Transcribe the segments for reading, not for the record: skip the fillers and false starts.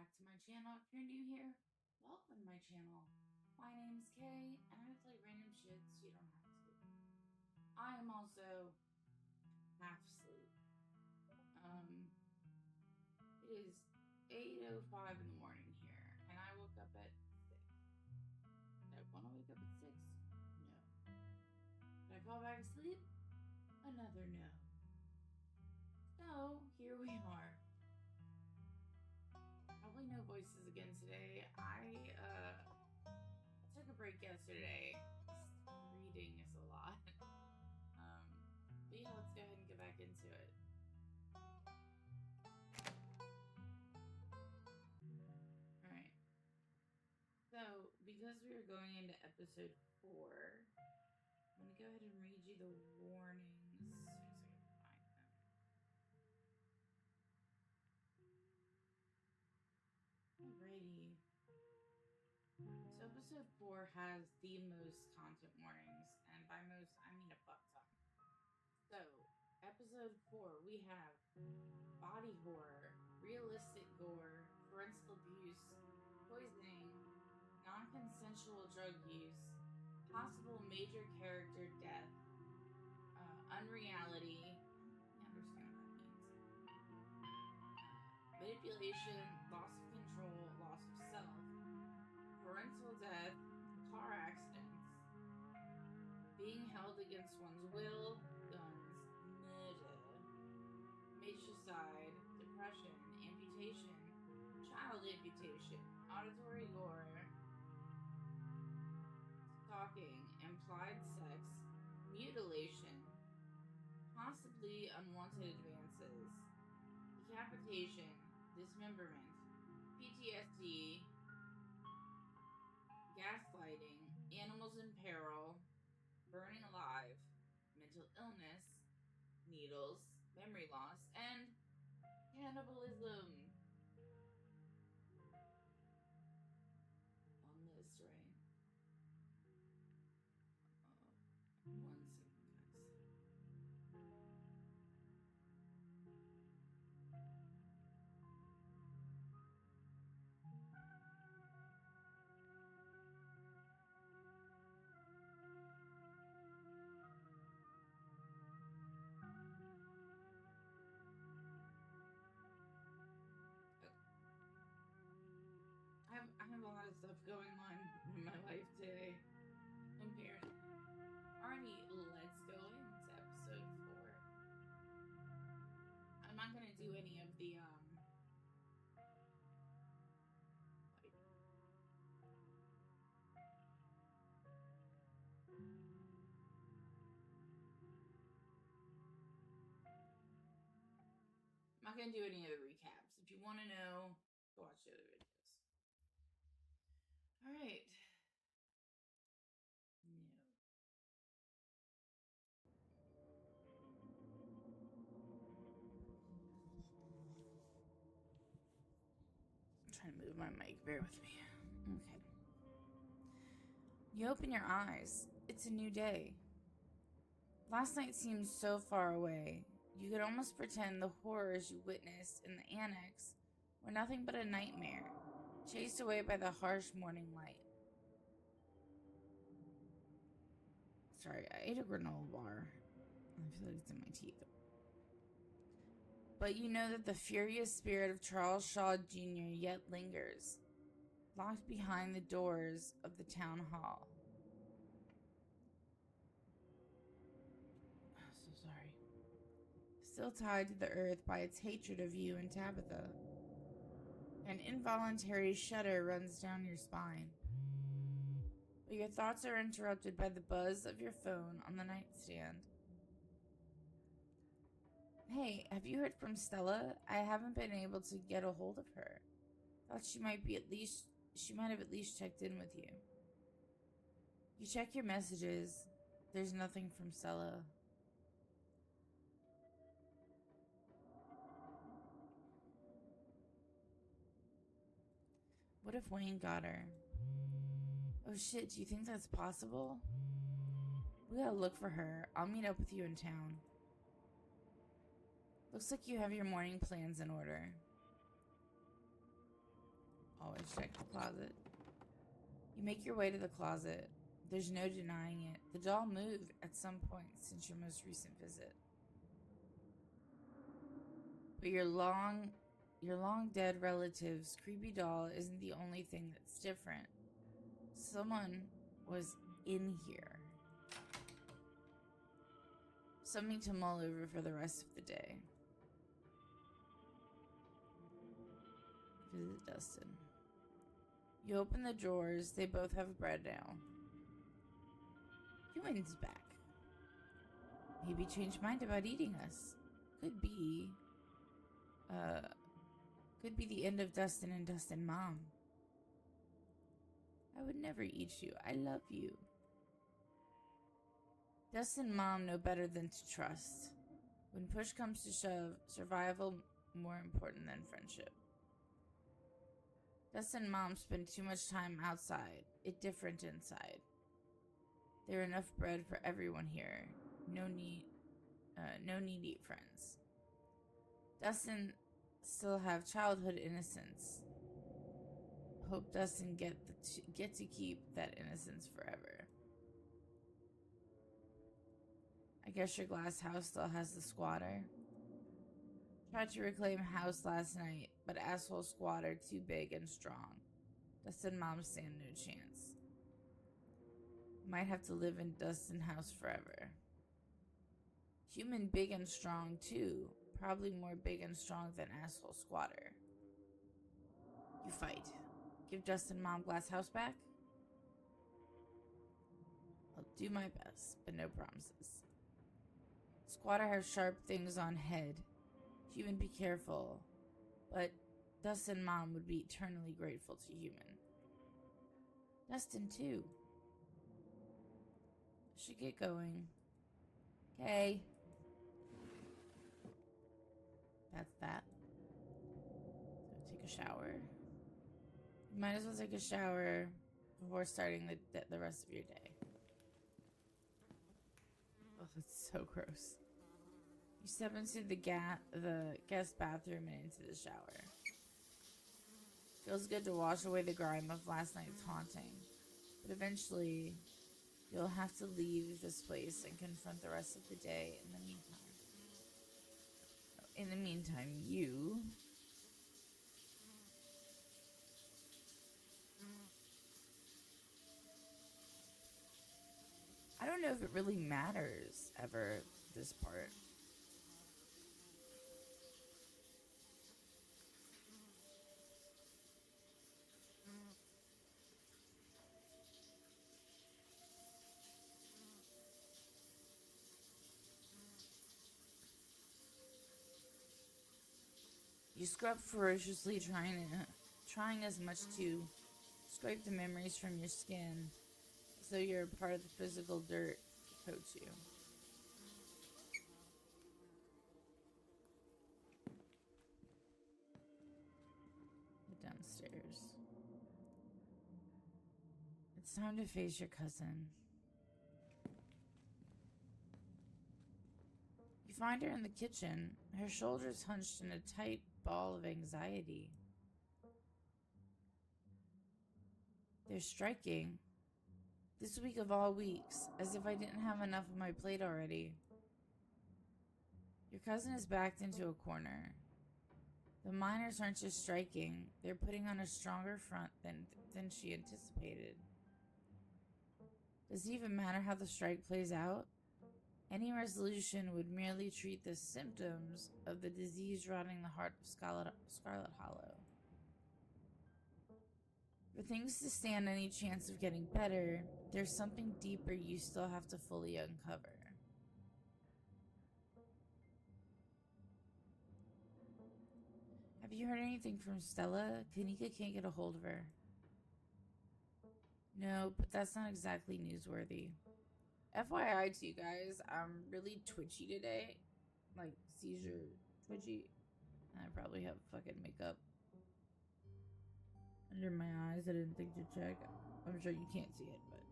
back to my channel. If you're new here, welcome to my channel. My name's Kay, and I play random shit so you don't have to. I am also half asleep. It is 8:05 in the morning here, and I woke up at 6. Did I want to wake up at 6? No. Did I fall back asleep? Another no. So, here we are. Probably no voices again today. I took a break yesterday. Reading is a lot. But yeah, let's go ahead and get back into it. Alright. So, because we are going into episode 4, I'm going to go ahead and read you the warnings as soon as I can find them. Alrighty. So episode 4 has the most content warnings, and by most, I mean a fuck ton. So, episode 4, we have body horror, realistic gore, parental abuse, poisoning, non-consensual drug use, possible major character death, unreality, I understand what that means, manipulation, loss of control, loss of self, parental death, car accidents, being held against one's will, guns, murder, matricide, depression, amputation, child amputation, auditory gore, stalking, implied sex, mutilation, possibly unwanted advances, decapitation, dismemberment, PTSD, gaslighting, animals in peril, burning alive, mental illness, needles, memory loss, and cannibalism. On this, right? 1 second, guys. I have a lot of stuff going on in my life today. Apparently. Alrighty, let's go into episode 4. I'm not gonna do any of the like I'm not gonna do any of the recaps. If you want to know, go watch the other videos. Alright. No. I'm trying to move my mic. Bear with me. Okay. You open your eyes. It's a new day. Last night seemed so far away. You could almost pretend the horrors you witnessed in the annex were nothing but a nightmare, chased away by the harsh morning light. Sorry, I ate a granola bar. I feel like it's in my teeth. But you know that the furious spirit of Charles Shaw Jr. yet lingers, locked behind the doors of the town hall. Oh, so sorry. Still tied to the earth by its hatred of you and Tabitha. An involuntary shudder runs down your spine. But your thoughts are interrupted by the buzz of your phone on the nightstand. Hey, have you heard from Stella? I haven't been able to get a hold of her. Thought she might have at least checked in with you. You check your messages. There's nothing from Stella. What if Wayne got her? Oh shit, do you think that's possible? We gotta look for her. I'll meet up with you in town. Looks like you have your morning plans in order. Let's check the closet. You make your way to the closet. There's no denying it. The doll moved at some point since your most recent visit. But your long dead relative's creepy doll isn't the only thing that's different. Someone was in here. Something to mull over for the rest of the day. Visit Dustin. You open the drawers. They both have bread now. Human's back. Maybe changed mind about eating us. Could be the end of Dustin and Dustin Mom. I would never eat you. I love you. Dustin Mom know better than to trust. When push comes to shove, survival more important than friendship. Dustin Mom spent too much time outside. It different inside. There enough bread for everyone here. No need eat friends. Dustin still have childhood innocence. Hope Dustin get to keep that innocence forever. I guess your glass house still has the squatter. Tried to reclaim house last night, but asshole squatter too big and strong. Dustin Mom stand no chance. Might have to live in Dustin house forever. Human big and strong too. Probably more big and strong than asshole squatter. You fight. Give Dustin Mom glass house back? I'll do my best, but no promises. Squatter has sharp things on head. Human, be careful. But Dustin Mom would be eternally grateful to Human. Dustin too. Should get going. Okay. That's that. So take a shower. You might as well take a shower before starting the rest of your day. Oh, that's so gross. You step into the guest bathroom and into the shower. Feels good to wash away the grime of last night's haunting. But eventually, you'll have to leave this place and confront the rest of the day in the meantime. In the meantime, you... I don't know if it really matters ever, this part. You scrub ferociously, trying as much to scrape the memories from your skin as though you're a part of the physical dirt that coats you. Head downstairs. It's time to face your cousin. You find her in the kitchen, her shoulders hunched in a tight ball of anxiety. They're striking. This week of all weeks, as if I didn't have enough on my plate already. Your cousin is backed into a corner. The miners aren't just striking, they're putting on a stronger front than she anticipated. Does it even matter how the strike plays out? Any resolution would merely treat the symptoms of the disease rotting the heart of Scarlet Hollow. For things to stand any chance of getting better, there's something deeper you still have to fully uncover. Have you heard anything from Stella? Kanika can't get a hold of her. No, but that's not exactly newsworthy. FYI to you guys, I'm really twitchy today. Like, seizure twitchy. And I probably have fucking makeup under my eyes. I didn't think to check. I'm sure you can't see it, but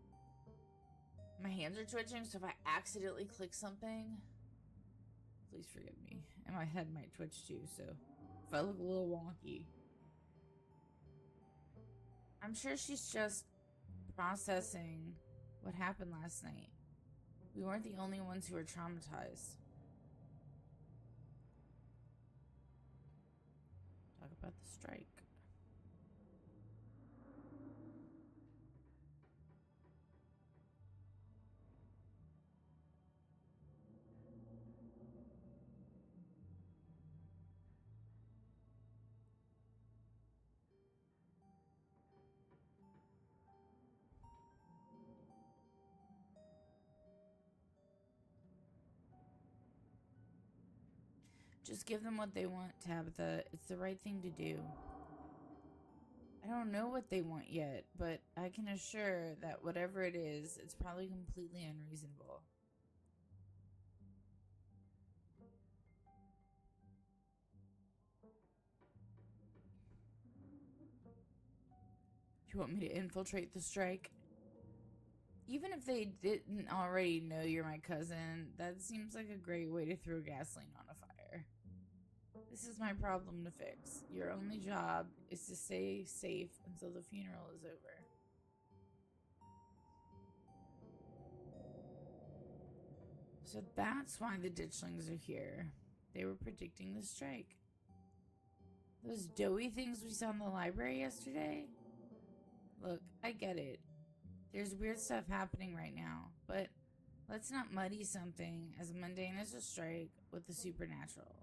my hands are twitching, so if I accidentally click something, please forgive me. And my head might twitch too, so if I look a little wonky, I'm sure she's just processing what happened last night. We weren't the only ones who were traumatized. Talk about the strike. Just give them what they want, Tabitha. It's the right thing to do. I don't know what they want yet, but I can assure that whatever it is, it's probably completely unreasonable. You want me to infiltrate the strike? Even if they didn't already know you're my cousin, that seems like a great way to throw gasoline on a fire. This is my problem to fix. Your only job is to stay safe until the funeral is over. So that's why the ditchlings are here. They were predicting the strike. Those doughy things we saw in the library yesterday? Look, I get it. There's weird stuff happening right now, but let's not muddy something as mundane as a strike with the supernatural.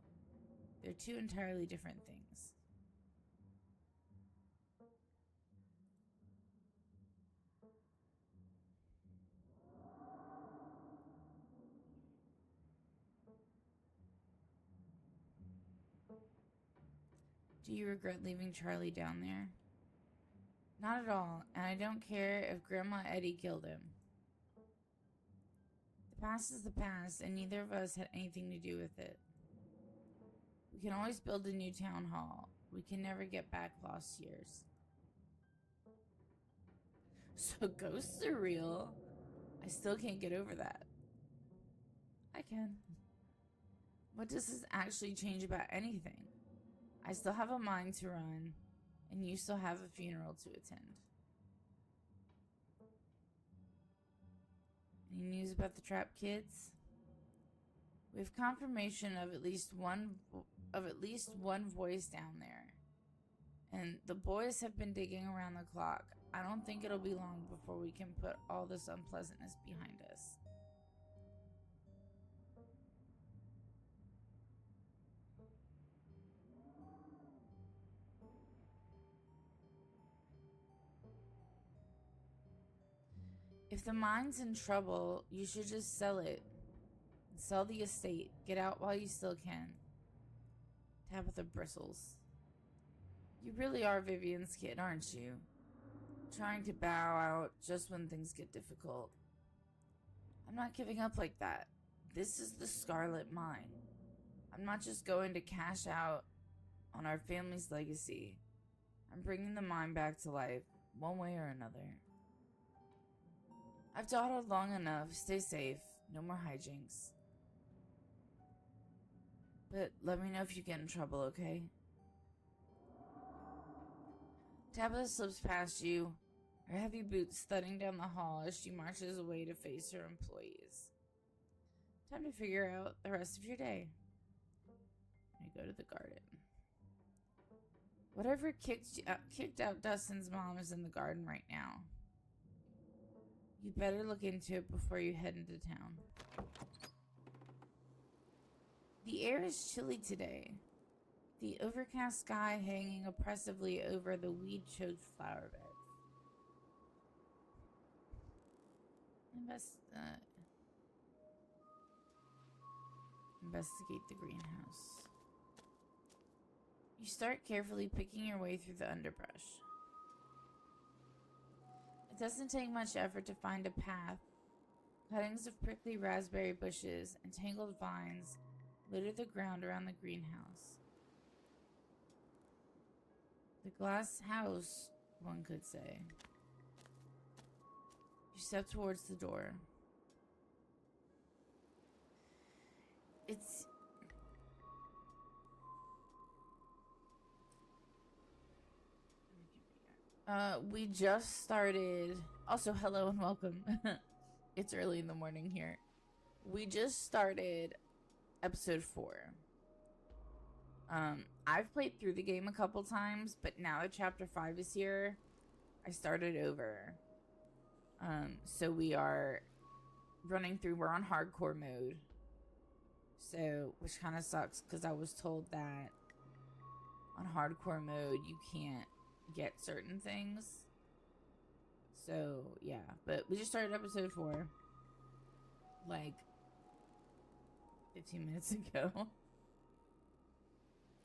They're two entirely different things. Do you regret leaving Charlie down there? Not at all, and I don't care if Grandma Eddie killed him. The past is the past, and neither of us had anything to do with it. We can always build a new town hall. We can never get back lost years. So ghosts are real? I still can't get over that. I can. What does this actually change about anything? I still have a mind to run, and you still have a funeral to attend. Any news about the trapped kids? We have confirmation of at least one voice down there. And the boys have been digging around the clock. I don't think it'll be long before we can put all this unpleasantness behind us. If the mine's in trouble, you should just sell it. Sell the estate. Get out while you still can. Tabitha bristles. You really are Vivian's kid, aren't you? Trying to bow out just when things get difficult. I'm not giving up like that. This is the Scarlet Mine. I'm not just going to cash out on our family's legacy. I'm bringing the mine back to life, one way or another. I've dawdled long enough. Stay safe. No more hijinks. But let me know if you get in trouble, okay? Tabitha slips past you, her heavy boots thudding down the hall as she marches away to face her employees. Time to figure out the rest of your day. I go to the garden. Whatever kicked out Dustin's mom is in the garden right now. You better look into it before you head into town. The air is chilly today. The overcast sky hanging oppressively over the weed-choked flower beds. Investigate the greenhouse. You start carefully picking your way through the underbrush. It doesn't take much effort to find a path. Cuttings of prickly raspberry bushes and tangled vines litter the ground around the greenhouse. The glass house, one could say. You step towards the door. It's... We just started. Also, hello and welcome. It's early in the morning here. We just started episode 4. I've played through the game a couple times, but now that chapter 5 is here, I started over. So we are running through. We're on hardcore mode. So, which kind of sucks because I was told that on hardcore mode you can't get certain things. So, yeah. But we just started episode 4 like 15 minutes ago.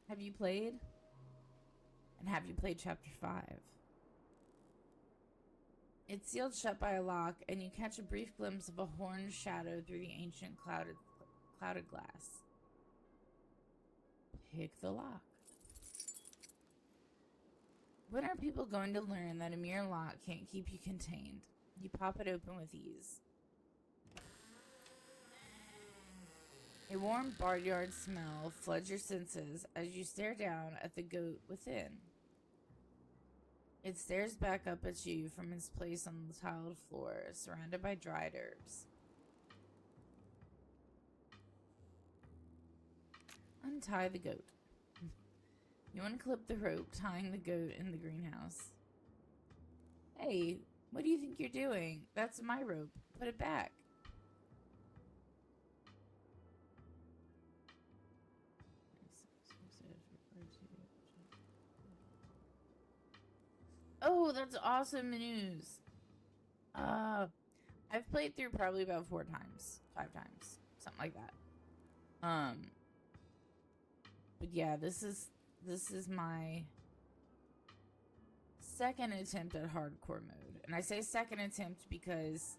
Have you played? And have you played chapter 5? It's sealed shut by a lock, and you catch a brief glimpse of a horned shadow through the ancient clouded glass. Pick the lock. When are people going to learn that a mere lock can't keep you contained? You pop it open with ease. A warm barnyard smell floods your senses as you stare down at the goat within. It stares back up at you from its place on the tiled floor, surrounded by dried herbs. Untie the goat. You unclip the rope, tying the goat in the greenhouse. Hey, what do you think you're doing? That's my rope. Put it back. Oh, that's awesome news. I've played through probably about 4 times, 5 times, something like that. But yeah, this is my second attempt at hardcore mode. And I say second attempt because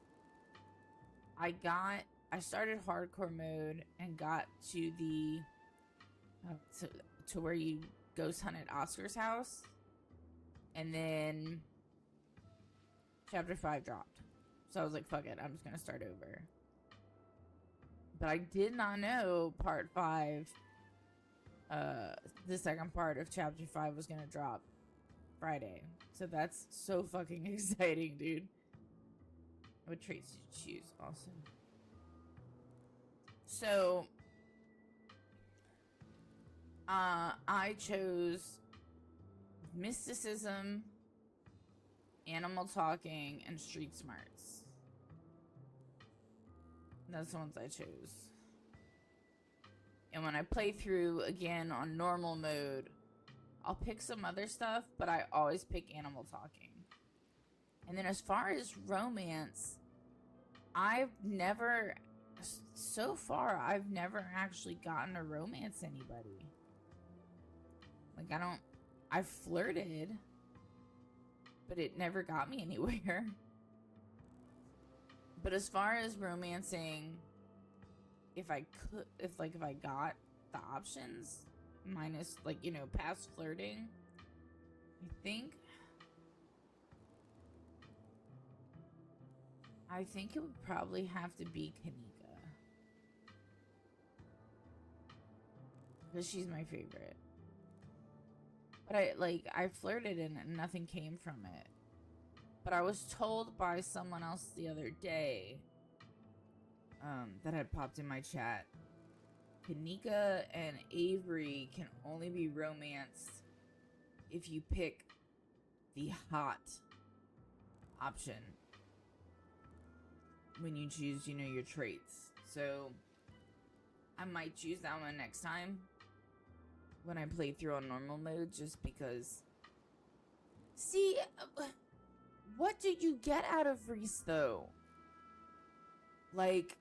I started hardcore mode and got to the to where you ghost hunt at Oscar's house. And then chapter 5 dropped. So I was like, fuck it, I'm just gonna start over. But I did not know part 5, the second part of chapter 5 was gonna drop Friday. So that's so fucking exciting, dude. What traits did you choose also? So, I chose mysticism, animal talking, and street smarts. That's the ones I chose. And when I play through again on normal mode, I'll pick some other stuff, but I always pick animal talking. And then as far as romance, so far, I've never actually gotten to romance anybody. Like, I've flirted, but it never got me anywhere. But as far as romancing, if I got the options, minus, past flirting, I think it would probably have to be Kanika. Because she's my favorite. But I flirted and nothing came from it. But I was told by someone else the other day, that had popped in my chat, Kanika and Avery can only be romanced if you pick the hot option when you choose, your traits. So I might choose that one next time when I play through on normal mode, just because. See, what did you get out of Reese, though? Like,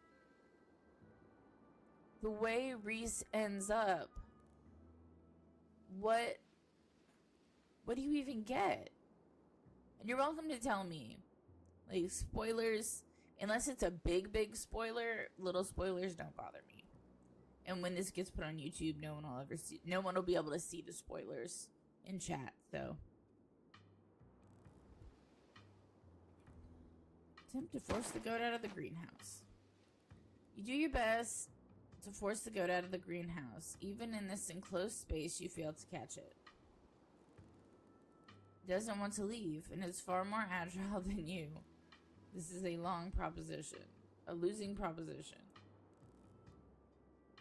the way Reese ends up, what do you even get? And you're welcome to tell me. Like, spoilers, unless it's a big spoiler, little spoilers don't bother me. And when this gets put on YouTube, no one will be able to see the spoilers in chat, so. Attempt to force the goat out of the greenhouse. You do your best to force the goat out of the greenhouse. Even in this enclosed space, you fail to catch it. It doesn't want to leave, and it's far more agile than you. This is a long proposition. A losing proposition.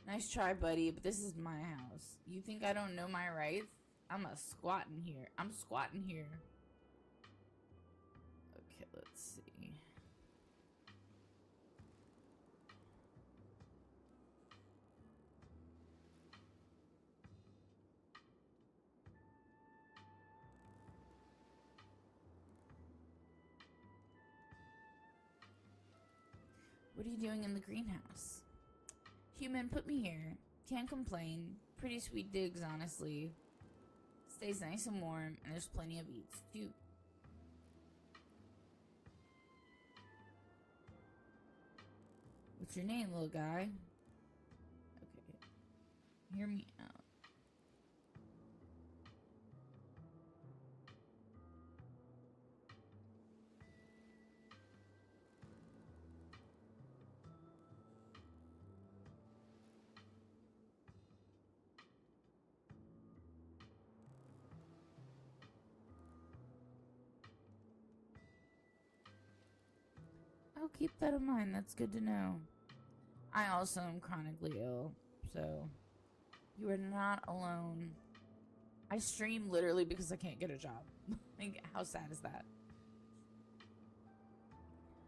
Nice try, buddy, but this is my house. You think I don't know my rights? I'm squatting here. I'm squatting here. Okay, let's see. What are you doing in the greenhouse? Human put me here. Can't complain. Pretty sweet digs, honestly. Stays nice and warm, and there's plenty of eats, too. What's your name, little guy? Okay. Hear me out. I'll keep that in mind. That's good to know. I also am chronically ill, so you are not alone. I stream literally because I can't get a job. Like, how sad is that?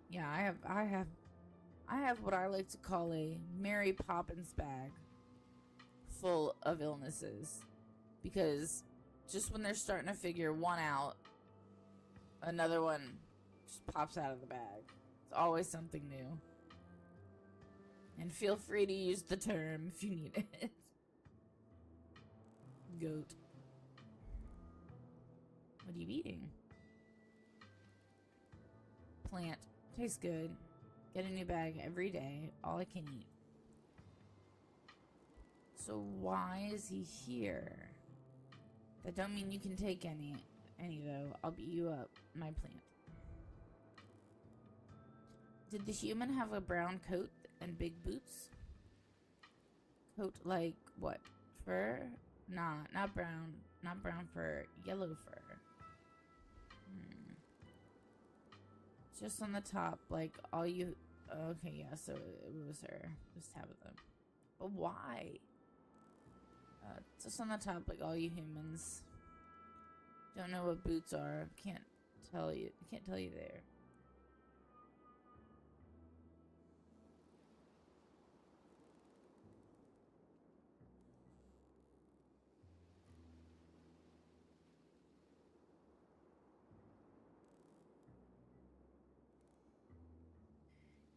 Yeah, I have what I like to call a Mary Poppins bag full of illnesses, because just when they're starting to figure one out, another one just pops out of the bag. It's always something new. And feel free to use the term if you need it. Goat. What are you eating? Plant. Tastes good. Get a new bag every day. All I can eat. So why is he here? That don't mean you can take any though. I'll beat you up. My plant. Did the human have a brown coat and big boots? Coat like what? Fur? Nah, not brown. Not brown fur. Yellow fur. Just on the top, like all you... Okay, yeah, so it was her. It was Tabitha. But why? Just on the top, like all you humans. Don't know what boots are. Can't tell you. Can't tell you there.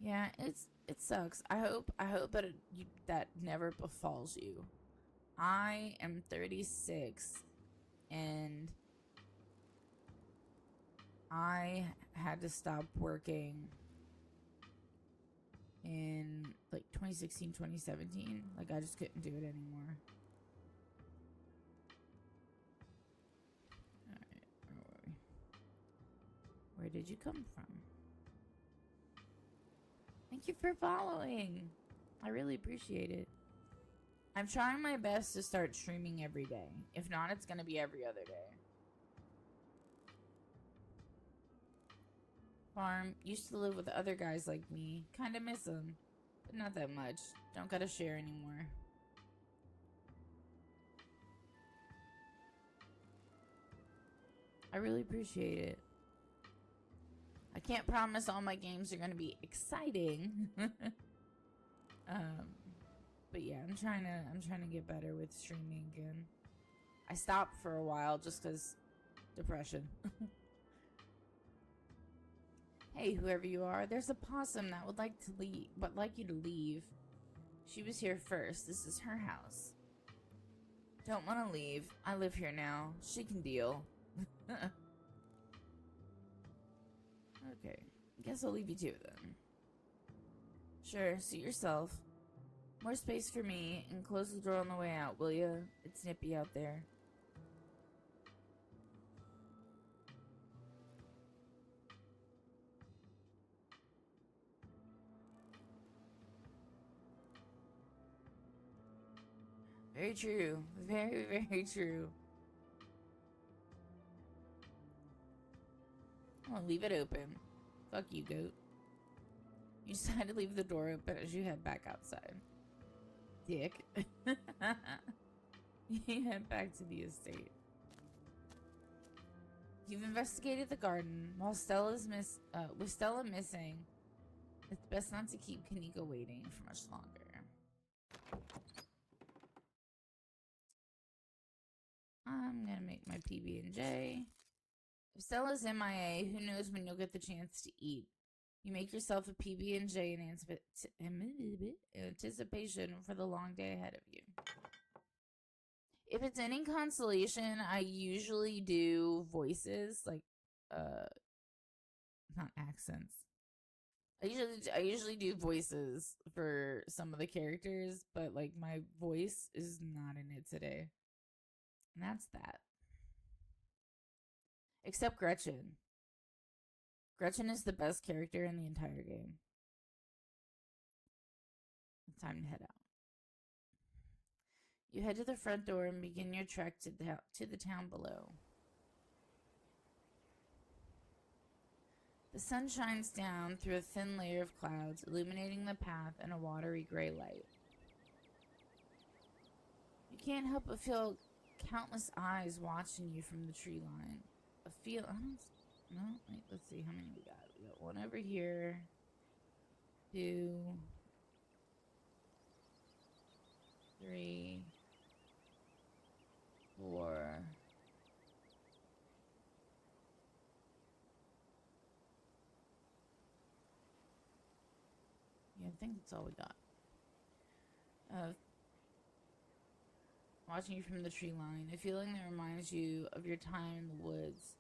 Yeah, it sucks. I hope that that never befalls you. I am 36 and I had to stop working in like 2016, 2017. Like, I just couldn't do it anymore. Alright, where were we? Where did you come from? Thank you for following. I really appreciate it. I'm trying my best to start streaming every day. If not, it's gonna be every other day. Farm. Used to live with other guys like me. Kinda miss them. But not that much. Don't gotta share anymore. I really appreciate it. I can't promise all my games are gonna be exciting. But yeah, I'm trying to get better with streaming again. I stopped for a while just cause depression. Hey, whoever you are, there's a possum that would like you to leave. She was here first. This is her house. Don't want to leave. I live here now. She can deal. Okay, guess I'll leave you to it then. Sure, suit yourself. More space for me, and close the door on the way out, will ya? It's nippy out there. Very true. Very, very true. I'm gonna leave it open. Fuck you, goat. You decide to leave the door open as you head back outside. Dick. You head back to the estate. You've investigated the garden. While with Stella missing, it's best not to keep Kaniko waiting for much longer. I'm gonna make my PB&J. If Stella's MIA, who knows when you'll get the chance to eat. You make yourself a PB&J in anticipation for the long day ahead of you. If it's any consolation, I usually do voices, like, not accents. I usually do voices for some of the characters, but like my voice is not in it today. And that's that. Except Gretchen. Gretchen is the best character in the entire game. It's time to head out. You head to the front door and begin your trek to the town below. The sun shines down through a thin layer of clouds, illuminating the path in a watery gray light. You can't help but feel countless eyes watching you from the tree line. Let's see how many we got. We got one over here. 2, 3, 4. Yeah, I think that's all we got. Watching you from the tree line, a feeling that reminds you of your time in the woods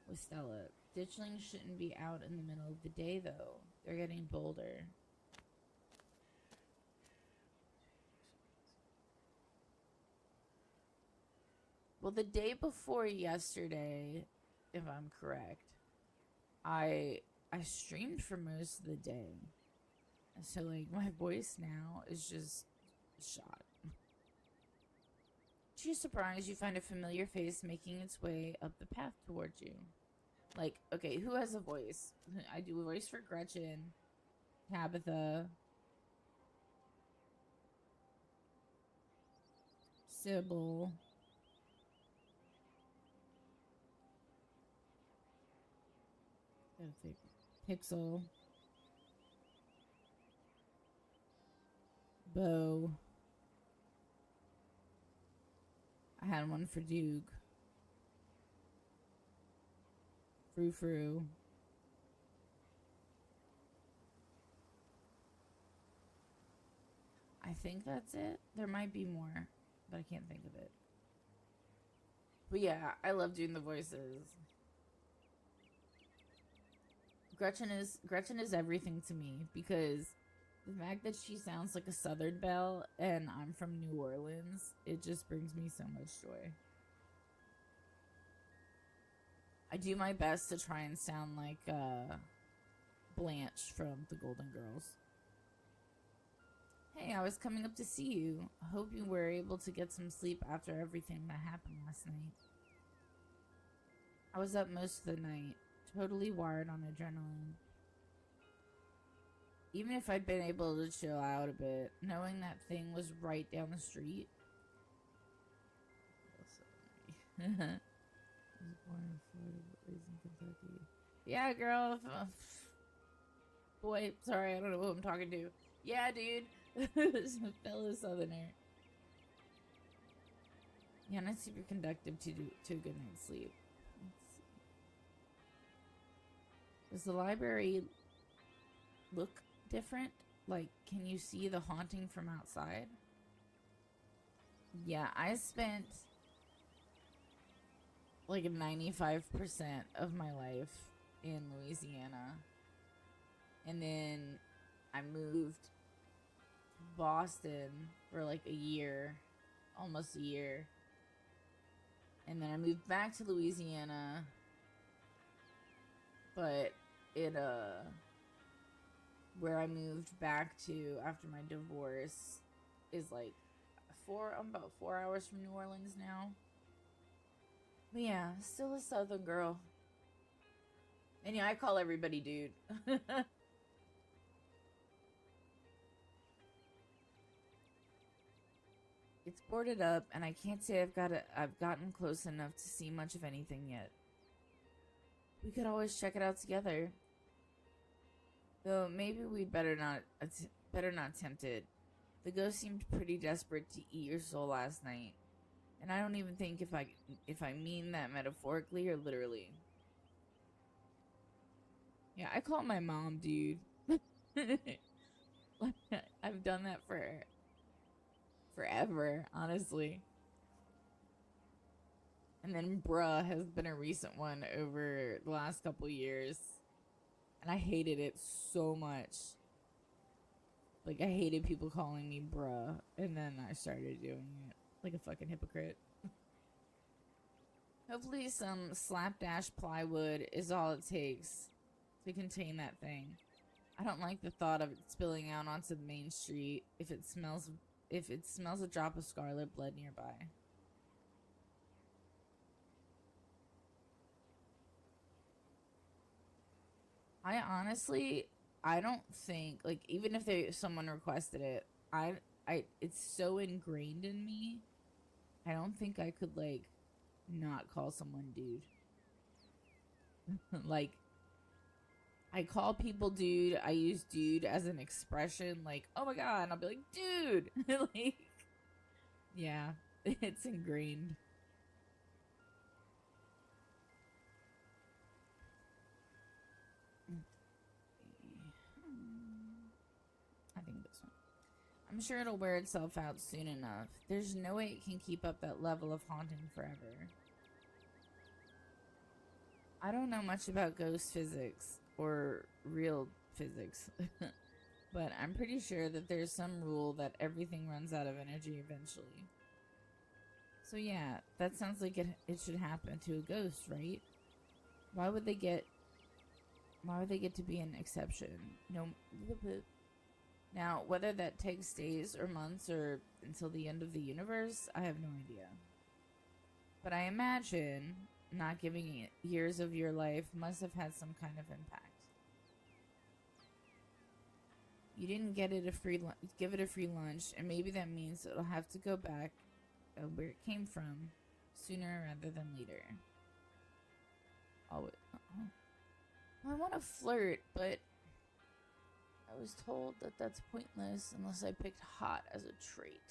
with Stella. Ditchlings shouldn't be out in the middle of the day, though. They're getting bolder. Well, the day before yesterday, if I'm correct, I streamed for most of the day. So, like, my voice now is just shot. To your surprise, you find a familiar face making its way up the path towards you. Like, okay, who has a voice? I do a voice for Gretchen, Tabitha, Sybil, Pixel, Bo. I had one for Duke. Frou. I think that's it. There might be more, but I can't think of it. But yeah, I love doing the voices. Gretchen is everything to me because the fact that she sounds like a Southern belle and I'm from New Orleans, it just brings me so much joy. I do my best to try and sound like Blanche from The Golden Girls. Hey, I was coming up to see you. I hope you were able to get some sleep after everything that happened last night. I was up most of the night, totally wired on adrenaline. Even if I'd been able to chill out a bit, knowing that thing was right down the street. I was born in Florida, but raised in Kentucky. Yeah, girl. Boy, sorry, I don't know who I'm talking to. Yeah, dude. Fellow Southerner. Yeah, not super conductive to a good night's sleep. Does the library look different? Like, can you see the haunting from outside? Yeah, I spent like 95% of my life in Louisiana. And then I moved to Boston for like a year, almost a year. And then I moved back to Louisiana. But where I moved back to after my divorce is like I'm about 4 hours from New Orleans now. But yeah, still a Southern girl. And yeah, I call everybody dude. It's boarded up, and I can't say I've gotten close enough to see much of anything yet. We could always check it out together. Though maybe we'd better not tempt it. The ghost seemed pretty desperate to eat your soul last night, and I don't even think if I mean that metaphorically or literally. Yeah, I call my mom dude. I've done that for forever, honestly. And then bruh has been a recent one over the last couple years. And I hated it so much. Like, I hated people calling me bruh. And then I started doing it like a fucking hypocrite. Hopefully some slapdash plywood is all it takes to contain that thing. I don't like the thought of it spilling out onto the main street if it smells a drop of scarlet blood nearby. I don't think, like, even if someone requested it, it's so ingrained in me. I don't think I could, like, not call someone dude. Like, I call people dude. I use dude as an expression, like, oh my god, and I'll be like, dude. Like, yeah, it's ingrained. I think this one. I'm sure it'll wear itself out soon enough. There's no way it can keep up that level of haunting forever. I don't know much about ghost physics or real physics, but I'm pretty sure that there's some rule that everything runs out of energy eventually. So yeah, that sounds like it should happen to a ghost, right? Why would they get to be an exception? No. Now, whether that takes days or months or until the end of the universe, I have no idea. But I imagine not giving it years of your life must have had some kind of impact. You didn't give it a free lunch, and maybe that means it'll have to go back where it came from sooner rather than later. Oh, I want to flirt, but I was told that that's pointless unless I picked hot as a trait.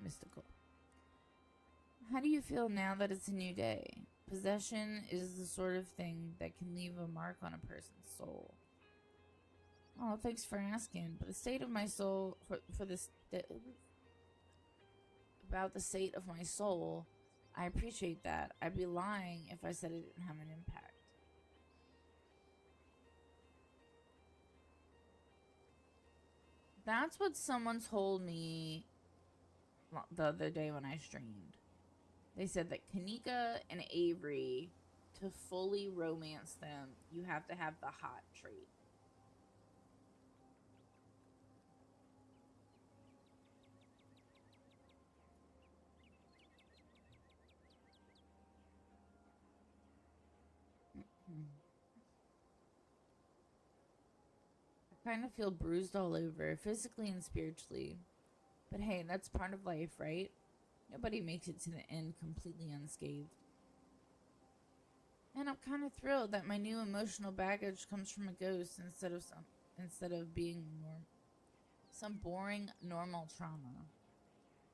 Mystical. How do you feel now that it's a new day? Possession is the sort of thing that can leave a mark on a person's soul. Oh, thanks for asking. But the state of my soul, about the state of my soul, I appreciate that. I'd be lying if I said it didn't have an impact. That's what someone told me the other day when I streamed. They said that Kanika and Avery, to fully romance them, you have to have the hot trait. I kind of feel bruised all over, physically and spiritually. But hey, that's part of life, right? Nobody makes it to the end completely unscathed. And I'm kind of thrilled that my new emotional baggage comes from a ghost instead of being some boring normal trauma.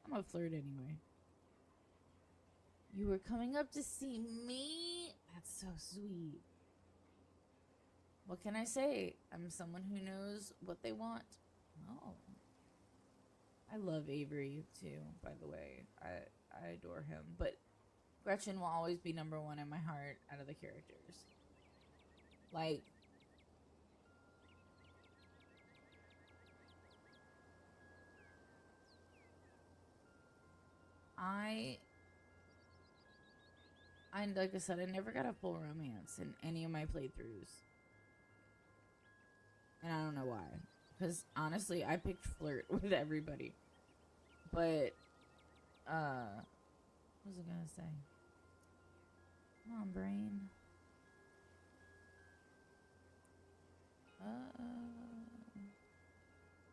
I'm a flirt anyway. You were coming up to see me? That's so sweet. What can I say? I'm someone who knows what they want. Oh. I love Avery too, by the way. I adore him. But Gretchen will always be number one in my heart out of the characters. Like, like I said, I never got a full romance in any of my playthroughs. And I don't know why. Because honestly, I picked flirt with everybody. But, what was I gonna say? Come on, brain.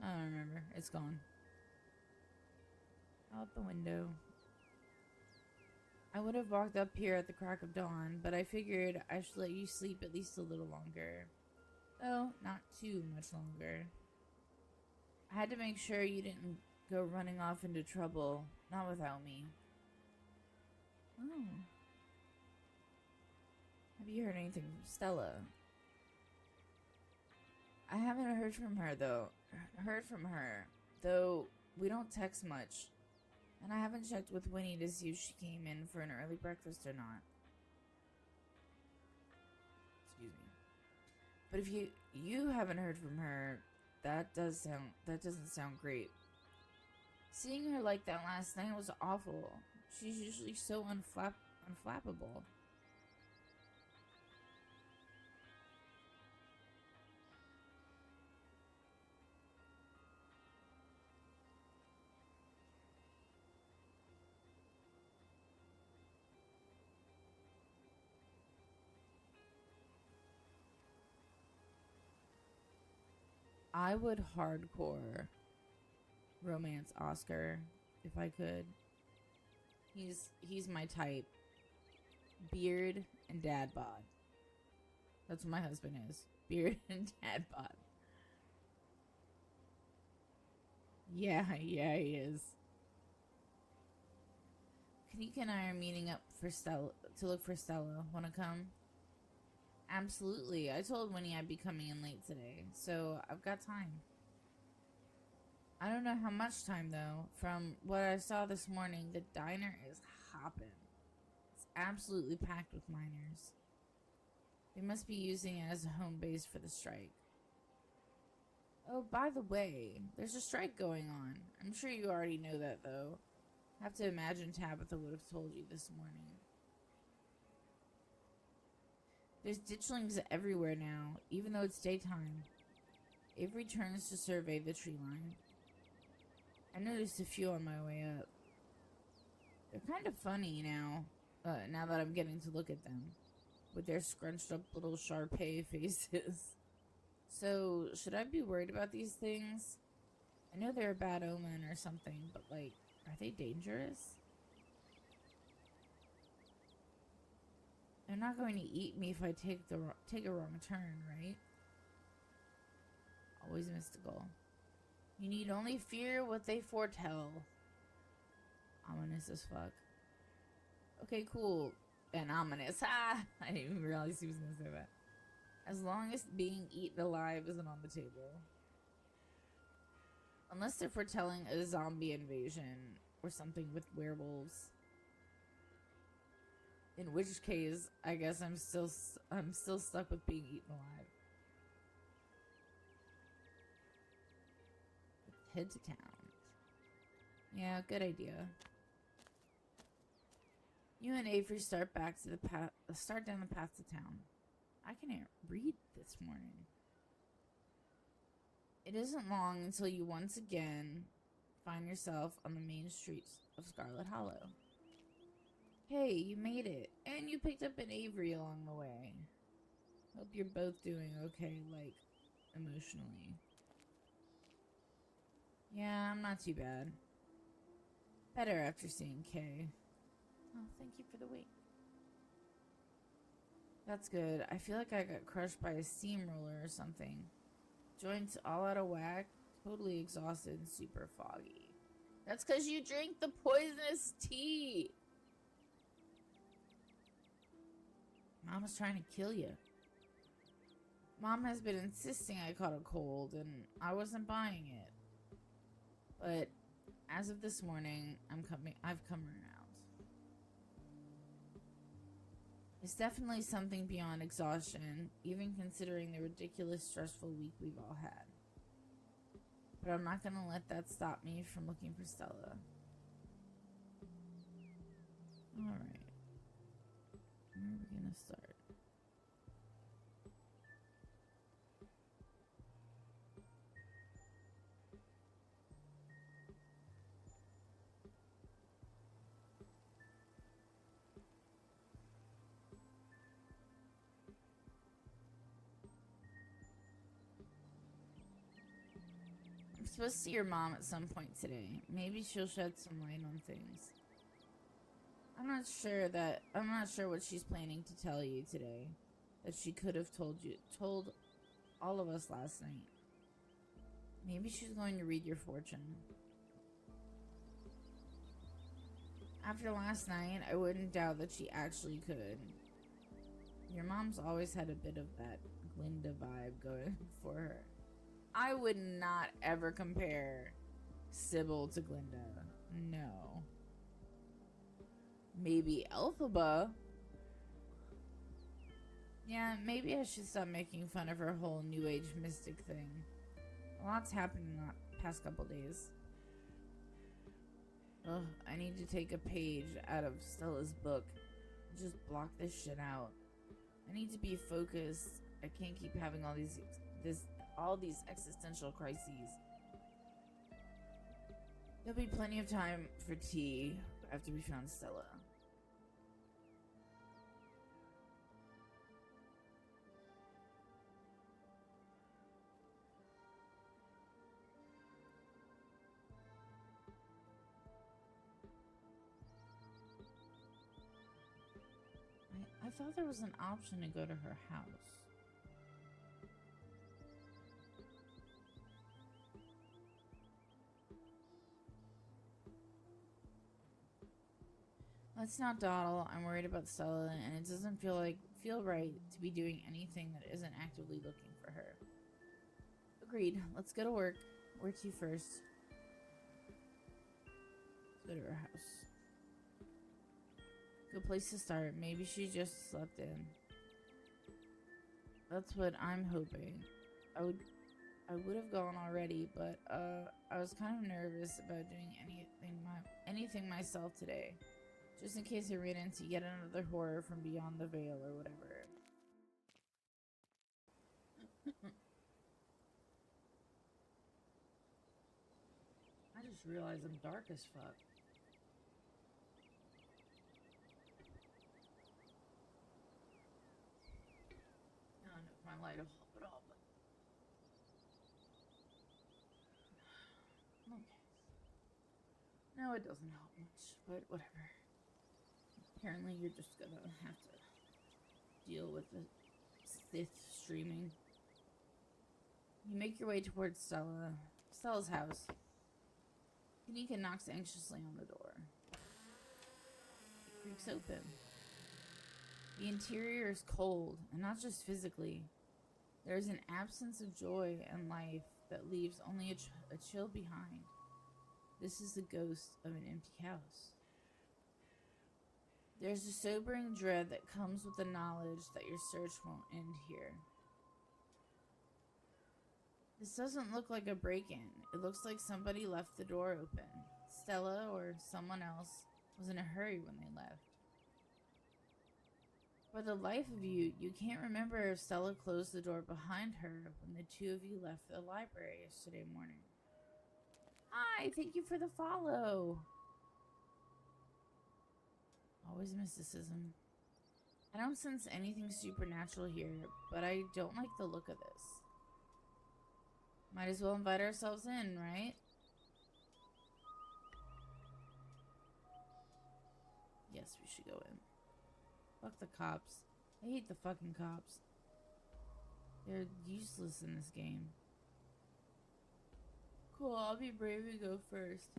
I don't remember. It's gone. Out the window. I would have walked up here at the crack of dawn, but I figured I should let you sleep at least a little longer. Though, not too much longer. I had to make sure you didn't go running off into trouble, not without me. Oh. Have you heard anything from Stella? I haven't heard from her, though. Though we don't text much. And I haven't checked with Winnie to see if she came in for an early breakfast or not. Excuse me. But if you haven't heard from her, that doesn't sound great. Seeing her like that last night was awful. She's usually so unflappable. I would hardcore romance Oscar if I could. He's my type. Beard and dad bod. That's what my husband is. Beard and dad bod. Yeah, he is. Kanika and I are meeting up for Stella to look for Stella. Wanna come? Absolutely. I told Winnie I'd be coming in late today, so I've got time. I don't know how much time, though. From what I saw this morning, the diner is hopping. It's absolutely packed with miners. They must be using it as a home base for the strike. Oh, by the way, there's a strike going on. I'm sure you already know that, though. I have to imagine Tabitha would have told you this morning. There's ditchlings everywhere now, even though it's daytime. Avery turns to survey the tree line. I noticed a few on my way up. They're kind of funny now that I'm getting to look at them, with their scrunched up little Shar-Pei faces. So, should I be worried about these things? I know they're a bad omen or something, but like, are they dangerous? They're not going to eat me if I take a wrong turn, right? Always mystical. You need only fear what they foretell. Ominous as fuck. Okay, cool. And ominous. Ah! I didn't even realize he was going to say that. As long as being eaten alive isn't on the table. Unless they're foretelling a zombie invasion or something with werewolves. In which case, I guess I'm still stuck with being eaten alive. Let's head to town. Yeah, good idea. You and Avery start down the path to town. I can't read this morning. It isn't long until you once again find yourself on the main streets of Scarlet Hollow. Hey, you made it. And you picked up an Avery along the way. Hope you're both doing okay, like, emotionally. Yeah, I'm not too bad. Better after seeing Kay. Oh, thank you for the wait. That's good. I feel like I got crushed by a steamroller or something. Joints all out of whack, totally exhausted and super foggy. That's because you drink the poisonous tea. Mama's trying to kill you. Mom has been insisting I caught a cold, and I wasn't buying it. But as of this morning, I've come around. It's definitely something beyond exhaustion, even considering the ridiculous, stressful week we've all had. But I'm not gonna let that stop me from looking for Stella. Alright. Where are we gonna start? supposed to see your mom at some point today. Maybe she'll shed some light on things. I'm not sure what she's planning to tell you today that she could have told all of us last night. Maybe she's going to read your fortune. After last night, I wouldn't doubt that she actually could. Your mom's always had a bit of that Glinda vibe going for her. I would not ever compare Sybil to Glinda. No. Maybe Elphaba. Yeah, maybe I should stop making fun of her whole New Age mystic thing. A lot's happened in the past couple days. Ugh, I need to take a page out of Stella's book and just block this shit out. I need to be focused. I can't keep having all these existential crises. There'll be plenty of time for tea after we found Stella. I thought there was an option to go to her house. Let's not dawdle. I'm worried about Stella, and it doesn't feel right to be doing anything that isn't actively looking for her. Agreed. Let's go to work. Where to first? Let's go to her house. Good place to start. Maybe she just slept in. That's what I'm hoping. I would have gone already, but I was kind of nervous about doing anything myself today, just in case I ran into yet another horror from beyond the veil or whatever. I just realized I'm dark as fuck. My light will help it all, but okay. No, it doesn't help much, but whatever. Apparently, you're just gonna have to deal with the Sith streaming. You make your way towards Stella's house. Kanika knocks anxiously on the door. It creaks open. The interior is cold, and not just physically. There is an absence of joy and life that leaves only a chill behind. This is the ghost of an empty house. There's a sobering dread that comes with the knowledge that your search won't end here. This doesn't look like a break-in. It looks like somebody left the door open. Stella or someone else was in a hurry when they left. For the life of you, you can't remember if Stella closed the door behind her when the two of you left the library yesterday morning. Hi, thank you for the follow. Always mysticism. I don't sense anything supernatural here, but I don't like the look of this. Might as well invite ourselves in, right? Yes, we should go in. Fuck the cops. I hate the fucking cops. They're useless in this game. Cool, I'll be brave and go first.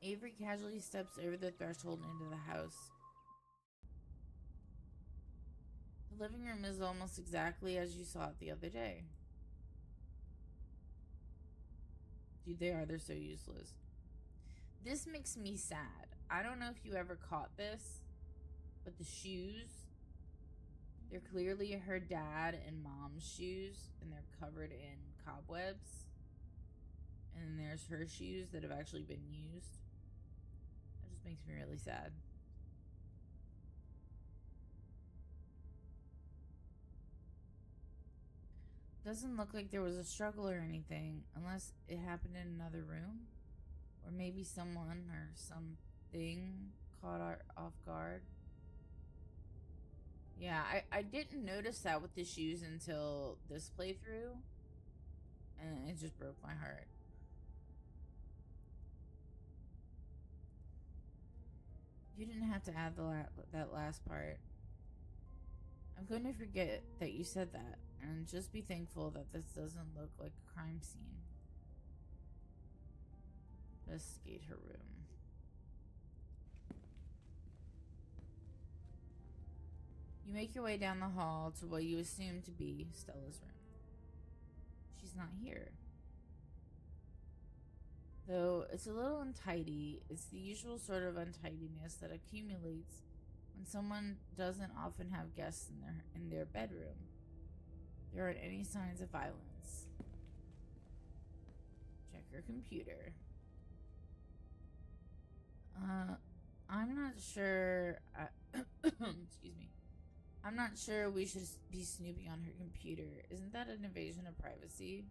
Avery casually steps over the threshold into the house. The living room is almost exactly as you saw it the other day. Dude, they're so useless. This makes me sad. I don't know if you ever caught this, but the shoes, they're clearly her dad and mom's shoes, and they're covered in cobwebs. And then there's her shoes that have actually been used. That just makes me really sad. Doesn't look like there was a struggle or anything, unless it happened in another room. Or maybe someone or something caught off guard. Yeah, I didn't notice that with the shoes until this playthrough. And it just broke my heart. You didn't have to add that last part. I'm going to forget that you said that, and just be thankful that this doesn't look like a crime scene. Investigate her room. You make your way down the hall to what you assume to be Stella's room. She's not here. Though it's a little untidy, it's the usual sort of untidiness that accumulates when someone doesn't often have guests in their bedroom. There aren't any signs of violence. Check your computer. I'm not sure. Excuse me. I'm not sure we should be snooping on her computer. Isn't that an invasion of privacy?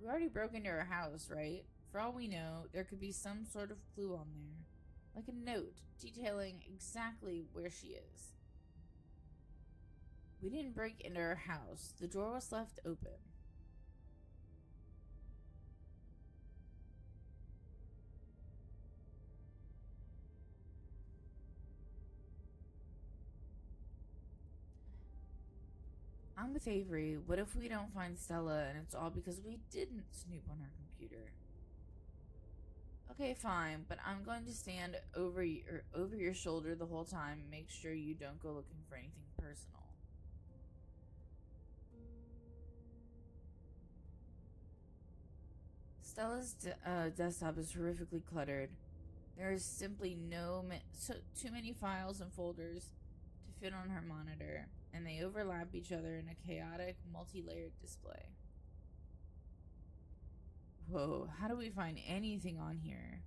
We already broke into her house, right? For all we know, there could be some sort of clue on there. Like a note detailing exactly where she is. We didn't break into her house. The door was left open. I'm with Avery. What if we don't find Stella and it's all because we didn't snoop on her computer? Okay, fine, but I'm going to stand over your shoulder the whole time and make sure you don't go looking for anything personal. Stella's desktop is horrifically cluttered. There is simply too many files and folders to fit on her monitor, and they overlap each other in a chaotic, multi-layered display. Whoa, how do we find anything on here?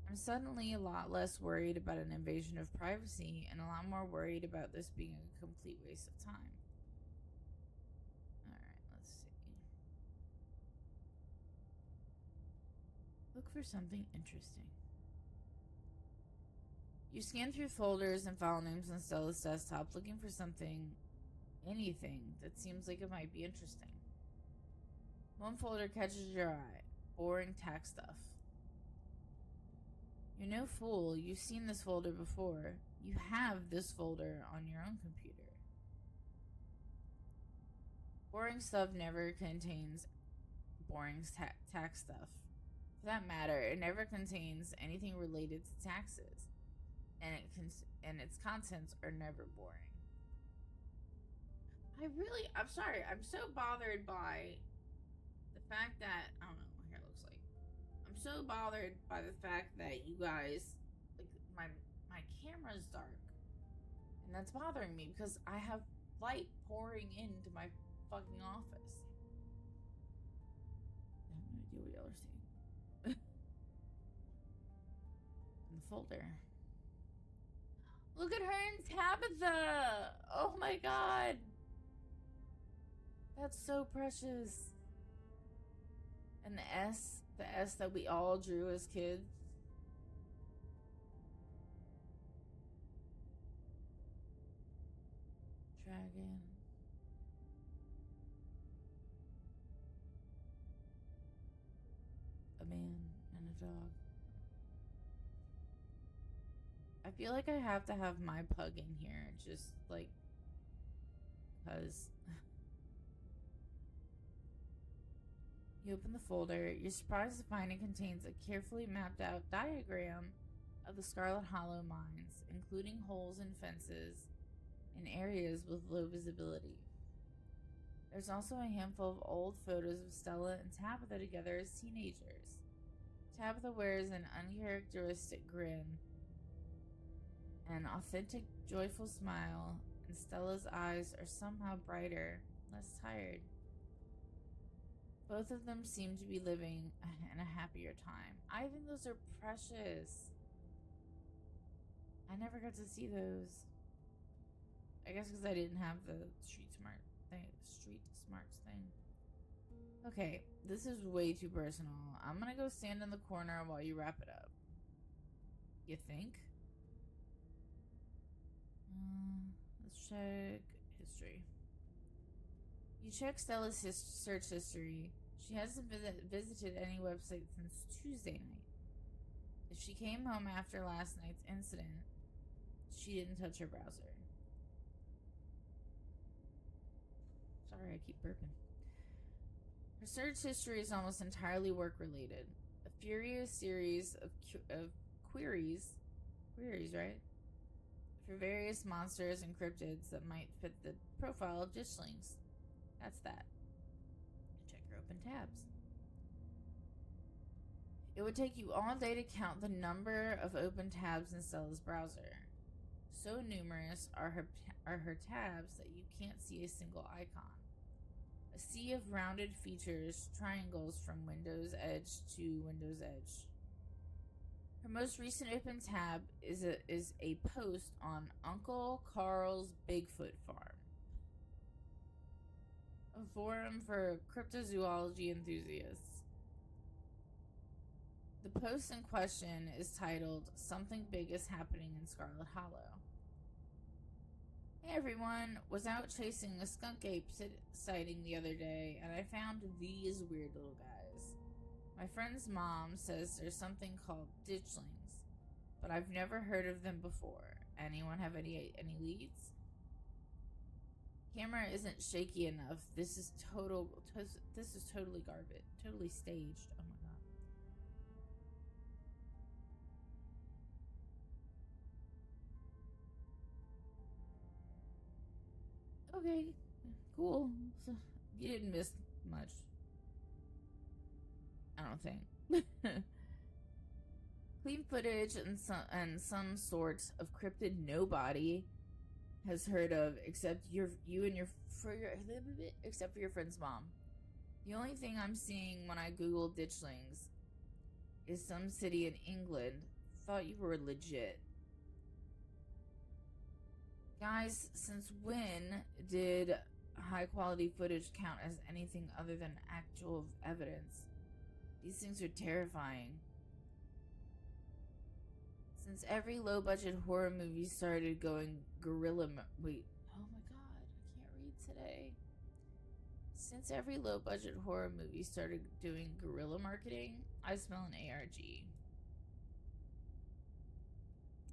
I'm suddenly a lot less worried about an invasion of privacy and a lot more worried about this being a complete waste of time. Alright, let's see. Look for something interesting. You scan through folders and file names on Stella's desktop looking for anything that seems like it might be interesting. One folder catches your eye. Boring tax stuff. You're no fool. You've seen this folder before. You have this folder on your own computer. Boring stuff never contains boring tax stuff. For that matter, it never contains anything related to taxes. And its contents are never boring. I'm sorry. I'm so bothered by the fact that, I don't know what my hair looks like. I'm so bothered by the fact that you guys, like, my camera's dark. And that's bothering me because I have light pouring into my fucking office. I have no idea what y'all are seeing. In the folder. Look at her and Tabitha! Oh my god! That's so precious. And the S that we all drew as kids. Dragon. A man and a dog. I feel like I have to have my pug in here, just like, because. You open the folder. You're surprised to find it contains a carefully mapped out diagram of the Scarlet Hollow mines, including holes in fences and areas with low visibility. There's also a handful of old photos of Stella and Tabitha together as teenagers. Tabitha wears an uncharacteristic grin, an authentic, joyful smile, and Stella's eyes are somehow brighter, less tired. Both of them seem to be living in a happier time. I think those are precious. I never got to see those. I guess because I didn't have the street smarts thing. Okay, this is way too personal. I'm gonna go stand in the corner while you wrap it up. You think? Let's check history. You check Stella's search history. She hasn't visited any website since Tuesday night. If she came home after last night's incident, she didn't touch her browser. Sorry, I keep burping. Her search history is almost entirely work-related. A furious series of queries, right? For various monsters and cryptids that might fit the profile of ditchlings. That's that. Check your open tabs. It would take you all day to count the number of open tabs in Stella's browser. So numerous are her tabs that you can't see a single icon. A sea of rounded features, triangles from Windows Edge to Windows Edge. Her most recent open tab is a post on Uncle Carl's Bigfoot Farm, a forum for cryptozoology enthusiasts. The post in question is titled, "Something Big is Happening in Scarlet Hollow." Hey everyone, was out chasing a skunk ape sighting the other day, and I found these weird little guys. My friend's mom says there's something called ditchlings, but I've never heard of them before. Anyone have any leads? Camera isn't shaky enough. This is totally garbage. Totally staged. Oh my god. Okay, cool. So, you didn't miss much. I don't think. Clean footage and some sort of cryptid nobody has heard of except except for your friend's mom. The only thing I'm seeing when I Google ditchlings is some city in England. Thought you were legit. Guys, since when did high quality footage count as anything other than actual evidence? These things are terrifying. Since every low budget horror movie started going guerrilla wait, oh my god, I can't read today. Since every low budget horror movie started doing guerrilla marketing, I smell an ARG.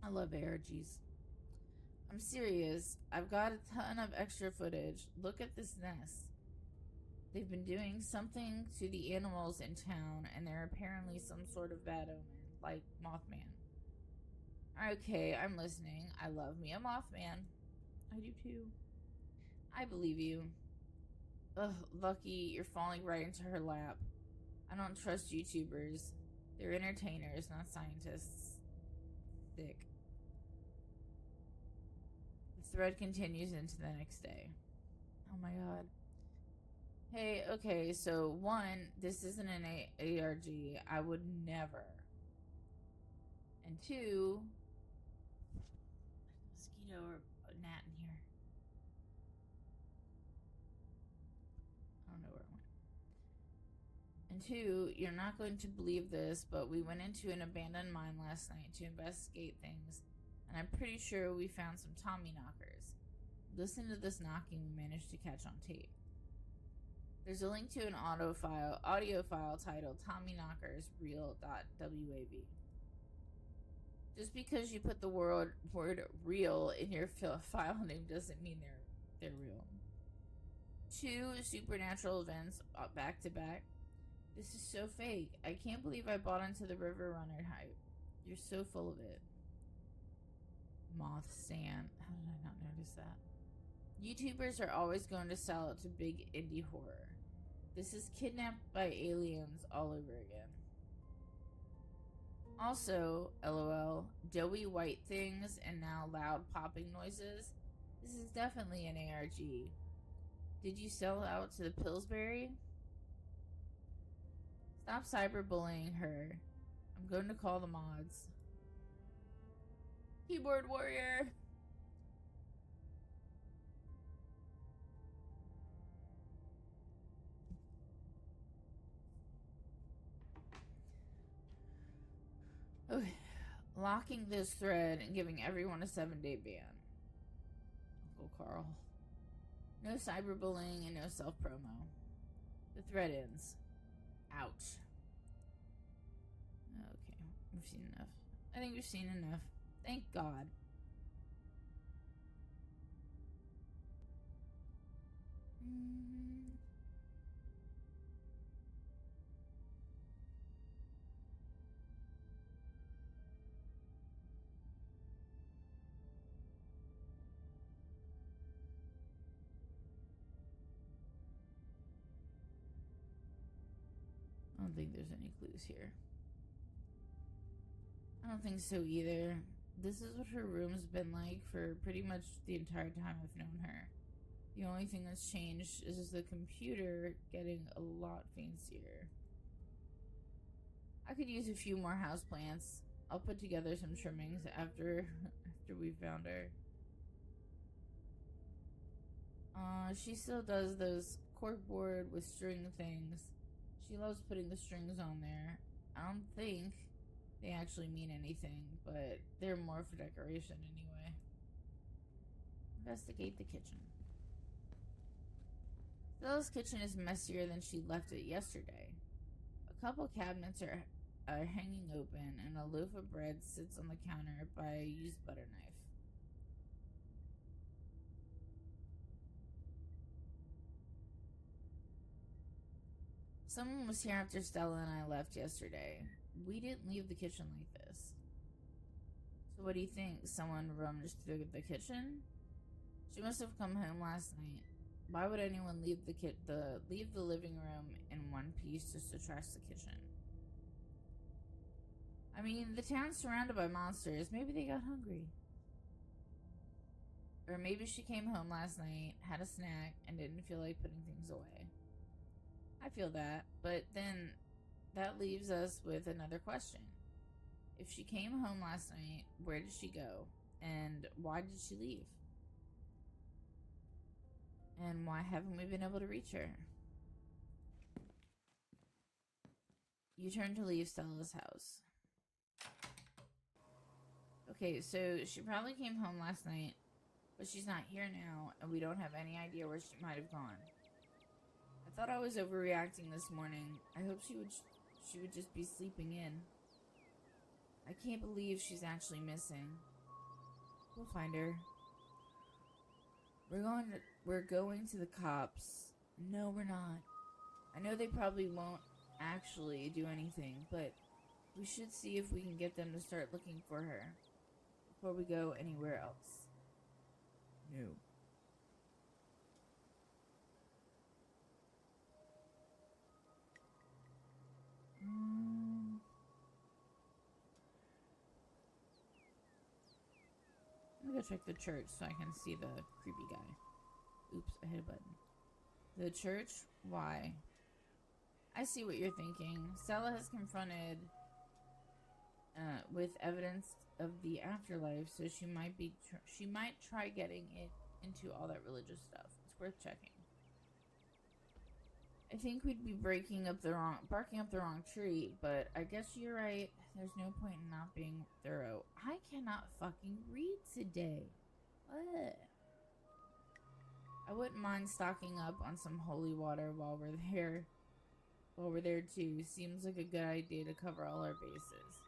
I love ARGs. I'm serious. I've got a ton of extra footage. Look at this nest. They've been doing something to the animals in town, and they're apparently some sort of bad omen, like Mothman. Okay, I'm listening. I love me a Mothman. I do too. I believe you. Ugh, Lucky, you're falling right into her lap. I don't trust YouTubers. They're entertainers, not scientists. Thick. The thread continues into the next day. Oh my god. Hey, okay, so one, this isn't an ARG. I would never. And two, mosquito or a gnat in here. I don't know where it went. And two, you're not going to believe this, but we went into an abandoned mine last night to investigate things, and I'm pretty sure we found some Tommy knockers. Listen to this knocking we managed to catch on tape. There's a link to an audio file titled Tommy Knockers Real.wav. Just because you put the word real in your file name doesn't mean they're real. 2 supernatural events back to back. This is so fake. I can't believe I bought into the River Runner hype. You're so full of it. Moth Stan. How did I not notice that? YouTubers are always going to sell it to big indie horror. This is kidnapped by aliens all over again. Also, LOL, doughy white things and now loud popping noises. This is definitely an ARG. Did you sell out to the Pillsbury? Stop cyberbullying her. I'm going to call the mods. Keyboard warrior. Okay. Locking this thread and giving everyone a 7-day ban. Oh, Carl. No cyberbullying and no self-promo. The thread ends. Ouch. Okay, we've seen enough. I think we've seen enough. Thank God. I don't think there's any clues here. I don't think so either. This is what her room's been like for pretty much the entire time I've known her. The only thing that's changed is the computer getting a lot fancier. I could use a few more houseplants. I'll put together some trimmings after we found her. She still does those corkboard with string things. She loves putting the strings on there. I don't think they actually mean anything, but they're more for decoration anyway. Investigate the kitchen. Stella's kitchen is messier than she left it yesterday. A couple cabinets are hanging open, and a loaf of bread sits on the counter by a used butter knife. Someone was here after Stella and I left yesterday. We didn't leave the kitchen like this. So what do you think? Someone rummaged through the kitchen? She must have come home last night. Why would anyone leave the living room in one piece just to trash the kitchen? I mean, the town's surrounded by monsters. Maybe they got hungry. Or maybe she came home last night, had a snack, and didn't feel like putting things away. I feel that, but then that leaves us with another question. If she came home last night, where did she go? And why did she leave? And why haven't we been able to reach her? You turn to leave Stella's house. Okay, so she probably came home last night, but she's not here now, and we don't have any idea where she might have gone. I thought I was overreacting this morning. I hope she would just be sleeping in. I can't believe she's actually missing. We'll find her. We're going to the cops. No, we're not. I know they probably won't actually do anything, but we should see if we can get them to start looking for her before we go anywhere else. No. I'm gonna go check the church so I can see the creepy guy. Oops, I hit a button. The church? Why? I see what you're thinking. Stella has confronted with evidence of the afterlife, so she might try getting it into all that religious stuff. It's worth checking. I think we'd be barking up the wrong tree, but I guess you're right. There's no point in not being thorough. I cannot fucking read today. What? I wouldn't mind stocking up on some holy water while we're there. While we're there too. Seems like a good idea to cover all our bases.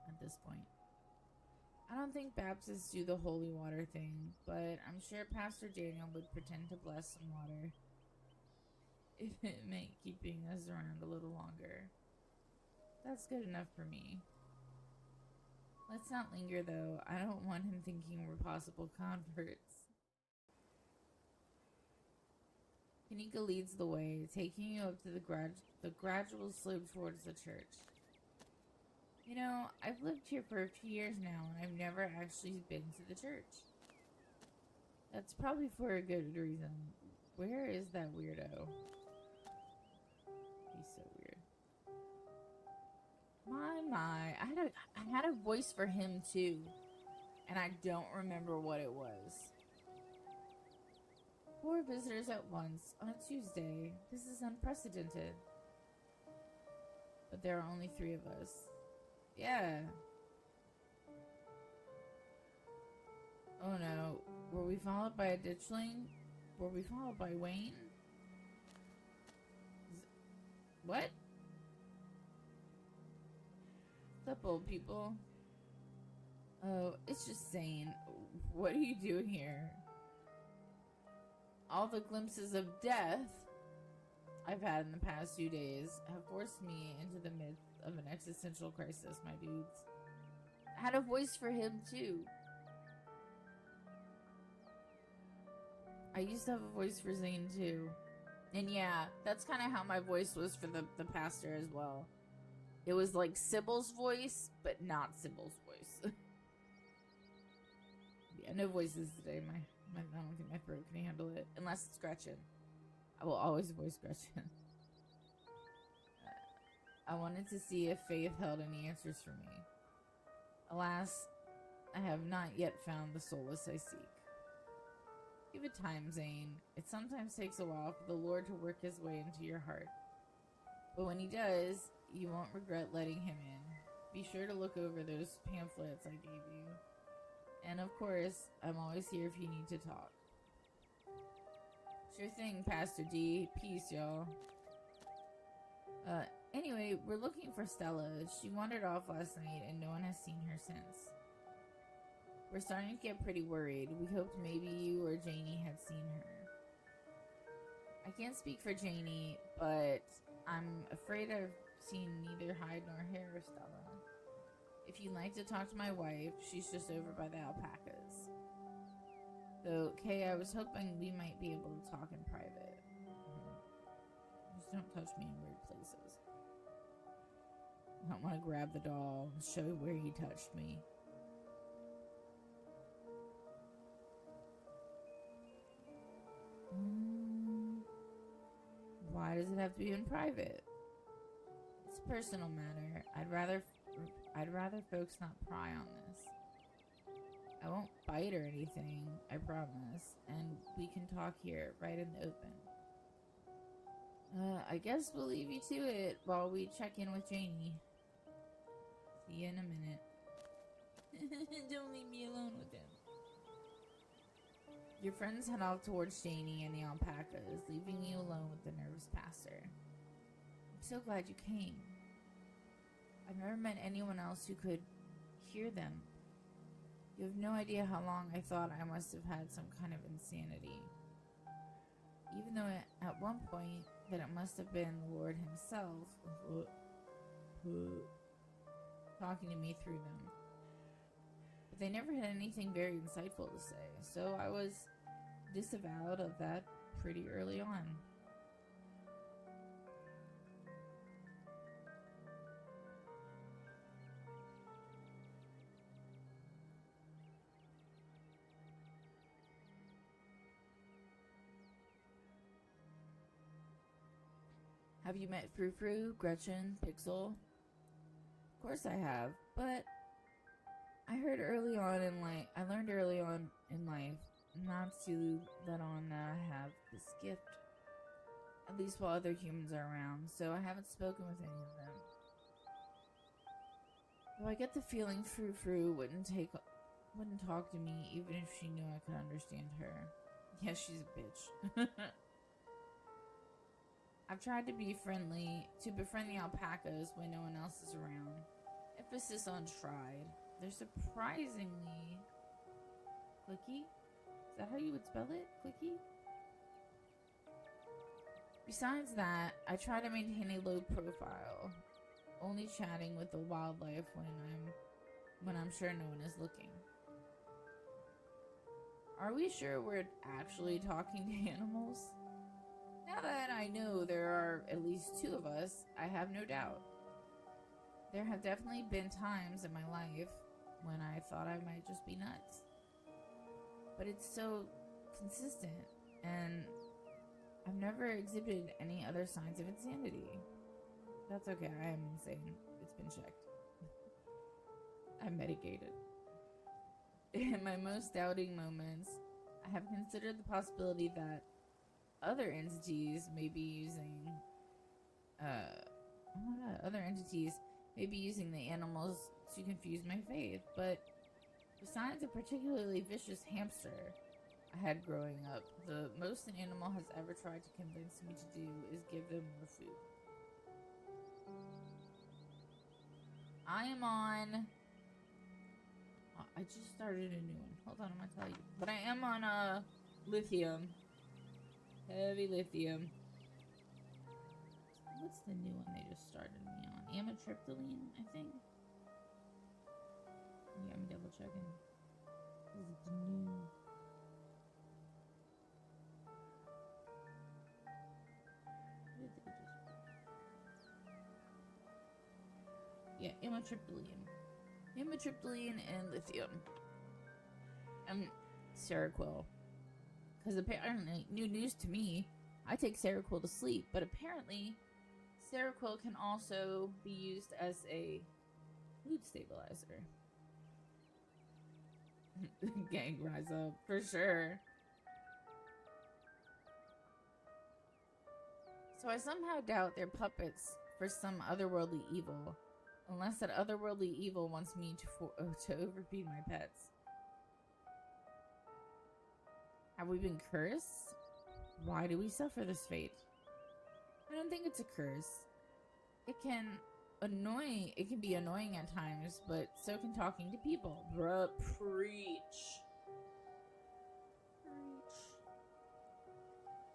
At this point. I don't think Baptists do the holy water thing, but I'm sure Pastor Daniel would pretend to bless some water if it meant keeping us around a little longer. That's good enough for me. Let's not linger though. I don't want him thinking we're possible converts. Kanika leads the way, taking you up to the gradual slope towards the church. You know, I've lived here for a few years now, and I've never actually been to the church. That's probably for a good reason. Where is that weirdo? He's so weird. My. I had a voice for him too, and I don't remember what it was. 4 visitors at once on a Tuesday. This is unprecedented. But there are only 3 of us. Yeah. Oh no. Were we followed by a ditchling? Were we followed by Wayne? What? What's up, old people? Oh, it's just Zane. What are you doing here? All the glimpses of death I've had in the past few days have forced me into the midst of an existential crisis, my dudes. I had a voice for him, too. I used to have a voice for Zane, too. And yeah, that's kind of how my voice was for the pastor as well. It was like Sybil's voice, but not Sybil's voice. Yeah, no voices today. I don't think my throat can handle it. Unless it's Gretchen. I will always voice Gretchen. I wanted to see if Faith held any answers for me. Alas, I have not yet found the solace I seek. Give it time, Zane. It sometimes takes a while for the Lord to work his way into your heart. But when he does, you won't regret letting him in. Be sure to look over those pamphlets I gave you. And of course, I'm always here if you need to talk. Sure thing, Pastor D. Peace, y'all. Anyway, we're looking for Stella. She wandered off last night and no one has seen her since. We're starting to get pretty worried. We hoped maybe you or Janie had seen her. I can't speak for Janie, but I'm afraid I've seen neither hide nor hair of Stella. If you'd like to talk to my wife, she's just over by the alpacas. Though, Kay, I was hoping we might be able to talk in private. Just don't touch me in weird places. I don't want to grab the doll and show where he touched me. Why does it have to be in private? It's a personal matter. I'd rather folks not pry on this. I won't bite or anything, I promise, and we can talk here, right in the open. I guess we'll leave you to it while we check in with Janie. See you in a minute. Don't leave me alone with him. Your friends head off towards Janie and the alpacas, leaving you alone with the nervous pastor. I'm so glad you came. I've never met anyone else who could hear them. You have no idea how long I thought I must have had some kind of insanity. Even though at one point that it must have been the Lord himself talking to me through them. But they never had anything very insightful to say, so I was disavowed of that pretty early on. Have you met Frou Frou, Gretchen, Pixel? Of course I have, but I learned early on in life not to let on that I have this gift. At least while other humans are around, so I haven't spoken with any of them. Though I get the feeling Frou Frou wouldn't talk to me even if she knew I could understand her. Yes, she's a bitch. I've tried to befriend the alpacas when no one else is around. Emphasis on tried. They're surprisingly clicky. Is that how you would spell it? Clicky? Besides that, I try to maintain a low profile, only chatting with the wildlife when I'm sure no one is looking. Are we sure we're actually talking to animals? Now that I know there are at least two of us, I have no doubt. There have definitely been times in my life when I thought I might just be nuts. But it's so consistent, and I've never exhibited any other signs of insanity. That's okay, I am insane. It's been checked. I'm medicated. In my most doubting moments, I have considered the possibility that other entities may be using the animals to confuse my faith, but besides a particularly vicious hamster, I had growing up. The most an animal has ever tried to convince me to do is give them more food. I am on... I just started a new one. Hold on, I'm gonna tell you. But I am on lithium. Heavy lithium. What's the new one they just started me on? Amitriptyline, I think. Yeah, I'm double checking. This is new. Yeah, amitriptyline. Amitriptyline and lithium. And Seroquel. Because apparently, new news to me, I take Seroquel to sleep, but apparently Seroquel can also be used as a mood stabilizer. Gang rise up, for sure. So I somehow doubt they're puppets for some otherworldly evil. Unless that otherworldly evil wants me to overfeed my pets. Have we been cursed? Why do we suffer this fate? I don't think it's a curse. It can be annoying at times, but so can talking to people. Bruh, preach.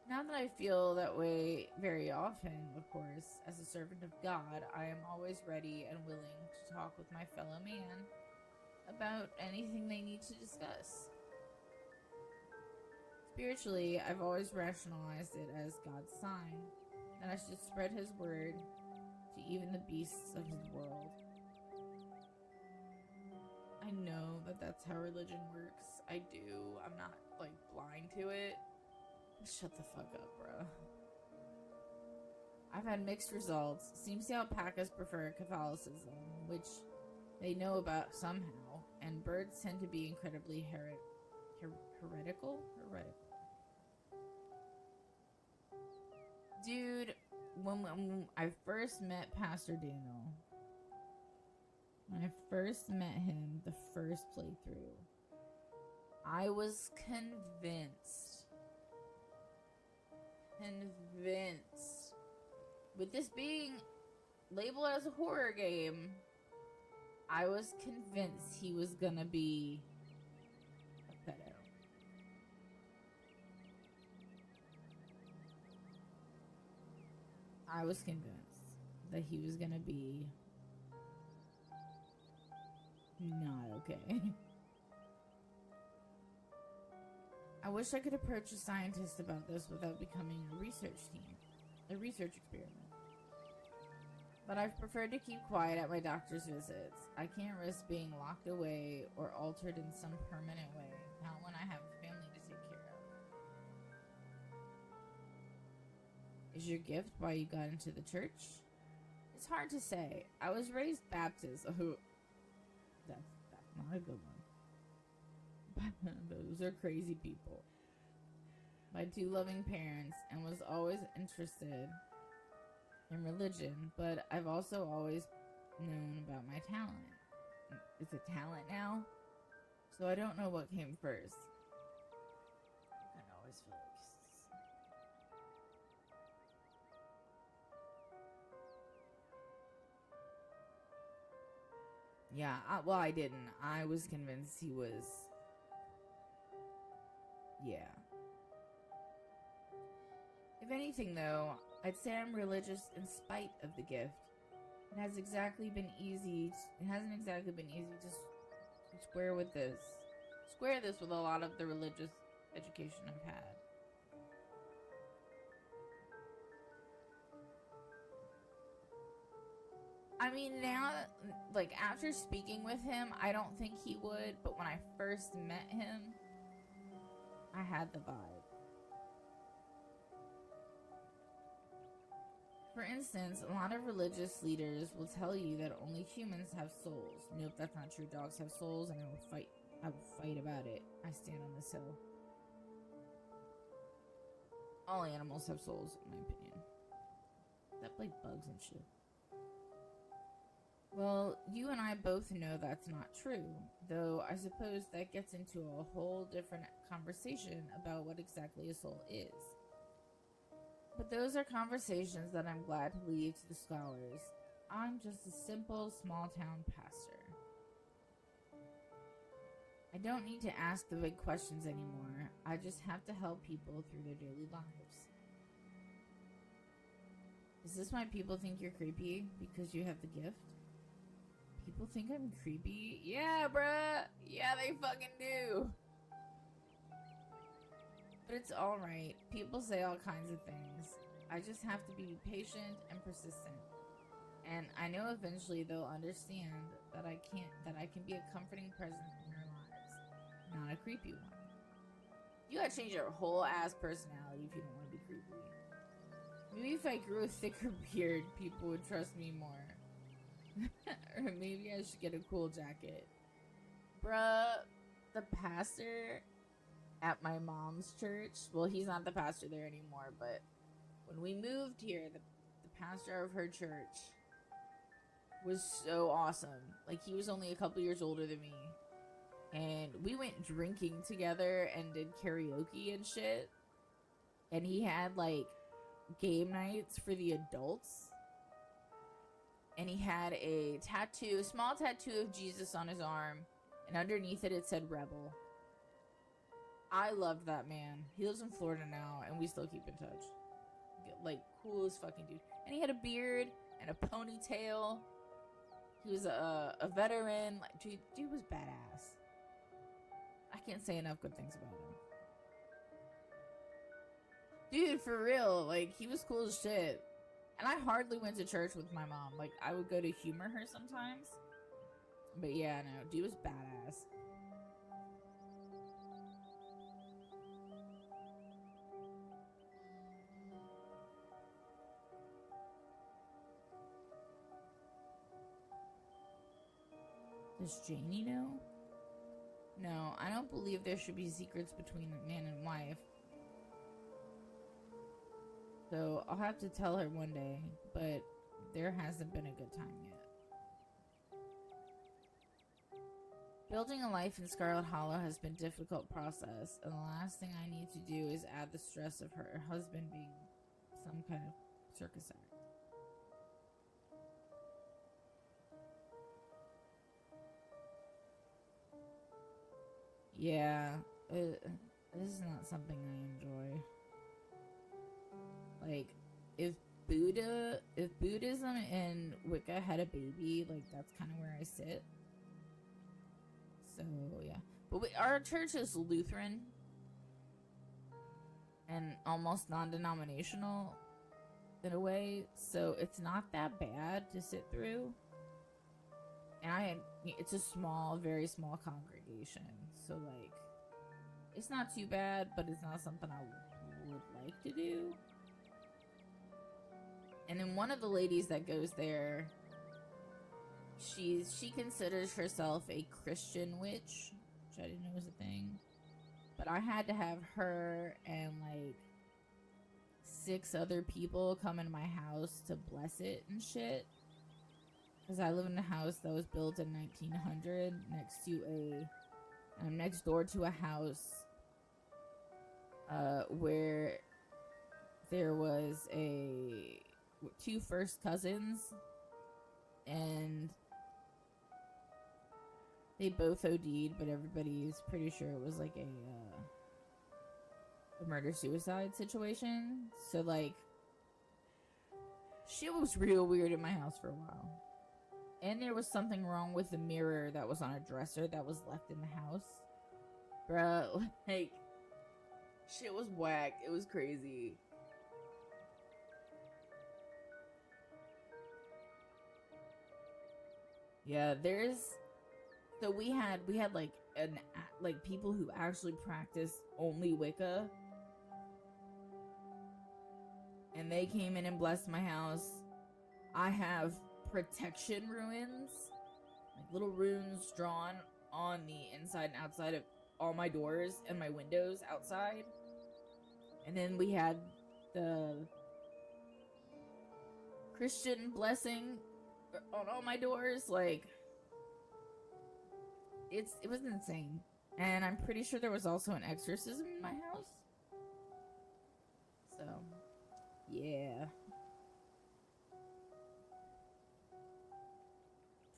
Not that I feel that way very often, of course. As a servant of God, I am always ready and willing to talk with my fellow man about anything they need to discuss. Spiritually, I've always rationalized it as God's sign, that I should spread his word to even the beasts of his world. I know that that's how religion works. I do. I'm not, like, blind to it. Shut the fuck up, bro. I've had mixed results. Seems the alpacas prefer Catholicism, which they know about somehow, and birds tend to be incredibly heretical? Dude, when I first met Pastor Daniel, when I first met him, the first playthrough, I was convinced. With this being labeled as a horror game, I was convinced he was gonna be a pedo. I was convinced that he was gonna be not okay. I wish I could approach a scientist about this without becoming a research experiment. But I've preferred to keep quiet at my doctor's visits. I can't risk being locked away or altered in some permanent way, not when I have a family to take care of. Is your gift why you got into the church? It's hard to say. I was raised Baptist. Oh, that's not a good one. Those are crazy people. By two loving parents, and was always interested in religion, but I've also always known about my talent. It's a talent now, so I don't know what came first. I always feel like yeah, well, I didn't. I was convinced he was. Yeah. If anything, though, I'd say I'm religious in spite of the gift. It hasn't exactly been easy to square this with a lot of the religious education I've had. I mean, now, like, after speaking with him, I don't think he would, but when I first met him, I had the vibe. For instance, a lot of religious leaders will tell you that only humans have souls. Nope, that's not true. Dogs have souls, and I will fight about it. I stand on this hill. All animals have souls, in my opinion. That like bugs and shit. Well, you and I both know that's not true, though I suppose that gets into a whole different conversation about what exactly a soul is. But those are conversations that I'm glad to leave to the scholars. I'm just a simple small town pastor. I don't need to ask the big questions anymore. I just have to help people through their daily lives. Is this why people think you're creepy? Because you have the gift? People think I'm creepy? Yeah, bruh! Yeah, they fucking do! But it's alright. People say all kinds of things. I just have to be patient and persistent. And I know eventually they'll understand that I can be a comforting presence in their lives, not a creepy one. You gotta change your whole ass personality if you don't want to be creepy. Maybe if I grew a thicker beard, people would trust me more. Or maybe I should get a cool jacket. Bruh, the pastor at my mom's church, well, he's not the pastor there anymore, but when we moved here, the pastor of her church was so awesome. Like, he was only a couple years older than me. And we went drinking together and did karaoke and shit. And he had, like, game nights for the adults. And he had a small tattoo of Jesus on his arm. And underneath it said Rebel. I loved that man. He lives in Florida now, and we still keep in touch. Like, cool as fucking dude. And he had a beard and a ponytail. He was a veteran. Like, dude was badass. I can't say enough good things about him. Dude, for real. Like, he was cool as shit. And I hardly went to church with my mom. Like, I would go to humor her sometimes. But yeah, no, dude was badass. Does Janie know? No, I don't believe there should be secrets between man and wife. So I'll have to tell her one day, but there hasn't been a good time yet. Building a life in Scarlet Hollow has been a difficult process, and the last thing I need to do is add the stress of her husband being some kind of circus act. Yeah, this is not something I enjoy. Like, if Buddhism and Wicca had a baby, like, that's kind of where I sit. So, yeah. But our church is Lutheran and almost non-denominational in a way, so it's not that bad to sit through. And it's a very small congregation, so, like, it's not too bad, but it's not something I would like to do. And then one of the ladies that goes there, she considers herself a Christian witch, which I didn't know was a thing. But I had to have her and, like, 6 other people come in my house to bless it and shit. Because I live in a house that was built in 1900 next door to a house where there was 2 first cousins, and they both OD'd, but everybody's pretty sure it was like a murder-suicide situation. So, like, shit was real weird in my house for a while. And there was something wrong with the mirror that was on a dresser that was left in the house. Bruh, like, shit was whack. It was crazy. Yeah, so we had like people who actually practice only Wicca. And they came in and blessed my house. I have protection runes, like little runes drawn on the inside and outside of all my doors and my windows outside. And then we had the Christian blessing on all my doors. Like, it was insane. And I'm pretty sure there was also an exorcism in my house. So, yeah.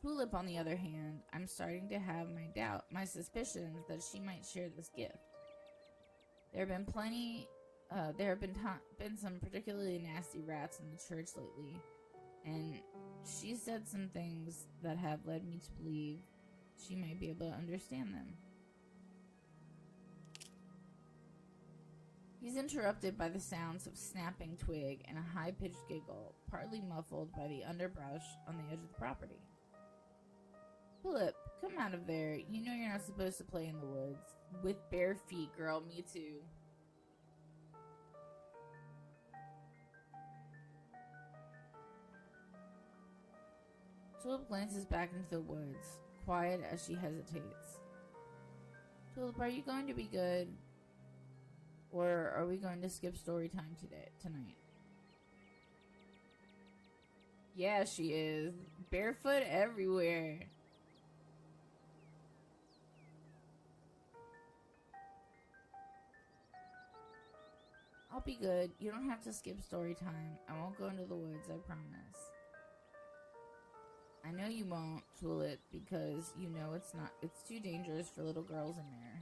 Tulip, on the other hand, I'm starting to have my suspicions that she might share this gift. There have been some particularly nasty rats in the church lately, and she said some things that have led me to believe she might be able to understand them. He's interrupted by the sounds of snapping twig and a high-pitched giggle, partly muffled by the underbrush on the edge of the property. Philip, come out of there. You know you're not supposed to play in the woods. With bare feet, girl. Me too. Tulip glances back into the woods, quiet as she hesitates. Tulip, are you going to be good? Or are we going to skip story time tonight? Yeah, she is. Barefoot everywhere. I'll be good. You don't have to skip story time. I won't go into the woods, I promise. I know you won't, Tulip, because you know it's too dangerous for little girls in there.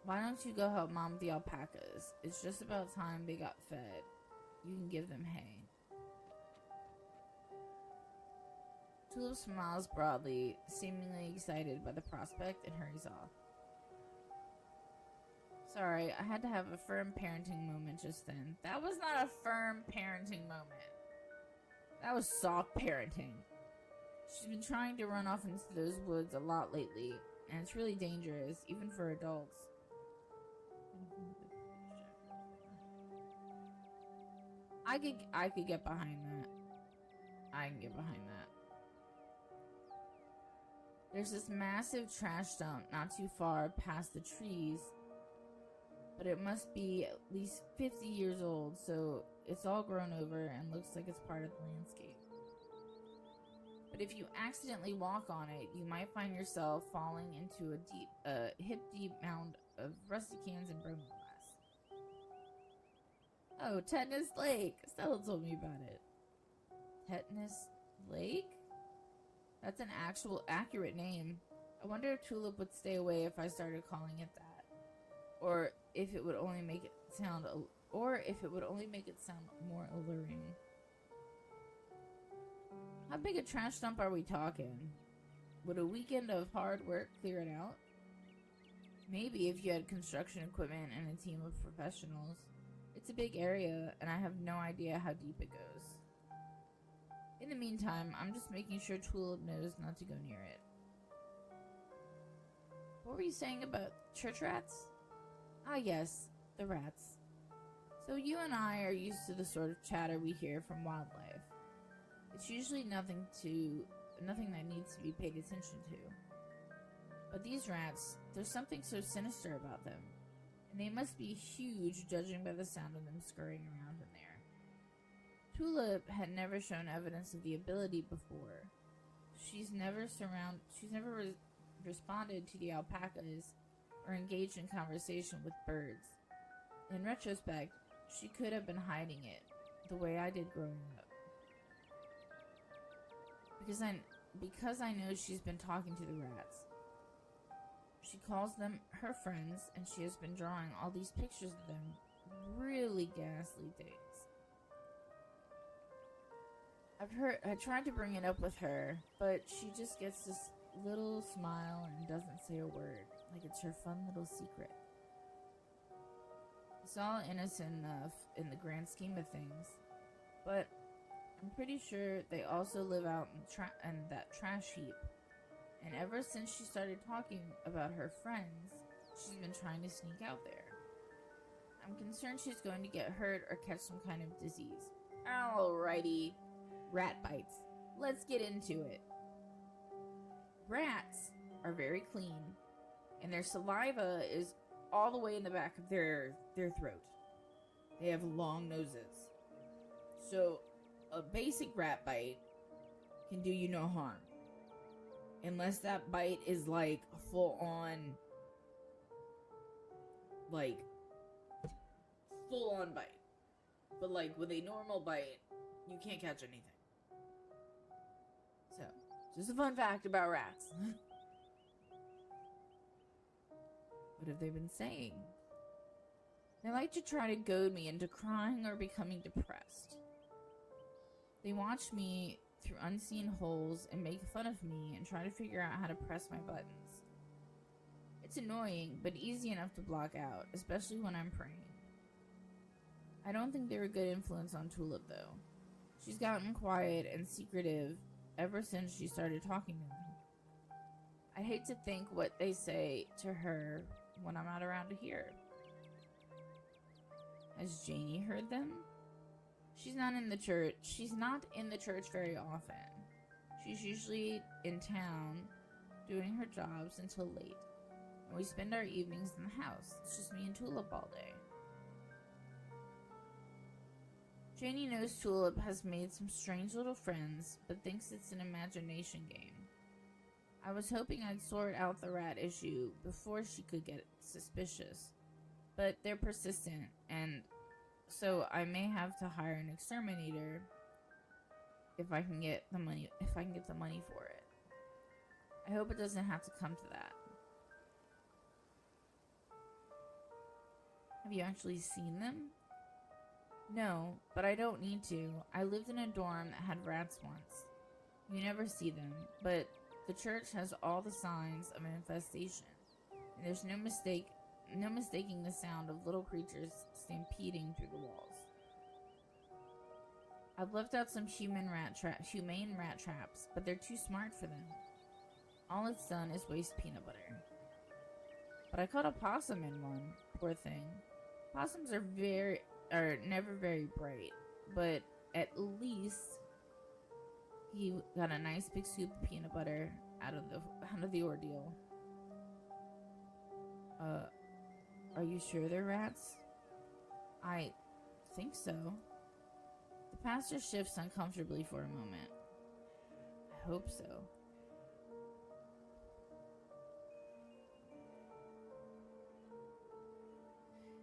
Why don't you go help Mom with the alpacas? It's just about time they got fed. You can give them hay. Tulip smiles broadly, seemingly excited by the prospect, and hurries off. Sorry, I had to have a firm parenting moment just then. That was not a firm parenting moment. That was soft parenting. She's been trying to run off into those woods a lot lately, and it's really dangerous, even for adults. I could get behind that. I can get behind that. There's this massive trash dump not too far past the trees, but it must be at least 50 years old, so it's all grown over and looks like it's part of the landscape. But if you accidentally walk on it, you might find yourself falling into a hip-deep mound of rusty cans and broken glass. Oh, Tetanus Lake! Stella told me about it. Tetanus Lake? That's an actual accurate name. I wonder if Tulip would stay away if I started calling it that. Or if it would only make it sound more alluring. How big a trash dump are we talking? Would a weekend of hard work clear it out? Maybe if you had construction equipment and a team of professionals. It's a big area, and I have no idea how deep it goes. In the meantime, I'm just making sure Tulip knows not to go near it. What were you saying about church rats? Ah yes, the rats. So you and I are used to the sort of chatter we hear from wildlife. It's usually nothing that needs to be paid attention to. But these rats, there's something so sinister about them. And they must be huge, judging by the sound of them scurrying around in there. Tulip had never shown evidence of the ability before. She's never responded to the alpacas or engaged in conversation with birds. In retrospect, she could have been hiding it, the way I did growing up. Because I know she's been talking to the rats. She calls them her friends, and she has been drawing all these pictures of them. Really ghastly things. I tried to bring it up with her, but she just gets this little smile and doesn't say a word, like it's her fun little secret. It's all innocent enough in the grand scheme of things, but I'm pretty sure they also live out in that trash heap. And ever since she started talking about her friends, she's been trying to sneak out there. I'm concerned she's going to get hurt or catch some kind of disease. Alrighty. Rat bites. Let's get into it. Rats are very clean, and their saliva is all the way in the back of their throat. They have long noses. So, a basic rat bite can do you no harm. Unless that bite is like full on bite. But like with a normal bite, you can't catch anything. So, just a fun fact about rats. What have they been saying? They like to try to goad me into crying or becoming depressed. They watch me through unseen holes and make fun of me and try to figure out how to press my buttons. It's annoying, but easy enough to block out, especially when I'm praying. I don't think they're a good influence on Tulip, though. She's gotten quiet and secretive ever since she started talking to me. I hate to think what they say to her when I'm not around to hear. Has Janie heard them? She's not in the church very often. She's usually in town doing her jobs until late. And we spend our evenings in the house. It's just me and Tulip all day. Janie knows Tulip has made some strange little friends, but thinks it's an imagination game. I was hoping I'd sort out the rat issue before she could get suspicious, but they're persistent, and so I may have to hire an exterminator if I can get the money for it. I hope it doesn't have to come to that. Have you actually seen them? No, but I don't need to. I lived in a dorm that had rats once. You never see them, but the church has all the signs of an infestation, and there's no mistaking the sound of little creatures stampeding through the walls. I've left out some humane rat traps, but they're too smart for them. All it's done is waste peanut butter. But I caught a possum in one, poor thing. Possums are never very bright, but at least he got a nice big scoop of peanut butter out of the ordeal. Are you sure they're rats? I think so. The pastor shifts uncomfortably for a moment. I hope so.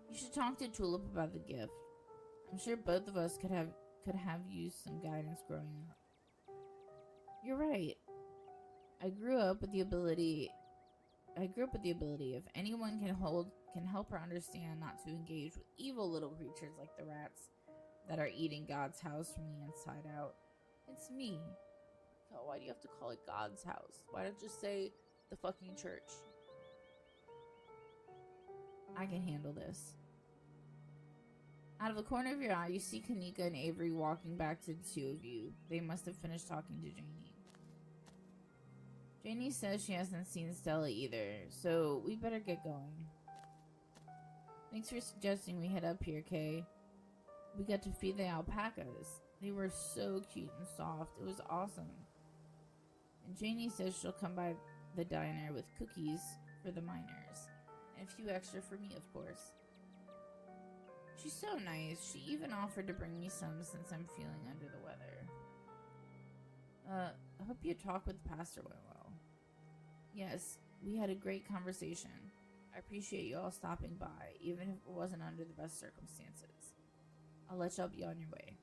You should talk to Tulip about the gift. I'm sure both of us could have used some guidance growing up. You're right. I grew up with the ability if anyone can help her understand not to engage with evil little creatures like the rats that are eating God's house from the inside out. It's me. God, why do you have to call it God's house? Why don't you just say the fucking church? I can handle this. Out of the corner of your eye, you see Kanika and Avery walking back to the two of you. They must have finished talking to Janie. Janie says she hasn't seen Stella either, so we better get going. Thanks for suggesting we head up here, Kay. We got to feed the alpacas. They were so cute and soft. It was awesome. And Janie says she'll come by the diner with cookies for the miners. And a few extra for me, of course. She's so nice. She even offered to bring me some since I'm feeling under the weather. I hope your talk with the pastor went well. Yes, we had a great conversation. I appreciate you all stopping by, even if it wasn't under the best circumstances. I'll let y'all be on your way.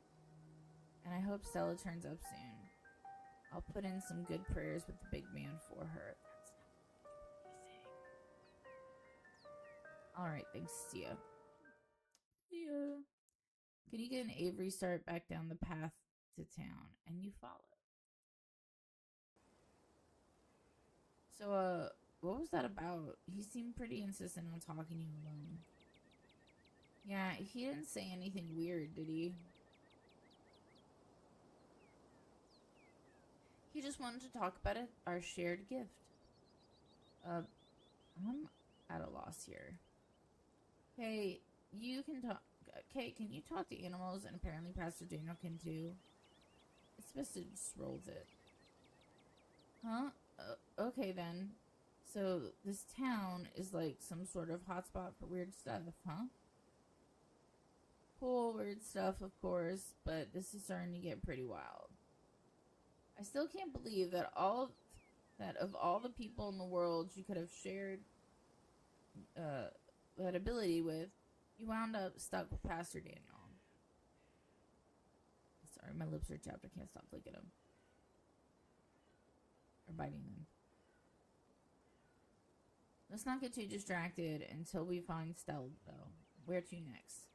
And I hope Stella turns up soon. I'll put in some good prayers with the big man for her. Alright, thanks, see ya. See ya. Kanika and Avery start back down the path to town, and you follow. So, what was that about? He seemed pretty insistent on talking to you alone. Yeah, he didn't say anything weird, did he? He just wanted to talk about our shared gift. I'm at a loss here. Hey, you can talk. Okay, can you talk to animals? And apparently Pastor Daniel can too. It's best to just roll with it. Huh? Okay then. So this town is like some sort of hotspot for weird stuff, huh? Cool, weird stuff, of course, but this is starting to get pretty wild. I still can't believe that of all the people in the world you could have shared that ability with, you wound up stuck with Pastor Daniel. Sorry, my lips are chapped. I can't stop licking them. Or biting them. Let's not get too distracted until we find Stella, though. Where to next?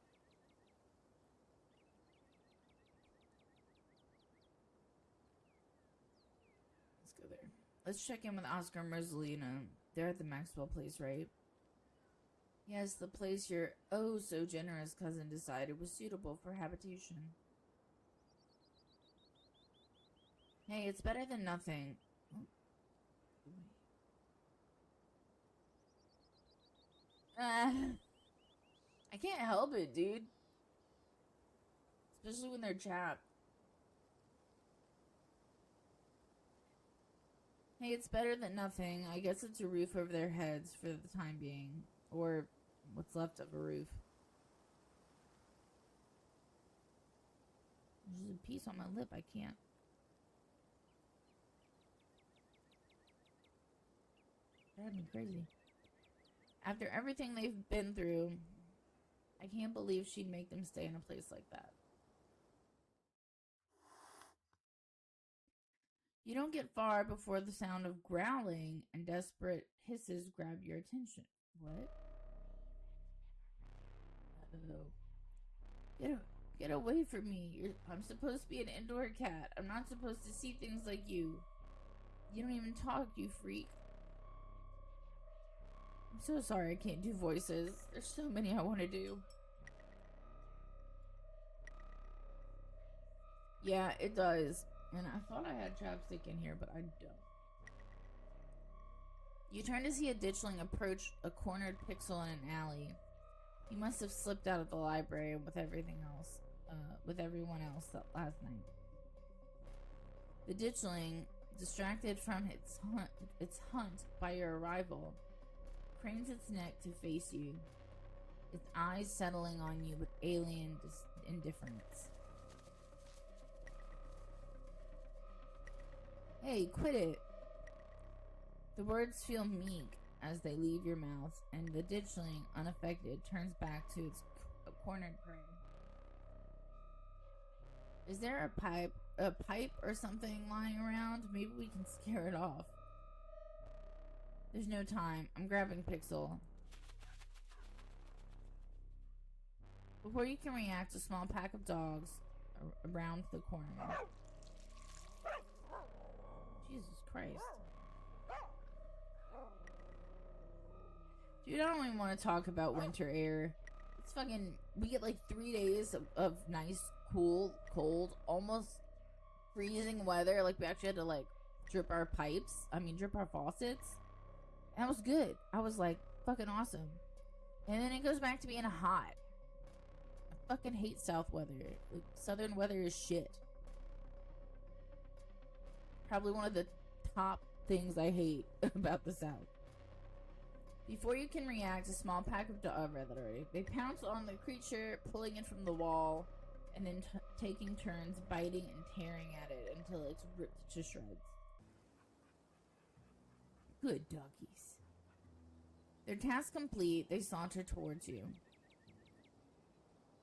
Let's go there. Let's check in with Oscar and Rosalina. They're at the Maxwell place, right? Yes, the place your oh so generous cousin decided was suitable for habitation. Hey, it's better than nothing. I can't help it, dude. Especially when they're chapped. Hey, it's better than nothing. I guess it's a roof over their heads for the time being. Or what's left of a roof. There's a piece on my lip. I can't. Drive me crazy. After everything they've been through, I can't believe she'd make them stay in a place like that. You don't get far before the sound of growling and desperate hisses grab your attention. What? Uh-oh. Get away from me. I'm supposed to be an indoor cat. I'm not supposed to see things like you. You don't even talk, you freak. I'm so sorry I can't do voices. There's so many I want to do. Yeah, it does. And I thought I had chapstick in here, but I don't. You turn to see a ditchling approach a cornered pixel in an alley. He must have slipped out of the library with everyone else last night. The ditchling, distracted from its hunt by your arrival, cranes its neck to face you, its eyes settling on you with alien indifference. Hey, quit it! The words feel meek as they leave your mouth, and the ditchling, unaffected, turns back to its cornered prey. Is there a pipe or something lying around? Maybe we can scare it off. There's no time. I'm grabbing Pixel. Before you can react, a small pack of dogs around the corner. Jesus Christ. Dude, I don't even want to talk about winter air. It's fucking... We get like 3 days of nice, cool, cold, almost freezing weather. Like, we actually had to, like, drip our faucets. And that was good. I was like, fucking awesome. And then it goes back to being hot. I fucking hate south weather. Like, southern weather is shit. Probably one of the top things I hate about the south. Before you can react, a small pack of dogs, they pounce on the creature, pulling it from the wall, and then taking turns biting and tearing at it until it's ripped to shreds. Good doggies. Their task complete, they saunter towards you.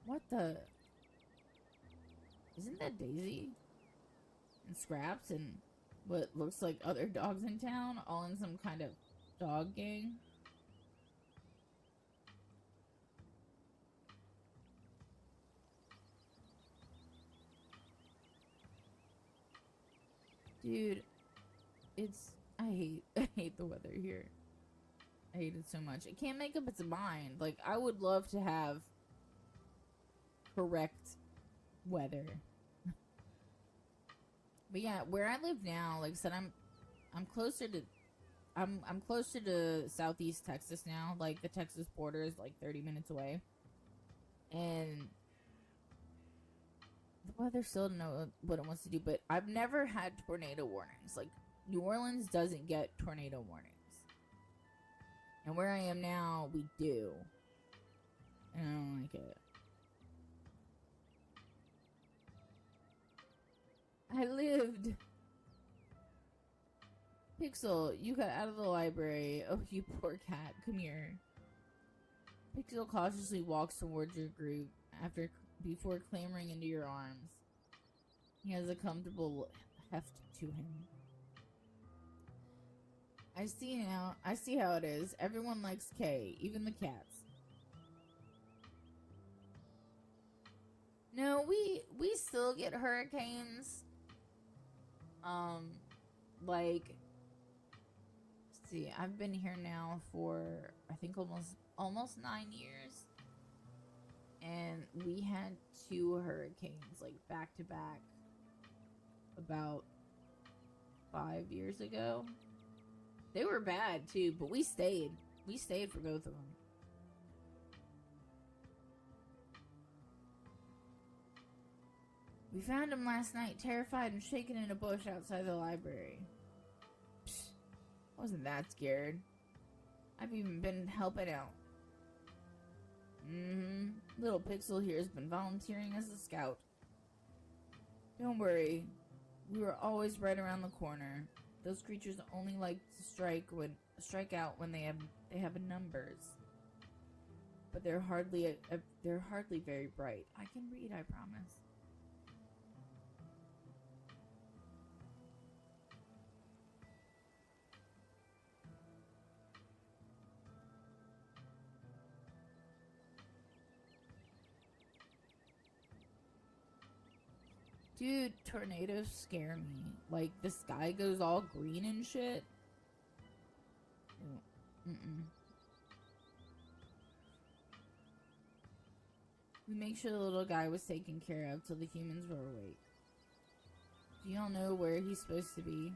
What the? Isn't that Daisy? And Scraps and what looks like other dogs in town, all in some kind of dog gang? Dude, I hate the weather here. I hate it so much. It can't make up its mind. Like, I would love to have correct weather. But yeah, where I live now, like I said, I'm closer to southeast Texas now. Like, the Texas border is like 30 minutes away. And the weather still doesn't know what it wants to do, but I've never had tornado warnings. Like, New Orleans doesn't get tornado warnings. And where I am now, we do. And I don't like it. I lived. Pixel, you got out of the library. Oh, you poor cat. Come here. Pixel cautiously walks towards your group before clambering into your arms. He has a comfortable heft to him. I see now. I see how it is. Everyone likes Kay, even the cats. No, we still get hurricanes. Like, let's see, I've been here now for I think almost 9 years, and we had 2 hurricanes like back to back about 5 years ago. They were bad too, but we stayed for both of them. We found him last night, terrified and shaken in a bush outside the library. Psst, I wasn't that scared. I've even been helping out. Little Pixel here has been volunteering as a scout. Don't worry, we were always right around the corner. Those creatures only like to strike out when they have numbers. But they're hardly very bright. I can read, I promise. Dude, tornadoes scare me. Like, the sky goes all green and shit. We make sure the little guy was taken care of till the humans were awake. Do y'all know where he's supposed to be?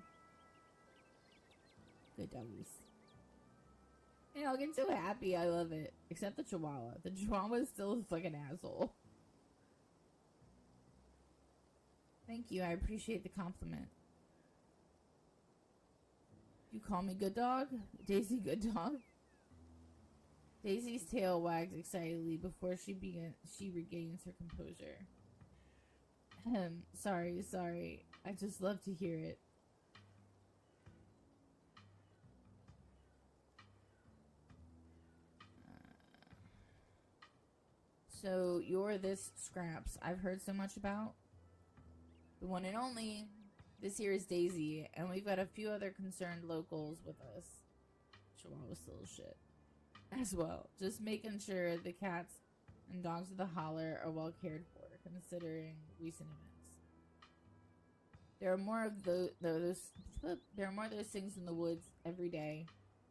Good doggies. And I'll get so happy, I love it. Except the chihuahua. The chihuahua is still a fucking asshole. Thank you, I appreciate the compliment. You call me good dog? Daisy good dog? Daisy's tail wags excitedly before she regains her composure. Sorry. I just love to hear it. So, you're this Scraps I've heard so much about? The one and only. This here is Daisy, and we've got a few other concerned locals with us. Chihuahua's still shit. As well. Just making sure the cats and dogs of the holler are well cared for, considering recent events. There are more of those things in the woods every day,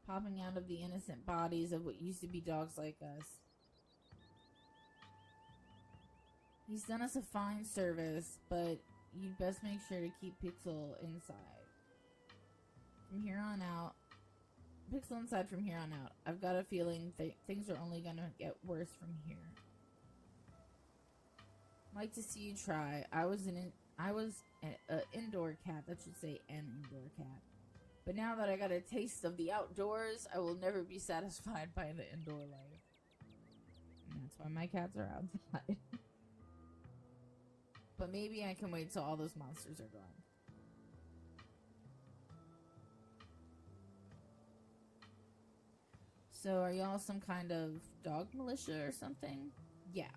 popping out of the innocent bodies of what used to be dogs like us. He's done us a fine service, but you'd best make sure to keep Pixel inside. From here on out, I've got a feeling things are only gonna get worse from here. Like to see you try. I was an indoor cat. That should say an indoor cat. But now that I got a taste of the outdoors, I will never be satisfied by the indoor life. And that's why my cats are outside. But maybe I can wait till all those monsters are gone. So are y'all some kind of dog militia or something? Yeah,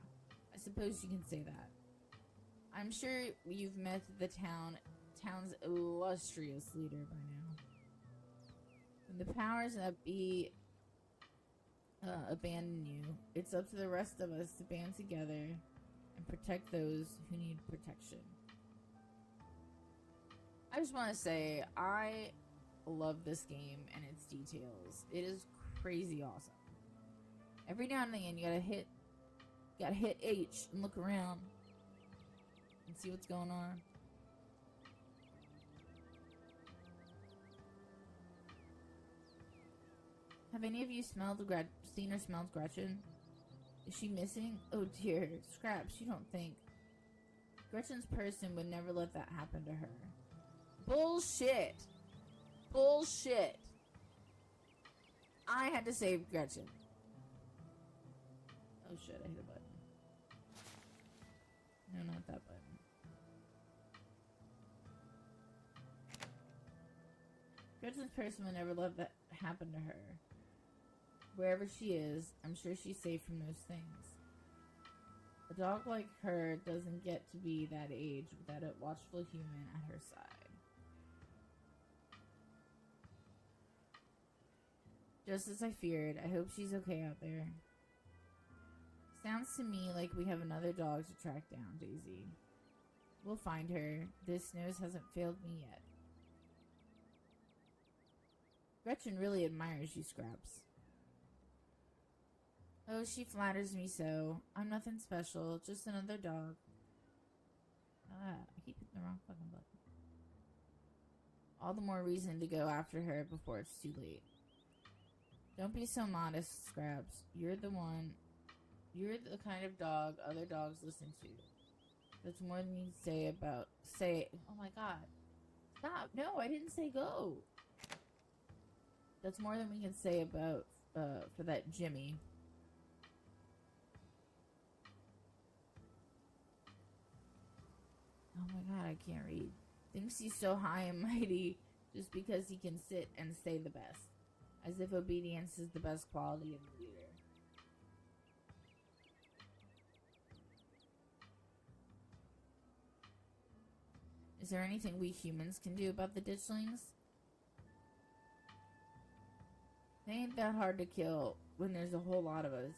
I suppose you can say that. I'm sure you've met the town's illustrious leader by now. When the powers that be abandon you, it's up to the rest of us to band together and protect those who need protection. I just want to say, I love this game and its details. It is crazy awesome. Every now and then you gotta hit H and look around and see what's going on. Have any of you seen or smelled Gretchen? Is she missing? Oh dear, Scraps, you don't think. Gretchen's person would never let that happen to her. Bullshit! Bullshit! I had to save Gretchen. Oh shit, I hit a button. No, not that button. Gretchen's person would never let that happen to her. Wherever she is, I'm sure she's safe from those things. A dog like her doesn't get to be that age without a watchful human at her side. Just as I feared, I hope she's okay out there. Sounds to me like we have another dog to track down, Daisy. We'll find her. This nose hasn't failed me yet. Gretchen really admires you, Scraps. Oh, she flatters me so. I'm nothing special, just another dog. I keep hitting the wrong fucking button. All the more reason to go after her before it's too late. Don't be so modest, Scraps. You're the kind of dog other dogs listen to. That's more than you say. Oh my god. Stop. No, I didn't say go. That's more than we can say about, for that Jimmy. Oh my god, I can't read. Thinks he's so high and mighty just because he can sit and say the best. As if obedience is the best quality of the leader. Is there anything we humans can do about the ditchlings? They ain't that hard to kill when there's a whole lot of us.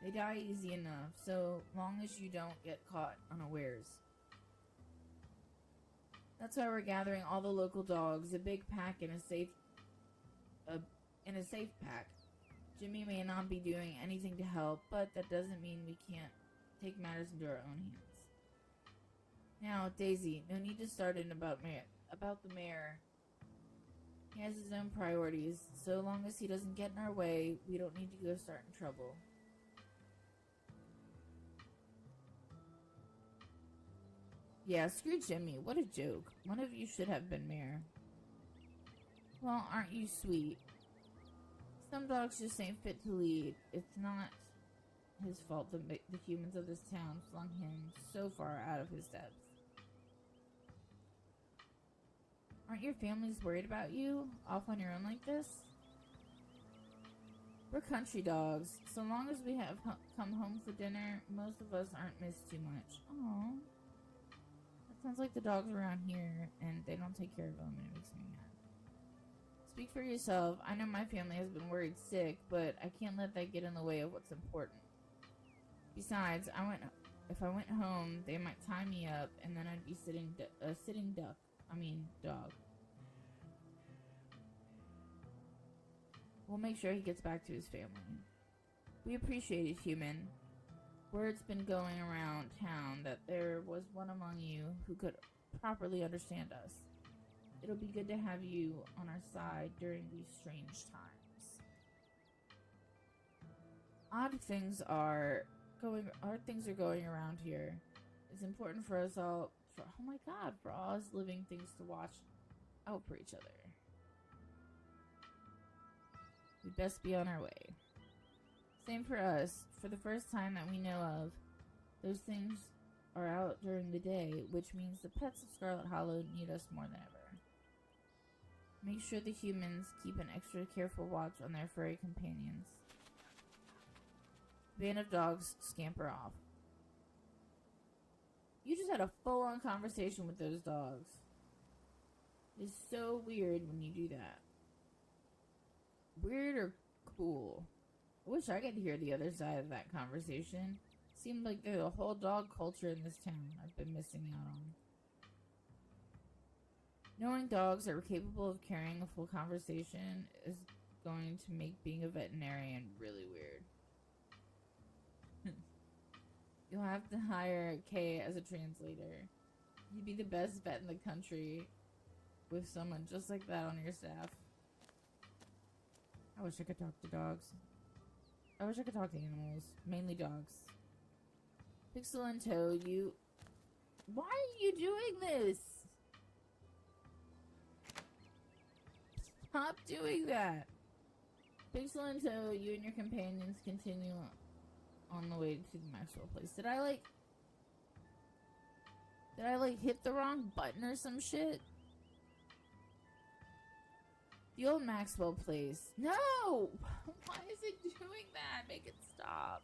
They die easy enough, so long as you don't get caught unawares. That's why we're gathering all the local dogs, a big pack in a safe pack. Jimmy may not be doing anything to help, but that doesn't mean we can't take matters into our own hands. Now, Daisy, no need to start in about the mayor. He has his own priorities. So long as he doesn't get in our way, we don't need to go start in trouble. Yeah, screw Jimmy. What a joke. One of you should have been mayor. Well, aren't you sweet? Some dogs just ain't fit to lead. It's not his fault that the humans of this town flung him so far out of his depth. Aren't your families worried about you? Off on your own like this? We're country dogs. So long as we have come home for dinner, most of us aren't missed too much. Aww. That sounds like the dogs around here, and they don't take care of them, and it makes me mad. Speak for yourself. I know my family has been worried sick, but I can't let that get in the way of what's important. Besides, if I went home, they might tie me up, and then I'd be sitting dog. We'll make sure he gets back to his family. We appreciate it, human. Word's been going around town that there was one among you who could properly understand us. It'll be good to have you on our side during these strange times. Odd things are going around here. It's important for us all, for all us living things to watch out for each other. We'd best be on our way. Same for us. For the first time that we know of, those things are out during the day, which means the pets of Scarlet Hollow need us more than ever. Make sure the humans keep an extra careful watch on their furry companions. The band of dogs scamper off. You just had a full-on conversation with those dogs. It's so weird when you do that. Weird or cool? I wish I could hear the other side of that conversation. Seemed like there's a whole dog culture in this town I've been missing out on. Knowing dogs are capable of carrying a full conversation is going to make being a veterinarian really weird. You'll have to hire Kay as a translator. You'd be the best vet in the country with someone just like that on your staff. I wish I could talk to dogs. I wish I could talk to animals. Mainly dogs. Pixel and Toe, why are you doing this? Stop doing that. Pixel and Toe, you and your companions continue on the way to the Maxwell place. Did I hit the wrong button or some shit? The old Maxwell place. No! Why is it doing that? Make it stop.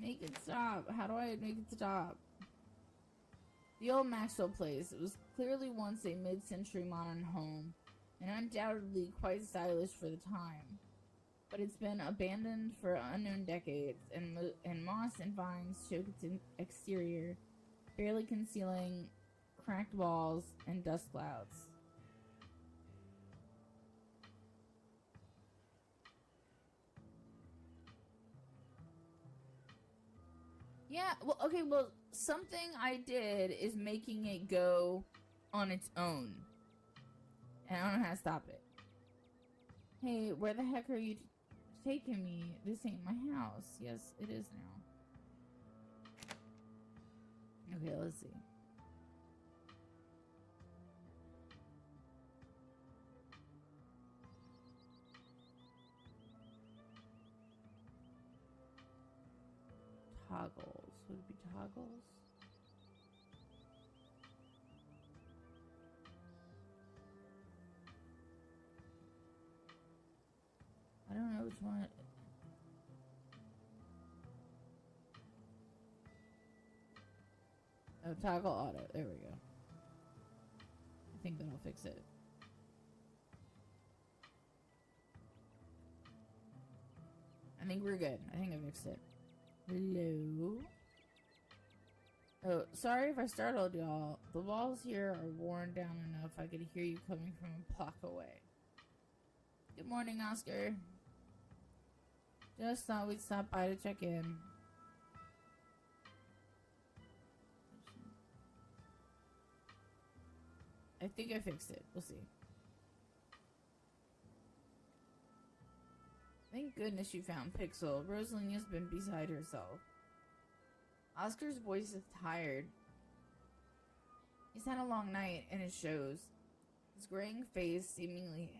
Make it stop. How do I make it stop? The old Maxwell place. It was clearly once a mid-century modern home, and undoubtedly quite stylish for the time. But it's been abandoned for unknown decades, and moss and vines choke its exterior, barely concealing cracked walls and dust clouds. Yeah, well, something I did is making it go on its own. And I don't know how to stop it. Hey, where the heck are you taking me? This ain't my house. Yes, it is now. Okay, let's see. Toggles. Would it be toggles? I don't know which one. Oh, toggle auto. There we go. I think that'll fix it. I think we're good. I think I fixed it. Hello? Oh, sorry if I startled y'all. The walls here are worn down enough I could hear you coming from a block away. Good morning, Oscar. Just thought we'd stop by to check in. I think I fixed it. We'll see. Thank goodness you found Pixel. Rosalina's been beside herself. Oscar's voice is tired. He's had a long night, and it shows. His graying face seemingly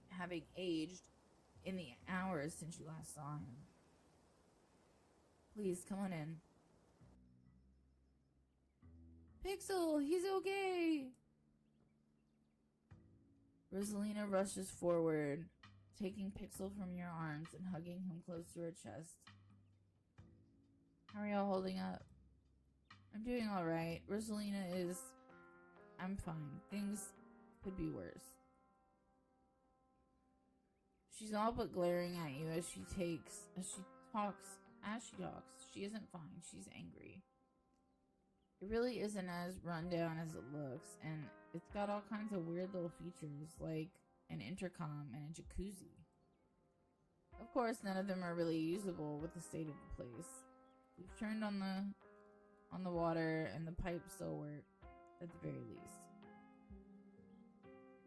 having aged in the hours since you last saw him. Please, come on in. Pixel, he's okay! Rosalina rushes forward, taking Pixel from your arms and hugging him close to her chest. How are y'all holding up? I'm doing alright. Rosalina is... I'm fine. Things could be worse. She's all but glaring at you as she talks. She isn't fine. She's angry. It really isn't as run down as it looks, and it's got all kinds of weird little features, like an intercom and a jacuzzi. Of course, none of them are really usable with the state of the place. We've turned on the water, and the pipes still work, at the very least.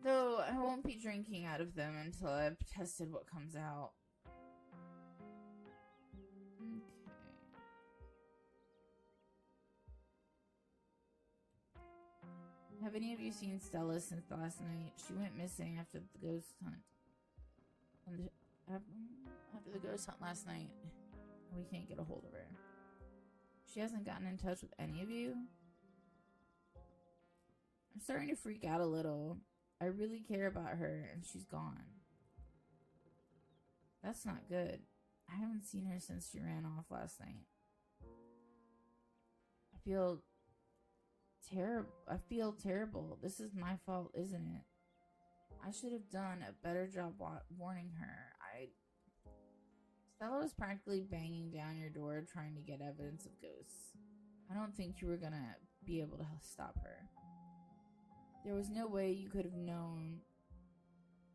Though I won't be drinking out of them until I've tested what comes out. Okay. Have any of you seen Stella since last night? She went missing after the ghost hunt. After the ghost hunt last night, we can't get a hold of her. She hasn't gotten in touch with any of you? I'm starting to freak out a little. I really care about her, and she's gone. That's not good. I haven't seen her since she ran off last night. I feel terrible. This is my fault, isn't it? I should have done a better job warning her. Stella was practically banging down your door trying to get evidence of ghosts. I don't think you were gonna be able to stop her. There was no way you could have known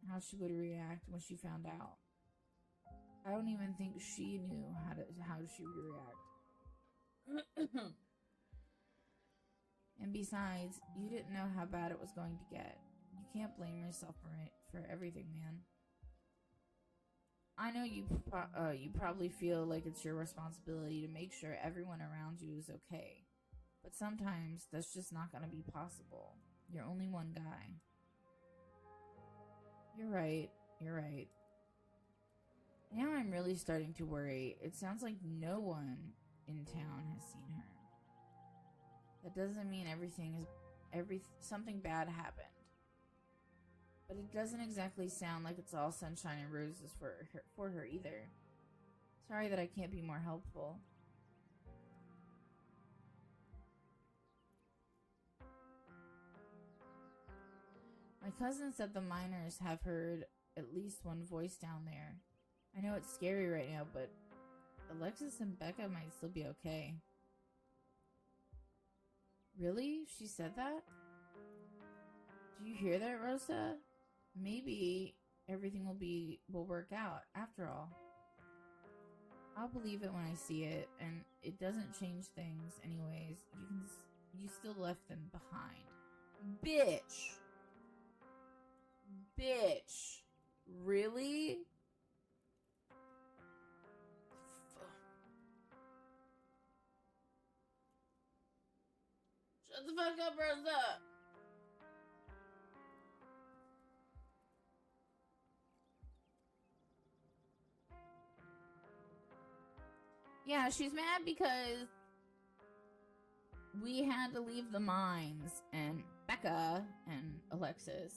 how she would react when she found out. I don't even think she knew how she would react. And besides, you didn't know how bad it was going to get. You can't blame yourself for everything, man. I know you probably feel like it's your responsibility to make sure everyone around you is okay. But sometimes that's just not going to be possible. You're only one guy. You're right. Now I'm really starting to worry. It sounds like no one in town has seen her. That doesn't mean something bad happened. But it doesn't exactly sound like it's all sunshine and roses for her either. Sorry that I can't be more helpful. My cousin said the miners have heard at least one voice down there. I know it's scary right now, but Alexis and Becca might still be okay. Really? She said that? Do you hear that, Rosa? Maybe everything will work out after all. I'll believe it when I see it, and it doesn't change things anyways. You still left them behind. Bitch! Bitch! Really? Shut the fuck up, Rosa! Yeah, she's mad because we had to leave the mines, and Becca and Alexis,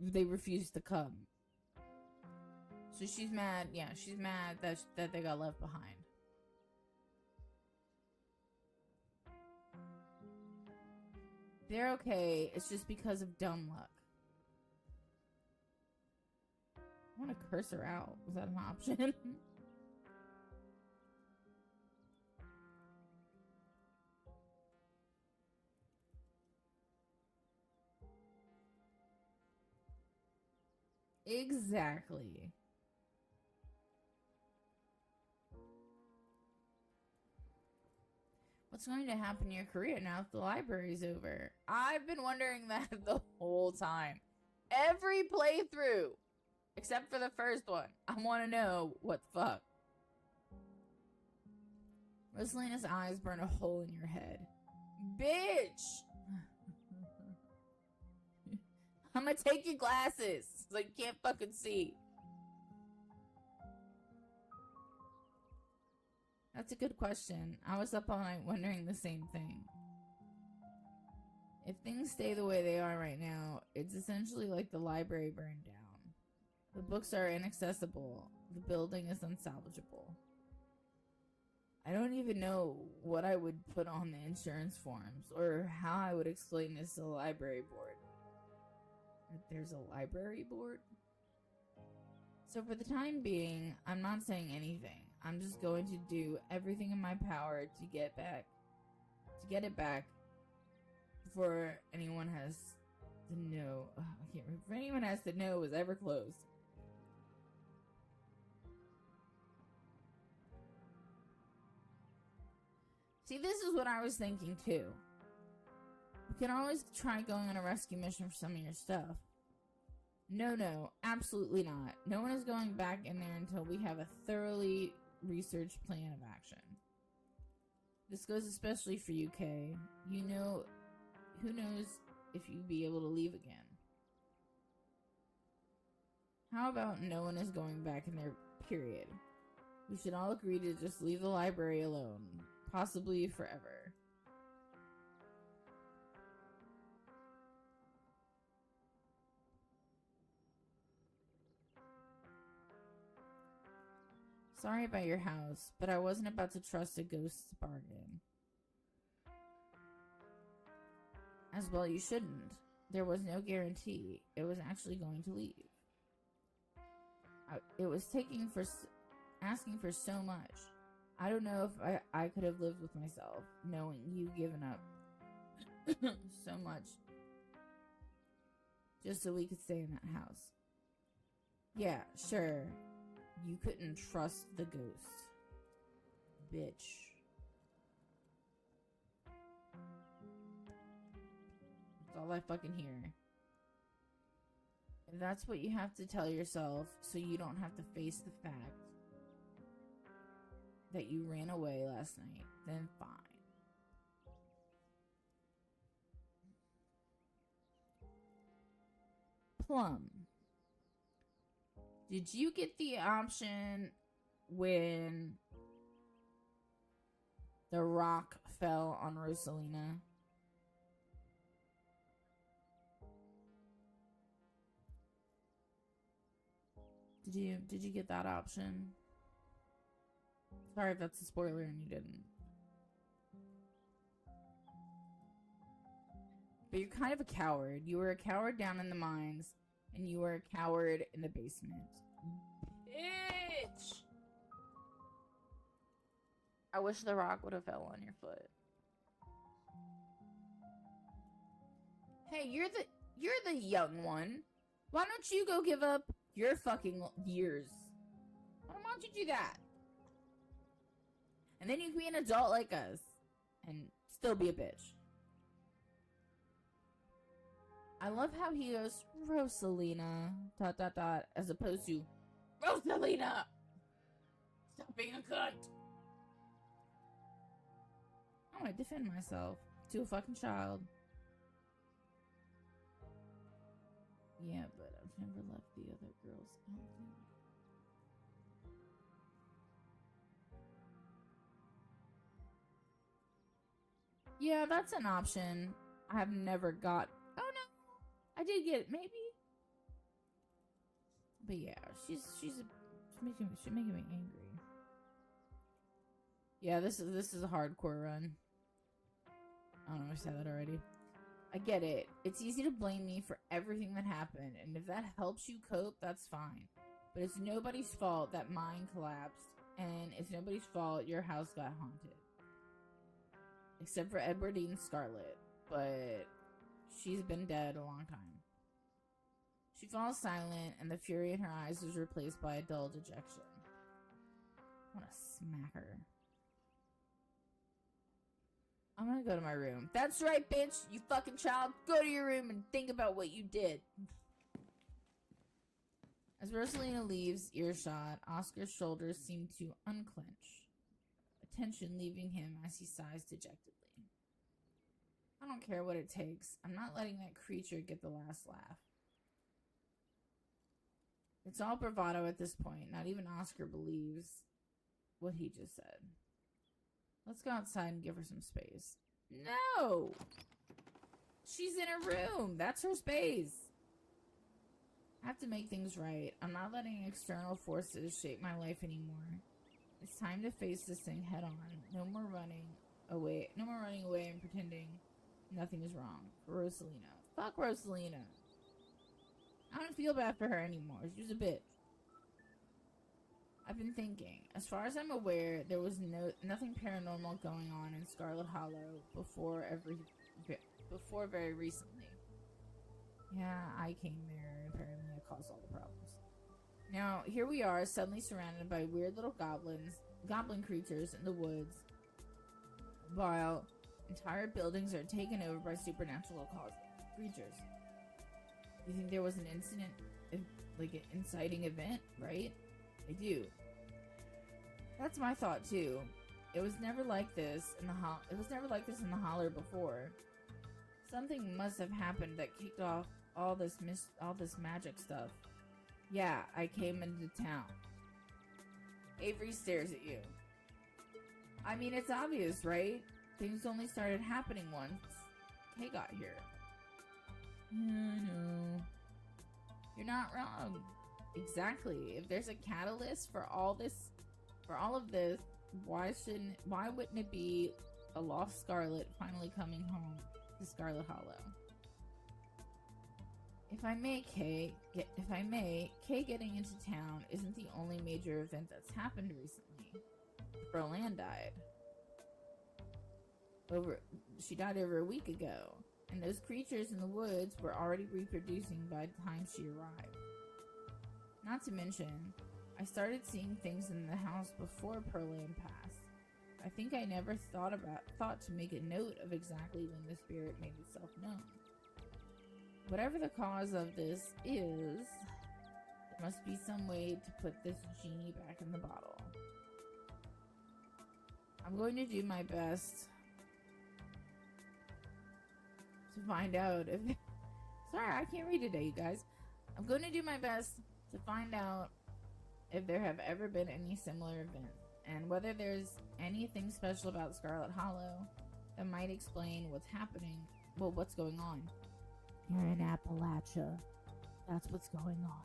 they refused to come. So she's mad. Yeah, she's mad that they got left behind. They're okay. It's just because of dumb luck. I want to curse her out. Was that an option? Exactly. What's going to happen to your career now that the library's over? I've been wondering that the whole time. Every playthrough, except for the first one. I want to know what the fuck. Rosalina's eyes burn a hole in your head. Bitch! I'm gonna take your glasses so you can't fucking see. That's a good question. I was up all night wondering the same thing. If things stay the way they are right now, it's essentially like the library burned down. The books are inaccessible. The building is unsalvageable. I don't even know what I would put on the insurance forms or how I would explain this to the library board. There's a library board? So for the time being, I'm not saying anything. I'm just going to do everything in my power to get it back before anyone has to know. I can't remember. If anyone has to know it was ever closed. See, this is what I was thinking too. We can always try going on a rescue mission for some of your stuff. No, absolutely not. No one is going back in there until we have a thoroughly researched plan of action. This goes especially for you, Kay. You know, who knows if you'll be able to leave again. How about no one is going back in there, period? We should all agree to just leave the library alone, possibly forever. Sorry about your house, but I wasn't about to trust a ghost's bargain. As well, you shouldn't. There was no guarantee it was actually going to leave. It was asking for so much. I don't know if I could have lived with myself, knowing you given up so much just so we could stay in that house. Yeah, sure. You couldn't trust the ghost. Bitch. That's all I fucking hear. If that's what you have to tell yourself so you don't have to face the fact that you ran away last night, then fine. Plum. Did you get the option when The rock fell on Rosalina. Did you get that option? Sorry if that's a spoiler and you didn't. But you're kind of a coward. You were a coward down in the mines, and you were a coward in the basement. Bitch! I wish the rock would have fell on your foot. Hey, you're the young one. Why don't you go give up your fucking years? Why don't you do that? And then you can be an adult like us and still be a bitch. I love how he goes, Rosalina, ... as opposed to, Rosalina! Stop being a cunt! I want to defend myself to a fucking child. Yeah, but I've never left the other girls. I don't think. Yeah, that's an option. I have never got. Oh no, I did get it, maybe. But yeah, she's making me angry. Yeah, this is a hardcore run. I don't know if I said that already. I get it. It's easy to blame me for everything that happened, and if that helps you cope, that's fine. But it's nobody's fault that mine collapsed, and it's nobody's fault your house got haunted. Except for Edwardine Scarlet, but she's been dead a long time. She falls silent, and the fury in her eyes is replaced by a dull dejection. I want to smack her. I'm gonna go to my room. That's right, bitch! You fucking child! Go to your room and think about what you did! As Rosalina leaves earshot, Oscar's shoulders seem to unclench, attention leaving him as he sighs dejectedly. I don't care what it takes. I'm not letting that creature get the last laugh. It's all bravado at this point. Not even Oscar believes what he just said. Let's go outside and give her some space. No! She's in her room. That's her space. I have to make things right. I'm not letting external forces shape my life anymore. It's time to face this thing head on. No more running away. No more running away and pretending nothing is wrong. For Rosalina. Fuck Rosalina. I don't feel bad for her anymore. She was a bitch. I've been thinking. As far as I'm aware, there was nothing paranormal going on in Scarlet Hollow before very recently. Yeah, I came there and apparently I caused all the problems. Now, here we are, suddenly surrounded by weird little goblin creatures in the woods, while entire buildings are taken over by supernatural creatures. You think there was an incident, like an inciting event, right? I do. That's my thought too. It was never like this in the holler before. Something must have happened that kicked off all this magic stuff. Yeah, I came into town. Avery stares at you. I mean, it's obvious, right? Things only started happening once Kay got here. No. You're not wrong. Exactly. If there's a catalyst for all of this, why wouldn't it be a lost Scarlet finally coming home to Scarlet Hollow? If I may, Kay getting into town isn't the only major event that's happened recently. Berlan died. She died over a week ago, and those creatures in the woods were already reproducing by the time she arrived. Not to mention, I started seeing things in the house before Berlan passed. I think I never thought to make a note of exactly when the spirit made itself known. Whatever the cause of this is, there must be some way to put this genie back in the bottle. I'm going to do my best to find out if... Sorry, I can't read today, you guys. I'm going to do my best to find out if there have ever been any similar events. and whether there's anything special about Scarlet Hollow that might explain what's happening. Well, what's going on? You're in Appalachia. That's what's going on.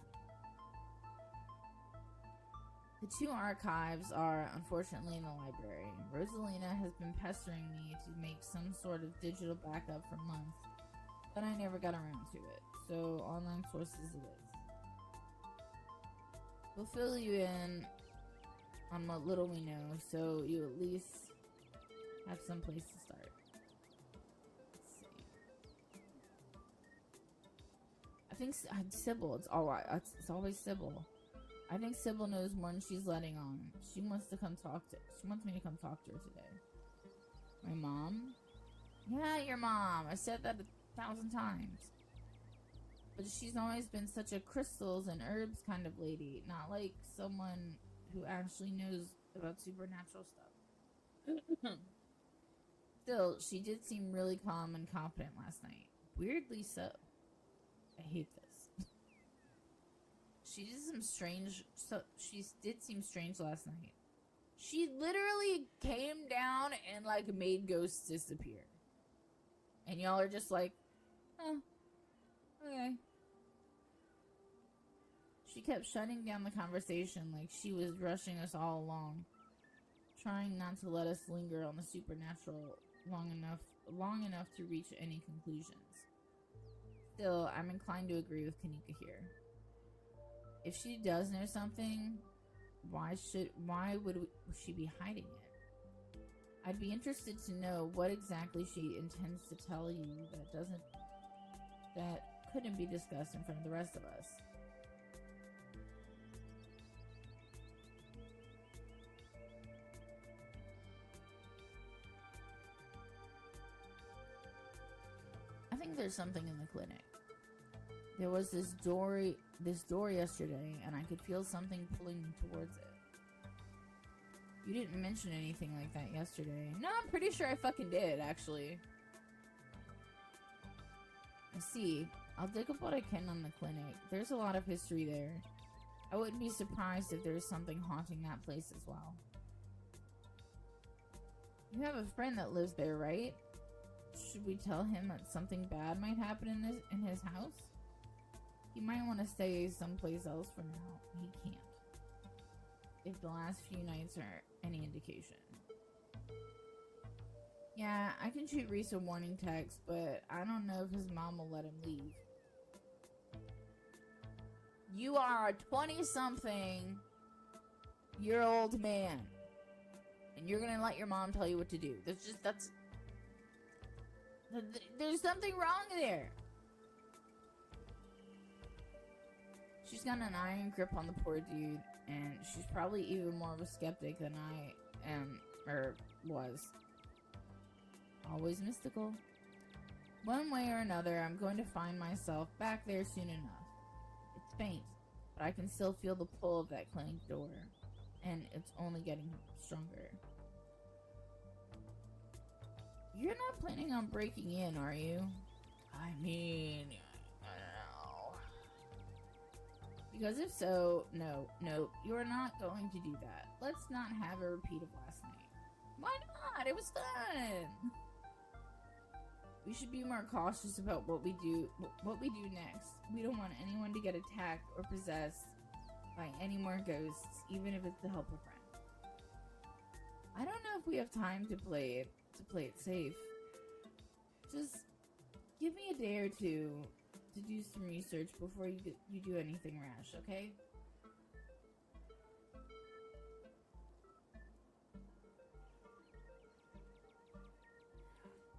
The two archives are, unfortunately, in the library. Rosalina has been pestering me to make some sort of digital backup for months, but I never got around to it. So, online sources it is. We'll fill you in on what little we know, so you at least have some place to start. Let's see. I think Sybil. It's alright. It's always Sybil. I think Sybil knows more than she's letting on. She wants me to come talk to her today. My mom? Yeah, your mom. I said that 1,000 times. But she's always been such a crystals and herbs kind of lady, not like someone who actually knows about supernatural stuff. Still, she did seem really calm and confident last night. Weirdly so. I hate this. She did seem strange last night. She literally came down and like made ghosts disappear. And y'all are just like, oh, okay. She kept shutting down the conversation like she was rushing us all along, trying not to let us linger on the supernatural long enough to reach any conclusions. Still, I'm inclined to agree with Kanika here. If she does know something, why would she be hiding it? I'd be interested to know what exactly she intends to tell you that couldn't be discussed in front of the rest of us. I think there's something in the clinic. There was this door yesterday, and I could feel something pulling me towards it. You didn't mention anything like that yesterday. No, I'm pretty sure I fucking did, actually. I see. I'll dig up what I can on the clinic. There's a lot of history there. I wouldn't be surprised if there's something haunting that place as well. You have a friend that lives there, right? Should we tell him that something bad might happen in his house? He might want to stay someplace else for now. He can't. If the last few nights are any indication. Yeah, I can shoot Reese a warning text, but I don't know if his mom will let him leave. You are a 20-something-year-old man. And you're gonna let your mom tell you what to do. There's something wrong there. She's got an iron grip on the poor dude, and she's probably even more of a skeptic than I am, or was. Always mystical. One way or another, I'm going to find myself back there soon enough. It's faint, but I can still feel the pull of that clinic door, and it's only getting stronger. You're not planning on breaking in, are you? I mean, I don't know. Because if so, no, you're not going to do that. Let's not have a repeat of last night. Why not? It was fun! We should be more cautious about what we do next. We don't want anyone to get attacked or possessed by any more ghosts, even if it's to help a friend. I don't know if we have time to play it safe. Just give me a day or two to do some research before you do anything rash, okay?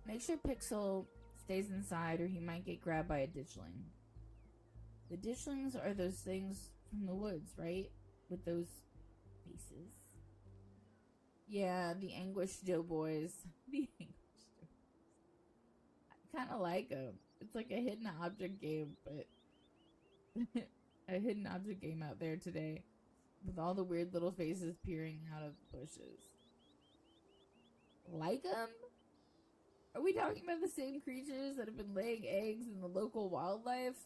Make sure Pixel stays inside or he might get grabbed by a ditchling. The ditchlings are those things from the woods, right? With those faces. Yeah, the anguished doughboys. The anguished doughboys. I kind of like them. It's like a hidden object game, but a hidden object game out there today with all the weird little faces peering out of the bushes. Like them? Are we talking about the same creatures that have been laying eggs in the local wildlife?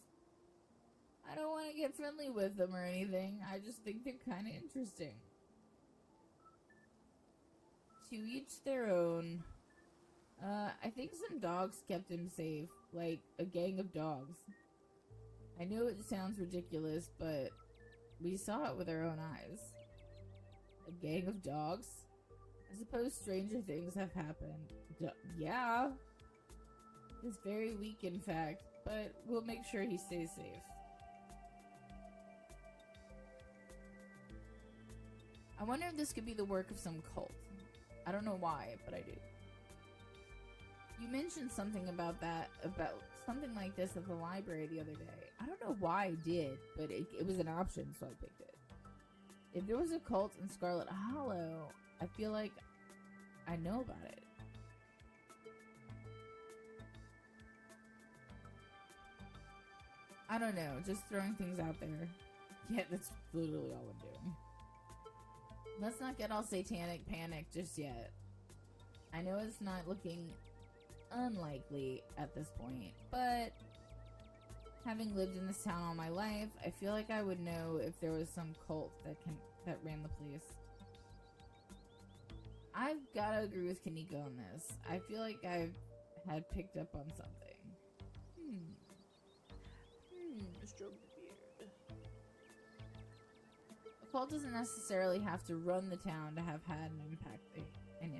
I don't want to get friendly with them or anything. I just think they're kind of interesting. To each their own. I think some dogs kept him safe, like a gang of dogs. I know it sounds ridiculous, but we saw it with our own eyes. A gang of dogs? I suppose stranger things have happened. Yeah. He's very weak, in fact, but we'll make sure he stays safe. I wonder if this could be the work of some cult. I don't know why, but I do. You mentioned something about something like this at the library the other day. I don't know why I did, but it was an option, so I picked it. If there was a cult in Scarlet Hollow, I feel like I know about it. I don't know, just throwing things out there. Yeah, that's literally all I'm doing. Let's not get all satanic panic just yet. I know it's not looking unlikely at this point, but having lived in this town all my life, I feel like I would know if there was some cult that ran the place. I've gotta agree with Kaneko on this. I feel like I've had picked up on something. Stroke the beard. A cult doesn't necessarily have to run the town to have had an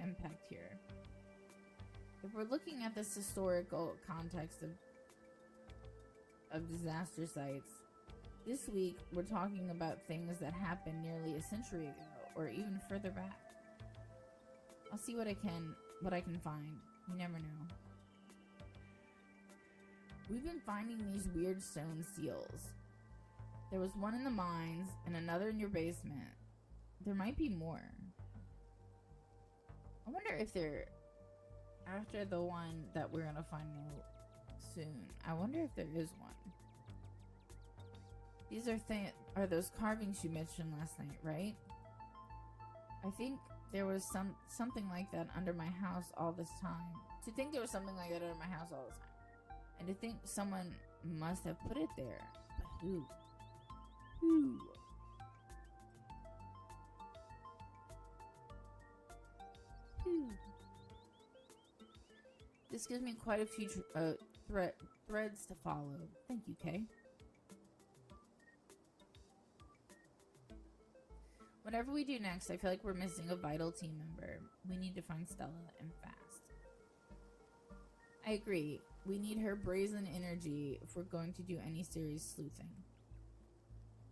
impact here. If we're looking at this historical context of disaster sites, this week we're talking about things that happened nearly a century ago, or even further back. I'll see what I can find. You never know. We've been finding these weird stone seals. There was one in the mines and another in your basement. There might be more. I wonder if they're after the one that we're gonna find out soon. I wonder if there is one. These are those carvings you mentioned last night, right? I think there was something like that under my house all this time. To think there was something like that under my house all this time. And to think someone must have put it there. But who? Who? Who? This gives me quite a few threads to follow. Thank you, Kay. Whatever we do next, I feel like we're missing a vital team member. We need to find Stella, and fast. I agree. We need her brazen energy if we're going to do any serious sleuthing.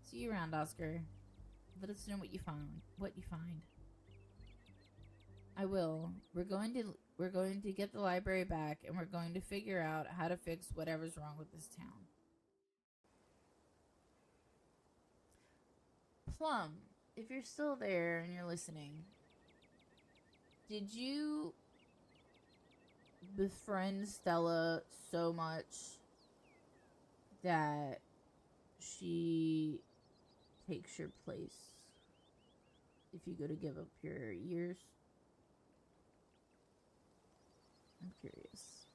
See you around, Oscar. Let us know what you find. I will. We're going to get the library back, and we're going to figure out how to fix whatever's wrong with this town. Plum, if you're still there and you're listening, did you befriend Stella so much that she takes your place if you go to give up your years? I'm curious.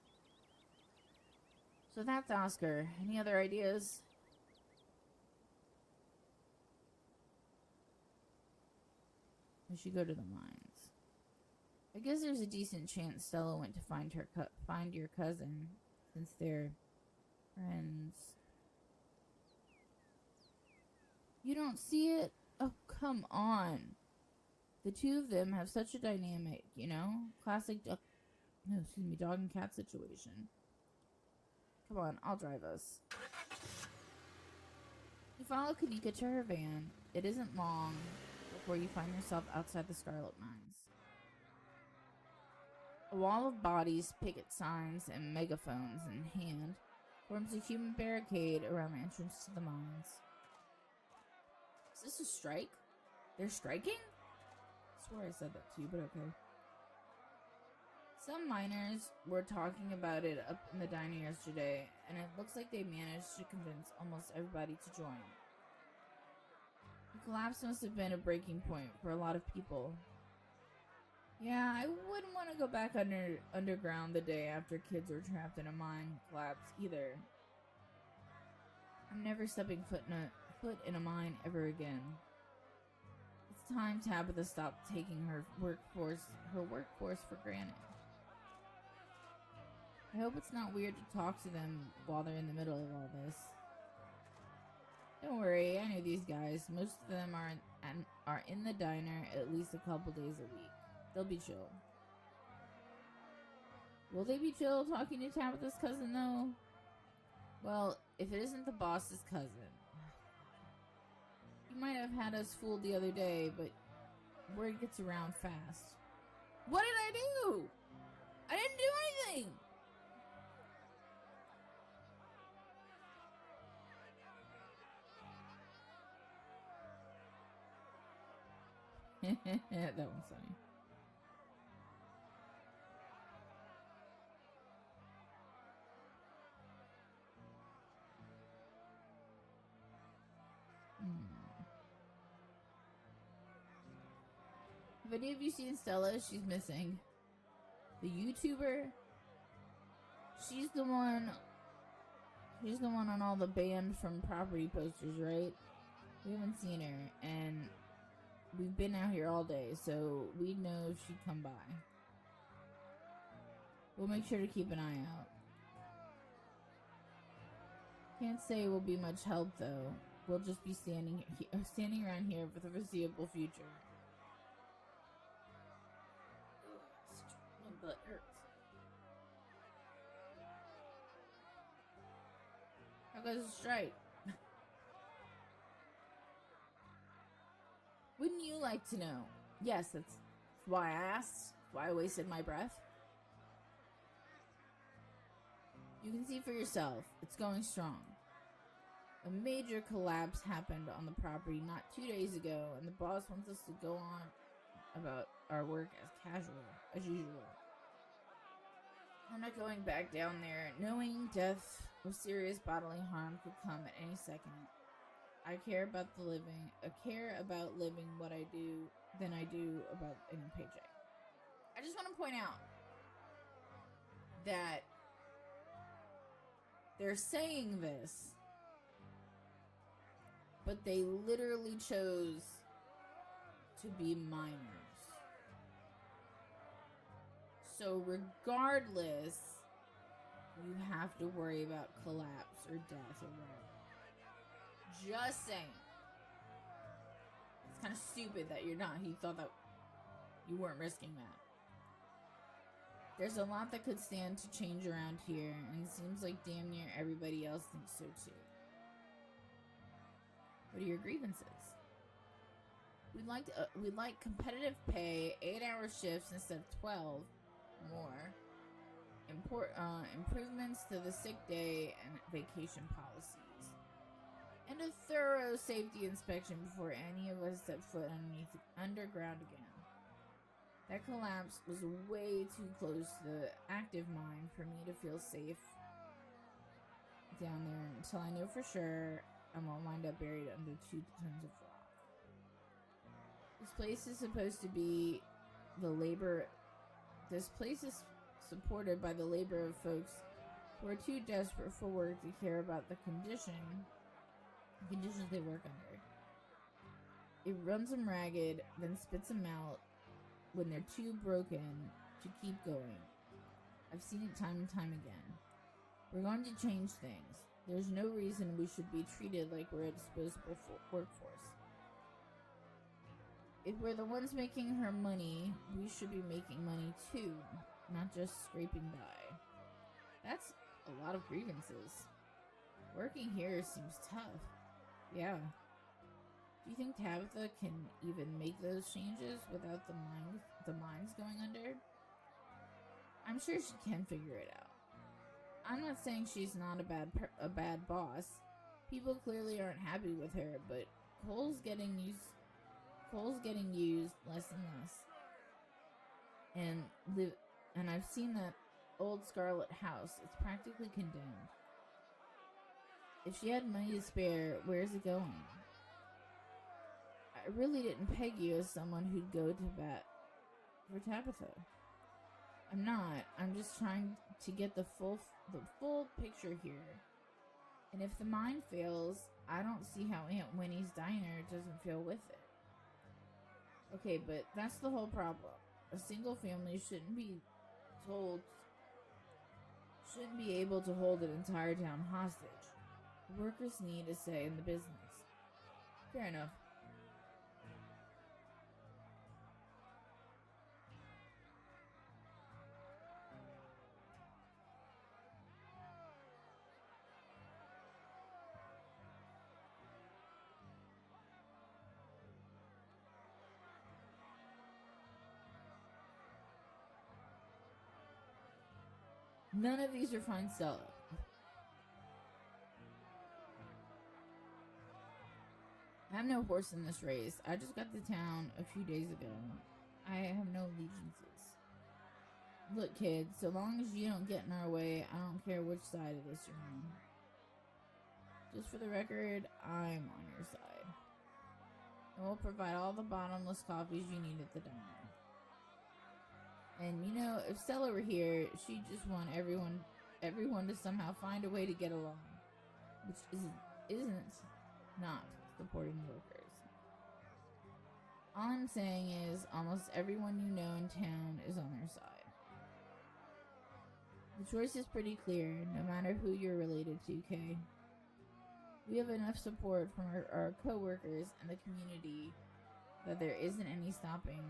So that's Oscar. Any other ideas? We should go to the mines. I guess there's a decent chance Stella went to find your cousin, since they're friends. You don't see it? Oh, come on. The two of them have such a dynamic, you know? Classic dog and cat situation. Come on, I'll drive us. You follow Kanika to her van. It isn't long before you find yourself outside the Scarlet Mines. A wall of bodies, picket signs, and megaphones in hand forms a human barricade around the entrance to the mines. Is this a strike? They're striking? I swore I said that to you, but okay. Some miners were talking about it up in the diner yesterday, and it looks like they managed to convince almost everybody to join. The collapse must have been a breaking point for a lot of people. Yeah, I wouldn't want to go back underground the day after kids were trapped in a mine collapse either. I'm never stepping foot in a mine ever again. It's time Tabitha stopped taking her workforce for granted. I hope it's not weird to talk to them while they're in the middle of all this. Don't worry, I know these guys. Most of them are in the diner at least a couple days a week. They'll be chill. Will they be chill talking to Tabitha's cousin, though? Well, if it isn't the boss's cousin. You might have had us fooled the other day, but word gets around fast. What did I do? I didn't do anything! That one's funny. Have any of you seen Stella? She's missing. The YouTuber? She's the one on all the banned from property posters, right? We haven't seen her, and we've been out here all day, so we know if she'd come by. We'll make sure to keep an eye out. Can't say we'll be much help, though. We'll just be standing around here for the foreseeable future. My butt hurts. How goes the strike? Wouldn't you like to know? Yes, that's why I asked. Why I wasted my breath. You can see for yourself. It's going strong. A major collapse happened on the property not 2 days ago, and the boss wants us to go on about our work as usual. I'm not going back down there, knowing death or serious bodily harm could come at any second. I care about living what I do than I do about any paycheck. I just want to point out that they're saying this, but they literally chose to be minors. So regardless, you have to worry about collapse or death or whatever. Just saying. It's kind of stupid that you're not. He thought that you weren't risking that. There's a lot that could stand to change around here, and it seems like damn near everybody else thinks so too. What are your grievances? We'd like competitive pay, 8-hour shifts instead of 12 more. Improvements to the sick day and vacation policies. And a thorough safety inspection before any of us set foot underground again. That collapse was way too close to the active mine for me to feel safe down there until I know for sure I won't wind up buried under 2 tons of rock. This place is supposed to be This place is supported by the labor of folks who are too desperate for work to care about the conditions they work under. It runs them ragged, then spits them out when they're too broken to keep going. I've seen it time and time again. We're going to change things. There's no reason we should be treated like we're a disposable workforce. If we're the ones making her money, we should be making money too, not just scraping by. That's a lot of grievances. Working here seems tough. Yeah. Do you think Tabitha can even make those changes without the mines going under? I'm sure she can figure it out. I'm not saying she's not a bad boss. People clearly aren't happy with her, but Cole's getting used less and less. And I've seen that old Scarlet house. It's practically condemned. If she had money to spare, where's it going? I really didn't peg you as someone who'd go to bat for Tabitha. I'm not. I'm just trying to get the full picture here. And if the mine fails, I don't see how Aunt Winnie's diner doesn't fail with it. Okay, but that's the whole problem. A single family shouldn't be able to hold an entire town hostage. The workers need a say in the business. Fair enough. None of these are fine, Stella. I have no horse in this race. I just got to town a few days ago. I have no allegiances. Look, kid, so long as you don't get in our way, I don't care which side of this you're on. Just for the record, I'm on your side. And we'll provide all the bottomless coffees you need at the diner. And you know, if Stella were here, she'd just want everyone to somehow find a way to get along, which isn't not supporting workers. All I'm saying is almost everyone you know in town is on their side. The choice is pretty clear, no matter who you're related to, Kay. We have enough support from our co-workers and the community that there isn't any stopping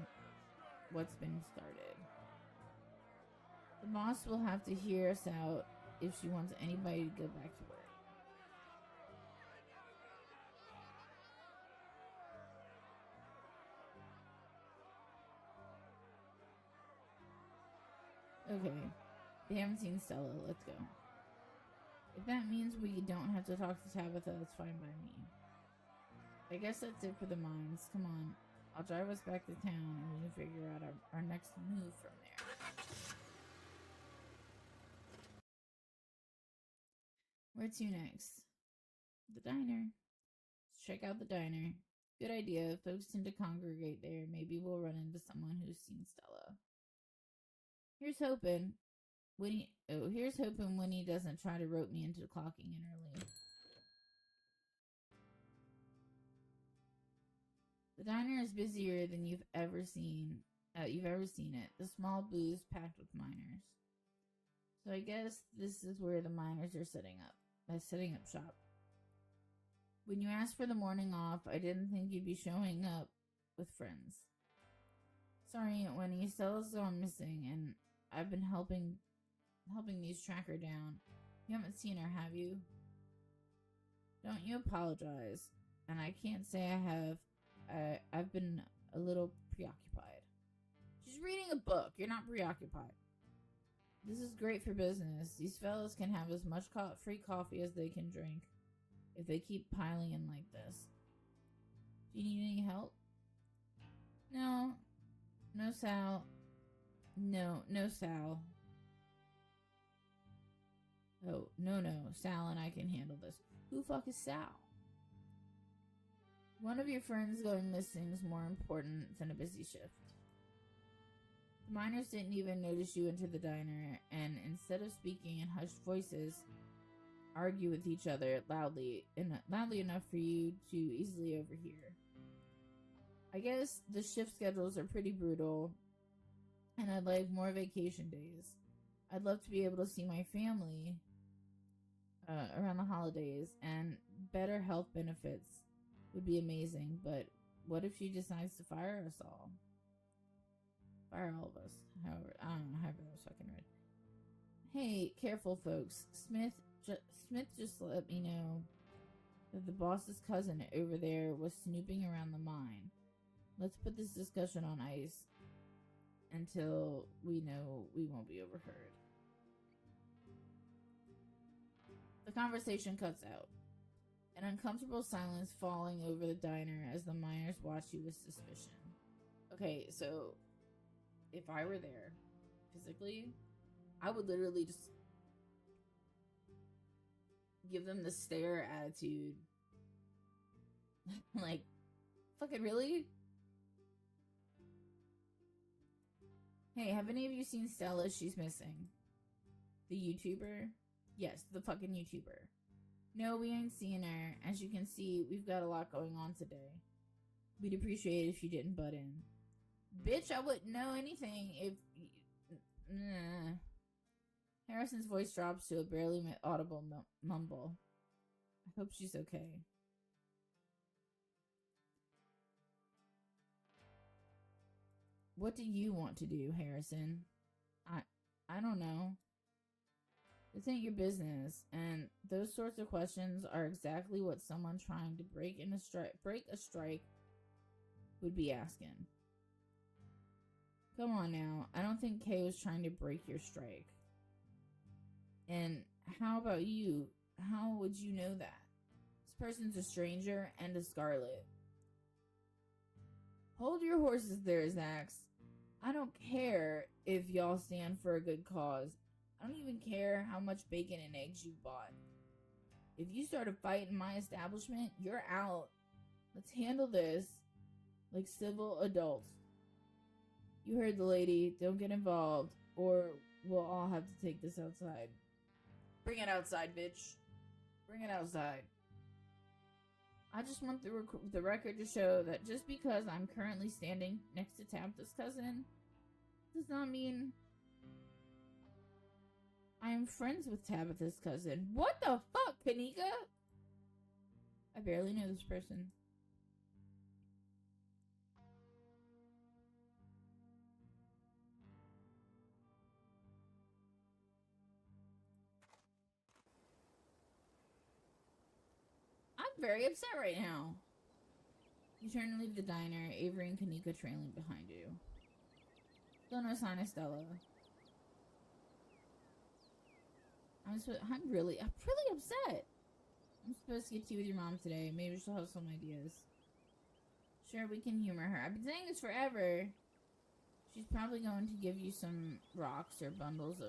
what's been started. The boss will have to hear us out if she wants anybody to go back to work. Okay, they haven't seen Stella. Let's go. If that means we don't have to talk to Tabitha, that's fine by me. I guess that's it for the mines. Come on, I'll drive us back to town and we can figure out our next move from there. Where to next? The diner. Let's check out the diner. Good idea. Folks tend to congregate there. Maybe we'll run into someone who's seen Stella. Here's hoping Winnie doesn't try to rope me into clocking in early. The diner is busier than you've ever seen it. The small booths packed with miners. So I guess this is where the miners are setting up shop. When you asked for the morning off, I didn't think you'd be showing up with friends. Sorry, Winnie, Stella's gone missing, and I've been helping these track her down. You haven't seen her, have you? Don't you apologize. And I can't say I have. I've been a little preoccupied. She's reading a book. You're not preoccupied. This is great for business. These fellas can have as much free coffee as they can drink if they keep piling in like this. Do you need any help? No, Sal. No, Sal. Oh, no, Sal and I can handle this. Who the fuck is Sal? One of your friends going missing is more important than a busy shift. The miners didn't even notice you enter the diner, and instead of speaking in hushed voices, argue with each other loudly enough for you to easily overhear. I guess the shift schedules are pretty brutal, and I'd like more vacation days. I'd love to be able to see my family around the holidays, and better health benefits would be amazing, but what if she decides to fire us all? Fire all of us. However, I don't know, however that was fucking read. Hey, careful folks. Smith just let me know that the boss's cousin over there was snooping around the mine. Let's put this discussion on ice until we know we won't be overheard. The conversation cuts out. An uncomfortable silence falling over the diner as the miners watch you with suspicion. Okay, so if I were there physically, I would literally just give them the stare attitude. Like, fucking really? Hey, have any of you seen Stella? She's missing. The YouTuber? Yes, the fucking YouTuber. No, we ain't seen her. As you can see, we've got a lot going on today. We'd appreciate it if you didn't butt in. Bitch, I wouldn't know anything if... Nah. Harrison's voice drops to a barely audible mumble. I hope she's okay. What do you want to do, Harrison? I don't know. This ain't your business, and those sorts of questions are exactly what someone trying to break a strike would be asking. Come on now, I don't think Kay was trying to break your strike. And how about you? How would you know that? This person's a stranger and a Scarlet. Hold your horses there, Zax. I don't care if y'all stand for a good cause. I don't even care how much bacon and eggs you bought. If you start a fight in my establishment, you're out. Let's handle this like civil adults. You heard the lady. Don't get involved, or we'll all have to take this outside. Bring it outside, bitch. Bring it outside. I just want the record to show that just because I'm currently standing next to Tabitha's cousin does not mean I am friends with Tabitha's cousin. What the fuck, Kanika? I barely know this person. I'm very upset right now. You turn and leave the diner, Avery and Kanika trailing behind you. Still no sign of Stella. I'm really upset. I'm supposed to get tea with your mom today. Maybe she'll have some ideas. Sure, we can humor her. I've been saying this forever. She's probably going to give you some rocks or bundles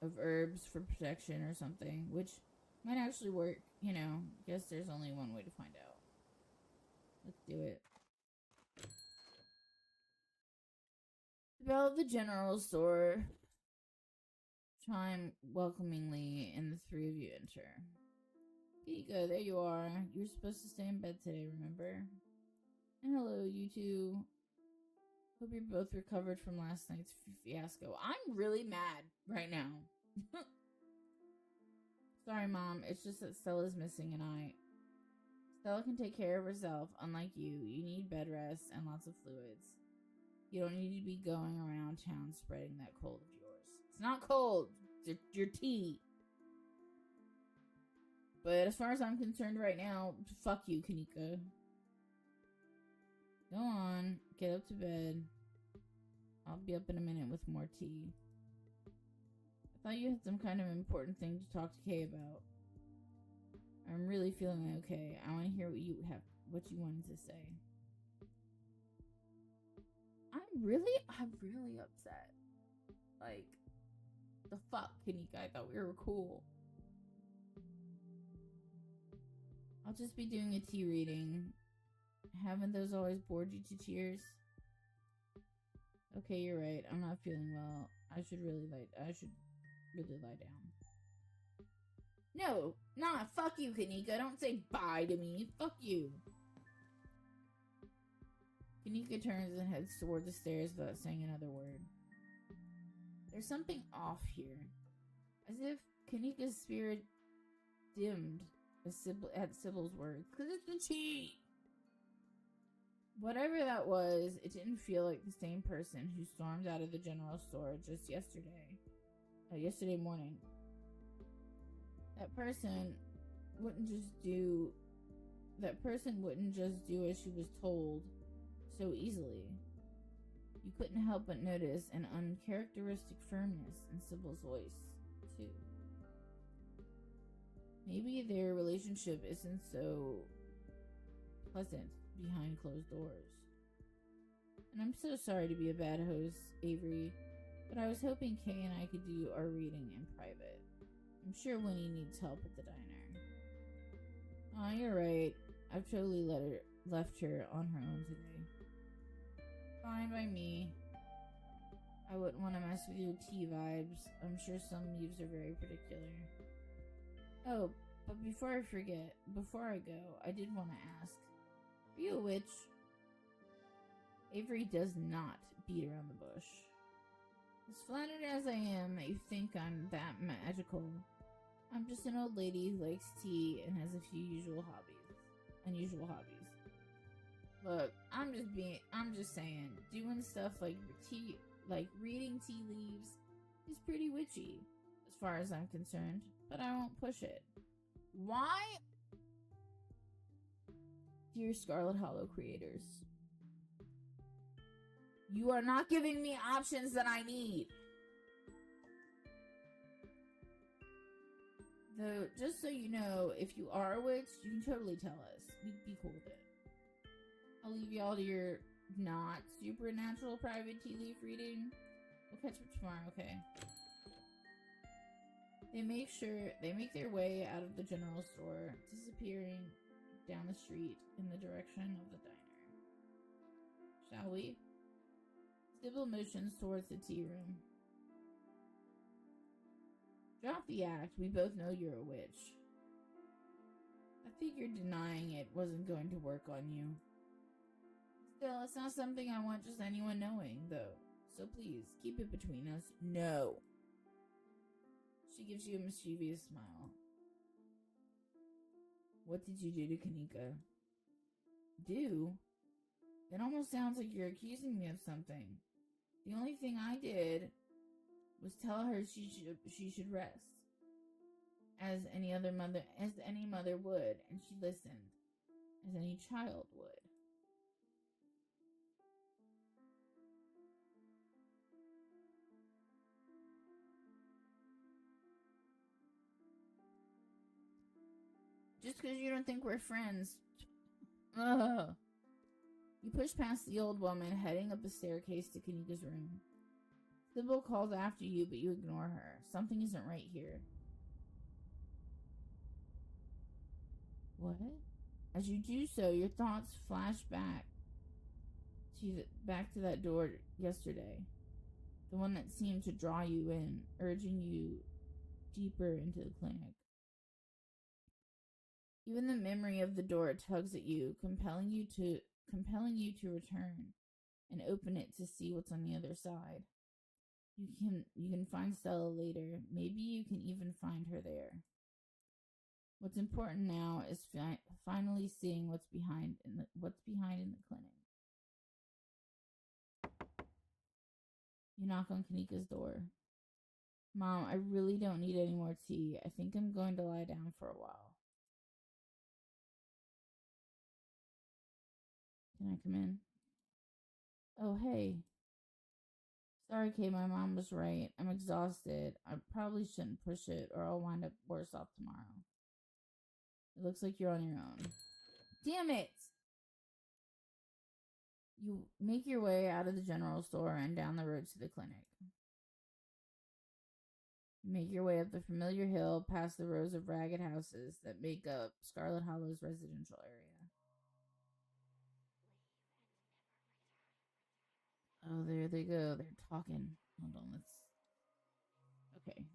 of herbs for protection or something, which might actually work. You know, guess there's only one way to find out. Let's do it. The bell of the general store chime welcomingly, and the three of you enter. Kanika, there you are. You were supposed to stay in bed today, remember? And hello, you two. Hope you're both recovered from last night's fiasco. I'm really mad right now. Sorry, Mom. It's just that Stella's missing and Stella can take care of herself, unlike you. You need bed rest and lots of fluids. You don't need to be going around town spreading that cold of yours. It's not cold. It's your tea. But as far as I'm concerned right now, fuck you, Kanika. Go on. Get up to bed. I'll be up in a minute with more tea. I thought you had some kind of important thing to talk to Kay about. I'm really feeling okay. I want to hear what you wanted to say. I'm really upset. Like, the fuck, Kanika? I thought we were cool. I'll just be doing a tea reading. Haven't those always bored you to tears? Okay, you're right. I'm not feeling well. I should really lie down. No, fuck you, Kanika. Don't say bye to me. Fuck you. Kanika turns and heads toward the stairs without saying another word. There's something off here. As if Kanika's spirit dimmed at Sybil's words. Because it's the tea! Whatever that was, it didn't feel like the same person who stormed out of the general store just yesterday morning. That person wouldn't just do as she was told so easily. You couldn't help but notice an uncharacteristic firmness in Sybil's voice, too. Maybe their relationship isn't so pleasant behind closed doors. And I'm so sorry to be a bad host, Avery, but I was hoping Kay and I could do our reading in private. I'm sure Winnie needs help at the diner. Aw, you're right. I've totally left her on her own today. Fine by me. I wouldn't want to mess with your tea vibes. I'm sure some leaves are very particular. Oh, but before I go, I did want to ask. Are you a witch? Avery does not beat around the bush. As flattered as I am that you think I'm that magical, I'm just an old lady who likes tea and has a few unusual hobbies. Look, I'm just saying, doing stuff like reading tea leaves is pretty witchy, as far as I'm concerned, but I won't push it. Why? Dear Scarlet Hollow creators, you are not giving me options that I need. Though, just so you know, if you are a witch, you can totally tell us. We'd be cool with it. I'll leave y'all to your not supernatural private tea leaf reading. We'll catch up tomorrow, okay? They make their way out of the general store, disappearing down the street in the direction of the diner. Shall we? Sybil motions towards the tea room. Drop the act. We both know you're a witch. I figured denying it wasn't going to work on you. Still, it's not something I want just anyone knowing, though. So please, keep it between us. No. She gives you a mischievous smile. What did you do to Kanika? Do? It almost sounds like you're accusing me of something. The only thing I did was tell her she should rest, as any mother would, and she listened, as any child would. Just because you don't think we're friends. Ugh. You push past the old woman, heading up the staircase to Kanika's room. Sybil calls after you, but you ignore her. Something isn't right here. What? As you do so, your thoughts flash back to that door yesterday. The one that seemed to draw you in, urging you deeper into the clinic. Even the memory of the door tugs at you, compelling you to return and open it to see what's on the other side. You can find Stella later. Maybe you can even find her there. What's important now is finally seeing what's behind in the clinic. You knock on Kanika's door. Mom, I really don't need any more tea. I think I'm going to lie down for a while. Can I come in? Oh, hey. Sorry, Kay, my mom was right. I'm exhausted. I probably shouldn't push it or I'll wind up worse off tomorrow. It looks like you're on your own. Damn it! You make your way out of the general store and down the road to the clinic. You make your way up the familiar hill past the rows of ragged houses that make up Scarlet Hollow's residential area. Oh, there they go. They're talking. Hold on, let's... Okay.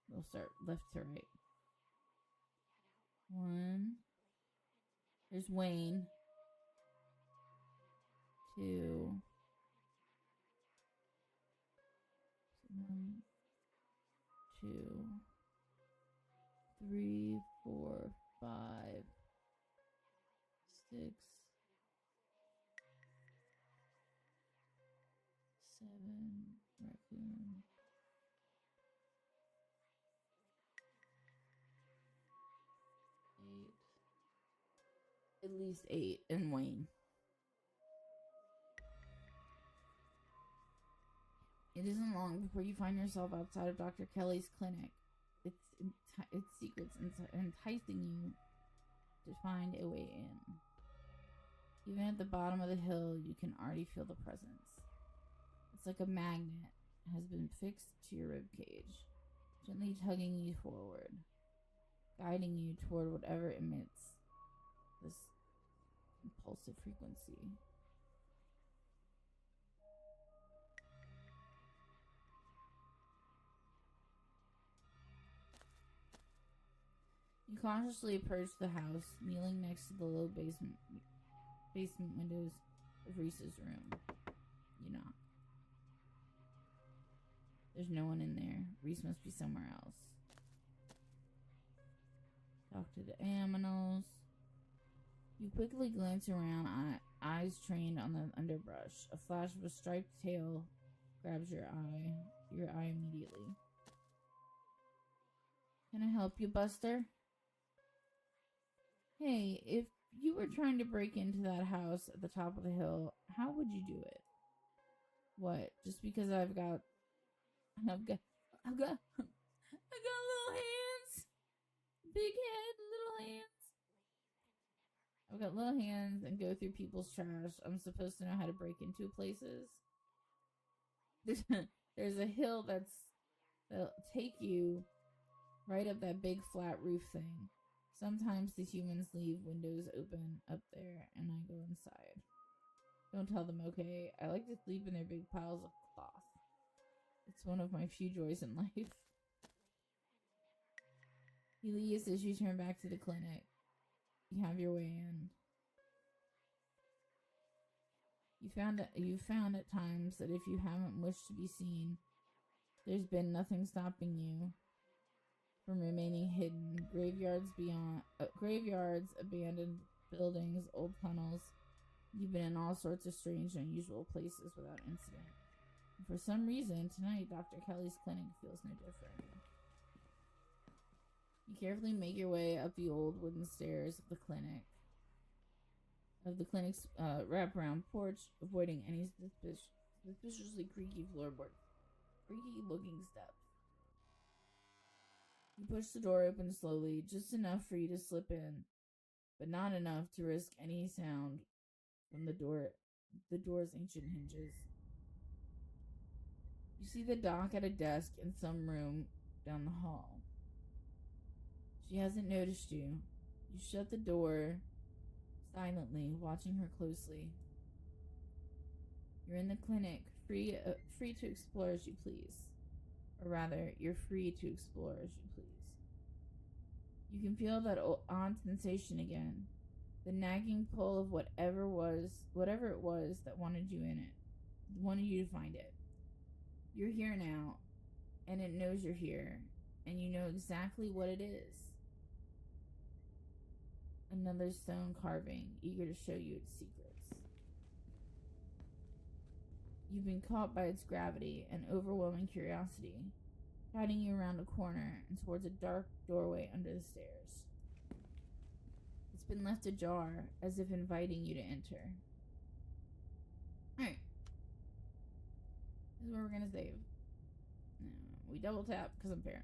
We'll start left to right. 1. There's Wayne. 2. 1, 2, 3, 4, 5, 6, 7, raccoon. 8. At least 8, and Wayne. It isn't long before you find yourself outside of Dr. Kelly's clinic. Its secrets enticing you to find a way in. Even at the bottom of the hill, you can already feel the presence. It's like a magnet has been fixed to your ribcage, gently tugging you forward, guiding you toward whatever emits this impulsive frequency. You cautiously approach the house, kneeling next to the low basement basement windows of Reese's room. You knock. There's no one in there. Reese must be somewhere else. Talk to the animals. You quickly glance around, eyes trained on the underbrush. A flash of a striped tail grabs your eye immediately. Can I help you, Buster? Hey, if you were trying to break into that house at the top of the hill, how would you do it? What? Just because I've got little hands. Big head, little hands. I've got little hands and go through people's trash. I'm supposed to know how to break into places. There's a hill that'll take you right up that big flat roof thing. Sometimes the humans leave windows open up there and I go inside. Don't tell them, okay? I like to sleep in their big piles of cloth. It's one of my few joys in life. He leaves as you turn back to the clinic. You have your way in. You found at times that if you haven't wished to be seen, there's been nothing stopping you from remaining hidden. Graveyards, abandoned buildings, old tunnels. You've been in all sorts of strange and unusual places without incident. And for some reason, tonight, Dr. Kelly's clinic feels no different. You carefully make your way up the old wooden stairs of the clinic's wraparound porch, avoiding any suspiciously creaky looking steps. You push the door open slowly, just enough for you to slip in, but not enough to risk any sound from the door's ancient hinges. You see the doc at a desk in some room down the hall. She hasn't noticed you. You shut the door silently, watching her closely. You're in the clinic, free to explore as you please. Or rather, you're free to explore as you please. You can feel that odd sensation again. The nagging pull of whatever it was that wanted you in it. Wanted you to find it. You're here now, and it knows you're here, and you know exactly what it is. Another stone carving, eager to show you its secrets. You've been caught by its gravity and overwhelming curiosity, guiding you around a corner and towards a dark doorway under the stairs. It's been left ajar, as if inviting you to enter. Alright. This is where we're gonna save. We double tap because I'm paranoid.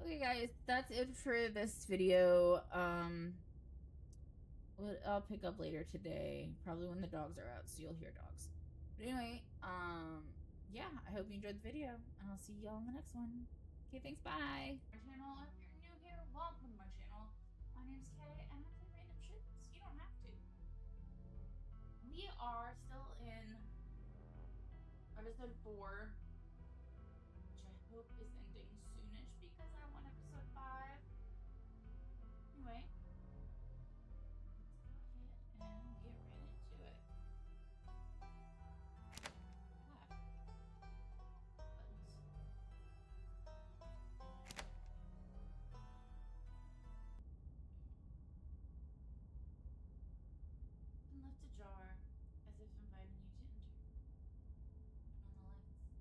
Okay, guys, that's it for this video. I'll pick up later today, probably when the dogs are out, so you'll hear dogs. But anyway, yeah, I hope you enjoyed the video, and I'll see y'all in the next one. Okay, thanks, bye. My channel, if you're new here, welcome to my channel. My name's Kay, and I play random shit, so you don't have to. We are still in episode 4. Hope is ending soonish because I want episode 5. Anyway, let's go ahead and get right into it. Buttons. Been left ajar, as if inviting you to enter. Turn on the lights.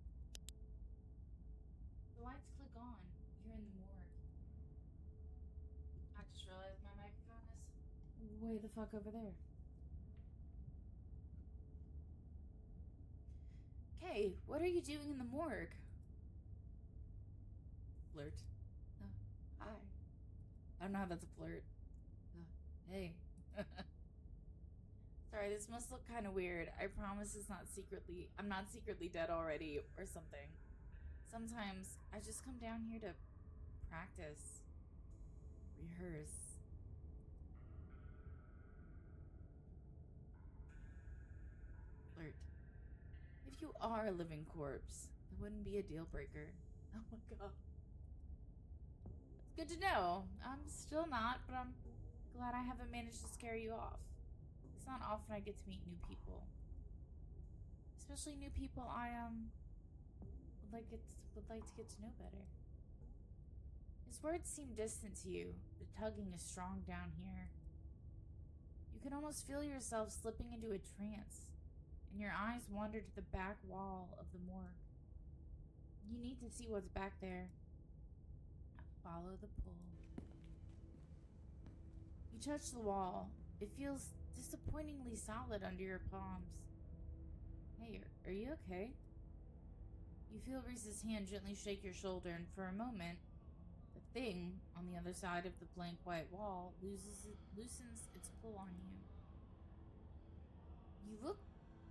The lights click on. You're in the morgue. I just realized my microphone is way the fuck over there. Kay, what are you doing in the morgue? Flirt. Oh, hi. I don't know how that's a flirt. Oh, hey. Sorry, this must look kind of weird. I promise I'm not secretly dead already or something. Sometimes I just come down here to practice, rehearse. Flirt. If you are a living corpse, that wouldn't be a deal breaker. Oh my god. It's good to know. I'm still not, but I'm glad I haven't managed to scare you off. It's not often I get to meet new people. Especially new people I would like to get to know better. His words seem distant to you. The tugging is strong down here. You can almost feel yourself slipping into a trance, and your eyes wander to the back wall of the morgue. You need to see what's back there. Follow the pull. You touch the wall. It feels disappointingly solid under your palms. Hey, are you okay? You feel Reese's hand gently shake your shoulder, and for a moment, the thing on the other side of the blank white wall loosens its pull on you.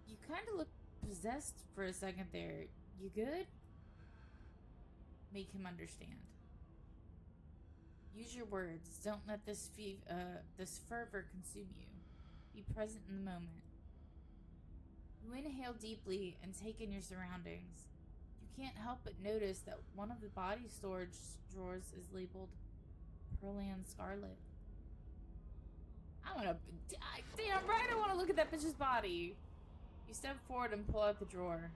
You kind of look possessed for a second there. You good? Make him understand. Use your words. Don't let this fervor consume you. Be present in the moment. You inhale deeply and take in your surroundings. You can't help but notice that one of the body storage drawers is labeled Pearland Scarlet. Damn right I want to look at that bitch's body. You step forward and pull out the drawer.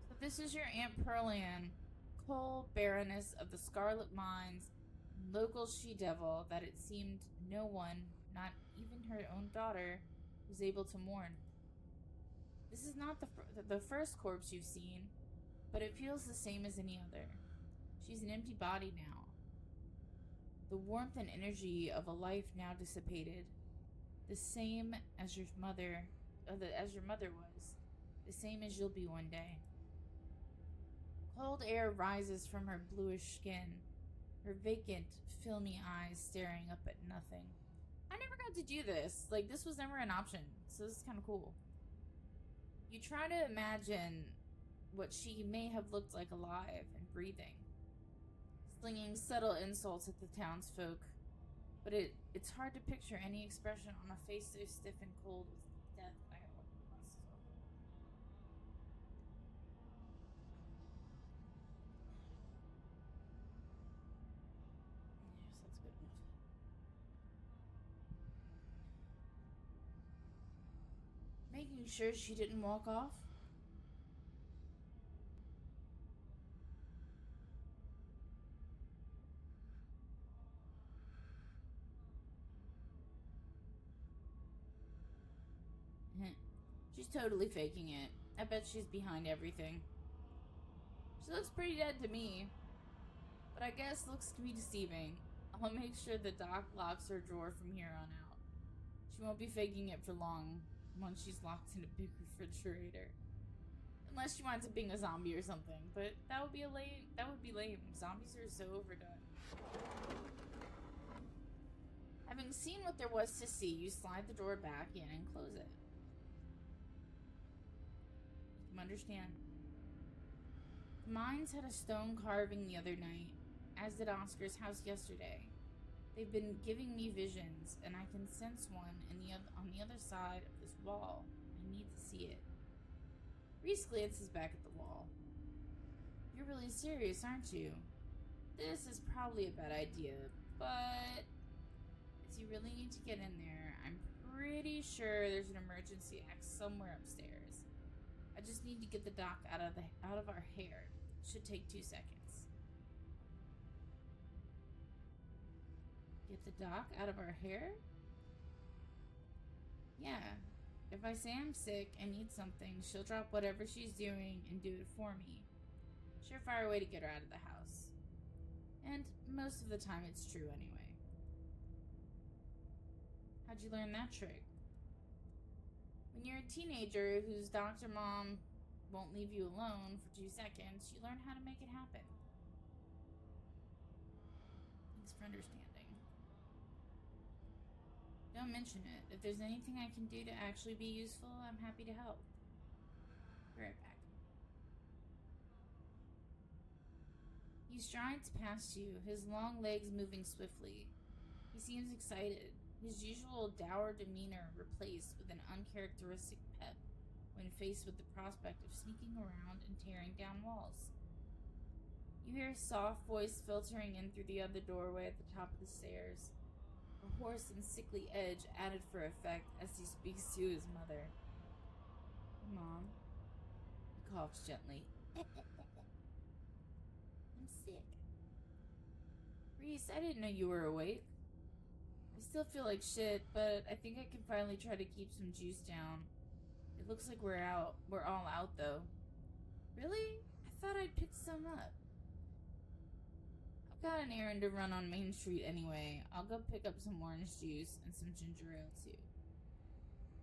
So this is your Aunt Pearland, Cole, Baroness of the Scarlet Mines, local she-devil that it seemed no one, not even her own daughter, was able to mourn. This is not the first corpse you've seen, but it feels the same as any other. She's an empty body now. The warmth and energy of a life now dissipated. The same as your mother was. The same as you'll be one day. Cold air rises from her bluish skin, her vacant, filmy eyes staring up at nothing. I never got to do this. This was never an option, so this is kind of cool. You try to imagine what she may have looked like alive and breathing, slinging subtle insults at the townsfolk, but it's hard to picture any expression on a face so stiff and cold with death. I gotta look at the glasses off. Yes, that's good enough. Making sure she didn't walk off. She's totally faking it. I bet she's behind everything. She looks pretty dead to me, but I guess looks can be deceiving. I'll make sure the doc locks her drawer from here on out. She won't be faking it for long once she's locked in a big refrigerator. Unless she winds up being a zombie or something, but that would be lame. Zombies are so overdone. Having seen what there was to see, you slide the drawer back in and close it. You can understand. The mines had a stone carving the other night, as did Oscar's house yesterday. They've been giving me visions, and I can sense one on the other side of this wall. I need to see it. Reese glances back at the wall. You're really serious, aren't you? This is probably a bad idea, but if you really need to get in there, I'm pretty sure there's an emergency exit somewhere upstairs. I just need to get the doc out of our hair. It should take 2 seconds. Get the doc out of our hair? Yeah. If I say I'm sick and need something, she'll drop whatever she's doing and do it for me. Surefire way to get her out of the house. And most of the time it's true anyway. How'd you learn that trick? When you're a teenager whose doctor mom won't leave you alone for 2 seconds, you learn how to make it happen. Thanks for understanding. Don't mention it. If there's anything I can do to actually be useful, I'm happy to help. Be right back. He strides past you, his long legs moving swiftly. He seems excited, his usual dour demeanor replaced with an uncharacteristic pep when faced with the prospect of sneaking around and tearing down walls. You hear a soft voice filtering in through the other doorway at the top of the stairs. a hoarse and sickly edge added for effect as he speaks to his mother. Mom. He coughs gently. I'm sick. Reese, I didn't know you were awake. I still feel like shit, but I think I can finally try to keep some juice down. It looks like we're all out, though. Really? I thought I'd picked some up. I've got an errand to run on Main Street anyway. I'll go pick up some orange juice and some ginger ale, too.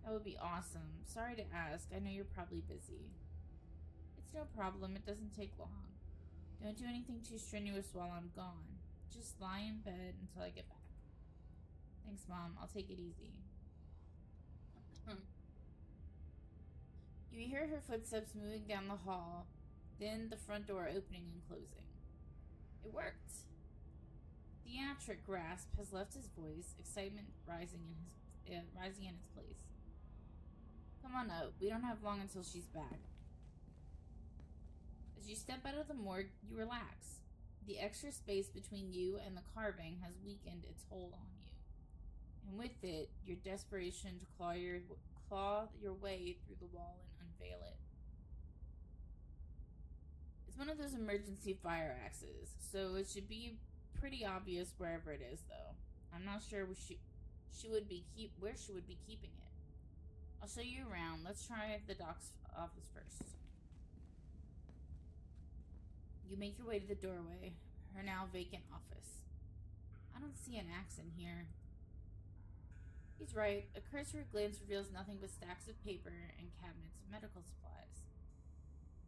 That would be awesome. Sorry to ask. I know you're probably busy. It's no problem. It doesn't take long. Don't do anything too strenuous while I'm gone. Just lie in bed until I get back. Thanks, Mom. I'll take it easy. You hear her footsteps moving down the hall, then the front door opening and closing. It worked. Theatric grasp has left his voice, excitement rising in its place. Come on up. We don't have long until she's back. As you step out of the morgue, you relax. The extra space between you and the carving has weakened its hold on you. And with it, your desperation to claw your way through the wall and unveil it. It's one of those emergency fire axes, so it should be pretty obvious wherever it is, though. I'm not sure where she would be keeping it. I'll show you around. Let's try the doc's office first. You make your way to the doorway, her now vacant office. I don't see an axe in here. He's right. A cursory glance reveals nothing but stacks of paper and cabinets of medical supplies.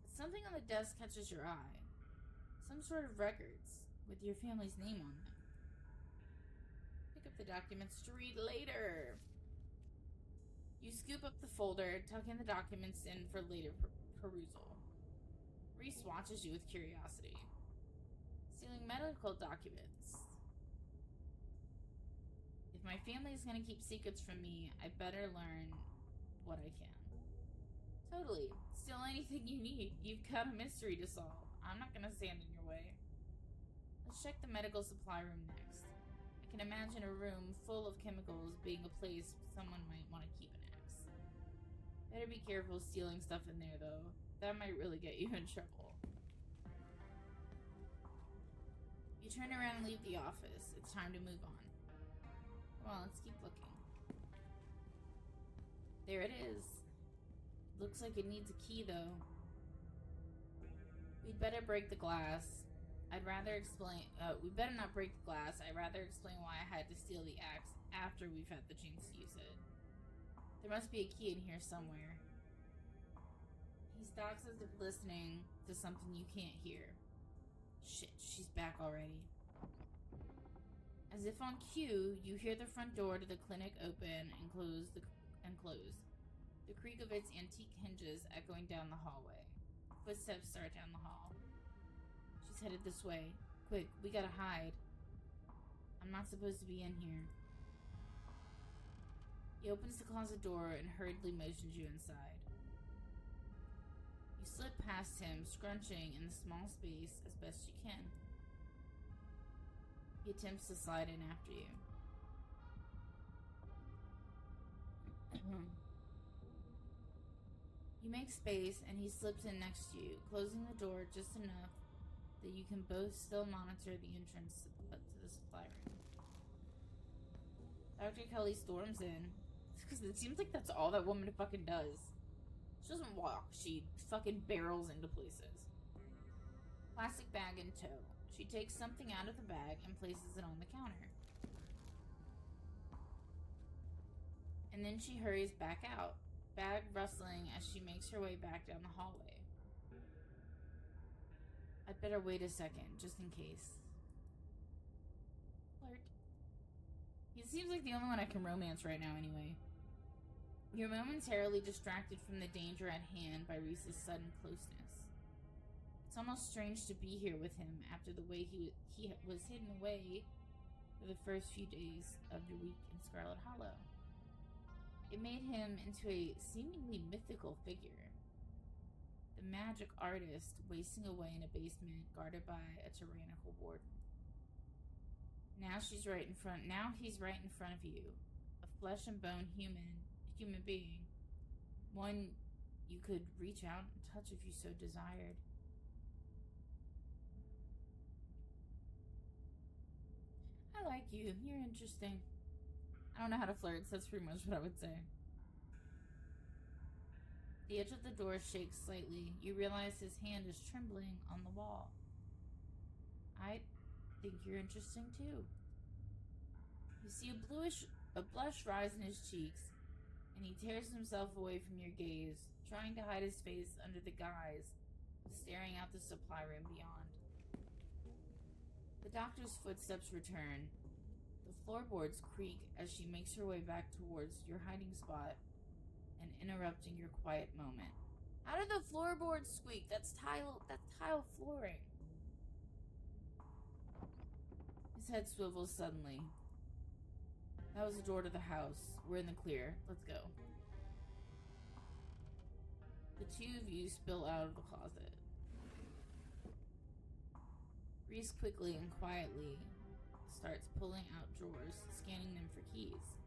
But something on the desk catches your eye. Some sort of records with your family's name on them. Pick up the documents to read later. You scoop up the folder, tuck in the documents in for later perusal. Reese watches you with curiosity. Stealing medical documents. If my family is going to keep secrets from me, I better learn what I can. Totally. Steal anything you need. You've got a mystery to solve. I'm not going to stand in your way. Let's check the medical supply room next. I can imagine a room full of chemicals being a place someone might want to keep an axe. Better be careful stealing stuff in there, though. That might really get you in trouble. You turn around and leave the office. It's time to move on. Come on, let's keep looking. There it is. Looks like it needs a key, though. We'd better break the glass. We better not break the glass. I'd rather explain why I had to steal the axe after we've had the chance to use it. There must be a key in here somewhere. He stops as if listening to something you can't hear. Shit, she's back already. As if on cue, you hear the front door to the clinic open and close. The creak of its antique hinges echoing down the hallway. Footsteps start down the hall. She's headed this way. Quick, we gotta hide. I'm not supposed to be in here. He opens the closet door and hurriedly motions you inside. You slip past him, scrunching in the small space as best you can. He attempts to slide in after you. You make space and he slips in next to you, closing the door just enough that you can both still monitor the entrance to the supply room. Dr. Kelly storms in, because it seems like that's all that woman fucking does. She doesn't walk, she fucking barrels into places. Plastic bag in tow. She takes something out of the bag and places it on the counter. And then she hurries back out, bag rustling as she makes her way back down the hallway. I'd better wait a second, just in case. Flirt. He seems like the only one I can romance right now anyway. You're momentarily distracted from the danger at hand by Reese's sudden closeness. It's almost strange to be here with him after the way he was hidden away for the first few days of your week in Scarlet Hollow. It made him into a seemingly mythical figure. The magic artist wasting away in a basement guarded by a tyrannical warden. Now he's right in front of you. A flesh and bone human being. One you could reach out and touch if you so desired. I like you. You're interesting. I don't know how to flirt, so that's pretty much what I would say. The edge of the door shakes slightly. You realize his hand is trembling on the wall. I think you're interesting too. You see a blush rise in his cheeks, and he tears himself away from your gaze, trying to hide his face under the guise of staring out the supply room beyond. The doctor's footsteps return. The floorboards creak as she makes her way back towards your hiding spot and interrupting your quiet moment. How did the floorboards squeak? That's tile flooring. His head swivels suddenly. That was the door to the house. We're in the clear. Let's go. The two of you spill out of the closet. Reese quickly and quietly starts pulling out drawers, scanning them for keys.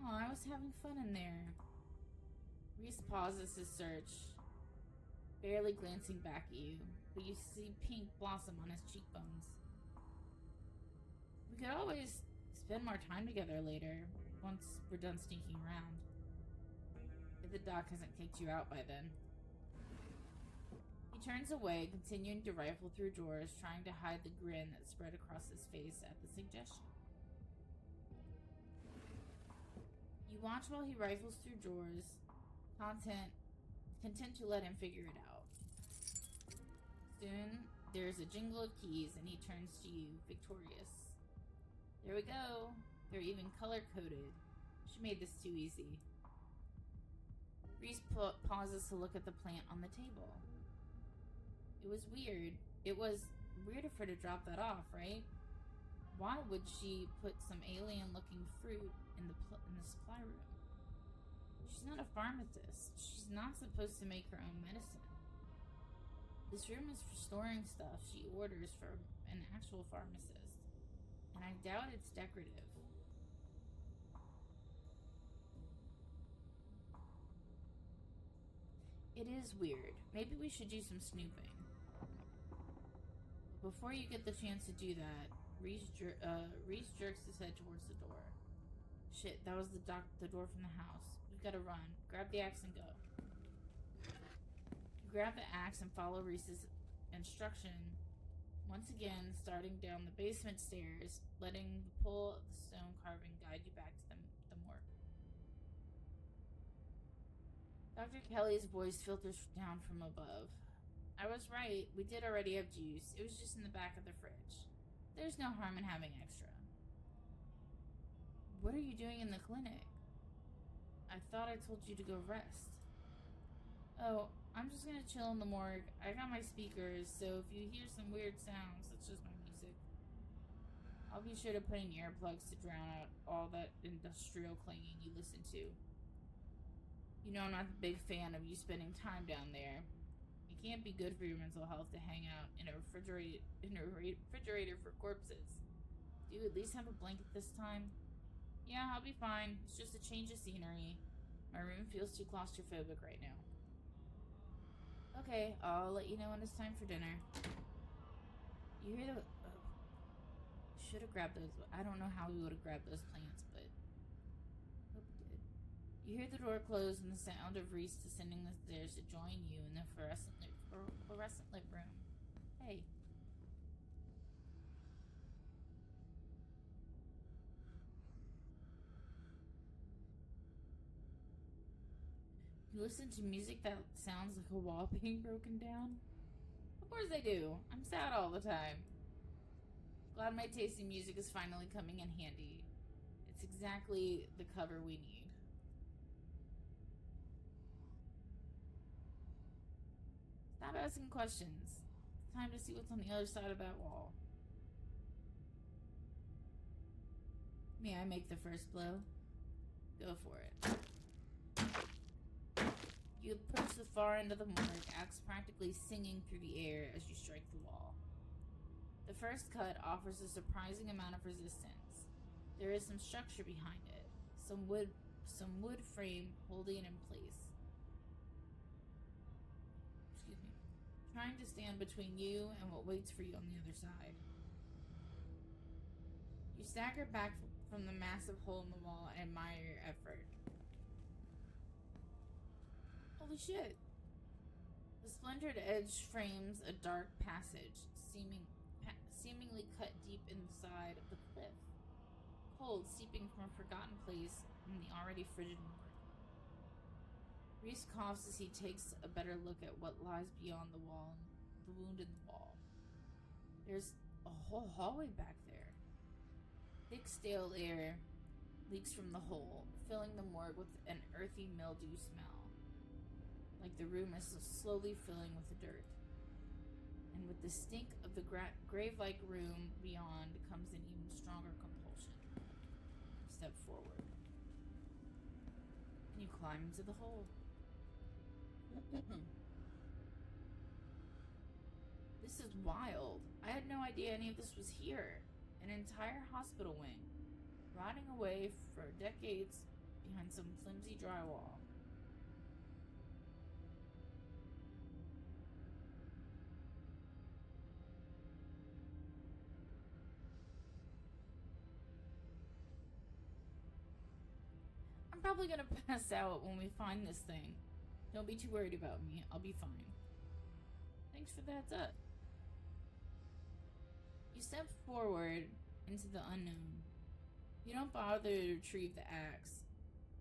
Oh, I was having fun in there. Reese pauses his search, barely glancing back at you, but you see pink blossom on his cheekbones. We could always spend more time together later, once we're done sneaking around. If the doc hasn't kicked you out by then. He turns away, continuing to rifle through drawers, trying to hide the grin that spread across his face at the suggestion. You watch while he rifles through drawers, content to let him figure it out. Soon, there's a jingle of keys, and he turns to you, victorious. There we go. They're even color-coded. She made this too easy. Reese pauses to look at the plant on the table. It was weird. It was weird of her to drop that off, right? Why would she put some alien-looking fruit in the supply room? She's not a pharmacist. She's not supposed to make her own medicine. This room is for storing stuff she orders from an actual pharmacist, and I doubt it's decorative. It is weird. Maybe we should do some snooping. Before you get the chance to do that, Reese jerks his head towards the door. Shit, that was the door from the house. We've got to run. Grab the axe and go. You grab the axe and follow Reese's instruction, once again starting down the basement stairs, letting the pull of the stone carving guide you back to the morgue. Dr. Kelly's voice filters down from above. I was right. We did already have juice. It was just in the back of the fridge. There's no harm in having extra. What are you doing in the clinic? I thought I told you to go rest. Oh, I'm just gonna chill in the morgue. I got my speakers, so if you hear some weird sounds, that's just my music. I'll be sure to put in earplugs to drown out all that industrial clanging you listen to. You know I'm not a big fan of you spending time down there. It can't be good for your mental health to hang out in a refrigerator for corpses. Do you at least have a blanket this time? Yeah, I'll be fine. It's just a change of scenery. My room feels too claustrophobic right now. Okay, I'll let you know when it's time for dinner. You hear the... Oh. Should have grabbed those... I don't know how we would have grabbed those plants, but... Hope we did. You hear the door close and the sound of Reese descending the stairs to join you in the fluorescent lit room. Hey. You listen to music that sounds like a wall being broken down? Of course I do. I'm sad all the time. Glad my taste in music is finally coming in handy. It's exactly the cover we need. Stop asking questions. It's time to see what's on the other side of that wall. May I make the first blow? Go for it. You approach the far end of the morgue, axe practically singing through the air as you strike the wall. The first cut offers a surprising amount of resistance. There is some structure behind it, some wood frame holding it in place. Excuse me. Trying to stand between you and what waits for you on the other side. You stagger back from the massive hole in the wall and admire your effort. Holy shit! The splintered edge frames a dark passage, seemingly cut deep inside of the cliff. Cold seeping from a forgotten place in the already frigid morgue. Reese coughs as he takes a better look at what lies beyond the wall, the wound in the wall. There's a whole hallway back there. Thick, stale air leaks from the hole, filling the morgue with an earthy mildew smell, like the room is slowly filling with dirt. And with the stink of the grave-like room beyond comes an even stronger compulsion. You step forward. And you climb into the hole. This is wild. I had no idea any of this was here. An entire hospital wing, rotting away for decades behind some flimsy drywall. I'm probably gonna pass out when we find this thing. Don't be too worried about me. I'll be fine. Thanks for the heads up. You step forward into the unknown. You don't bother to retrieve the axe.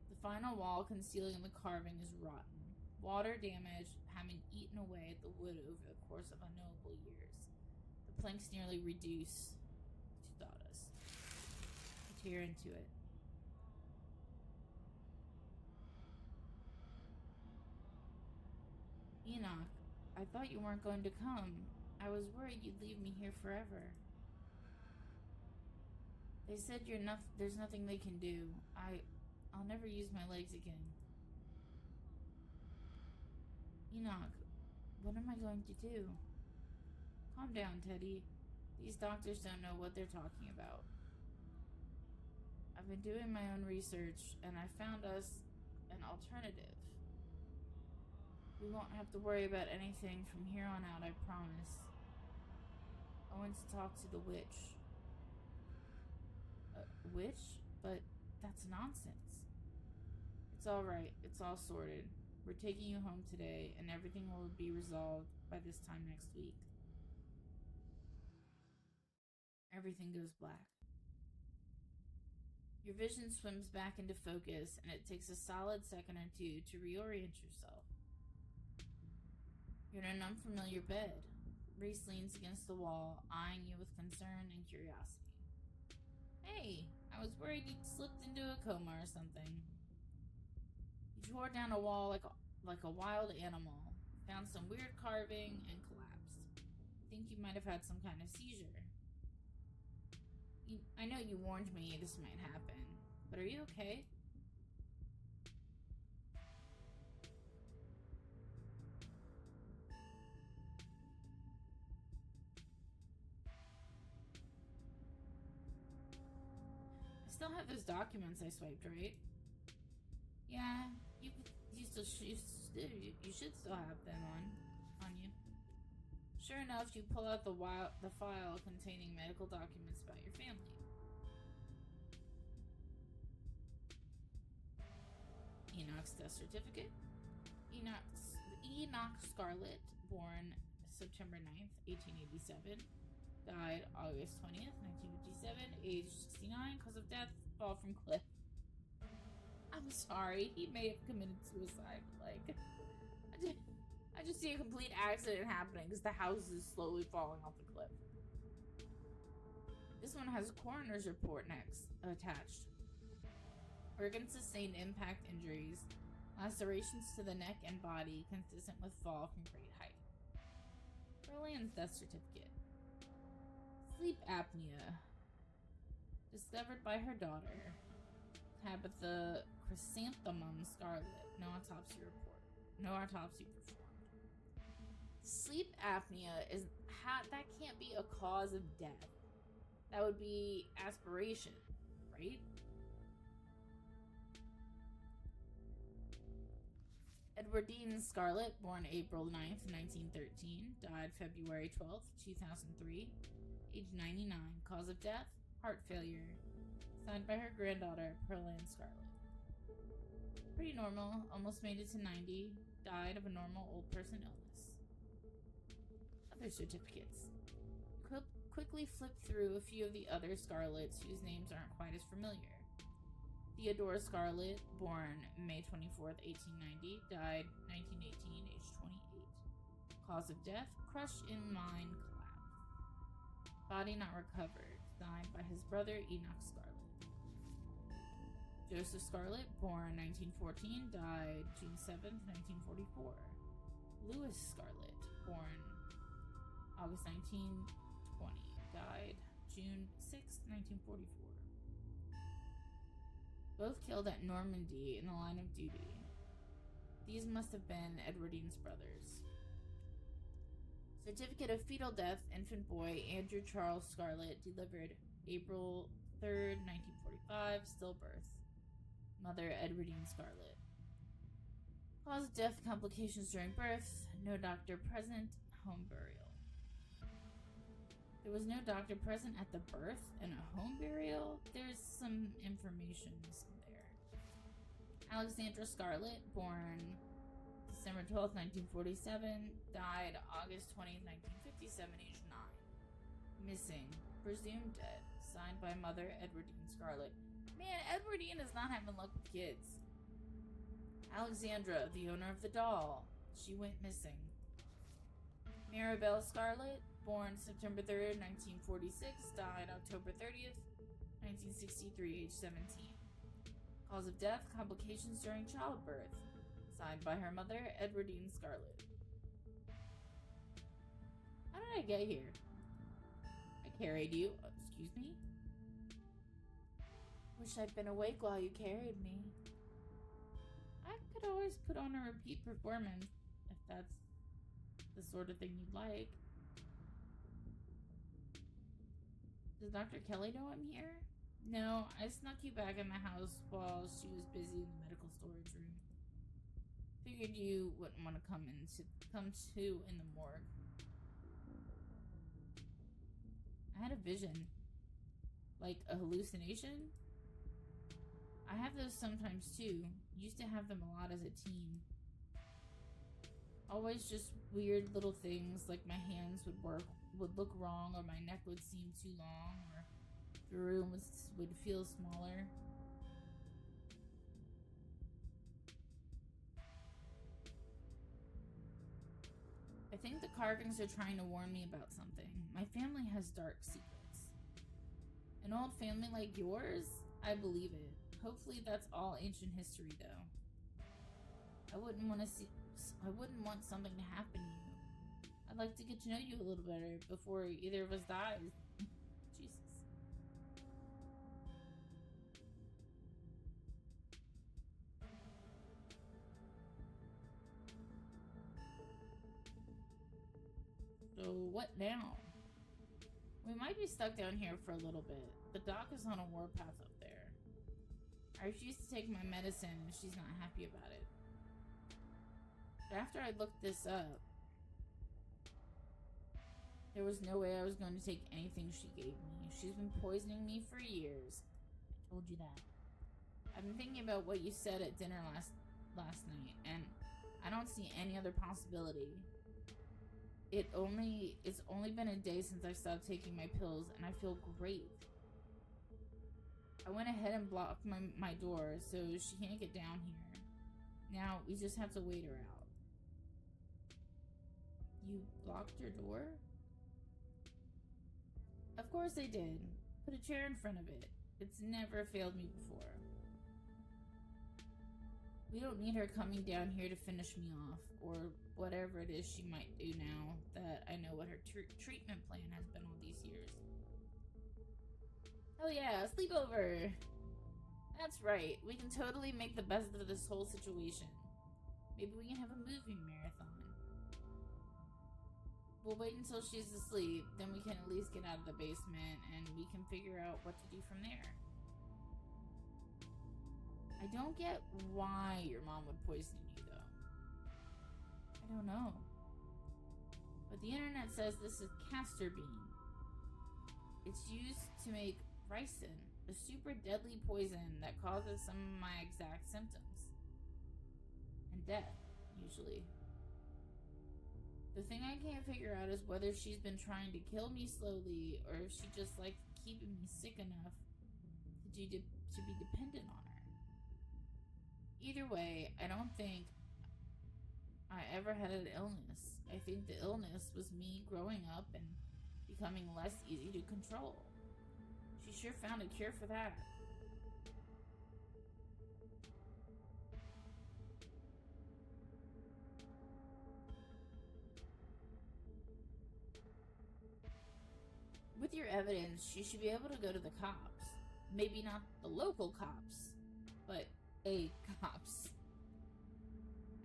The final wall concealing the carving is rotten, water damage having eaten away at the wood over the course of unknowable years. The planks nearly reduce to sawdust. You tear into it. Enoch, I thought you weren't going to come. I was worried you'd leave me here forever. They said there's nothing they can do. I'll never use my legs again. Enoch, what am I going to do? Calm down, Teddy. These doctors don't know what they're talking about. I've been doing my own research, and I found us an alternative. We won't have to worry about anything from here on out, I promise. I went to talk to the witch. Witch? But that's nonsense. It's alright. It's all sorted. We're taking you home today, and everything will be resolved by this time next week. Everything goes black. Your vision swims back into focus, and it takes a solid second or two to reorient yourself. You're in an unfamiliar bed. Reese leans against the wall, eyeing you with concern and curiosity. Hey, I was worried you'd slipped into a coma or something. You tore down a wall like a wild animal, found some weird carving, and collapsed. Think you might have had some kind of seizure. I know you warned me this might happen, but are you okay? I still have those documents I swiped, right? Yeah, you should still have them on you. Sure enough, you pull out the file containing medical documents about your family. Enoch's death certificate. Enoch Scarlet, born September 9th, 1887. Died August 20th, 1957, age 69, cause of death, fall from cliff. I'm sorry, he may have committed suicide. I just see a complete accident happening because the house is slowly falling off the cliff. This one has a coroner's report next attached. Organ sustained impact injuries, lacerations to the neck and body consistent with fall from great height. Berlin's death certificate. Sleep apnea. Discovered by her daughter, Tabitha Chrysanthemum Scarlet. No autopsy performed. Sleep apnea that can't be a cause of death. That would be aspiration, right? Edwardine Scarlet, born April 9th, 1913, died February 12th, 2003, age 99, cause of death, heart failure, signed by her granddaughter, Pearland Scarlet. Pretty normal, almost made it to 90, died of a normal old person illness. Other certificates. Quickly flip through a few of the other Scarlets whose names aren't quite as familiar. Theodore Scarlet, born May 24th, 1890, died 1918, age 28. Cause of death, crush in mine collapse. Body not recovered, signed by his brother Enoch Scarlet. Joseph Scarlet, born 1914, died June 7th, 1944. Louis Scarlet, born August 1920, died June 6th, 1944. Both killed at Normandy in the line of duty. These must have been Edwardine's brothers. Certificate of fetal death, infant boy Andrew Charles Scarlet, delivered April 3rd, 1945, stillbirth. Mother Edwardine Scarlet. Cause of death, complications during birth, no doctor present, home burial. There was no doctor present at the birth and a home burial? There's some information missing there. Alexandra Scarlet, born December 12th, 1947, died August 20th, 1957, age 9. Missing, presumed dead, signed by mother Edwardine Scarlet. Man, Edwardine is not having luck with kids. Alexandra, the owner of the doll, she went missing. Maribel Scarlet, born September 3rd, 1946, died October 30th, 1963, age 17. Cause of death, complications during childbirth, signed by her mother, Edwardine Scarlet. How did I get here? I carried you. Excuse me? Wish I'd been awake while you carried me. I could always put on a repeat performance, if that's the sort of thing you'd like. Does Dr. Kelly know I'm here? No, I snuck you back in my house while she was busy in the medical storage room. Figured you wouldn't want to come to in the morgue. I had a vision. Like a hallucination? I have those sometimes too. Used to have them a lot as a teen. Always just weird little things, like my hands would look wrong, or my neck would seem too long, or the room would feel smaller. I think the carvings are trying to warn me about something. My family has dark secrets. An old family like yours? I believe it. Hopefully that's all ancient history, though. I wouldn't want something to happen to you. I'd like to get to know you a little better before either of us dies. Jesus. So what now? We might be stuck down here for a little bit. The doc is on a warpath up there. I refuse to take my medicine and she's not happy about it. But after I looked this up, there was no way I was going to take anything she gave me. She's been poisoning me for years. I told you that. I've been thinking about what you said at dinner last night, and I don't see any other possibility. It's only been a day since I stopped taking my pills, and I feel great. I went ahead and blocked my door, so she can't get down here. Now, we just have to wait her out. You blocked your door? Of course I did. Put a chair in front of it. It's never failed me before. We don't need her coming down here to finish me off, or whatever it is she might do now that I know what her treatment plan has been all these years. Hell yeah, sleepover! That's right, we can totally make the best of this whole situation. Maybe we can have a movie marathon. We'll wait until she's asleep, then we can at least get out of the basement and we can figure out what to do from there. I don't get why your mom would poison you, though. I don't know. But the internet says this is castor bean. It's used to make ricin, a super deadly poison that causes some of my exact symptoms. And death, usually. The thing I can't figure out is whether she's been trying to kill me slowly or if she just likes keeping me sick enough to be dependent on her. Either way, I don't think I ever had an illness. I think the illness was me growing up and becoming less easy to control. She sure found a cure for that. With your evidence, she should be able to go to the cops. Maybe not the local cops, but cops.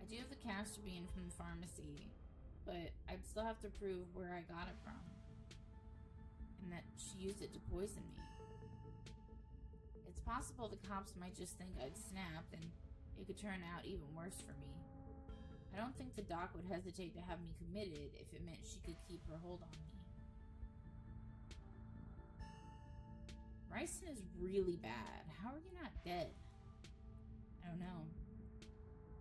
I do have the castor bean from the pharmacy, but I'd still have to prove where I got it from. And that she used it to poison me. It's possible the cops might just think I'd snapped and it could turn out even worse for me. I don't think the doc would hesitate to have me committed if it meant she could keep her hold on me. Ricin is really bad. How are you not dead? I don't know.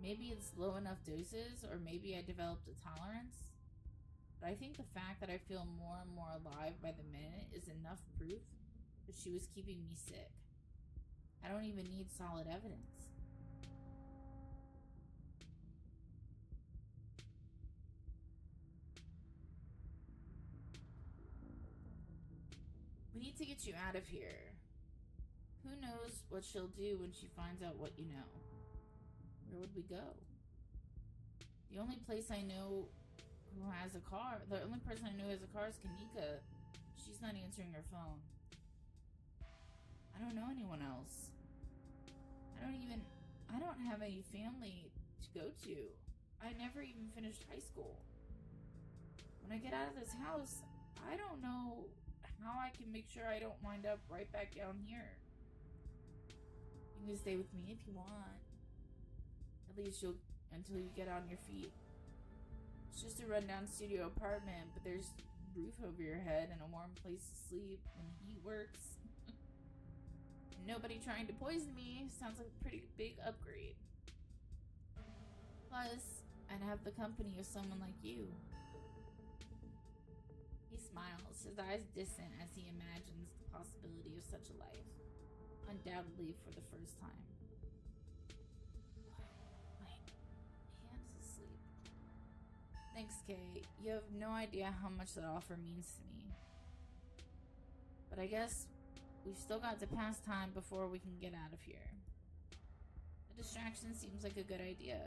Maybe it's low enough doses, or maybe I developed a tolerance. But I think the fact that I feel more and more alive by the minute is enough proof that she was keeping me sick. I don't even need solid evidence. We need to get you out of here. Who knows what she'll do when she finds out what you know? Where would we go? The only place I know who has a car, the only person I know who has a car is Kanika. She's not answering her phone. I don't know anyone else. I don't have any family to go to. I never even finished high school. When I get out of this house, I don't know how I can make sure I don't wind up right back down here. You can stay with me if you want. At least until you get on your feet. It's just a rundown studio apartment, but there's a roof over your head and a warm place to sleep when heat works. Nobody trying to poison me sounds like a pretty big upgrade. Plus, I'd have the company of someone like you. He smiles, his eyes distant as he imagines the possibility of such a life, undoubtedly for the first time. My hand is asleep. Thanks, Kay. You have no idea how much that offer means to me. But I guess we've still got to pass time before we can get out of here. A distraction seems like a good idea.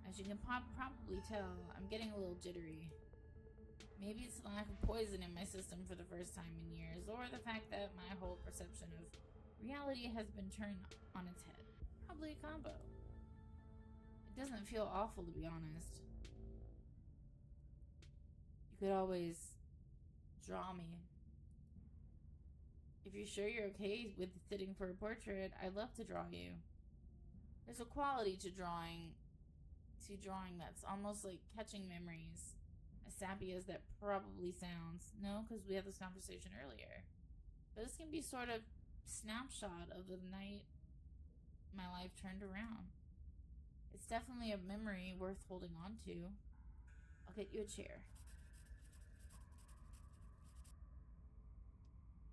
As you can probably tell, I'm getting a little jittery. Maybe it's the lack of poison in my system for the first time in years, or the fact that my whole perception of reality has been turned on its head. Probably a combo. It doesn't feel awful, to be honest. You could always draw me. If you're sure you're okay with sitting for a portrait, I'd love to draw you. There's a quality to drawing that's almost like catching memories. As sappy as that probably sounds. No, because we had this conversation earlier. But this can be sort of snapshot of the night my life turned around. It's definitely a memory worth holding on to. I'll get you a chair.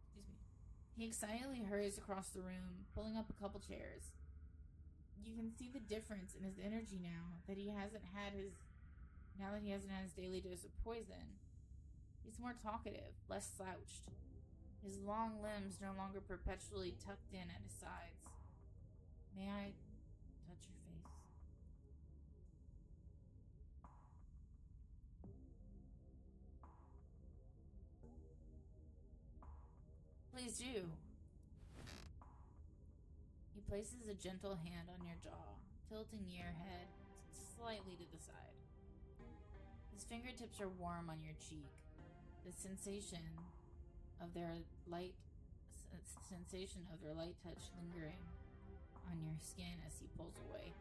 Excuse me. He excitedly hurries across the room, pulling up a couple chairs. You can see the difference in his energy now that he hasn't had his daily dose of poison. He's more talkative, less slouched. His long limbs no longer perpetually tucked in at his sides. May I touch your face? Please do. He places a gentle hand on your jaw, tilting your head slightly to the side. His fingertips are warm on your cheek. The sensation of their light touch lingering on your skin as he pulls away.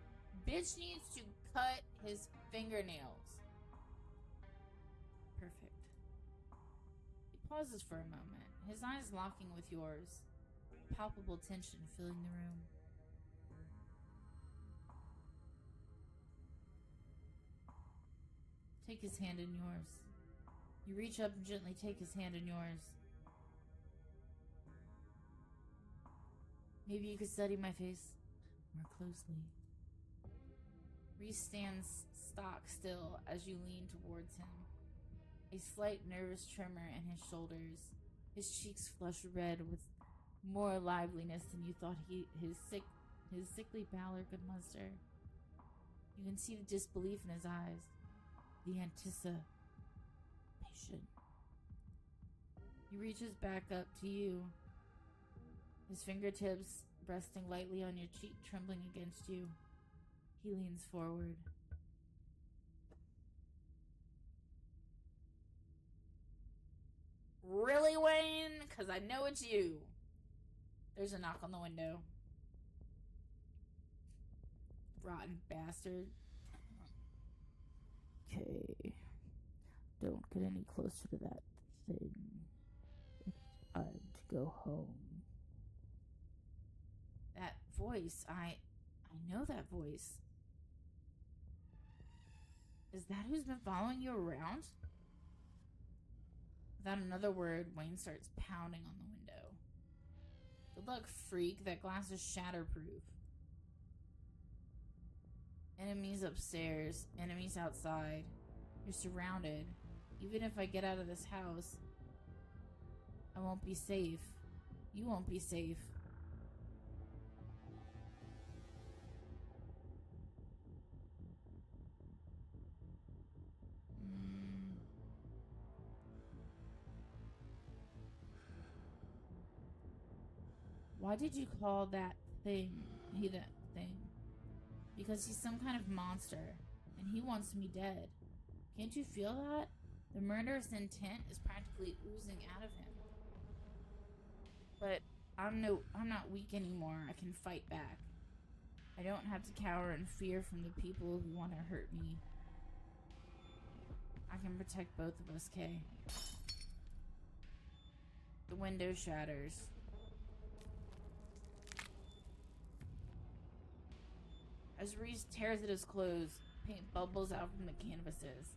Bitch needs to cut his fingernails. Perfect. He pauses for a moment, his eyes locking with yours. Palpable tension filling the room. Take his hand in yours. You reach up and gently take his hand in yours. Maybe you could study my face more closely. Reese stands stock still as you lean towards him. A slight nervous tremor in his shoulders. His cheeks flush red with more liveliness than you thought his sickly pallor could muster. You can see the disbelief in his eyes, the anticipation. He reaches back up to you, his fingertips resting lightly on your cheek, trembling against you. He leans forward. Really, Wayne? Because I know it's you. There's a knock on the window. Rotten bastard. Okay. Don't get any closer to that thing. It's time to go home. That voice, I know that voice. Is that who's been following you around? Without another word, Wayne starts pounding on the window. Good luck, freak. That glass is shatterproof. Enemies upstairs, enemies outside. You're surrounded. Even if I get out of this house, I won't be safe. You won't be safe. Why did you call that thing that thing? Because he's some kind of monster, and he wants me dead. Can't you feel that? The murderous intent is practically oozing out of him. But I'm not weak anymore. I can fight back. I don't have to cower in fear from the people who want to hurt me. I can protect both of us, Kay. The window shatters. As Reese tears at his clothes, paint bubbles out from the canvases.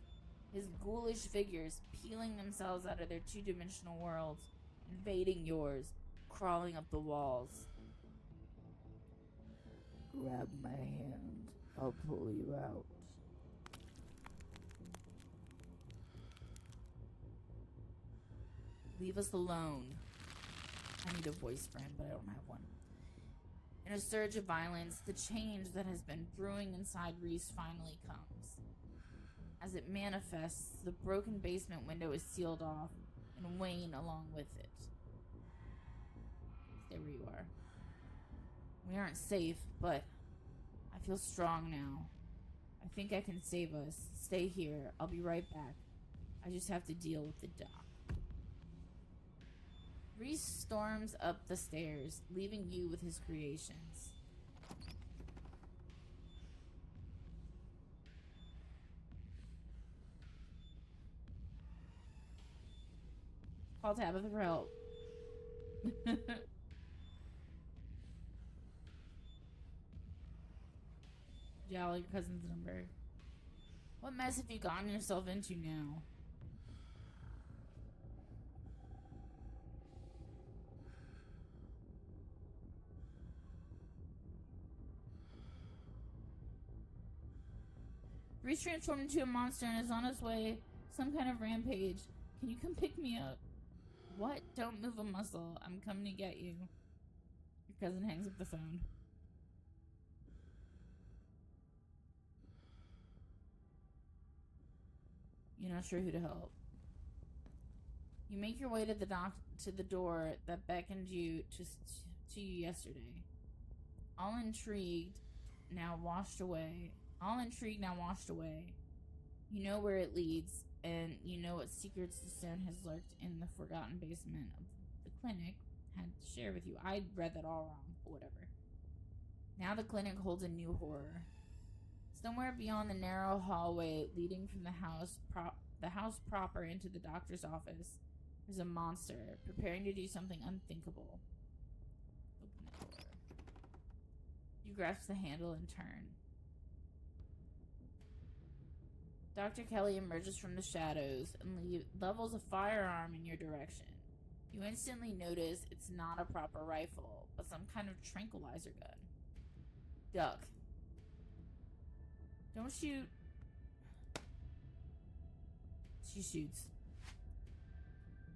His ghoulish figures peeling themselves out of their two-dimensional worlds, invading yours, crawling up the walls. Grab my hand. I'll pull you out. Leave us alone. I need a voice friend, but I don't have one. In a surge of violence, the change that has been brewing inside Reese finally comes. As it manifests, the broken basement window is sealed off, and Wayne along with it. Stay where you are. We aren't safe, but I feel strong now. I think I can save us. Stay here. I'll be right back. I just have to deal with the doc. Reese storms up the stairs, leaving you with his creations. Call Tabitha for help. Dial your cousin's number. What mess have you gotten yourself into now? Reese transformed into a monster and is on his way. Some kind of rampage. Can you come pick me up? What? Don't move a muscle. I'm coming to get you. Your cousin hangs up the phone. You're not sure who to help. You make your way to the door that beckoned you to you yesterday. All intrigued, now washed away. You know where it leads, and you know what secrets the stone has lurked in the forgotten basement of the clinic had to share with you. I read that all wrong, but whatever. Now the clinic holds a new horror. Somewhere beyond the narrow hallway leading from the house proper into the doctor's office, there's a monster preparing to do something unthinkable. Open the door. You grasp the handle and turn. Dr. Kelly emerges from the shadows and levels a firearm in your direction. You instantly notice it's not a proper rifle, but some kind of tranquilizer gun. Duck. Don't shoot. She shoots.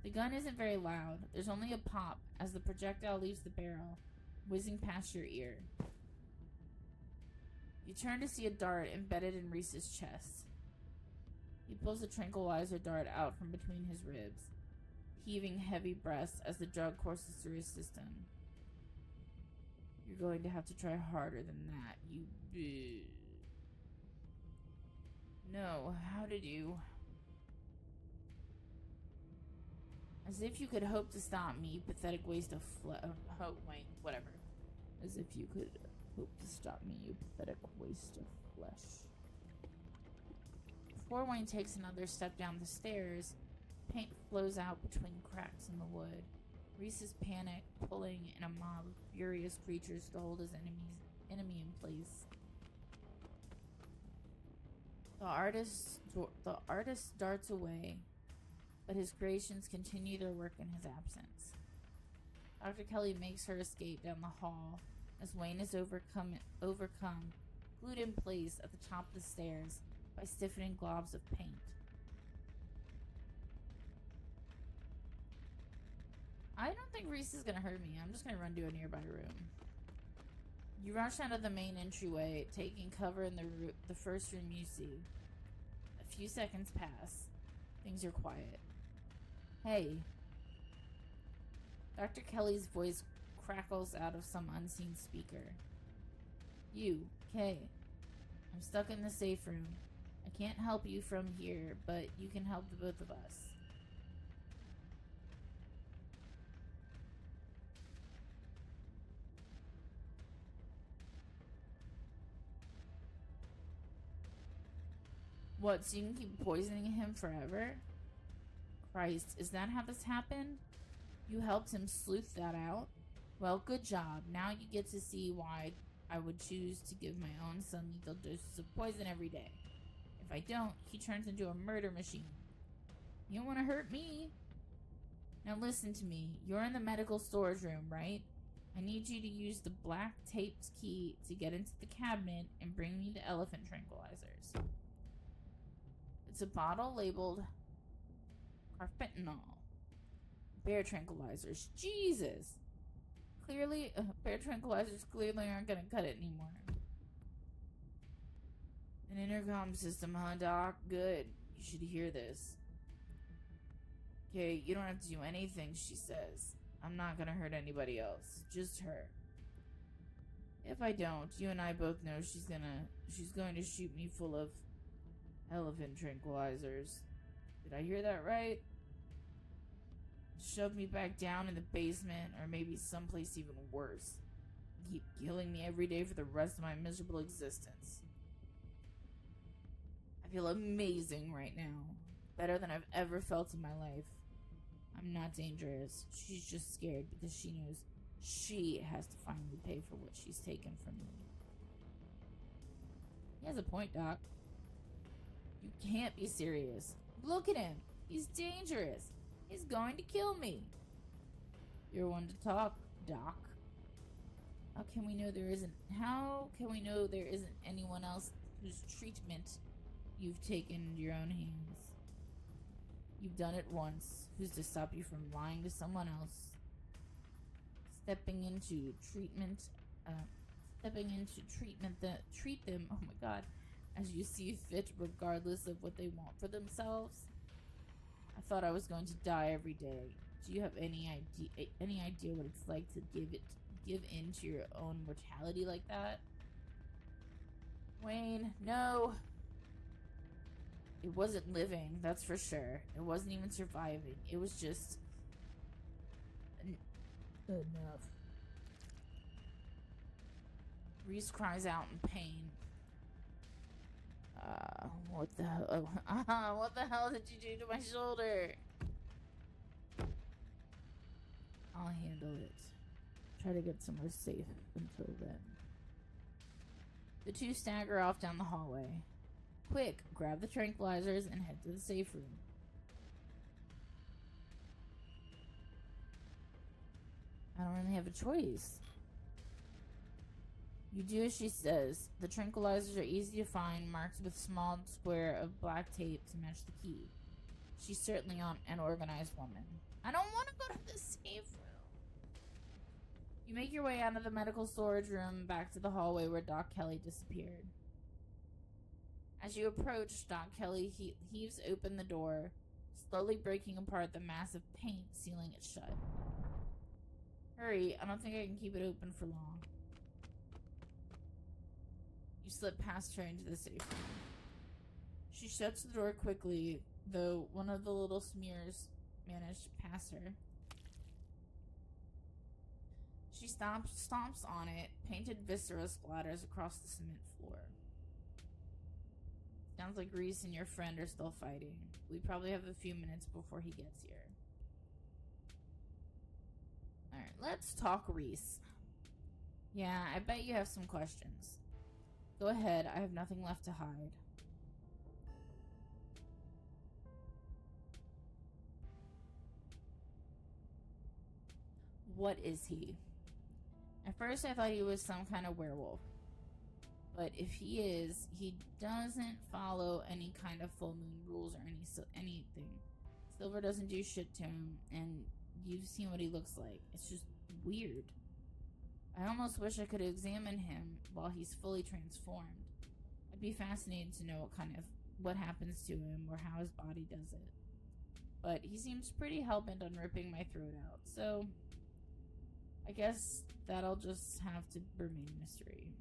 The gun isn't very loud. There's only a pop as the projectile leaves the barrel, whizzing past your ear. You turn to see a dart embedded in Reese's chest. He pulls the tranquilizer dart out from between his ribs, heaving heavy breaths as the drug courses through his system. You're going to have to try harder than that, you bitch. No, how did you? As if you could hope to stop me, you pathetic waste of whatever. As if you could hope to stop me, you pathetic waste of flesh. Before Wayne takes another step down the stairs, paint flows out between cracks in the wood. Reese is panicked, pulling in a mob of furious creatures to hold his enemy in place. The artist darts away, but his creations continue their work in his absence. Dr. Kelly makes her escape down the hall as Wayne is overcome, glued in place at the top of the stairs by stiffening globs of paint. I don't think Reese is gonna hurt me. I'm just gonna run to a nearby room. You rush out of the main entryway, taking cover in the first room you see. A few seconds pass. Things are quiet. Hey. Dr. Kelly's voice crackles out of some unseen speaker. You, Kay. I'm stuck in the safe room. I can't help you from here, but you can help the both of us. What, so you can keep poisoning him forever? Christ, is that how this happened? You helped him sleuth that out? Well, good job. Now you get to see why I would choose to give my own son lethal doses of poison every day. If I don't, he turns into a murder machine. You don't want to hurt me. Now listen to me. You're in the medical storage room, right? I need you to use the black taped key to get into the cabinet and bring me the elephant tranquilizers. It's a bottle labeled carfentanil. Bear tranquilizers. Jesus! Clearly, bear tranquilizers clearly aren't gonna cut it anymore. An intercom system, huh, Doc? Good. You should hear this. Okay, you don't have to do anything, she says. I'm not gonna hurt anybody else. Just her. If I don't, you and I both know she's going to shoot me full of elephant tranquilizers. Did I hear that right? Shove me back down in the basement, or maybe someplace even worse. Keep killing me every day for the rest of my miserable existence. I feel amazing right now. Better than I've ever felt in my life. I'm not dangerous. She's just scared because she knows she has to finally pay for what she's taken from me. He has a point, Doc. You can't be serious. Look at him. He's dangerous. He's going to kill me. You're one to talk, Doc. How can we know there isn't anyone else whose treatment you've taken into your own hands? You've done it once. Who's to stop you from lying to someone else? Stepping into treatment that treat them, oh my god, as you see fit, regardless of what they want for themselves. I thought I was going to die every day. Do you have any idea what it's like to give in to your own mortality like that? Wayne, no. It wasn't living, that's for sure. It wasn't even surviving. It was just... enough. Reese cries out in pain. What the hell? What the hell did you do to my shoulder? I'll handle it. Try to get somewhere safe until then. The two stagger off down the hallway. Quick, grab the tranquilizers and head to the safe room. I don't really have a choice. You do as she says. The tranquilizers are easy to find, marked with a small square of black tape to match the key. She's certainly an organized woman. I don't want to go to the safe room. You make your way out of the medical storage room back to the hallway where Doc Kelly disappeared. As you approach, Doc Kelly heaves open the door, slowly breaking apart the massive paint, sealing it shut. Hurry, I don't think I can keep it open for long. You slip past her into the safe room. She shuts the door quickly, though one of the little smears managed to pass her. She stomps on it. Painted viscera splatters across the cement floor. Sounds like Reese and your friend are still fighting. We probably have a few minutes before he gets here. Alright, let's talk Reese. Yeah, I bet you have some questions. Go ahead, I have nothing left to hide. What is he? At first I thought he was some kind of werewolf. But if he is, he doesn't follow any kind of full moon rules or anything. Silver doesn't do shit to him, and you've seen what he looks like. It's just weird. I almost wish I could examine him while he's fully transformed. I'd be fascinated to know what happens to him or how his body does it. But he seems pretty hell-bent on ripping my throat out, so I guess that'll just have to remain a mystery.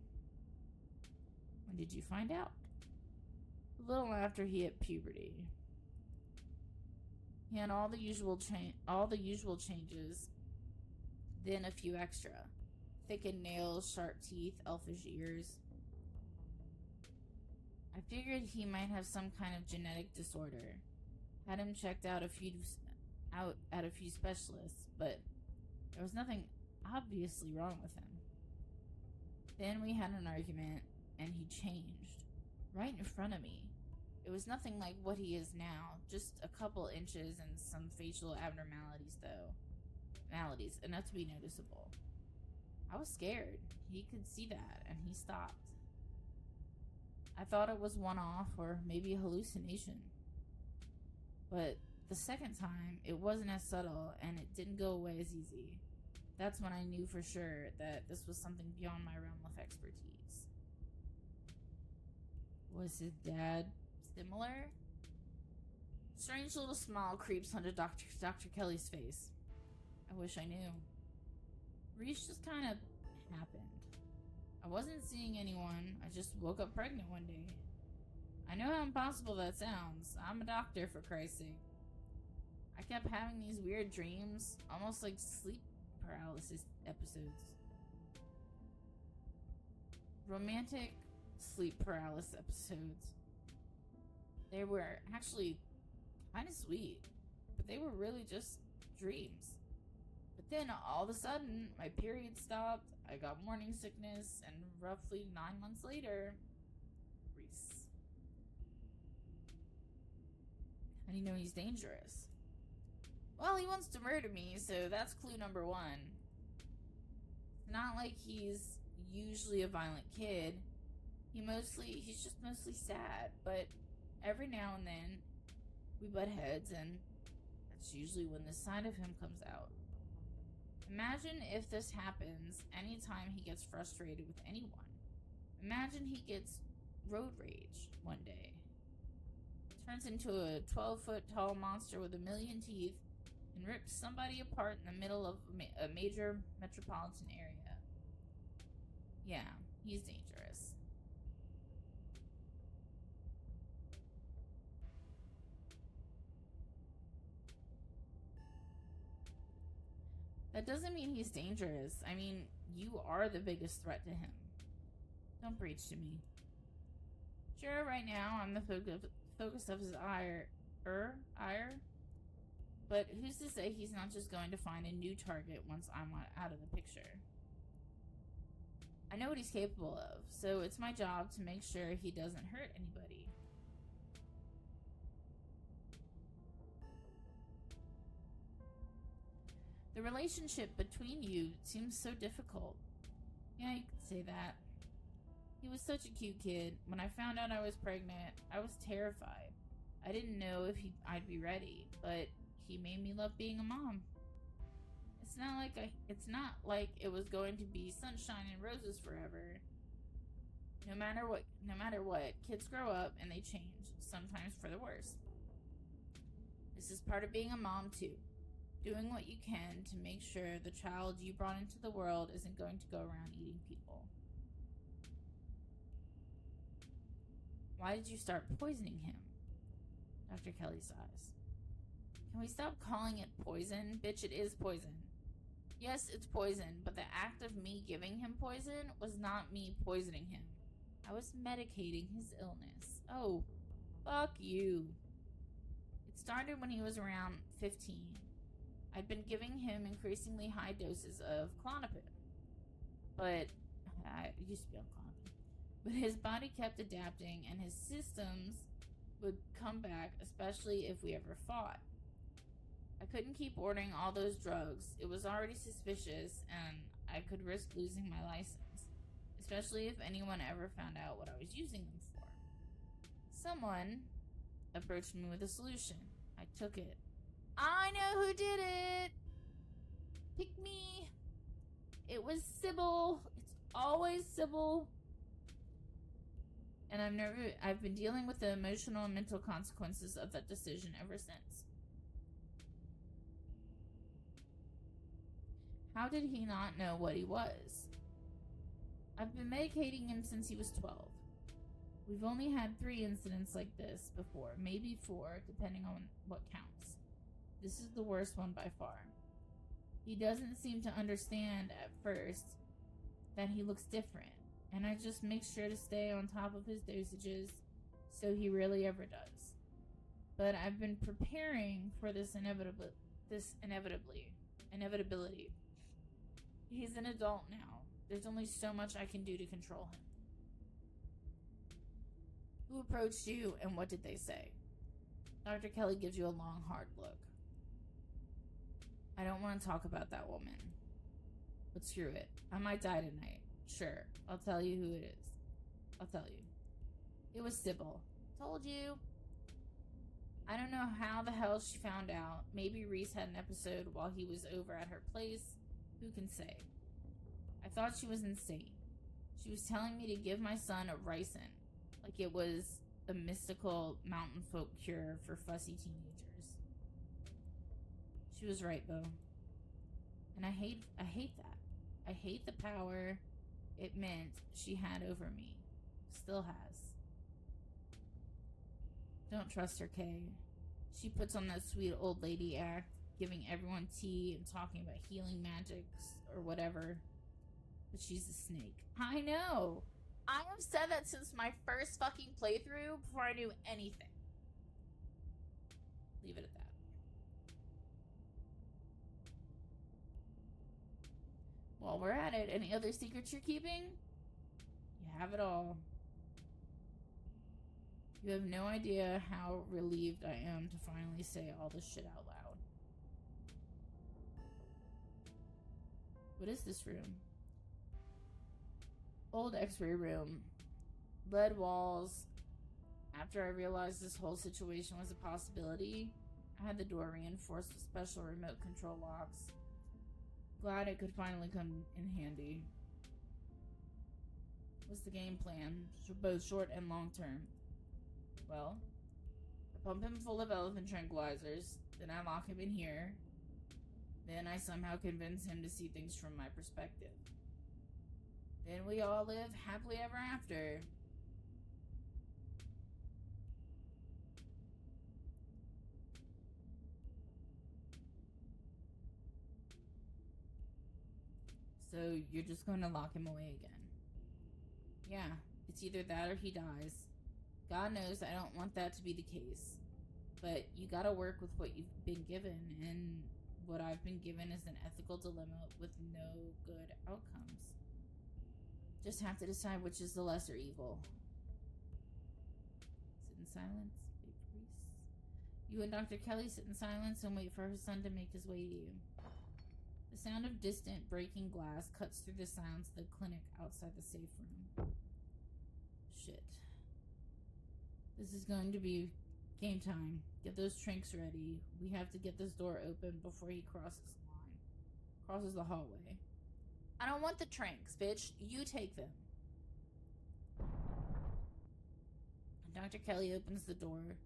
When did you find out? A little after he hit puberty. He had all the usual changes, then a few extra. Thickened nails, sharp teeth, elfish ears. I figured he might have some kind of genetic disorder. Had him checked out at a few specialists, but there was nothing obviously wrong with him. Then we had an argument, and he changed. Right in front of me. It was nothing like what he is now, just a couple inches and some facial abnormalities, though. Enough to be noticeable. I was scared. He could see that, and he stopped. I thought it was one-off, or maybe a hallucination. But the second time, it wasn't as subtle, and it didn't go away as easy. That's when I knew for sure that this was something beyond my realm of expertise. Was his dad similar? Strange little smile creeps onto Dr. Kelly's face. I wish I knew. Reese just kind of happened. I wasn't seeing anyone. I just woke up pregnant one day. I know how impossible that sounds. I'm a doctor, for Christ's sake. I kept having these weird dreams, almost like sleep paralysis episodes. Romantic sleep paralysis episodes. They were actually kind of sweet, but they were really just dreams. But then all of a sudden, my period stopped, I got morning sickness, and roughly 9 months later, Reese. How do you know he's dangerous? Well, he wants to murder me, so that's clue number one. It's not like he's usually a violent kid. He's just mostly sad, but every now and then we butt heads, and that's usually when this side of him comes out. Imagine if this happens anytime he gets frustrated with anyone. Imagine he gets road rage one day. Turns into a 12-foot tall monster with a million teeth and rips somebody apart in the middle of a major metropolitan area. Yeah, he's dangerous. That doesn't mean he's dangerous. I mean, you are the biggest threat to him. Don't preach to me. Sure, right now I'm the focus of his ire. But who's to say he's not just going to find a new target once I'm out of the picture? I know what he's capable of, so it's my job to make sure he doesn't hurt anybody. The relationship between you seems so difficult. Yeah, you could say that. He was such a cute kid. When I found out I was pregnant, I was terrified. I didn't know if I'd be ready, but he made me love being a mom. It's not like it was going to be sunshine and roses forever. No matter what, kids grow up and they change, sometimes for the worse. This is part of being a mom too. Doing what you can to make sure the child you brought into the world isn't going to go around eating people. Why did you start poisoning him? Dr. Kelly sighs. Can we stop calling it poison? Bitch, it is poison. Yes, it's poison, but the act of me giving him poison was not me poisoning him. I was medicating his illness. Oh, fuck you. It started when he was around 15. I'd been giving him increasingly high doses of Klonopin. But, I used to be on Klonopin. But his body kept adapting and his systems would come back, especially if we ever fought. I couldn't keep ordering all those drugs. It was already suspicious, and I could risk losing my license, especially if anyone ever found out what I was using them for. Someone approached me with a solution. I took it. I know who did it! Pick me! It was Sybil. It's always Sybil. And I've been dealing with the emotional and mental consequences of that decision ever since. How did he not know what he was? I've been medicating him since he was 12. We've only had 3 incidents like this before, maybe 4, depending on what counts. This is the worst one by far. He doesn't seem to understand at first that he looks different, and I just make sure to stay on top of his dosages so he really ever does. But I've been preparing for this inevitability. He's an adult now. There's only so much I can do to control him. Who approached you and what did they say? Dr. Kelly gives you a long, hard look. I don't want to talk about that woman. But screw it. I might die tonight. Sure, I'll tell you who it is. I'll tell you. It was Sybil. Told you. I don't know how the hell she found out. Maybe Reese had an episode while he was over at her place. Who can say? I thought she was insane. She was telling me to give my son a ricin, like it was a mystical mountain folk cure for fussy teenagers. She was right, Bo. And I hate that. I hate the power it meant she had over me. Still has. Don't trust her, Kay. She puts on that sweet old lady act, giving everyone tea and talking about healing magics or whatever. But she's a snake. I know. I have said that since my first fucking playthrough before I knew anything. Leave it at that. While we're at it, any other secrets you're keeping? You have it all. You have no idea how relieved I am to finally say all this shit out loud. What is this room? Old x-ray room. Lead walls. After I realized this whole situation was a possibility, I had the door reinforced with special remote control locks. Glad it could finally come in handy. What's the game plan? Both short and long term. Well, I pump him full of elephant tranquilizers, then I lock him in here. Then I somehow convince him to see things from my perspective. Then we all live happily ever after. So you're just going to lock him away again? Yeah, it's either that or he dies. God knows I don't want that to be the case. But you gotta work with what you've been given, and what I've been given is an ethical dilemma with no good outcomes. Just have to decide which is the lesser evil. Sit in silence, big priest. You and Dr. Kelly sit in silence and wait for her son to make his way to you. The sound of distant breaking glass cuts through the silence of the clinic outside the safe room. Shit. This is going to be game time. Get those trinks ready. We have to get this door open before he crosses the line. Crosses the hallway. I don't want the trinks, bitch. You take them. Dr. Kelly opens the door.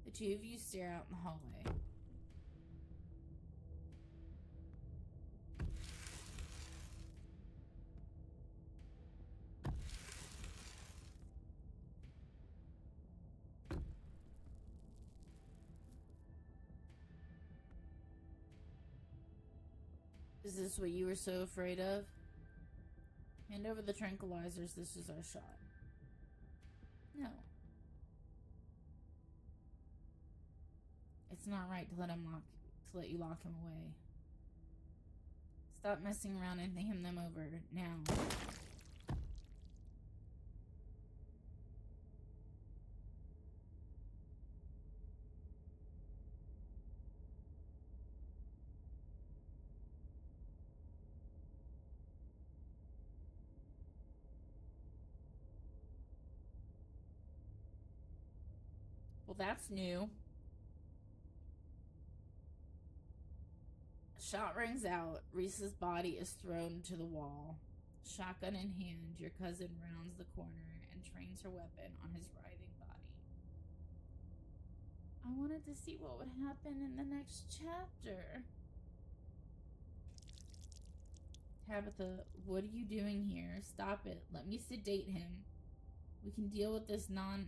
The two of you stare out in the hallway. Is this what you were so afraid of? Hand over the tranquilizers. This is our shot. No. It's not right to let you lock him away. Stop messing around and hand them over now. Well, that's new. A shot rings out. Reese's body is thrown to the wall. Shotgun in hand, your cousin rounds the corner and trains her weapon on his writhing body. I wanted to see what would happen in the next chapter. Tabitha, what are you doing here? Stop it. Let me sedate him. We can deal with this non-lethally.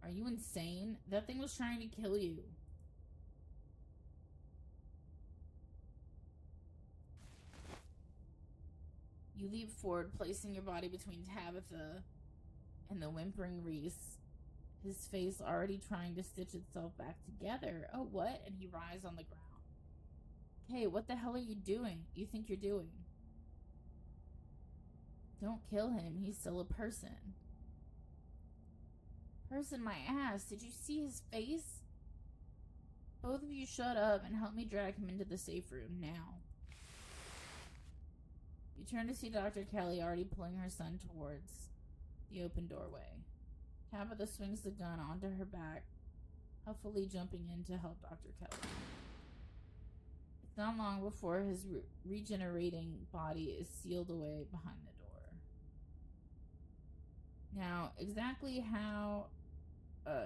Are you insane? That thing was trying to kill you. You leap forward, placing your body between Tabitha and the whimpering Reese, his face already trying to stitch itself back together. Oh, what? And he writhes on the ground. Hey, what the hell are you doing? You think you're doing? Don't kill him. He's still a person. Person, my ass. Did you see his face? Both of you shut up and help me drag him into the safe room now. You turn to see Dr. Kelly already pulling her son towards the open doorway. Tabitha swings the gun onto her back, huffily jumping in to help Dr. Kelly. It's not long before his regenerating body is sealed away behind the door. Now,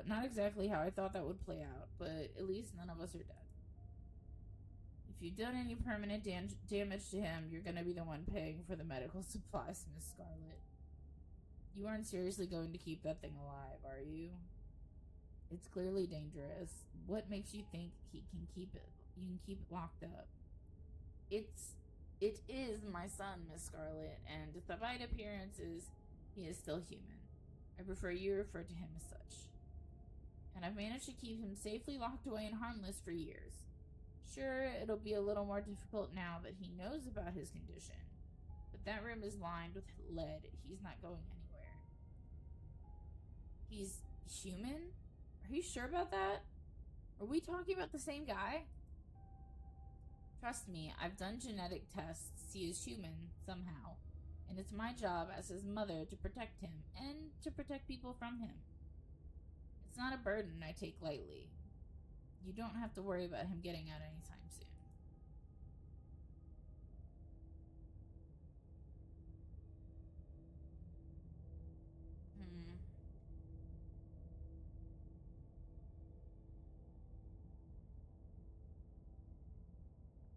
not exactly how I thought that would play out, but at least none of us are dead. If you've done any permanent damage to him, you're going to be the one paying for the medical supplies, Miss Scarlet. You aren't seriously going to keep that thing alive, are you? It's clearly dangerous. What makes you think you can keep it locked up? It is my son, Miss Scarlet, and despite appearances, he is still human. I prefer you refer to him as such. And I've managed to keep him safely locked away and harmless for years. Sure, it'll be a little more difficult now that he knows about his condition, but that room is lined with lead. He's not going anywhere. He's human? Are you sure about that? Are we talking about the same guy? Trust me, I've done genetic tests. He is human, somehow. And it's my job as his mother to protect him, and to protect people from him. It's not a burden I take lightly. You don't have to worry about him getting out anytime soon.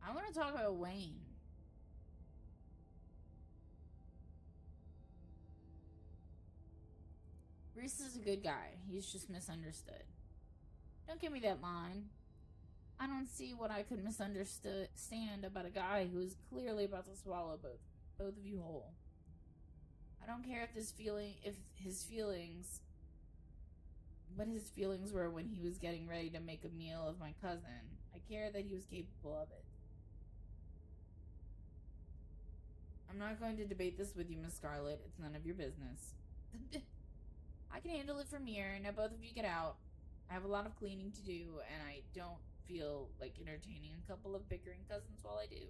I want to talk about Wayne. Reese is a good guy. He's just misunderstood. Don't give me that line. I don't see what I could misunderstand about a guy who is clearly about to swallow both of you whole. I don't care if his feelings what his feelings were when he was getting ready to make a meal of my cousin. I care that he was capable of it. I'm not going to debate this with you, Miss Scarlet. It's none of your business. I can handle it from here. Now both of you get out. I have a lot of cleaning to do, and I don't feel like entertaining a couple of bickering cousins while I do.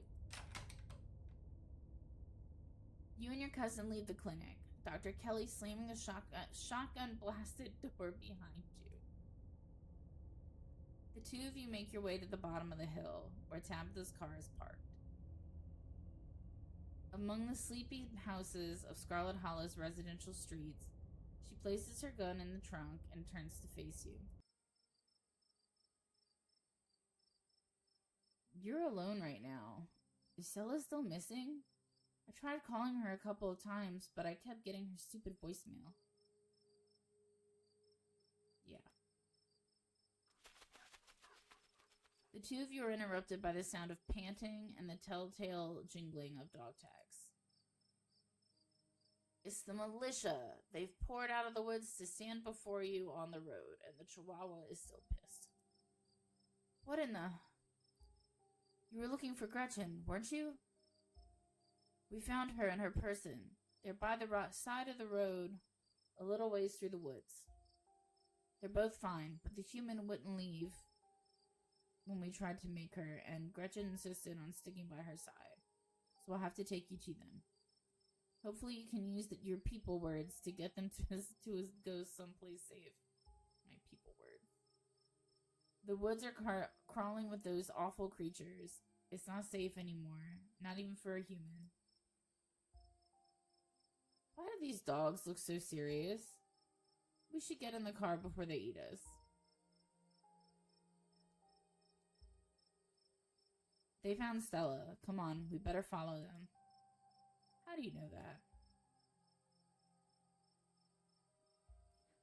You and your cousin leave the clinic. Dr. Kelly slamming the shotgun blasted door behind you. The two of you make your way to the bottom of the hill, where Tabitha's car is parked. Among the sleepy houses of Scarlet Hollow's residential streets, she places her gun in the trunk and turns to face you. You're alone right now. Is Stella still missing? I tried calling her a couple of times, but I kept getting her stupid voicemail. Yeah. The two of you are interrupted by the sound of panting and the telltale jingling of dog tags. It's the militia. They've poured out of the woods to stand before you on the road, and the Chihuahua is still pissed. What in the... You were looking for Gretchen, weren't you? We found her and her person. They're by the side of the road, a little ways through the woods. They're both fine, but the human wouldn't leave when we tried to make her, and Gretchen insisted on sticking by her side. So I'll have to take you to them. Hopefully you can use your people words to get them to go someplace safe. My people words. The woods are crawling with those awful creatures. It's not safe anymore, not even for a human. Why do these dogs look so serious? We should get in the car before they eat us. They found Stella. Come on, we better follow them. How do you know that?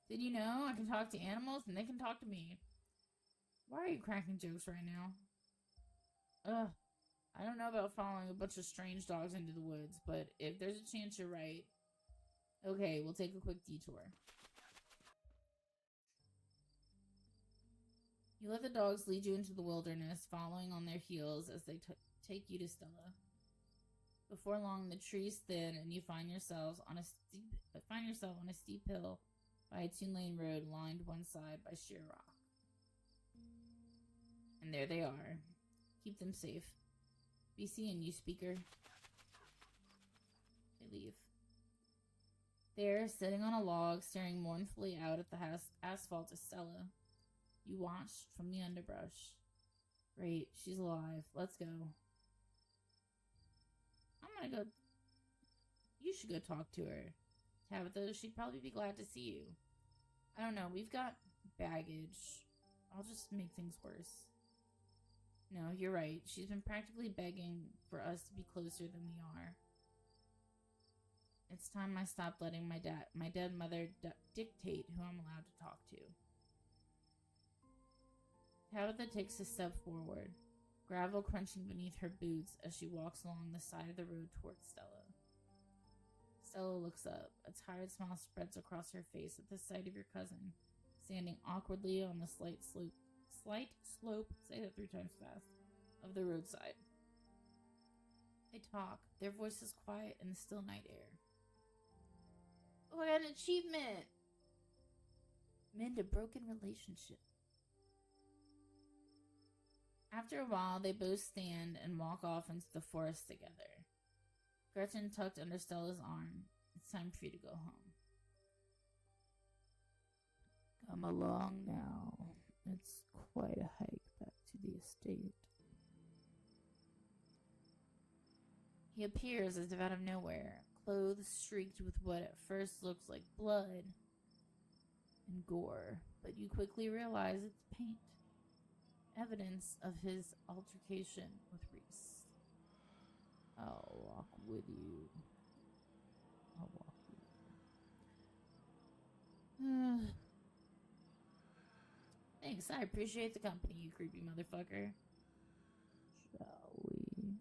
Did you know I can talk to animals and they can talk to me? Why are you cracking jokes right now? Ugh. I don't know about following a bunch of strange dogs into the woods, but if there's a chance you're right, okay, we'll take a quick detour. You let the dogs lead you into the wilderness, following on their heels as they take you to Stella. Before long, the trees thin, and you find yourself on a steep hill by a 2-lane road lined one side by sheer rock. And there they are. Keep them safe. Be seeing you, speaker. They leave. There, sitting on a log, staring mournfully out at the asphalt is Stella. You watch from the underbrush. Great, she's alive. Let's go. I'm gonna go. You should go talk to her. Tabitha, she'd probably be glad to see you. I don't know, we've got baggage. I'll just make things worse. No, you're right. She's been practically begging for us to be closer than we are. It's time I stopped letting my dead mother dictate who I'm allowed to talk to. Tabitha takes a step forward, gravel crunching beneath her boots as she walks along the side of the road towards Stella. Stella looks up. A tired smile spreads across her face at the sight of your cousin, standing awkwardly on the slight slope, say that 3 times fast, of the roadside. They talk, their voices quiet in the still night air. Oh, I got an achievement! Mend a broken relationship. After a while, they both stand and walk off into the forest together. Gretchen tucked under Stella's arm. It's time for you to go home. Come along now. It's quite a hike back to the estate. He appears as if out of nowhere, clothes streaked with what at first looks like blood and gore, but you quickly realize it's paint. Evidence of his altercation with Reese. I'll walk with you. I'll walk with you. Thanks, I appreciate the company, you creepy motherfucker. Shall we?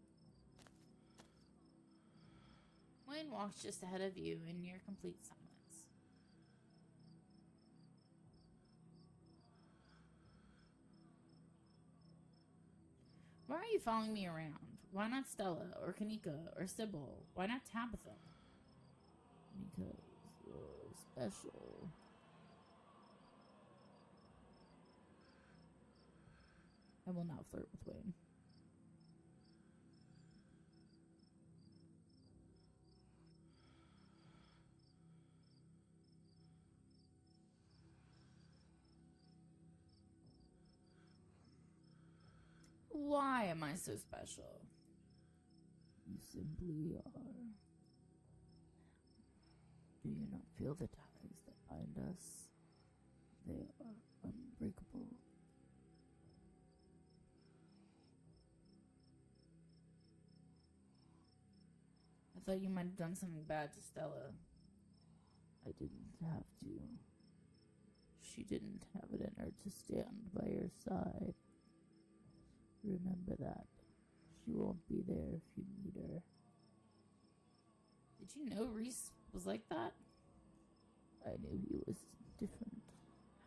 Wayne walks just ahead of you in near complete silence. Why are you following me around? Why not Stella, or Kanika, or Sybil? Why not Tabitha? Because you're special. I will not flirt with Wayne. Why am I so special? You simply are. Do you not feel the ties that bind us? They are unbreakable. I thought you might have done something bad to Stella. I didn't have to. She didn't have it in her to stand by your side. Remember that. She won't be there if you need her. Did you know Reese was like that? I knew he was different.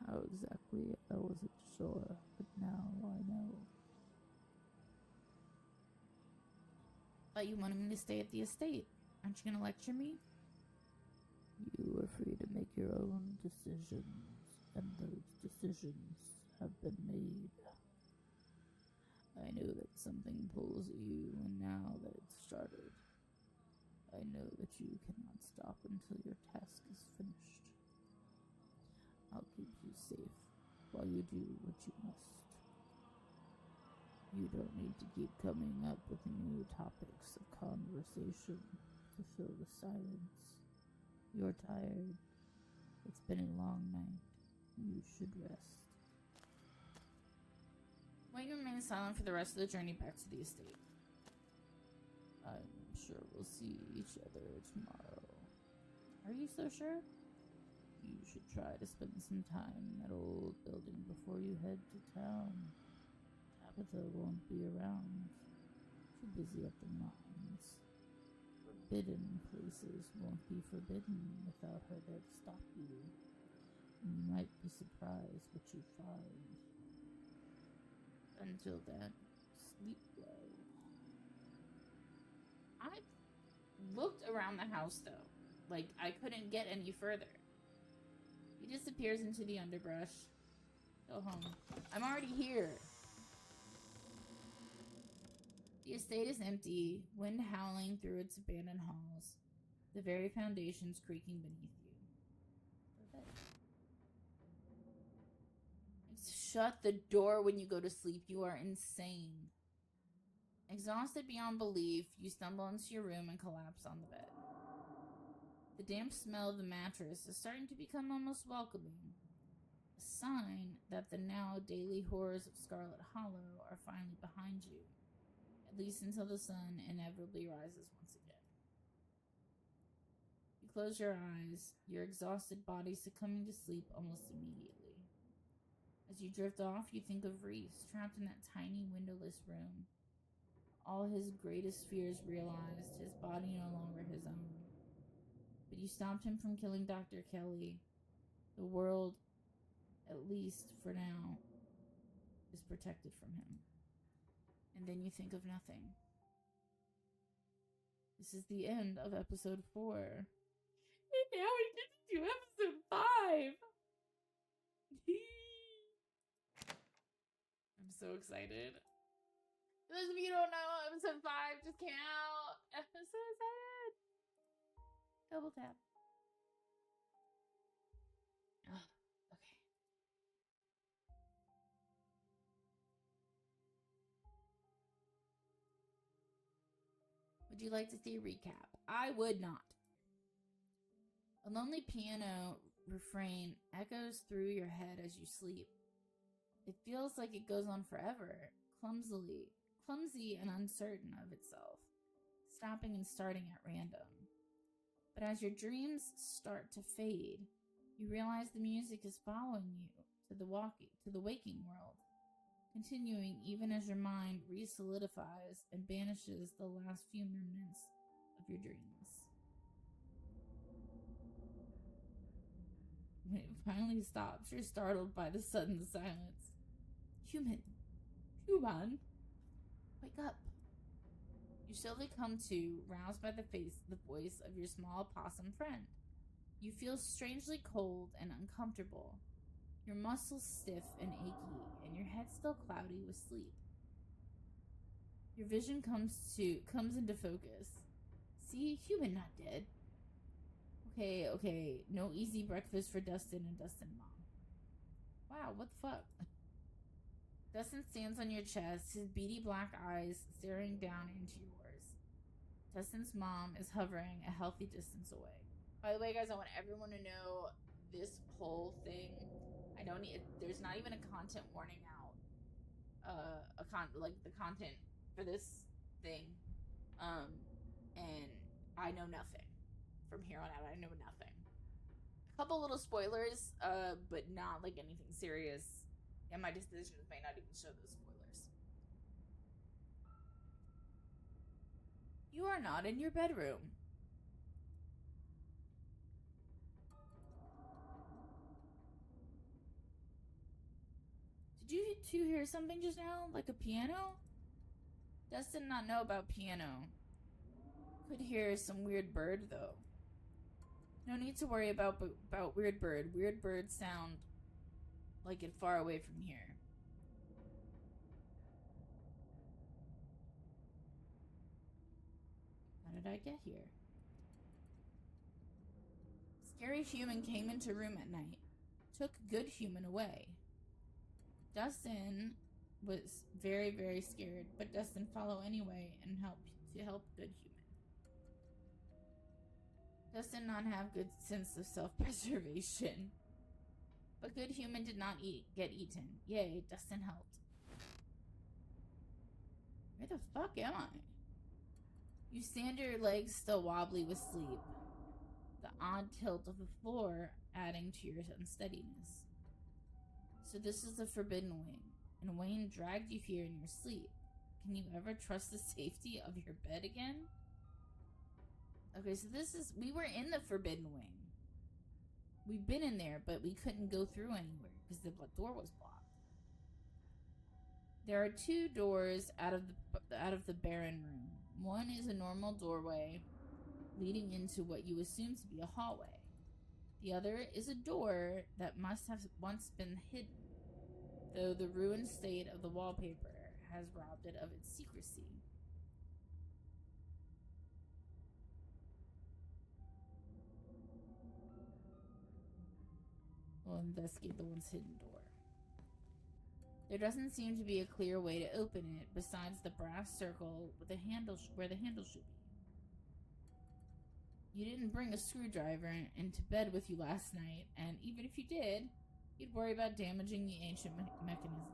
How exactly, I wasn't sure, but now I know. Thought you wanted me to stay at the estate. Aren't you gonna lecture me? You are free to make your own decisions, and those decisions have been made. I knew that something pulls at you, and now that it's started, I know that you cannot stop until your task is finished. I'll keep you safe while you do what you must. You don't need to keep coming up with new topics of conversation to fill the silence. You're tired. It's been a long night. You should rest. Wayne remains silent for the rest of the journey back to the estate. I'm sure we'll see each other tomorrow. Are you so sure? You should try to spend some time in that old building before you head to town. Tabitha won't be around. Too busy at the mines. Forbidden places won't be forbidden without her there to stop you. And you might be surprised what you find. Until then, sleep well. I looked around the house, though. Like, I couldn't get any further. He disappears into the underbrush. Go home. I'm already here. The estate is empty, wind howling through its abandoned halls, the very foundations creaking beneath you. Shut the door when you go to sleep. You are insane. Exhausted beyond belief, you stumble into your room and collapse on the bed. The damp smell of the mattress is starting to become almost welcoming, a sign that the now daily horrors of Scarlet Hollow are finally behind you, at least until the sun inevitably rises once again. You close your eyes, your exhausted body succumbing to sleep almost immediately. As you drift off, you think of Reese, trapped in that tiny windowless room. All his greatest fears realized, his body no longer his own. But you stopped him from killing Dr. Kelly. The world, at least for now, is protected from him. And then you think of nothing. This is the end of episode 4. And now we get to do episode 5! I'm so excited. For those of you who don't know, episode 5 just came out. I'm so excited. Double tap. Oh, okay. Would you like to see a recap? I would not. A lonely piano refrain echoes through your head as you sleep. It feels like it goes on forever, clumsy and uncertain of itself, stopping and starting at random. But as your dreams start to fade, you realize the music is following you, to the waking world, continuing even as your mind re-solidifies and banishes the last few remnants of your dreams. When it finally stops, you're startled by the sudden silence. Human, wake up. You slowly come to, roused by the voice of your small possum friend. You feel strangely cold and uncomfortable, your muscles stiff and achy, and your head still cloudy with sleep. Your vision comes into focus. See, human, not dead. Okay, no easy breakfast for Dustin and Dustin Mom. Wow, what the fuck? Dustin stands on your chest, his beady black eyes staring down into yours. Dustin's mom is hovering a healthy distance away. By the way, guys, I want everyone to know this whole thing. There's not even a content warning out. The content for this thing. And I know nothing. From here on out, I know nothing. A couple little spoilers, but not like anything serious. And my decisions may not even show those spoilers. You are not in your bedroom. Did you two hear something just now? Like a piano? Dustin did not know about piano. Could hear some weird bird, though. No need to worry about weird bird. Weird birds sound like it far away from here. How did I get here? Scary human came into room at night. Took good human away. Dustin was very, very scared, but Dustin followed anyway and help good human. Dustin not have good sense of self-preservation. But good human did not get eaten. Yay, Dustin helped. Where the fuck am I? You stand your legs still wobbly with sleep. The odd tilt of the floor adding to your unsteadiness. So this is the Forbidden Wing, and Wayne dragged you here in your sleep. Can you ever trust the safety of your bed again? Okay, so we were in the Forbidden Wing. We've been in there, but we couldn't go through anywhere because the door was blocked. There are two doors out of the barren room. One is a normal doorway leading into what you assume to be a hallway. The other is a door that must have once been hidden, though the ruined state of the wallpaper has robbed it of its secrecy. We'll investigate the once hidden door. There doesn't seem to be a clear way to open it besides the brass circle with the handle where the handle should be. You didn't bring a screwdriver into bed with you last night, and even if you did, you'd worry about damaging the ancient mechanism.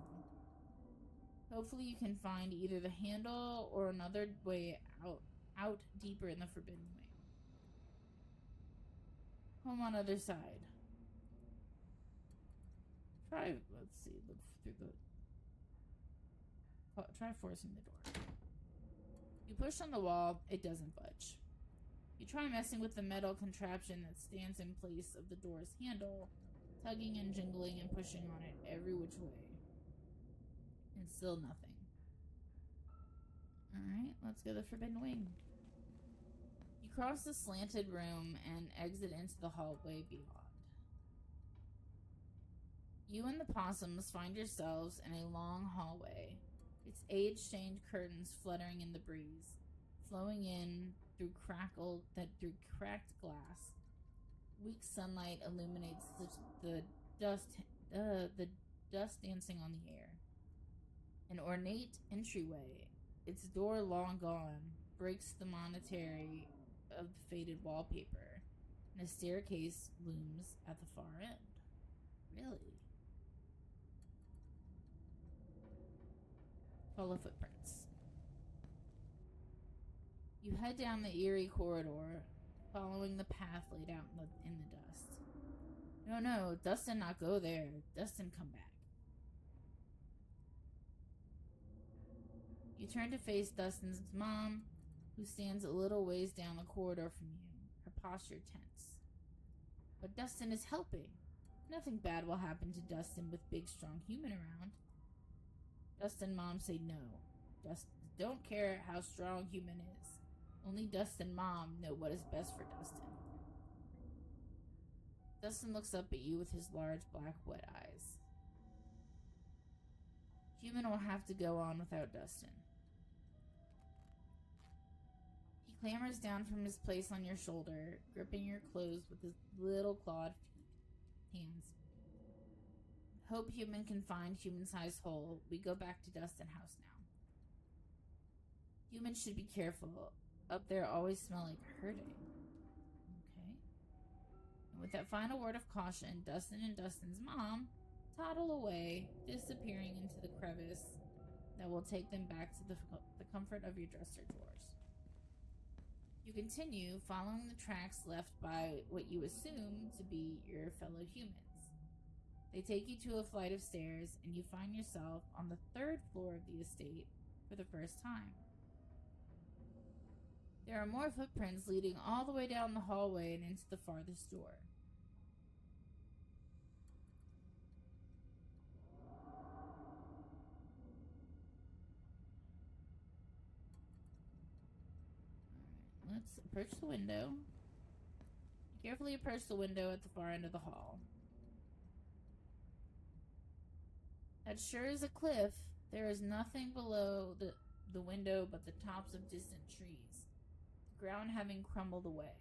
Hopefully you can find either the handle or another way out deeper in the Forbidden Wing. Home on other side. Try forcing the door. You push on the wall, it doesn't budge. You try messing with the metal contraption that stands in place of the door's handle, tugging and jingling and pushing on it every which way. And still nothing. Alright, let's go to the Forbidden Wing. You cross the slanted room and exit into the hallway beyond. You and the possums find yourselves in a long hallway, its age-stained curtains fluttering in the breeze, flowing in through cracked glass. Weak sunlight illuminates the dust dancing on the air. An ornate entryway, its door long gone, breaks the monotony of the faded wallpaper, and a staircase looms at the far end. Really? Follow footprints. You head down the eerie corridor, following the path laid out in the dust. No, Dustin not go there. Dustin come back. You turn to face Dustin's mom, who stands a little ways down the corridor from you, her posture tense. But Dustin is helping. Nothing bad will happen to Dustin with big, strong human around. Dustin mom say no. Dustin don't care how strong human is. Only Dustin mom know what is best for Dustin. Dustin looks up at you with his large black wet eyes. Human will have to go on without Dustin. He clambers down from his place on your shoulder, gripping your clothes with his little clawed hands. Hope human can find human-sized hole. We go back to Dustin house now. Humans should be careful. Up there always smell like hurting. Okay. And with that final word of caution, Dustin and Dustin's mom toddle away, disappearing into the crevice that will take them back to the comfort of your dresser drawers. You continue following the tracks left by what you assume to be your fellow humans. They take you to a flight of stairs, and you find yourself on the 3rd floor of the estate for the first time. There are more footprints leading all the way down the hallway and into the farthest door. Alright, let's approach the window. Carefully approach the window at the far end of the hall. That sure is a cliff. There is nothing below the window but the tops of distant trees, the ground having crumbled away.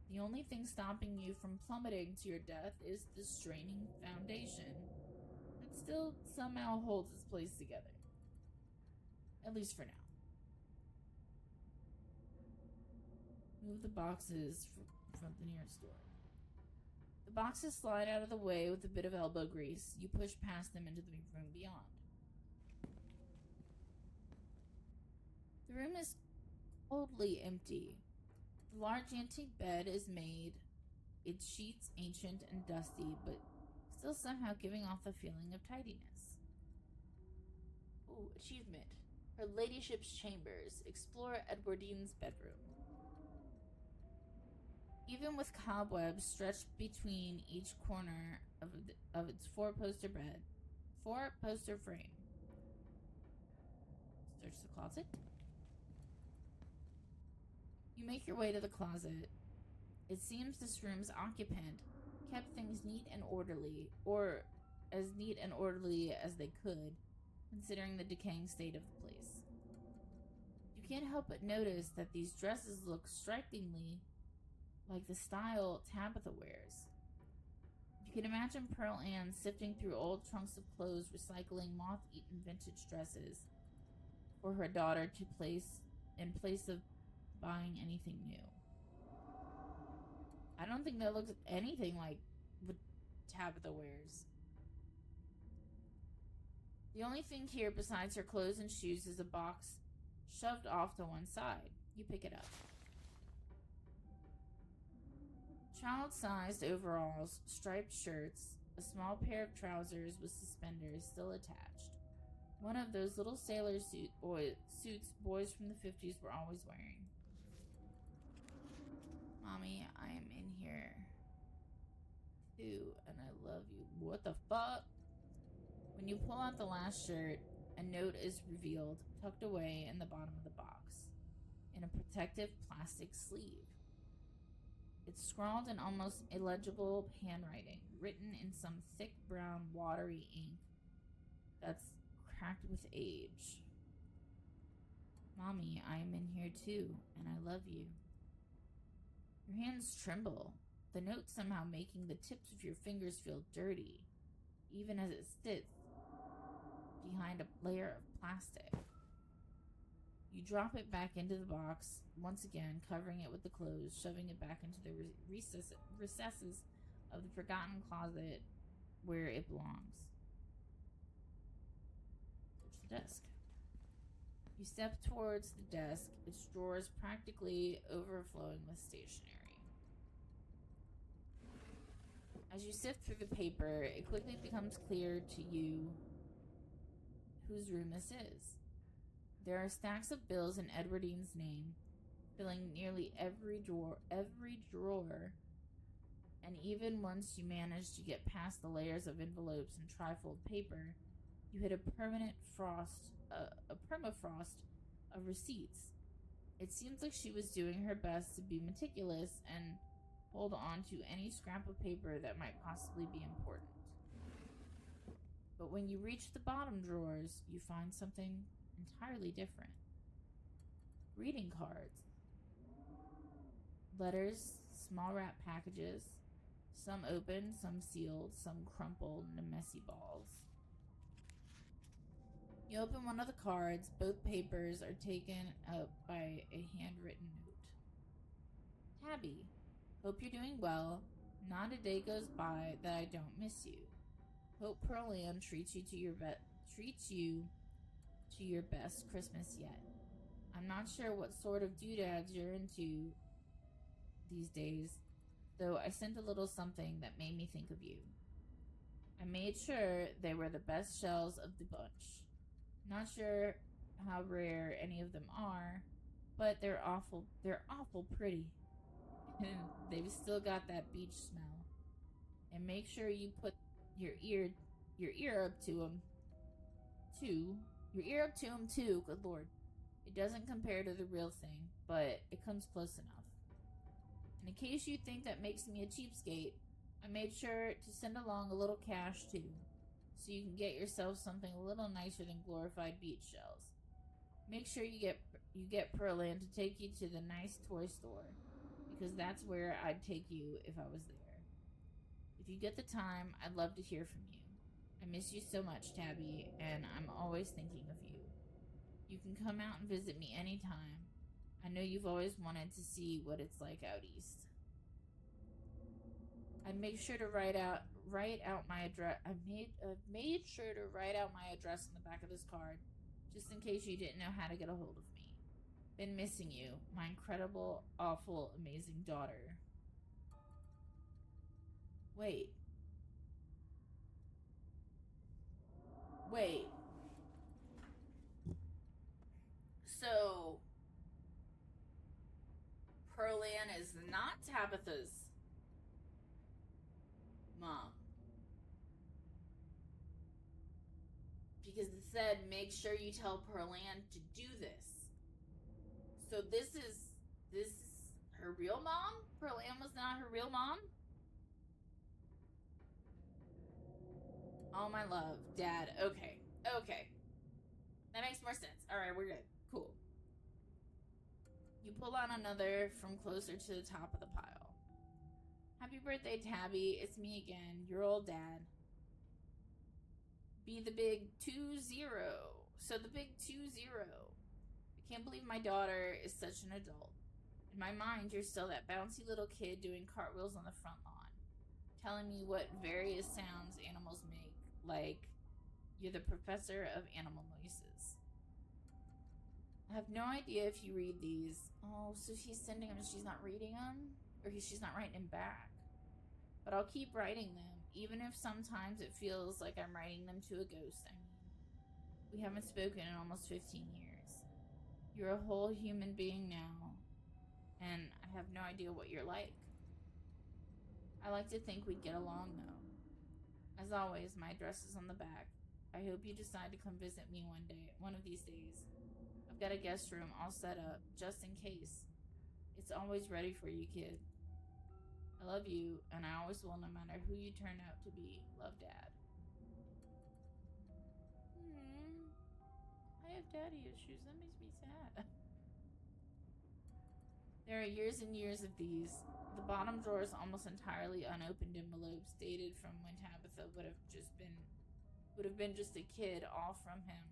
The only thing stopping you from plummeting to your death is the straining foundation that still somehow holds its place together. At least for now. Move the boxes from the nearest door. The boxes slide out of the way with a bit of elbow grease. You push past them into the room beyond. The room is coldly empty. The large antique bed is made, its sheets ancient and dusty, but still somehow giving off the feeling of tidiness. Ooh, achievement. Her ladyship's chambers. Explore Edwardine's bedroom. Even with cobwebs stretched between each corner of its four-poster frame. Search the closet. You make your way to the closet. It seems this room's occupant kept things neat and orderly, or as neat and orderly as they could, considering the decaying state of the place. You can't help but notice that these dresses look strikingly like the style Tabitha wears. You can imagine Pearl Ann sifting through old trunks of clothes, recycling moth-eaten vintage dresses for her daughter to place in place of buying anything new. I don't think that looks anything like what Tabitha wears. The only thing here besides her clothes and shoes is a box shoved off to one side. You pick it up. Child-sized overalls, striped shirts, a small pair of trousers with suspenders still attached. One of those little sailor suits boys from the 50s were always wearing. Mommy, I am in here too, and I love you. What the fuck? When you pull out the last shirt, a note is revealed, tucked away in the bottom of the box, in a protective plastic sleeve. It's scrawled in almost illegible handwriting, written in some thick brown watery ink that's cracked with age. Mommy, I am in here too, and I love you. Your hands tremble, the note somehow making the tips of your fingers feel dirty, even as it sits behind a layer of plastic. You drop it back into the box, once again covering it with the clothes, shoving it back into the recesses of the forgotten closet where it belongs. Search the desk. You step towards the desk, its drawers practically overflowing with stationery. As you sift through the paper, it quickly becomes clear to you whose room this is. There are stacks of bills in Edwardine's name, filling nearly every drawer, and even once you manage to get past the layers of envelopes and trifold paper, you hit a permafrost of receipts. It seems like she was doing her best to be meticulous and hold on to any scrap of paper that might possibly be important. But when you reach the bottom drawers, you find something entirely different. Greeting cards. Letters, small wrap packages, some open, some sealed, some crumpled into messy balls. You open one of the cards. Both papers are taken up by a handwritten note. Tabby, hope you're doing well. Not a day goes by that I don't miss you. Hope Pearl Ann treats you to your best Christmas yet. I'm not sure what sort of doodads you're into these days, though I sent a little something that made me think of you. I made sure they were the best shells of the bunch. Not sure how rare any of them are, but they're awful pretty. And they've still got that beach smell. And make sure you put your ear up to them too. Your ear up to them too, good lord. It doesn't compare to the real thing, but it comes close enough. And in case you think that makes me a cheapskate, I made sure to send along a little cash too, so you can get yourself something a little nicer than glorified beach shells. Make sure you get Pearl Ann to take you to the nice toy store, because that's where I'd take you if I was there. If you get the time, I'd love to hear from you. I miss you so much, Tabby, and I'm always thinking of you. You can come out and visit me anytime. I know you've always wanted to see what it's like out east. I'd make sure to write out my address. I made sure to write out my address on the back of this card, just in case you didn't know how to get a hold of me. Been missing you, my incredible, awful, amazing daughter. Wait. So, Pearl Ann is not Tabitha's mom. Because it said, make sure you tell Pearl Ann to do this. So this is her real mom? Pearl Ann was not her real mom? Oh, my love. Dad. Okay. That makes more sense. Alright, we're good. Cool. You pull out another from closer to the top of the pile. Happy birthday, Tabby. It's me again, your old dad. Be the big 20. So the big 20. I can't believe my daughter is such an adult. In my mind, you're still that bouncy little kid doing cartwheels on the front lawn, telling me what various sounds animals make, like you're the professor of animal noises. I have no idea if you read these. Oh, so she's sending them and she's not reading them? Or she's not writing them back. But I'll keep writing them, even if sometimes it feels like I'm writing them to a ghost. We haven't spoken in almost 15 years. You're a whole human being now, and I have no idea what you're like. I like to think we'd get along, though. As always, my address is on the back. I hope you decide to come visit me one of these days. I've got a guest room all set up, just in case. It's always ready for you, kid. I love you, and I always will, no matter who you turn out to be. Love, Dad. I have daddy issues. That makes me sad. There are years and years of these. The bottom drawer is almost entirely unopened envelopes dated from when Tabitha would have been just a kid, all from him.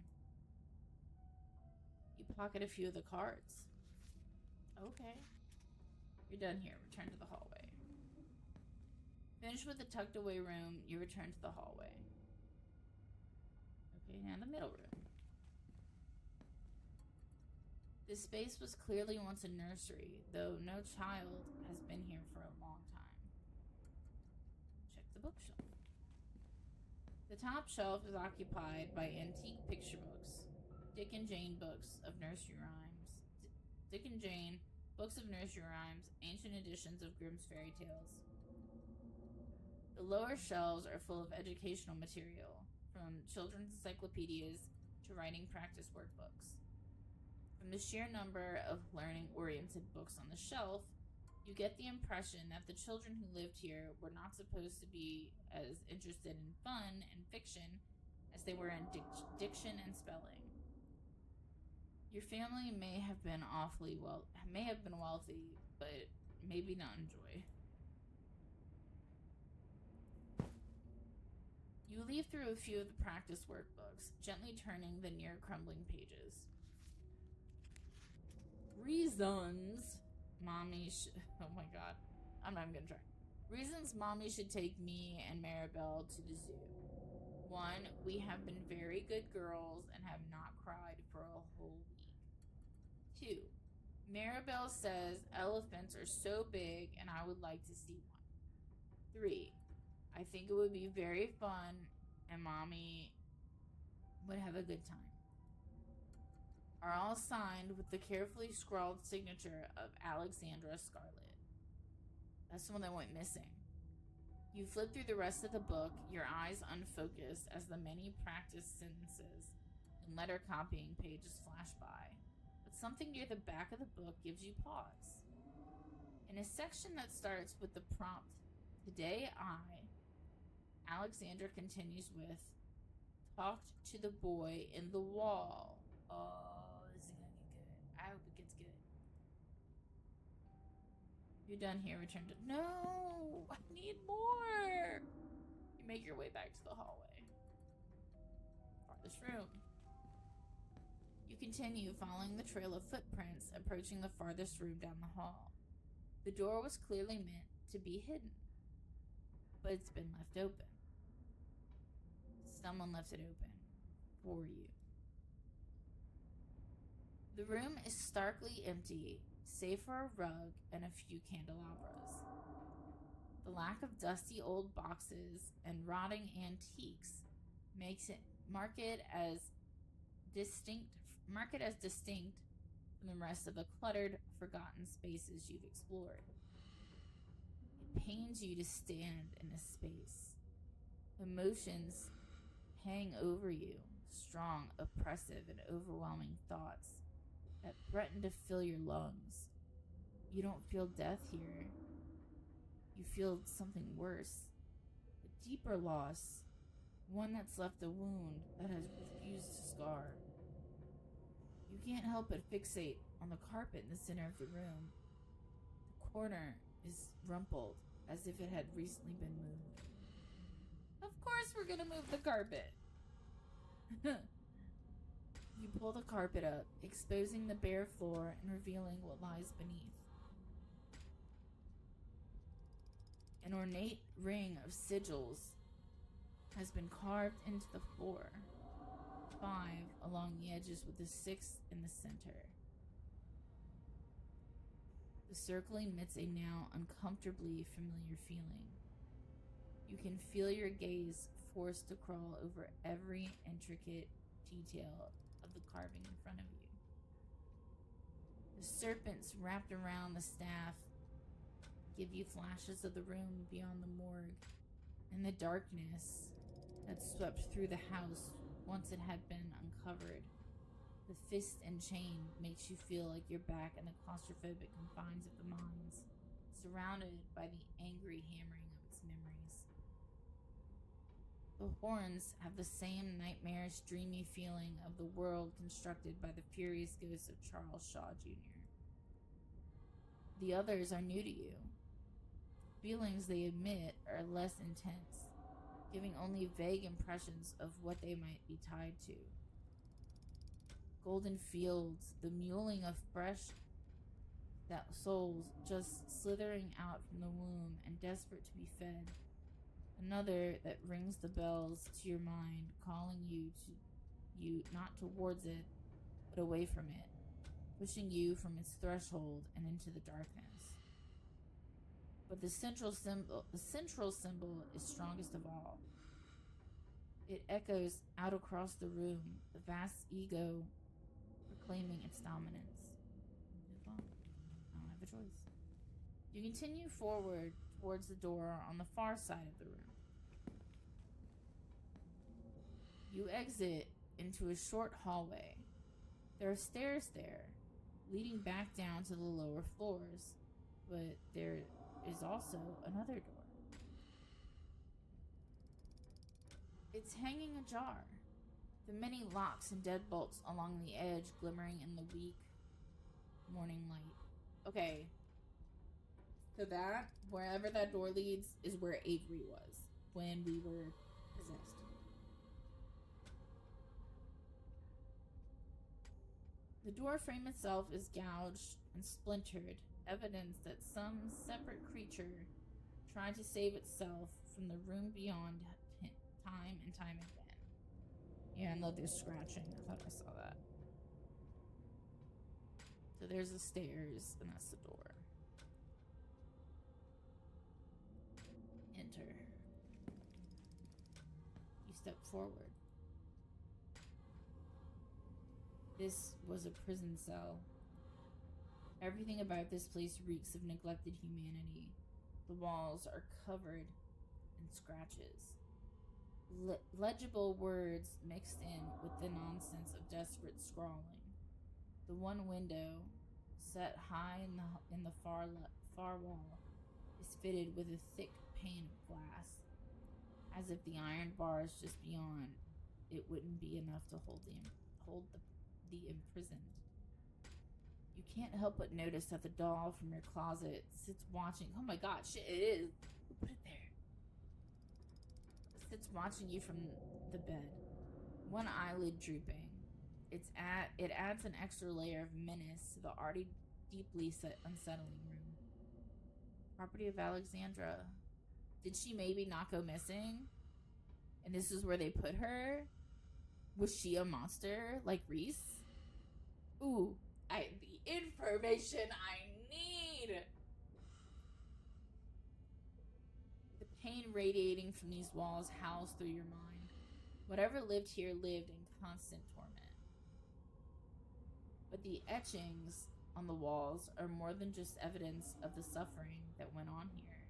You pocket a few of the cards. Okay. You're done here. Return to the hallway. Finished with the tucked away room, you return to the hallway. Okay, now the middle room. This space was clearly once a nursery, though no child has been here for a long time. Check the bookshelf. The top shelf is occupied by antique picture books, Dick and Jane books of nursery rhymes, Dick and Jane books of nursery rhymes, ancient editions of Grimm's fairy tales. The lower shelves are full of educational material, from children's encyclopedias to writing practice workbooks. From the sheer number of learning-oriented books on the shelf, you get the impression that the children who lived here were not supposed to be as interested in fun and fiction as they were in diction and spelling. Your family may have been wealthy, but maybe not in joy. You leaf through a few of the practice workbooks, gently turning the near crumbling pages. Reasons mommy oh my god, I'm not even gonna try. Reasons mommy should take me and Maribel to the zoo. 1, we have been very good girls and have not cried for a whole week. 2, Maribel says elephants are so big and I would like to see one. 3, I think it would be very fun and mommy would have a good time. Are all signed with the carefully scrawled signature of Alexandra Scarlet. That's the one that went missing. You flip through the rest of the book, your eyes unfocused as the many practice sentences and letter copying pages flash by. But something near the back of the book gives you pause. In a section that starts with the prompt, "Today Alexandra continues with, talked to the boy in the wall. Oh, this is gonna get good. I hope it gets good. You're done here, return to... No! I need more! You make your way back to the hallway. Farthest room. You continue following the trail of footprints, approaching the farthest room down the hall. The door was clearly meant to be hidden, but it's been left open. Someone left it open for you. The room is starkly empty, save for a rug and a few candelabras. The lack of dusty old boxes and rotting antiques makes it mark it as distinct from the rest of the cluttered, forgotten spaces you've explored. It pains you to stand in this space. Emotions hang over you, strong, oppressive, and overwhelming thoughts that threaten to fill your lungs. You don't feel death here. You feel something worse, a deeper loss, one that's left a wound that has refused to scar. You can't help but fixate on the carpet in the center of the room. The corner is rumpled as if it had recently been moved. Of course we're gonna move the carpet. You pull the carpet up, exposing the bare floor and revealing what lies beneath. An ornate ring of sigils has been carved into the floor, 5 along the edges with a 6 in the center. The circle emits a now uncomfortably familiar feeling. You can feel your gaze forced to crawl over every intricate detail of the carving in front of you. The serpents wrapped around the staff give you flashes of the room beyond the morgue and the darkness that swept through the house once it had been uncovered. The fist and chain makes you feel like you're back in the claustrophobic confines of the mines, surrounded by the angry hammering of its memories. The horns have the same nightmarish, dreamy feeling of the world constructed by the furious ghost of Charles Shaw Jr. The others are new to you. Feelings they emit are less intense, giving only vague impressions of what they might be tied to. Golden fields, the mewling of fresh souls just slithering out from the womb and desperate to be fed. Another that rings the bells to your mind, calling you not towards it, but away from it, pushing you from its threshold and into the darkness. But the central symbol is strongest of all. It echoes out across the room, the vast ego proclaiming its dominance. Move on. I don't have a choice. You continue forward towards the door on the far side of the room. You exit into a short hallway. There are stairs there, leading back down to the lower floors, but there is also another door. It's hanging ajar, the many locks and deadbolts along the edge glimmering in the weak morning light. Okay, so that, wherever that door leads, is where Avery was when we were possessed. The door frame itself is gouged and splintered, evidence that some separate creature tried to save itself from the room beyond time and time again. Yeah, and look, there's scratching. I thought I saw that. So there's the stairs, and that's the door. Enter. You step forward. This was a prison cell. Everything about this place reeks of neglected humanity. The walls are covered in scratches. Legible words mixed in with the nonsense of desperate scrawling. The one window, set high in the far wall, is fitted with a thick pane of glass, as if the iron bars just beyond it wouldn't be enough to hold the imprisoned. You can't help but notice that the doll from your closet sits watching. Oh my god, shit, it is. Put it there. Sits watching you from the bed, one eyelid drooping. It adds an extra layer of menace to the already deeply unsettling room. Property of Alexandra. Did she maybe not go missing? And this is where they put her? Was she a monster like Reese? Ooh, the information I need! The pain radiating from these walls howls through your mind. Whatever lived here lived in constant torment. But the etchings on the walls are more than just evidence of the suffering that went on here.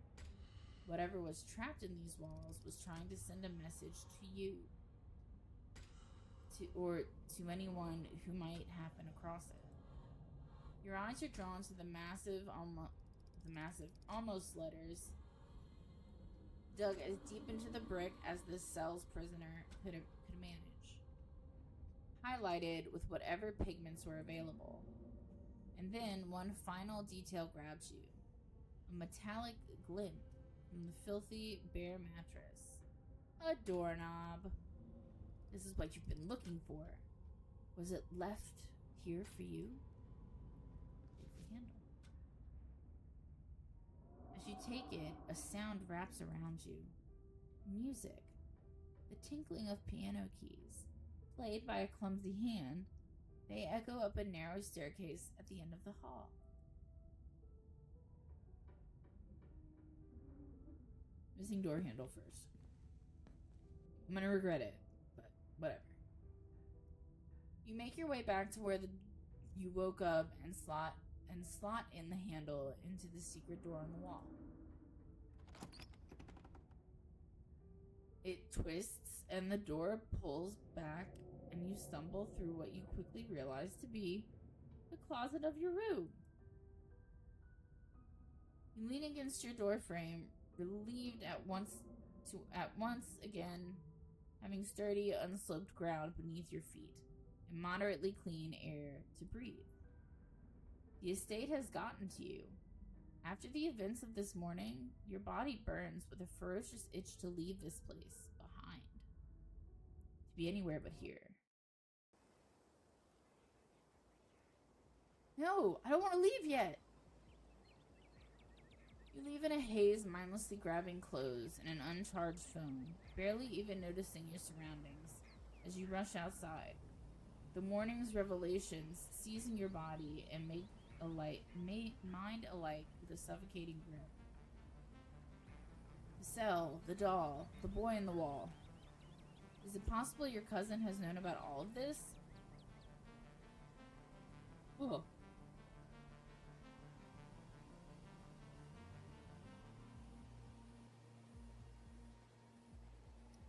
Whatever was trapped in these walls was trying to send a message to you. To anyone who might happen across it. Your eyes are drawn to the massive almost letters dug as deep into the brick as this cell's prisoner could manage, highlighted with whatever pigments were available. And then one final detail grabs you, a metallic glint from the filthy bare mattress, a doorknob. This is what you've been looking for. Was it left here for you? Take the candle. As you take it, a sound wraps around you. Music. The tinkling of piano keys. Played by a clumsy hand, they echo up a narrow staircase at the end of the hall. Missing door handle first. I'm gonna regret it, but whatever. You make your way back to where you woke up and slot in the handle into the secret door on the wall. It twists and the door pulls back and you stumble through what you quickly realize to be the closet of your room. You lean against your door frame, relieved at once again having sturdy, unsloped ground beneath your feet and moderately clean air to breathe. The estate has gotten to you. After the events of this morning, your body burns with a ferocious itch to leave this place behind. To be anywhere but here. No, I don't want to leave yet. You leave in a haze, mindlessly grabbing clothes and an uncharged phone, barely even noticing your surroundings as you rush outside. The morning's revelations seizing your body and mind alike with a suffocating grip. The cell, the doll, the boy in the wall. Is it possible your cousin has known about all of this? Oh.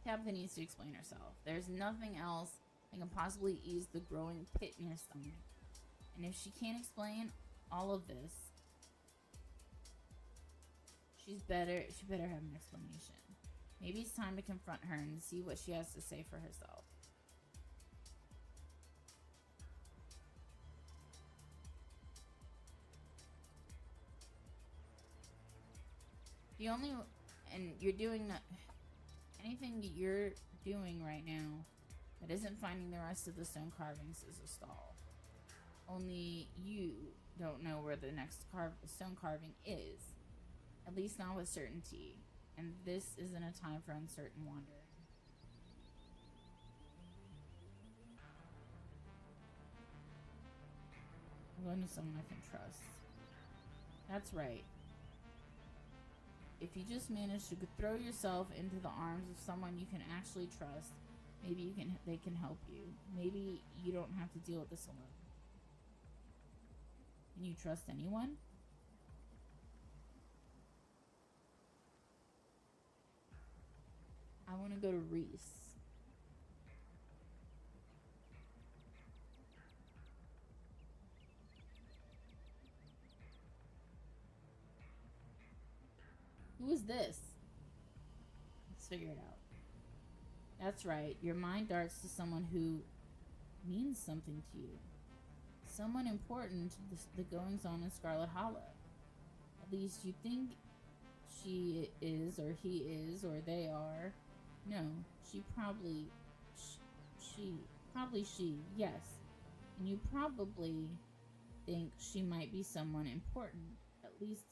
Tabitha needs to explain herself. There's nothing else that can possibly ease the growing pit in her stomach. And if she can't explain all of this, she better have an explanation. Maybe it's time to confront her and see what she has to say for herself. Anything you're doing right now that isn't finding the rest of the stone carvings is a stall. Only you don't know where the next stone carving is, at least not with certainty, and this isn't a time for uncertain wandering. I'm going to someone I can trust. That's right. If you just manage to throw yourself into the arms of someone you can actually trust, maybe they can help you. Maybe you don't have to deal with this alone. Can you trust anyone? I want to go to Reese. Who is this? Let's figure it out. That's right. Your mind darts to someone who means something to you. Someone important to the goings on in Scarlet Hollow. At least you think she is, or he is, or they are. No, she, yes. And you probably think she might be someone important, at least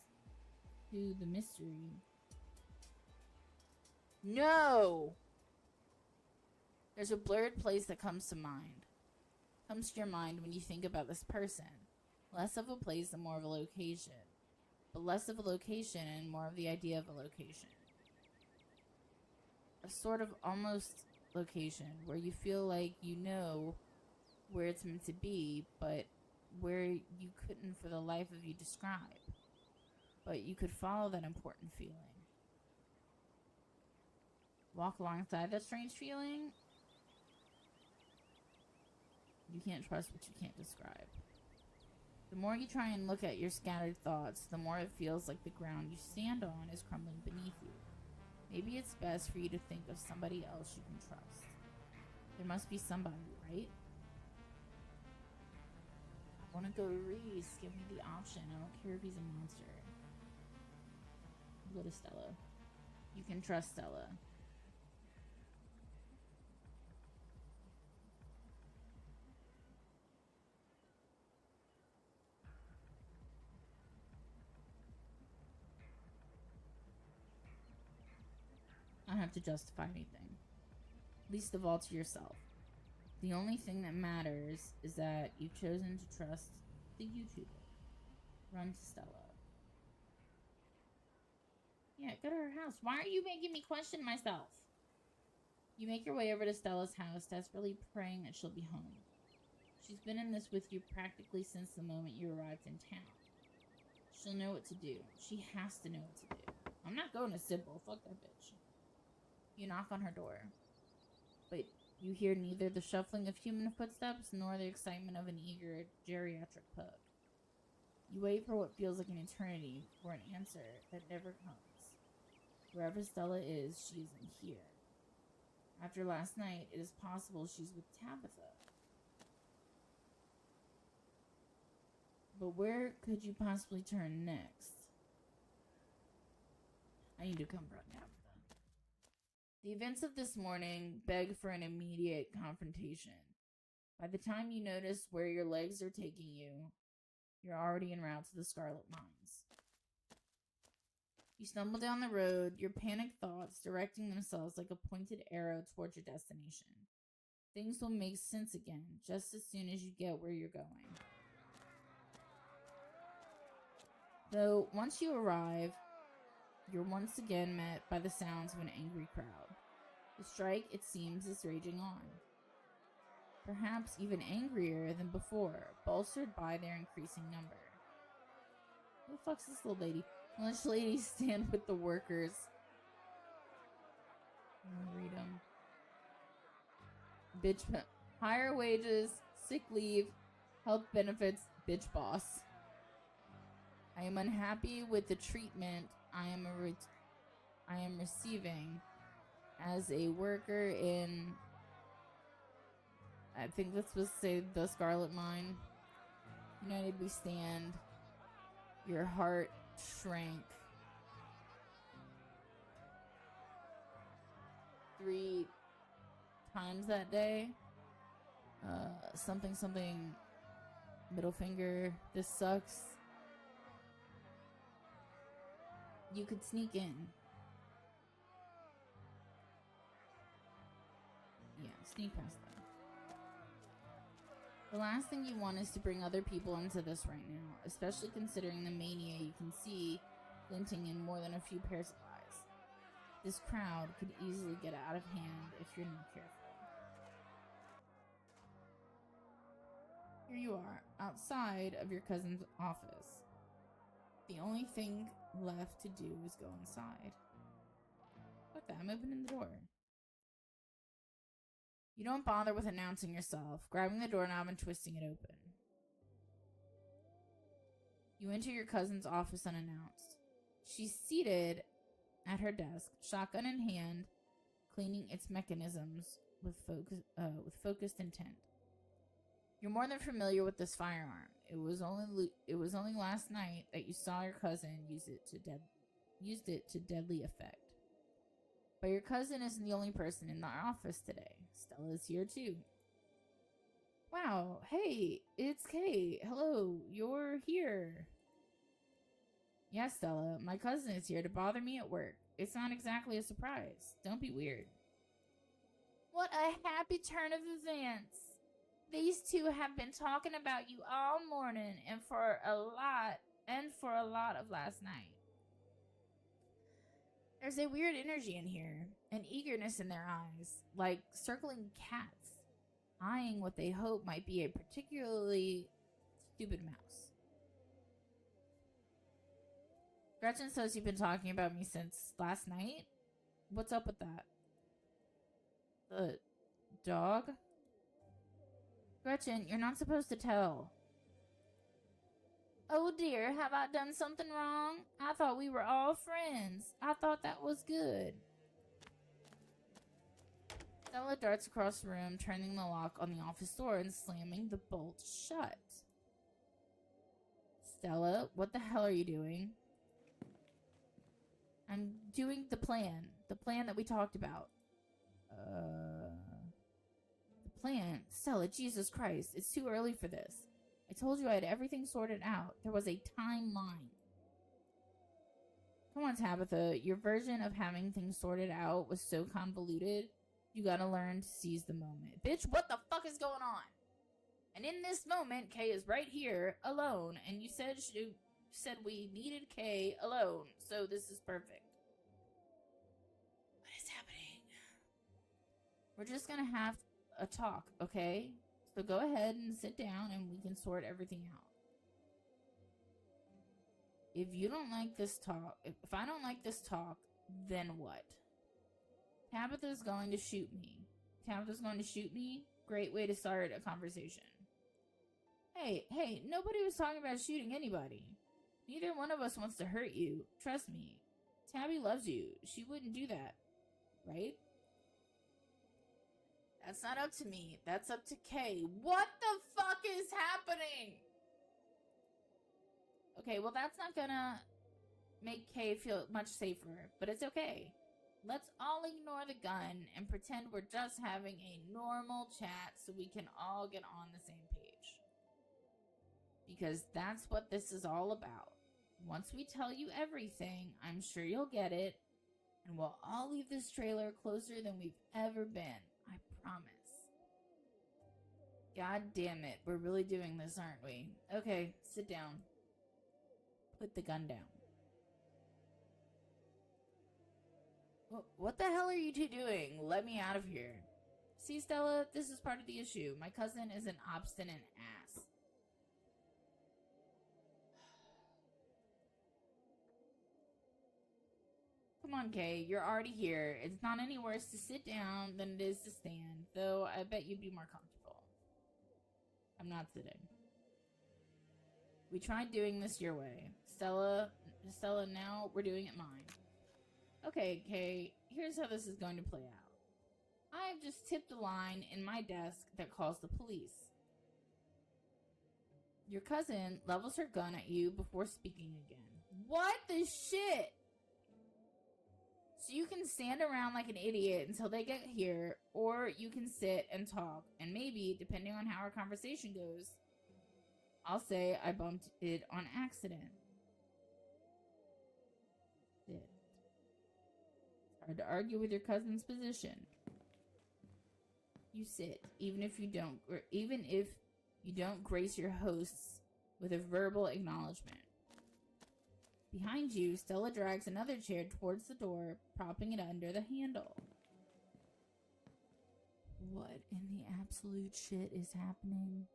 to the mystery. No! There's a blurred place that comes to your mind when you think about this person. Less of a place and more of a location. But less of a location and more of the idea of a location. A sort of almost location where you feel like you know where it's meant to be, but where you couldn't for the life of you describe. But you could follow that important feeling. Walk alongside that strange feeling. You can't trust what you can't describe. The more you try and look at your scattered thoughts, the more it feels like the ground you stand on is crumbling beneath you. Maybe it's best for you to think of somebody else you can trust. There must be somebody, right? I want to go to Reese. Give me the option. I don't care if he's a monster. I'll go to Stella. You can trust Stella. I don't have to justify anything. Least of all to yourself. The only thing that matters is that you've chosen to trust the YouTuber. Run to Stella. Yeah, go to her house. Why are you making me question myself? You make your way over to Stella's house, desperately praying that she'll be home. She's been in this with you practically since the moment you arrived in town. She'll know what to do. She has to know what to do. I'm not going to Sybil. Fuck that bitch. You knock on her door. But you hear neither the shuffling of human footsteps nor the excitement of an eager geriatric pug. You wait for what feels like an eternity for an answer that never comes. Wherever Stella is, she isn't here. After last night, it is possible she's with Tabitha. But where could you possibly turn next? I need to confront Tabitha. The events of this morning beg for an immediate confrontation. By the time you notice where your legs are taking you, you're already en route to the Scarlet Mines. You stumble down the road, your panicked thoughts directing themselves like a pointed arrow towards your destination. Things will make sense again just as soon as you get where you're going. Though, once you arrive, you're once again met by the sounds of an angry crowd. The strike, it seems, is raging on. Perhaps even angrier than before, bolstered by their increasing number. Who the fuck's this little lady? Lunch ladies stand with the workers. I'm gonna read them. Bitch, higher wages, sick leave, health benefits, bitch boss. I am unhappy with the treatment I am receiving as a worker in, I think that's supposed to say the Scarlet Mine. United we stand. Your heart shrank 3 times that day. Something, middle finger. This sucks. You could sneak in. Yeah, sneak past them. The last thing you want is to bring other people into this right now, especially considering the mania you can see glinting in more than a few pairs of eyes. This crowd could easily get out of hand if you're not careful. Here you are, outside of your cousin's office. The only thing left to do is go inside. Fuck that, I'm opening the door. You don't bother with announcing yourself, grabbing the doorknob and twisting it open. You enter your cousin's office unannounced. She's seated at her desk, shotgun in hand, cleaning its mechanisms with focused intent. You're more than familiar with this firearm. It was only last night that you saw your cousin used it to deadly effect. But your cousin isn't the only person in the office today. Stella's here too. Wow, hey, it's Kay. Hello, you're here. Yes, Stella, my cousin is here to bother me at work. It's not exactly a surprise. Don't be weird. What a happy turn of events. These two have been talking about you all morning and for a lot of last night. There's a weird energy in here, an eagerness in their eyes, like circling cats, eyeing what they hope might be a particularly stupid mouse. Gretchen says you've been talking about me since last night? What's up with that? The dog? Gretchen, you're not supposed to tell. Oh dear, have I done something wrong? I thought we were all friends. I thought that was good. Stella darts across the room, turning the lock on the office door and slamming the bolt shut. Stella, what the hell are you doing? I'm doing the plan that we talked about. The plan? Stella, Jesus Christ, it's too early for this. I told you I had everything sorted out. There was a timeline. Come on, Tabitha. Your version of having things sorted out was so convoluted. You gotta learn to seize the moment. Bitch, what the fuck is going on? And in this moment, Kay is right here, alone, and you said we needed Kay alone, so this is perfect. What is happening? We're just gonna have a talk, okay? So go ahead and sit down and we can sort everything out. If you don't like this talk, if I don't like this talk, then what? Tabitha's going to shoot me. Tabitha's going to shoot me? Great way to start a conversation. Hey, nobody was talking about shooting anybody. Neither one of us wants to hurt you. Trust me. Tabby loves you. She wouldn't do that. Right? That's not up to me. That's up to Kay. What the fuck is happening? Okay, well that's not gonna make Kay feel much safer, but it's okay. Let's all ignore the gun and pretend we're just having a normal chat so we can all get on the same page. Because that's what this is all about. Once we tell you everything, I'm sure you'll get it, and we'll all leave this trailer closer than we've ever been. I promise. God damn it, we're really doing this, aren't we? Okay, sit down. Put the gun down. What the hell are you two doing? Let me out of here. See, Stella, this is part of the issue. My cousin is an obstinate ass. Come on, Kay, you're already here. It's not any worse to sit down than it is to stand, though I bet you'd be more comfortable. I'm not sitting. We tried doing this your way. Stella, now we're doing it mine. Okay, Kay, here's how this is going to play out. I've just tipped a line in my desk that calls the police. Your cousin levels her gun at you before speaking again. What the shit? So you can stand around like an idiot until they get here, or you can sit and talk, and maybe, depending on how our conversation goes, I'll say I bumped it on accident. Sit. It's hard to argue with your cousin's position. You sit, even if you don't grace your hosts with a verbal acknowledgement. Behind you, Stella drags another chair towards the door, propping it under the handle. What in the absolute shit is happening?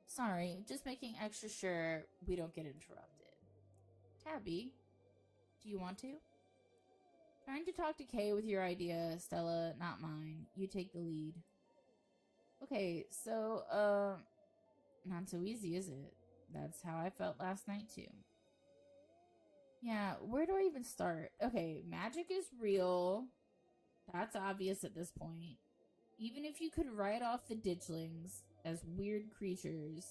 Sorry, just making extra sure we don't get interrupted. Tabby, do you want to? Trying to talk to Kay with your idea, Stella, not mine. You take the lead. Okay, so, not so easy, is it? That's how I felt last night, too. Yeah, where do I even start? Okay, magic is real. That's obvious at this point. Even if you could write off the ditchlings as weird creatures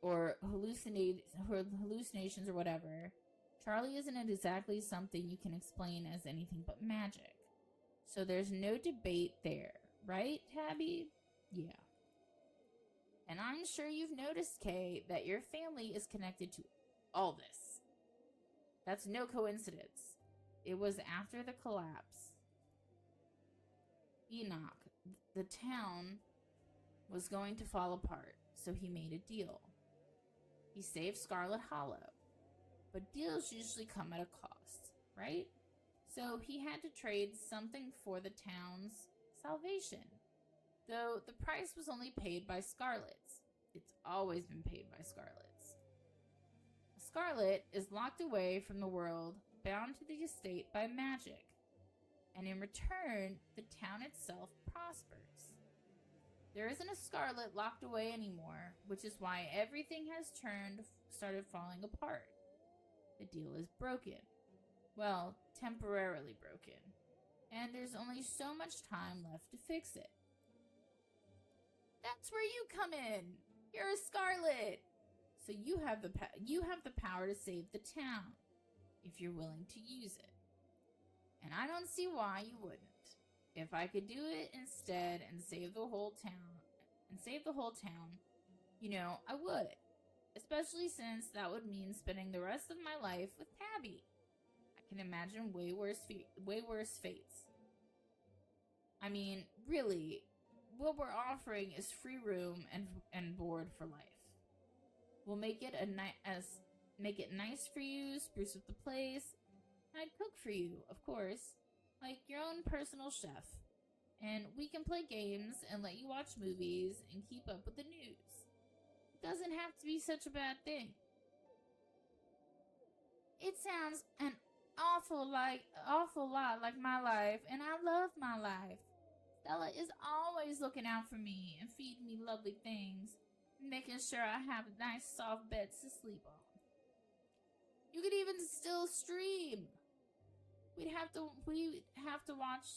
or hallucinations or whatever, Charlie isn't exactly something you can explain as anything but magic. So there's no debate there, right, Tabby? Yeah. And I'm sure you've noticed, Kay, that your family is connected to all this. That's no coincidence. It was after the collapse. Enoch, the town was going to fall apart, so he made a deal. He saved Scarlet Hollow. But deals usually come at a cost, right? So he had to trade something for the town's salvation. Though the price was only paid by Scarlet's. It's always been paid by Scarlet's. Scarlet is locked away from the world, bound to the estate by magic. And in return, the town itself prospers. There isn't a Scarlet locked away anymore, which is why everything has started falling apart. The deal is broken. Well, temporarily broken. And there's only so much time left to fix it. That's where you come in. You're a Scarlet. So you have the power to save the town, if you're willing to use it. And I don't see why you wouldn't. If I could do it instead and save the whole town, I would. Especially since that would mean spending the rest of my life with Tabby. I can imagine way worse fates. I mean, really, what we're offering is free room and board for life. We'll make it nice for you, spruce up the place. I'd cook for you, of course, like your own personal chef. And we can play games and let you watch movies and keep up with the news. It doesn't have to be such a bad thing. It sounds an awful lot like my life, and I love my life. Stella is always looking out for me and feeding me lovely things, making sure I have nice soft beds to sleep on. You could even still stream. We'd have to watch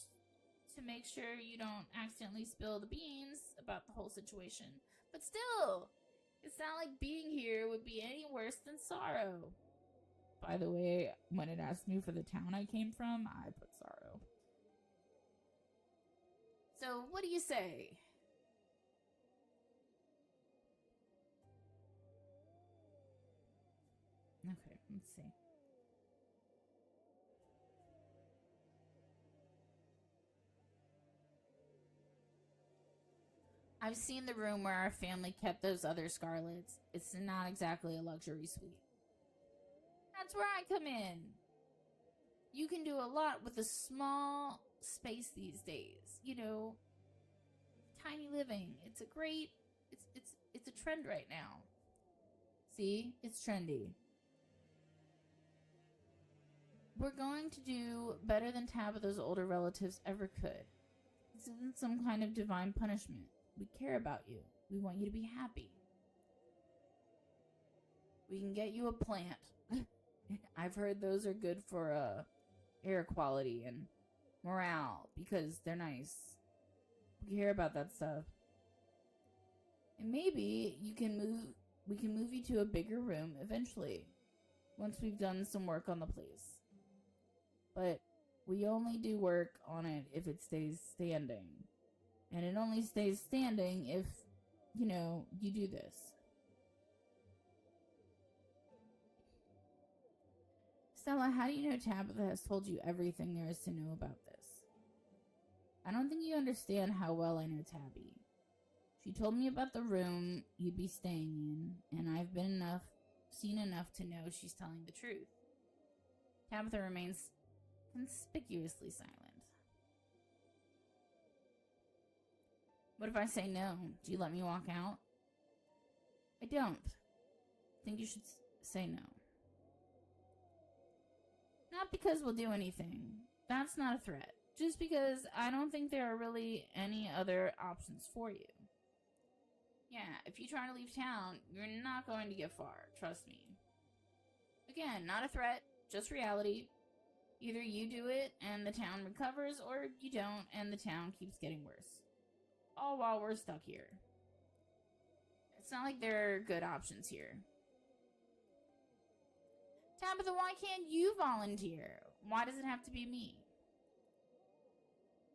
to make sure you don't accidentally spill the beans about the whole situation. But still, it's not like being here would be any worse than sorrow. By the way, when it asked me for the town I came from, I put sorrow. So, what do you say? Okay, let's see. I've seen the room where our family kept those other Scarlets. It's not exactly a luxury suite. That's where I come in. You can do a lot with a small space these days. You know, tiny living. It's a great. It's a trend right now. See, it's trendy. We're going to do better than Tabitha's older relatives ever could. This isn't some kind of divine punishment. We care about you. We want you to be happy. We can get you a plant. I've heard those are good for air quality and morale because they're nice. We care about that stuff. And maybe we can move you to a bigger room eventually, once we've done some work on the place. But we only do work on it if it stays standing. And it only stays standing if, you do this. Stella, how do you know Tabitha has told you everything there is to know about this? I don't think you understand how well I know Tabby. She told me about the room you'd be staying in, and I've seen enough to know she's telling the truth. Tabitha remains conspicuously silent. What if I say no? Do you let me walk out? I don't. I think you should say no. Not because we'll do anything. That's not a threat. Just because I don't think there are really any other options for you. Yeah, if you try to leave town, you're not going to get far. Trust me. Again, not a threat, just reality. Either you do it and the town recovers, or you don't and the town keeps getting worse. All while we're stuck here. It's not like there are good options here. Tabitha, why can't you volunteer? Why does it have to be me?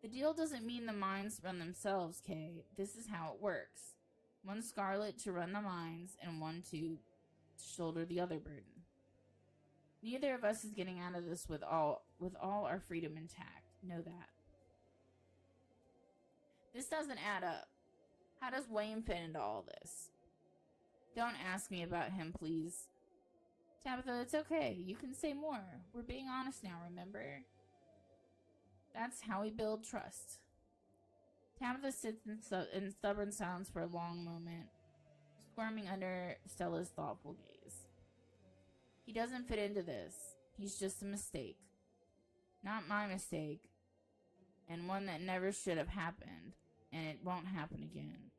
The deal doesn't mean the mines run themselves, Kay. This is how it works. One Scarlet to run the mines, and one to shoulder the other burden. Neither of us is getting out of this with all our freedom intact. Know that. This doesn't add up. How does Wayne fit into all this? Don't ask me about him, please. Tabitha, it's okay. You can say more. We're being honest now, remember? That's how we build trust. Tabitha sits in stubborn silence for a long moment, squirming under Stella's thoughtful gaze. He doesn't fit into this. He's just a mistake. Not my mistake, and one that never should have happened, and it won't happen again.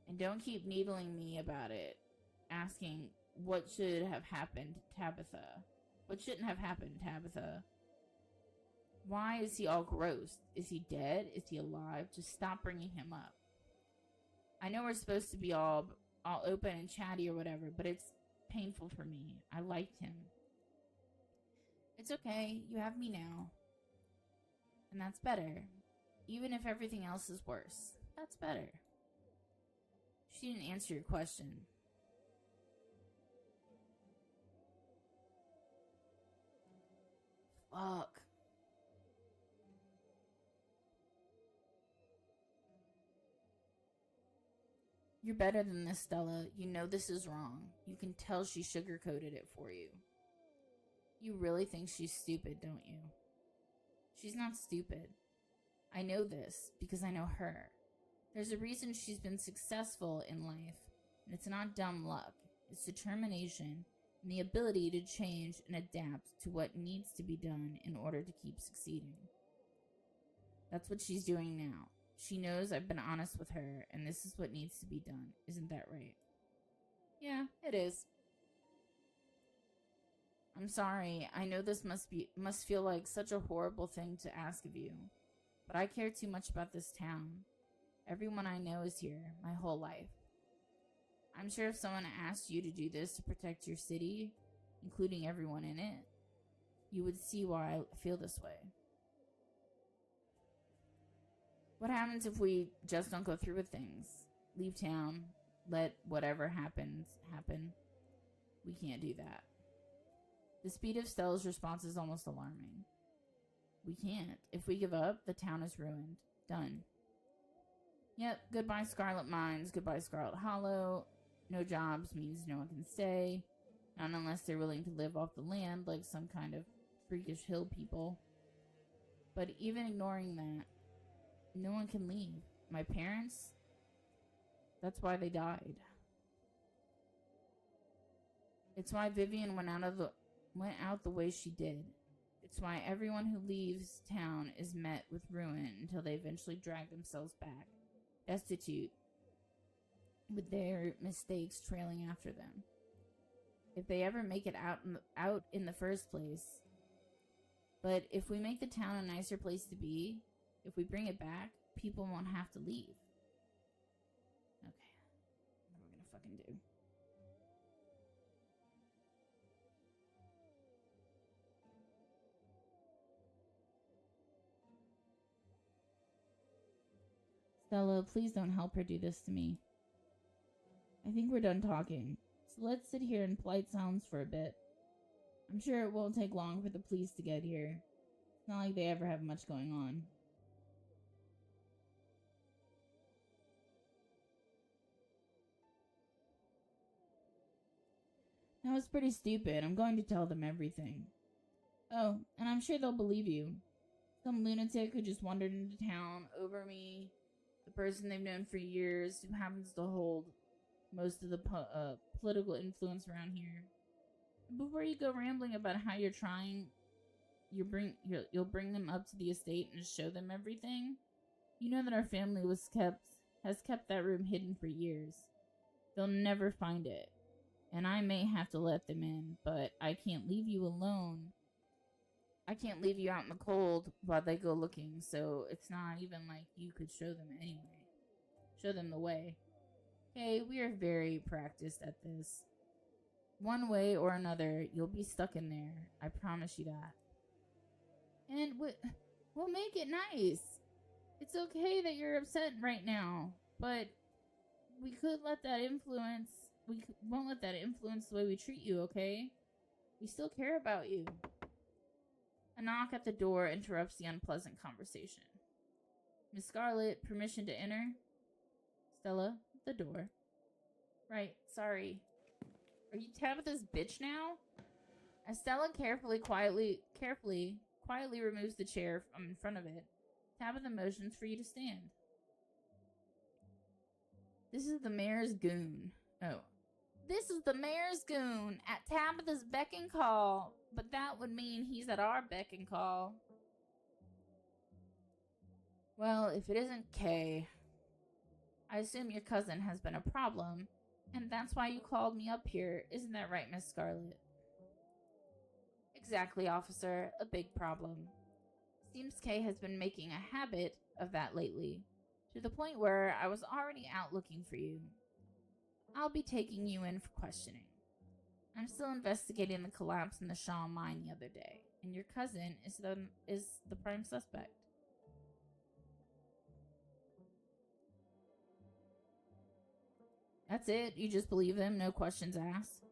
And don't keep needling me about it, asking what should have happened, Tabitha. What shouldn't have happened, Tabitha? Why is he all gross? Is he dead? Is he alive? Just stop bringing him up. I know we're supposed to be all open and chatty or whatever, but it's painful for me. I liked him. It's okay. You have me now. And that's better. Even if everything else is worse. That's better. She didn't answer your question. Fuck. You're better than this, Stella. You know this is wrong. You can tell she sugarcoated it for you. You really think she's stupid, don't you? She's not stupid. I know this because I know her. There's a reason she's been successful in life, and it's not dumb luck. It's determination and the ability to change and adapt to what needs to be done in order to keep succeeding. That's what she's doing now. She knows I've been honest with her, and this is what needs to be done. Isn't that right? Yeah, it is. I'm sorry. I know this must feel like such a horrible thing to ask of you, but I care too much about this town. Everyone I know is here, my whole life. I'm sure if someone asked you to do this to protect your city, including everyone in it, you would see why I feel this way. What happens if we just don't go through with things? Leave town, let whatever happens happen? We can't do that. The speed of Stella's response is almost alarming. We can't. If we give up, the town is ruined. Done. Yep, goodbye Scarlet Mines, goodbye Scarlet Hollow. No jobs means no one can stay. Not unless they're willing to live off the land like some kind of freakish hill people. But even ignoring that, no one can leave. My parents, that's why they died. It's why Vivian went out the way she did. It's why everyone who leaves town is met with ruin until they eventually drag themselves back, destitute, with their mistakes trailing after them. If they ever make it out in the first place. But if we make the town a nicer place to be, if we bring it back, people won't have to leave. Okay. What are we gonna fucking do? Stella, please don't help her do this to me. I think we're done talking, so let's sit here in polite silence for a bit. I'm sure it won't take long for the police to get here. It's not like they ever have much going on. That was pretty stupid. I'm going to tell them everything. Oh, and I'm sure they'll believe you. Some lunatic who just wandered into town over me. The person they've known for years who happens to hold most of the political influence around here. Before you go rambling about how you're trying, you'll bring them up to the estate and show them everything. You know that our family has kept that room hidden for years. They'll never find it. And I may have to let them in, but I can't leave you alone. I can't leave you out in the cold while they go looking, so it's not even like you could show them anyway. Show them the way. Hey, we are very practiced at this. One way or another, you'll be stuck in there. I promise you that. And we'll make it nice. It's okay that you're upset right now, but we won't let that influence the way we treat you, okay? We still care about you. A knock at the door interrupts the unpleasant conversation. Miss Scarlet, permission to enter? Stella, the door. Right, sorry. Are you Tabitha's bitch now? As Stella quietly removes the chair from in front of it, Tabitha motions for you to stand. This is the mayor's goon. Oh. This is the mayor's goon at Tabitha's beck and call. But that would mean he's at our beck and call. Well, if it isn't Kay, I assume your cousin has been a problem, and that's why you called me up here. Isn't that right, Miss Scarlet? Exactly, officer. A big problem. Seems Kay has been making a habit of that lately, to the point where I was already out looking for you. I'll be taking you in for questioning. I'm still investigating the collapse in the Shaw mine the other day, and your cousin is the prime suspect. That's it? You just believe them, no questions asked?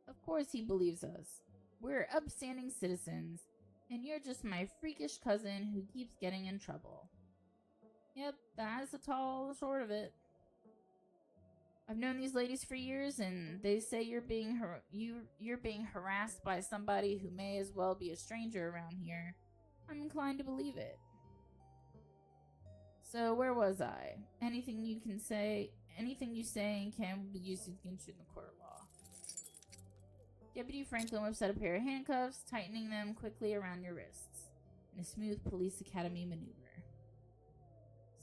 Of course he believes us. We're upstanding citizens, and you're just my freakish cousin who keeps getting in trouble. Yep, that's the tall and short of it. I've known these ladies for years, and they say you're being harassed by somebody who may as well be a stranger around here. I'm inclined to believe it. So where was I? Anything you say and can be used against you in the court of law. Deputy Franklin whips out a pair of handcuffs, tightening them quickly around your wrists in a smooth police academy maneuver.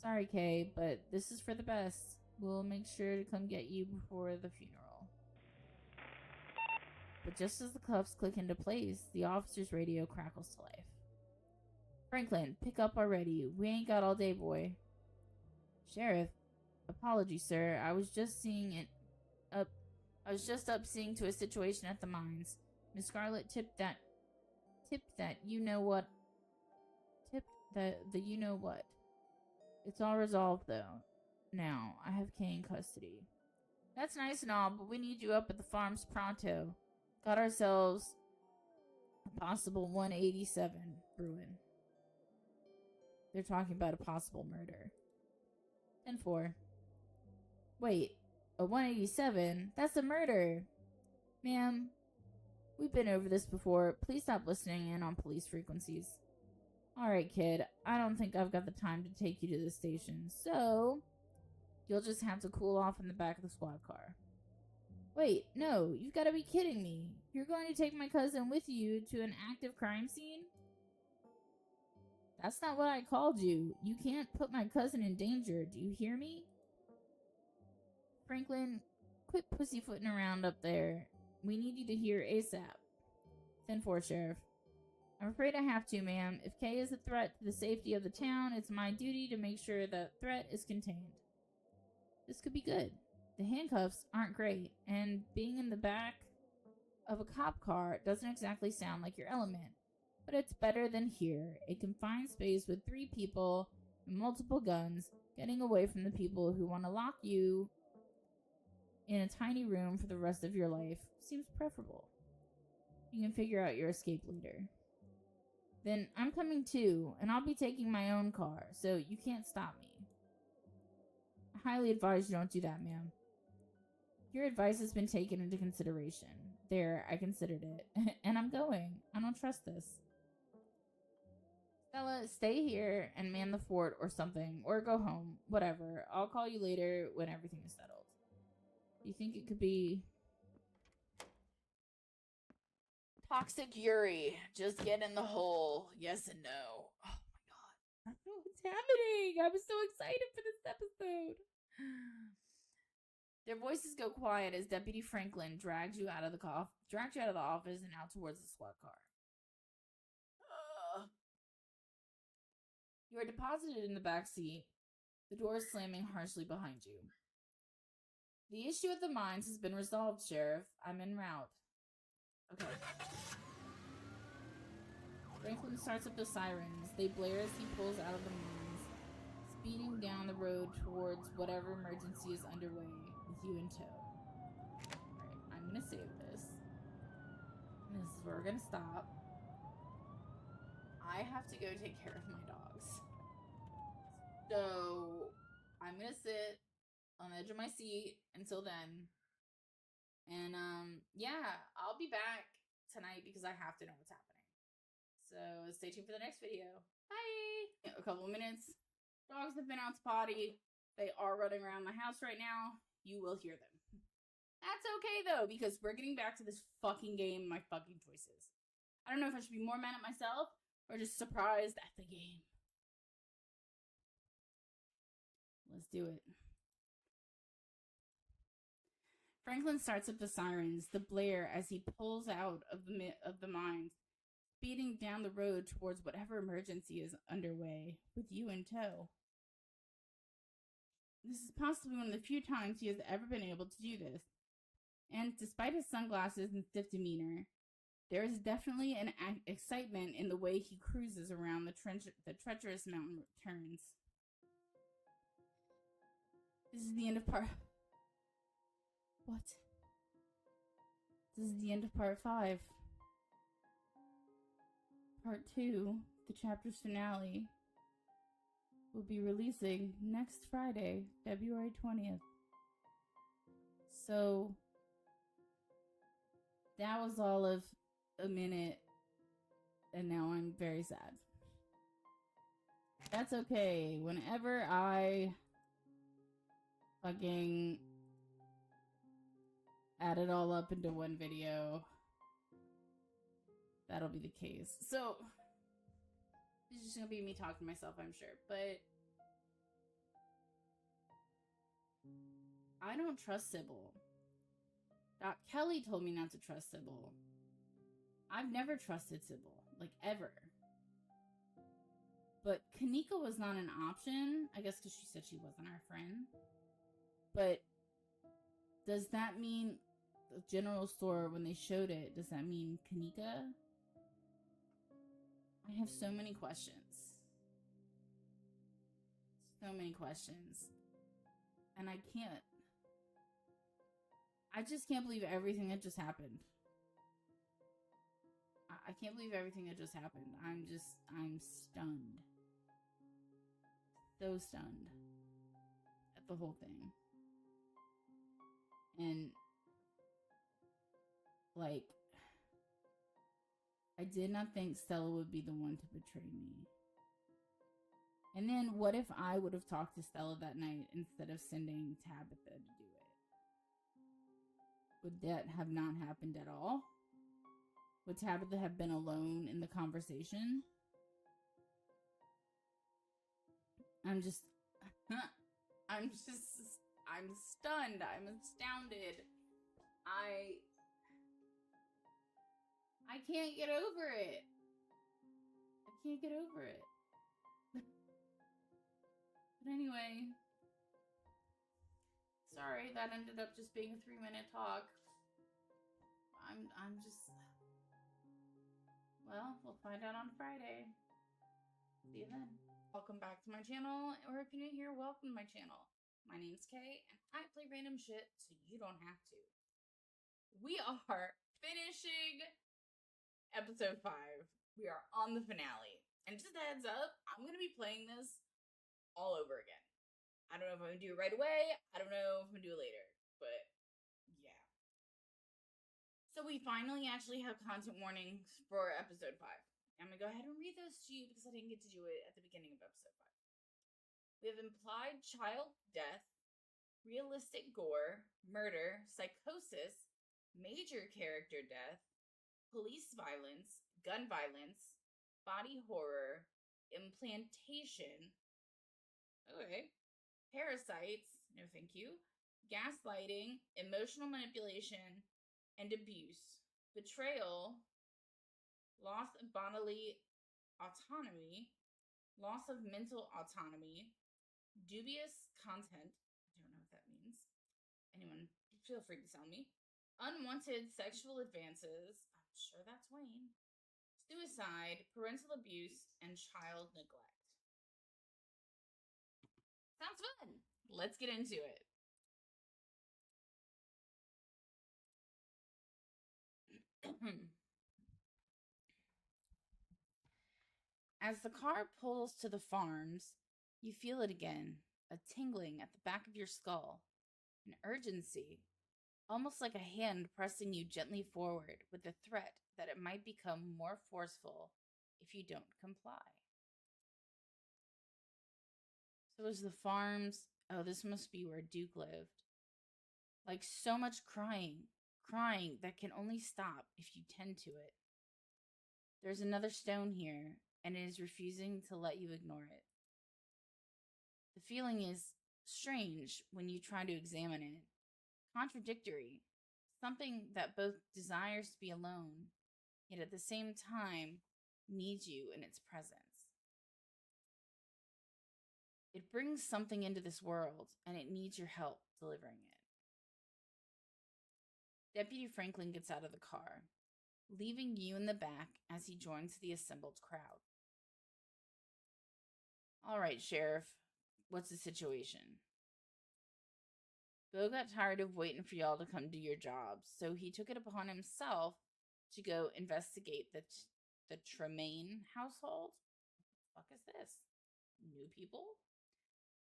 Sorry, Kay, but this is for the best. We'll make sure to come get you before the funeral. But just as the cuffs click into place, the officer's radio crackles to life. Franklin, pick up already. We ain't got all day, boy. Sheriff, apologies, sir. I was just up seeing to a situation at the mines. Miss Scarlet tipped that you know what. It's all resolved though. Now, I have Kay in custody. That's nice and all, but we need you up at the farms pronto. Got ourselves a possible 187 brewing. They're talking about a possible murder. 10-4. Wait, a 187? That's a murder! Ma'am, We've been over this before. Please stop listening in on police frequencies. Alright, kid. I don't think I've got the time to take you to the station, so you'll just have to cool off in the back of the squad car. Wait, no, you've got to be kidding me. You're going to take my cousin with you to an active crime scene? That's not what I called you. You can't put my cousin in danger. Do you hear me? Franklin, quit pussyfooting around up there. We need you to hear ASAP. 10-4, Sheriff. I'm afraid I have to, ma'am. If Kay is a threat to the safety of the town, it's my duty to make sure that threat is contained. This could be good. The handcuffs aren't great, and being in the back of a cop car doesn't exactly sound like your element. But it's better than here, a confined space with 3 people and multiple guns, getting away from the people who want to lock you in a tiny room for the rest of your life seems preferable. You can figure out your escape later. Then I'm coming too, and I'll be taking my own car, so you can't stop me. I highly advise you don't do that, ma'am. Your advice has been taken into consideration. There, I considered it. And I'm going. I don't trust this. Stella, stay here and man the fort or something, or go home. Whatever. I'll call you later when everything is settled. Do you think it could be Toxic Yuri? Just get in the hole. Yes and no. Oh my god. I don't know what's happening. I was so excited for this episode. Their voices go quiet as Deputy Franklin drags you out of the office and out towards the squad car. You are deposited in the back seat, the door slamming harshly behind you. The issue at the mines has been resolved, Sheriff. I'm en route. Okay. Franklin starts up the sirens. They blare as he pulls out of the mines, speeding down the road towards whatever emergency is underway, with you in tow. Alright, I'm gonna save this. And this is where we're gonna stop. I have to go take care of my dogs. So, I'm gonna sit on the edge of my seat until then. And, yeah, I'll be back tonight because I have to know what's happening. So, stay tuned for the next video. Bye! A couple of minutes. Dogs have been out to potty. They are running around my house right now. You will hear them. That's okay, though, because we're getting back to this fucking game, my fucking choices. I don't know if I should be more mad at myself or just surprised at the game. Let's do it. Franklin starts up the sirens, the blare as he pulls out of the mines, speeding down the road towards whatever emergency is underway, with you in tow. This is possibly one of the few times he has ever been able to do this, and despite his sunglasses and stiff demeanor, there is definitely an excitement in the way he cruises around the treacherous mountain turns. This is the end of part... What? This is the end of part 5. Part 2, the chapter's finale, will be releasing next Friday, February 20th. So, that was all of a minute, and now I'm very sad. That's okay. Whenever I fucking add it all up into one video, that'll be the case. So, this is just gonna be me talking to myself, I'm sure. But I don't trust Sybil. Doc Kelly told me not to trust Sybil. I've never trusted Sybil, like ever. But Kanika was not an option, I guess because she said she wasn't our friend. But does that mean the general store, when they showed it, does that mean Kanika? I have so many questions. So many questions. And I just can't believe everything that just happened. I can't believe everything that just happened. I'm stunned. So stunned at the whole thing. And, like, I did not think Stella would be the one to betray me. And then what if I would have talked to Stella that night instead of sending Tabitha to do it? Would that have not happened at all? Would Tabitha have been alone in the conversation? I'm stunned. I'm astounded. I can't get over it. I can't get over it. But anyway, sorry that ended up just being a 3-minute talk. I'm just, well, we'll find out on Friday. See you then. Welcome back to my channel, or if you're new here, welcome to my channel. My name's Kay, and I play random shit so you don't have to. We are finishing episode 5. We are on the finale. And just a heads up, I'm going to be playing this all over again. I don't know if I'm going to do it right away. I don't know if I'm going to do it later. But, yeah. So we finally actually have content warnings for episode 5. I'm going to go ahead and read those to you because I didn't get to do it at the beginning of episode 5. We have implied child death, realistic gore, murder, psychosis, major character death, police violence, gun violence, body horror, implantation, okay, parasites, no thank you, gaslighting, emotional manipulation, and abuse, betrayal, loss of bodily autonomy, loss of mental autonomy, dubious content, I don't know what that means, anyone feel free to tell me, unwanted sexual advances, I'm sure that's Wayne, suicide, parental abuse, and child neglect. Sounds fun. Let's get into it. As the car pulls to the farms, you feel it again, a tingling at the back of your skull, an urgency, almost like a hand pressing you gently forward with the threat that it might become more forceful if you don't comply. So as the farms, oh, this must be where Duke lived. Like so much crying that can only stop if you tend to it. There's another stone here, and it is refusing to let you ignore it. The feeling is strange when you try to examine it, contradictory, something that both desires to be alone, yet at the same time needs you in its presence. It brings something into this world, and it needs your help delivering it. Deputy Franklin gets out of the car, leaving you in the back as he joins the assembled crowd. All right, Sheriff, what's the situation? Bill got tired of waiting for y'all to come do your jobs, so he took it upon himself to go investigate the Tremaine household. What the fuck is this? New people?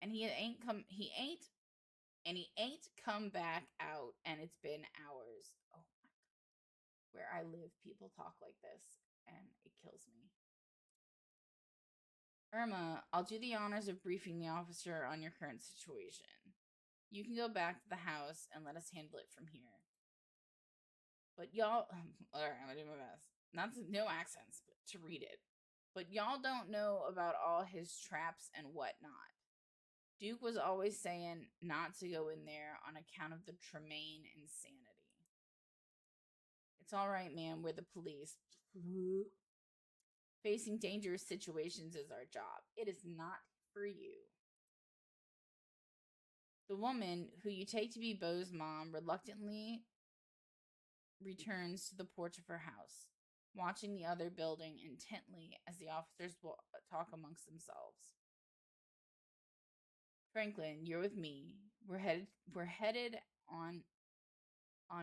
And he ain't come back out, and it's been hours. Oh my God. Where I live, people talk like this, and it kills me. Irma, I'll do the honors of briefing the officer on your current situation. You can go back to the house and let us handle it from here. But y'all, alright, I'm gonna do my best. No accents, but to read it. But y'all don't know about all his traps and whatnot. Duke was always saying not to go in there on account of the Tremaine insanity. It's alright, man, we're the police. Facing dangerous situations is our job. It is not for you. The woman, who you take to be Beau's mom, reluctantly returns to the porch of her house, watching the other building intently as the officers talk amongst themselves. Franklin, you're with me. We're headed on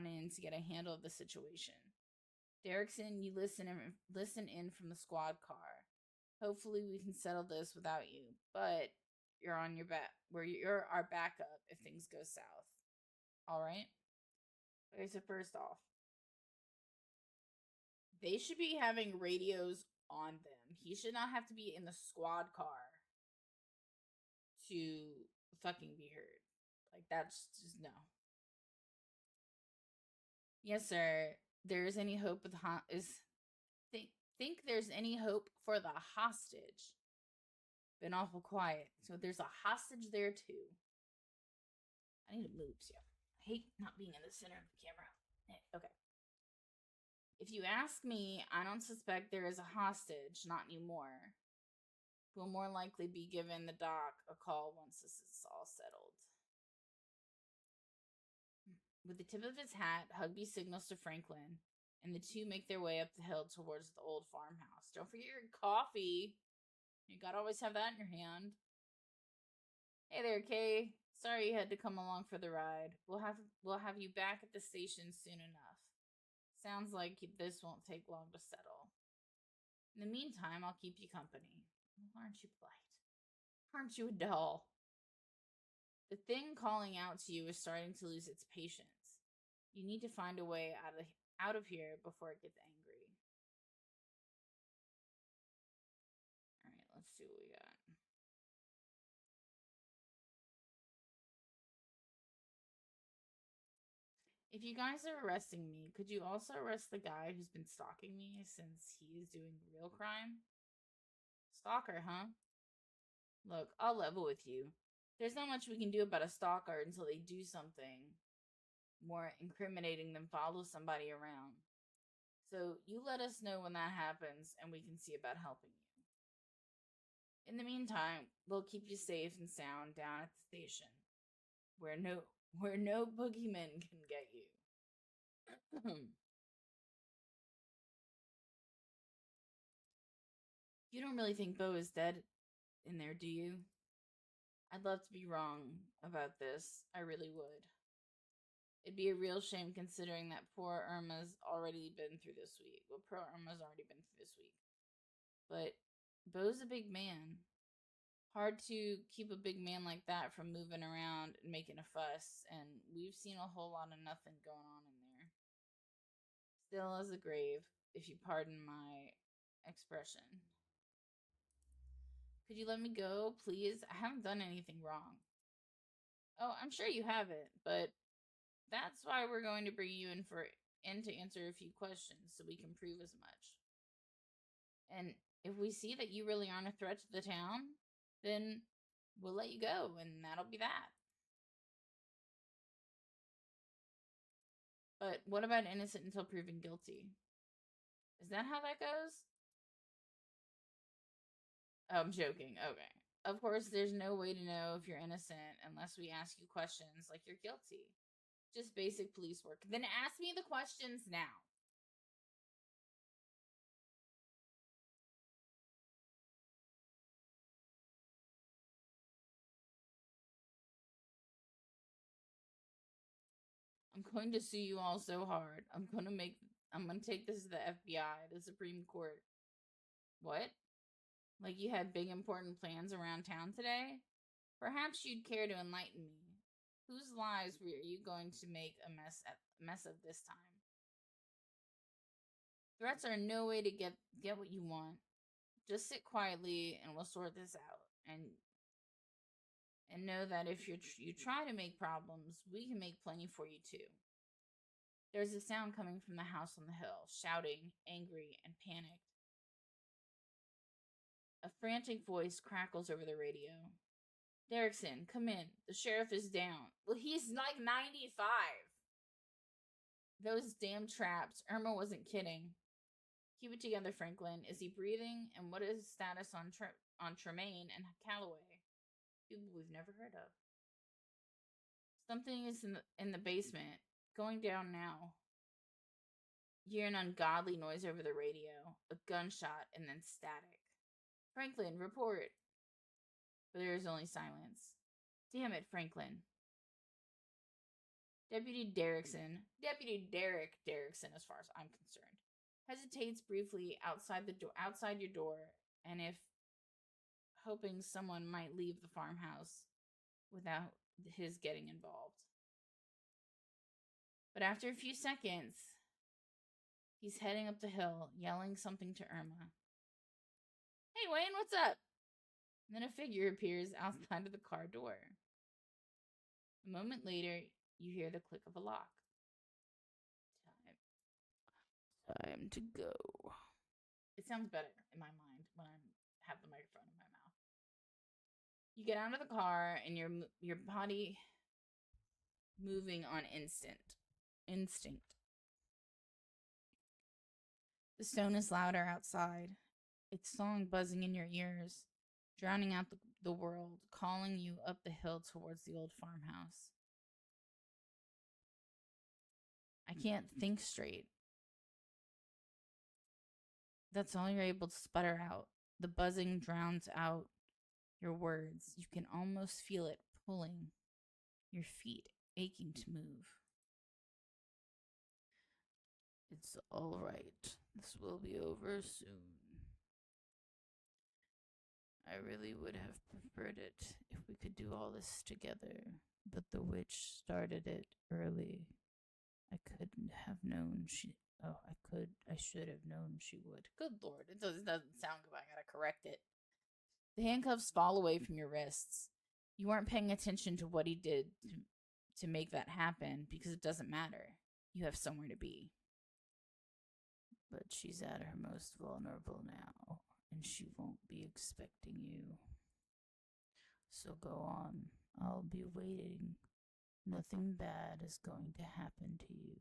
in to get a handle of the situation. Derrickson, you listen in from the squad car. Hopefully we can settle this without you, but you're on your back. You're our backup if things go south. All right. Okay, so first off, They should be having radios on them. He should not have to be in the squad car to fucking be heard. Like, that's just no. Yes, sir. There's any hope with think there's any hope for the hostage? Been awful quiet, so there's a hostage there too. I need to move, so I hate not being in the center of the camera. Okay. If you ask me, I don't suspect there is a hostage, not anymore. We'll more likely be giving the doc a call once this is all settled. With the tip of his hat, Hugby signals to Franklin, and the two make their way up the hill towards the old farmhouse. Don't forget your coffee. You gotta always have that in your hand. Hey there, Kay. Sorry you had to come along for the ride. We'll have you back at the station soon enough. Sounds like this won't take long to settle. In the meantime, I'll keep you company. Aren't you polite? Aren't you a doll? The thing calling out to you is starting to lose its patience. You need to find a way out of here before it gets angry. Alright, let's see what we got. If you guys are arresting me, could you also arrest the guy who's been stalking me since he is doing real crime? Stalker, huh? Look, I'll level with you. There's not much we can do about a stalker until they do something more incriminating than follow somebody around. So you let us know when that happens and we can see about helping you. In the meantime, we'll keep you safe and sound down at the station where no boogeymen can get you. You don't really think Bo is dead in there, do you? I'd love to be wrong about this. I really would. It'd be a real shame considering that poor Irma's already been through this week. Well, poor Irma's already been through this week. But Bo's a big man. Hard to keep a big man like that from moving around and making a fuss, and we've seen a whole lot of nothing going on in there. Still as a grave, if you pardon my expression. Could you let me go, please? I haven't done anything wrong. Oh, I'm sure you haven't, but that's why we're going to bring you in to answer a few questions so we can prove as much. And if we see that you really aren't a threat to the town, then we'll let you go, and that'll be that. But what about innocent until proven guilty? Is that how that goes? Oh, I'm joking. Okay. Of course, there's no way to know if you're innocent unless we ask you questions like you're guilty. Just basic police work. Then ask me the questions now. I'm going to sue you all so hard. I'm going to take this to the FBI, the Supreme Court. What? Like you had big important plans around town today? Perhaps you'd care to enlighten me. Whose lives were you going to make a mess of this time? Threats are no way to get what you want. Just sit quietly and we'll sort this out. And know that if you try to make problems, we can make plenty for you too. There's a sound coming from the house on the hill, shouting, angry, and panicked. A frantic voice crackles over the radio. Derrickson, come in. The sheriff is down. Well, he's like 95. Those damn traps. Irma wasn't kidding. Keep it together, Franklin. Is he breathing? And what is his status on Tremaine and Calloway? People we've never heard of. Something is in the basement. Going down now. You hear an ungodly noise over the radio. A gunshot and then static. Franklin, report. But there is only silence. Damn it, Franklin. Deputy Derek Derrickson, as far as I'm concerned, hesitates briefly outside your door, and if hoping someone might leave the farmhouse without his getting involved. But after a few seconds, He's heading up the hill, yelling something to Irma. Hey, Wayne, what's up? And then a figure appears outside of the car door. A moment later, you hear the click of a lock. Time to go. It sounds better in my mind when I have the microphone in my mouth. You get out of the car and your body moving on instinct. The stone is louder outside, its song buzzing in your ears, drowning out the world, calling you up the hill towards the old farmhouse. I can't think straight. That's all you're able to sputter out. The buzzing drowns out your words. You can almost feel it pulling, your feet aching to move. It's all right. This will be over soon. I really would have preferred it if we could do all this together, but the witch started it early. I couldn't have known I should have known she would. Good Lord, it doesn't sound good. I gotta correct it. The handcuffs fall away from your wrists. You weren't paying attention to what he did to make that happen because it doesn't matter. You have somewhere to be. But she's at her most vulnerable now, and she won't be expecting you. So go on. I'll be waiting. Nothing bad is going to happen to you.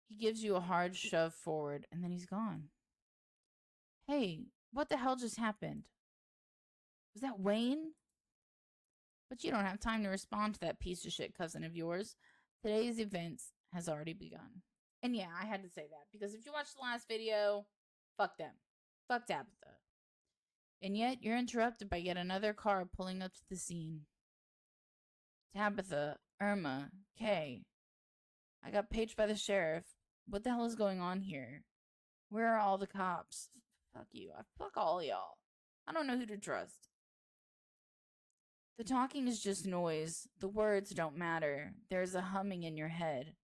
He gives you a hard shove forward, and then he's gone. Hey, what the hell just happened? Was that Wayne? But you don't have time to respond to that piece of shit cousin of yours. Today's events has already begun. And yeah, I had to say that, because if you watched the last video, fuck them. Fuck Tabitha. And yet, you're interrupted by yet another car pulling up to the scene. Tabitha, Irma, Kay. I got paged by the sheriff. What the hell is going on here? Where are all the cops? Fuck you. Fuck all y'all. I don't know who to trust. The talking is just noise. The words don't matter. There's a humming in your head,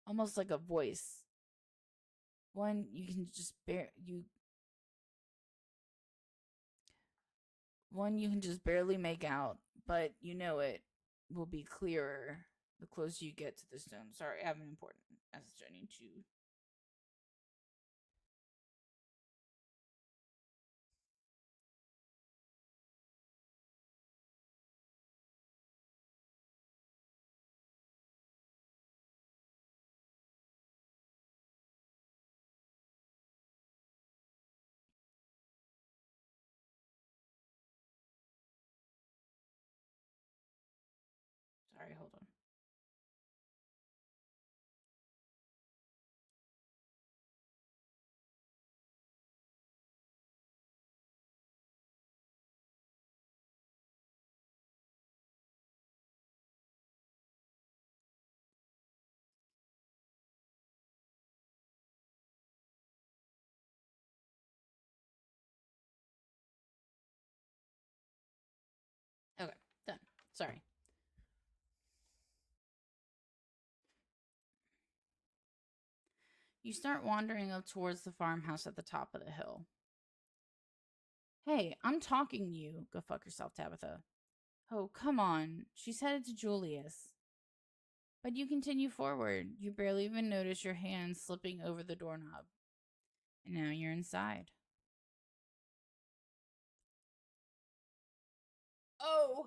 almost like a voice. One you can just barely make out, but you know it will be clearer the closer you get to the stone. Sorry, I have an important message I need to. Sorry, hold on. Okay, done. Sorry. You start wandering up towards the farmhouse at the top of the hill. Hey, I'm talking to you. Go fuck yourself, Tabitha. Oh, come on. She's headed to Julius. But you continue forward. You barely even notice your hand slipping over the doorknob. And now you're inside. Oh,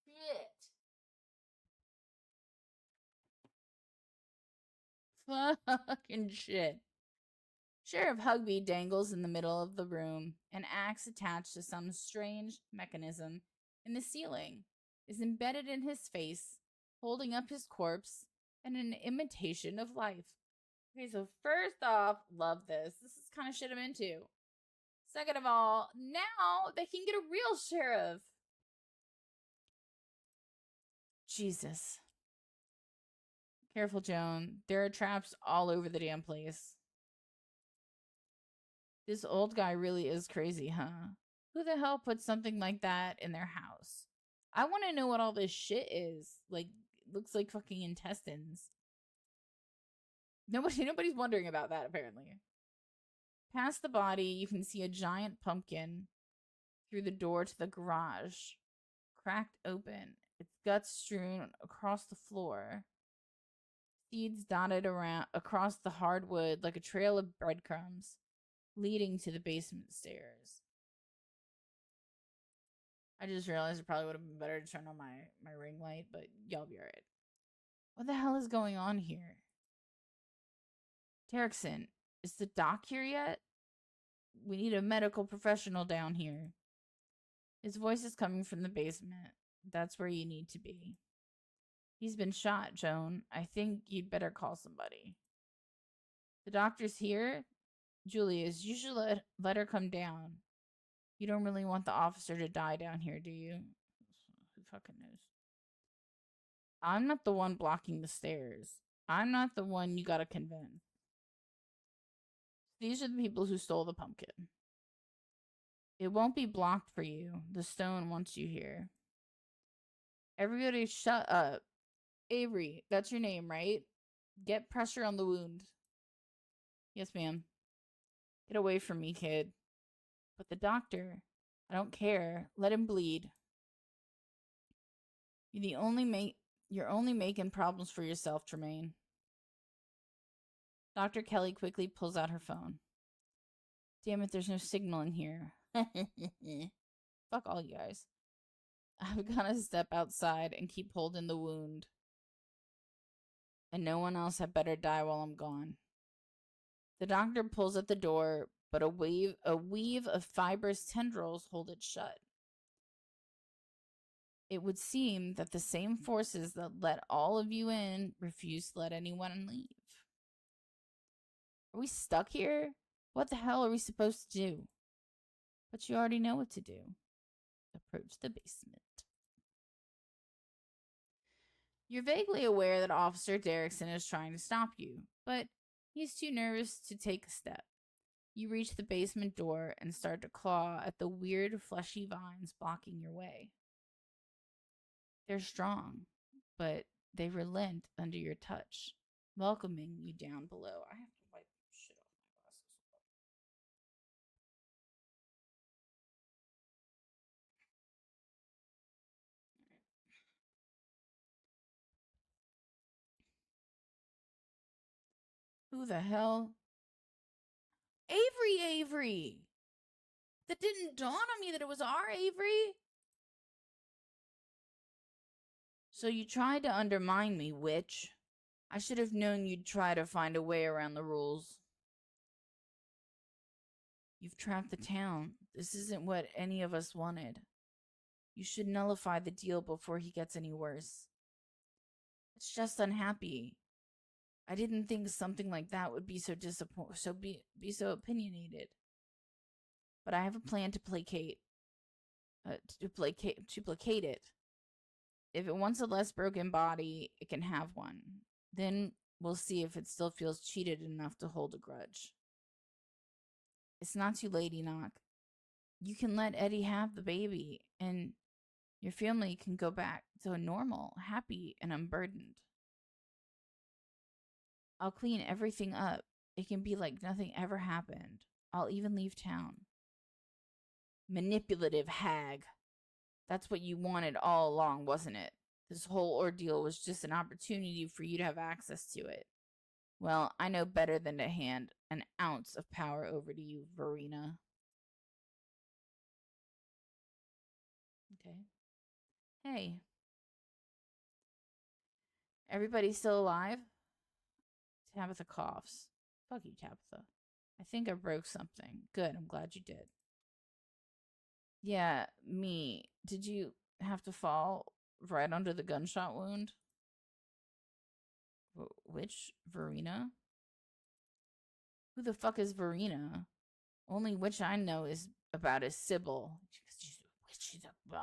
shit. Fucking shit. Sheriff Hugby dangles in the middle of the room. An axe attached to some strange mechanism in the ceiling is embedded in his face, holding up his corpse and an imitation of life. Okay, so first off, love this. This is kind of shit I'm into. Second of all, now they can get a real sheriff. Jesus. Careful, Joan. There are traps all over the damn place. This old guy really is crazy, huh? Who the hell put something like that in their house? I want to know what all this shit is. Like, looks like fucking intestines. Nobody's wondering about that, apparently. Past the body, you can see a giant pumpkin through the door to the garage, cracked open, its guts strewn across the floor, seeds dotted around across the hardwood like a trail of breadcrumbs leading to the basement stairs. I just realized it probably would have been better to turn on my ring light, but y'all be alright. What the hell is going on here? Derrickson, is the doc here yet? We need a medical professional down here. His voice is coming from the basement. That's where you need to be. He's been shot, Joan. I think you'd better call somebody. The doctor's here? Julius, you should let her come down. You don't really want the officer to die down here, do you? Who fucking knows? I'm not the one blocking the stairs. I'm not the one you gotta convince. These are the people who stole the pumpkin. It won't be blocked for you. The stone wants you here. Everybody shut up. Avery, that's your name, right? Get pressure on the wound. Yes, ma'am. Get away from me, kid. But the doctor, I don't care. Let him bleed. You're only making problems for yourself, Tremaine. Dr. Kelly quickly pulls out her phone. Damn it, there's no signal in here. Fuck all you guys. I've got to step outside and keep holding the wound. And no one else had better die while I'm gone. The doctor pulls at the door, but a weave of fibrous tendrils hold it shut. It would seem that the same forces that let all of you in refuse to let anyone leave. Are we stuck here? What the hell are we supposed to do? But you already know what to do. Approach the basement. You're vaguely aware that Officer Derrickson is trying to stop you, but he's too nervous to take a step. You reach the basement door and start to claw at the weird fleshy vines blocking your way. They're strong, but they relent under your touch, welcoming you down below. I have to wipe shit off my glasses. Who the hell? Avery! That didn't dawn on me that it was our Avery. So you tried to undermine me, witch. I should have known you'd try to find a way around the rules. You've trapped the town. This isn't what any of us wanted. You should nullify the deal before he gets any worse. It's just unhappy. I didn't think something like that would be so be so opinionated. But I have a plan to placate it. If it wants a less broken body, it can have one. Then we'll see if it still feels cheated enough to hold a grudge. It's not too late, Enoch. You can let Eddie have the baby, and your family can go back to a normal, happy, and unburdened. I'll clean everything up. It can be like nothing ever happened. I'll even leave town. Manipulative hag. That's what you wanted all along, wasn't it? This whole ordeal was just an opportunity for you to have access to it. Well, I know better than to hand an ounce of power over to you, Verena. Okay. Hey. Everybody still alive? Tabitha coughs. Fuck you, Tabitha. I think I broke something. Good, I'm glad you did. Yeah, me. Did you have to fall right under the gunshot wound? Which? Verena? Who the fuck is Verena? Only witch I know is about is Sybil. She's a witch. She's a blah.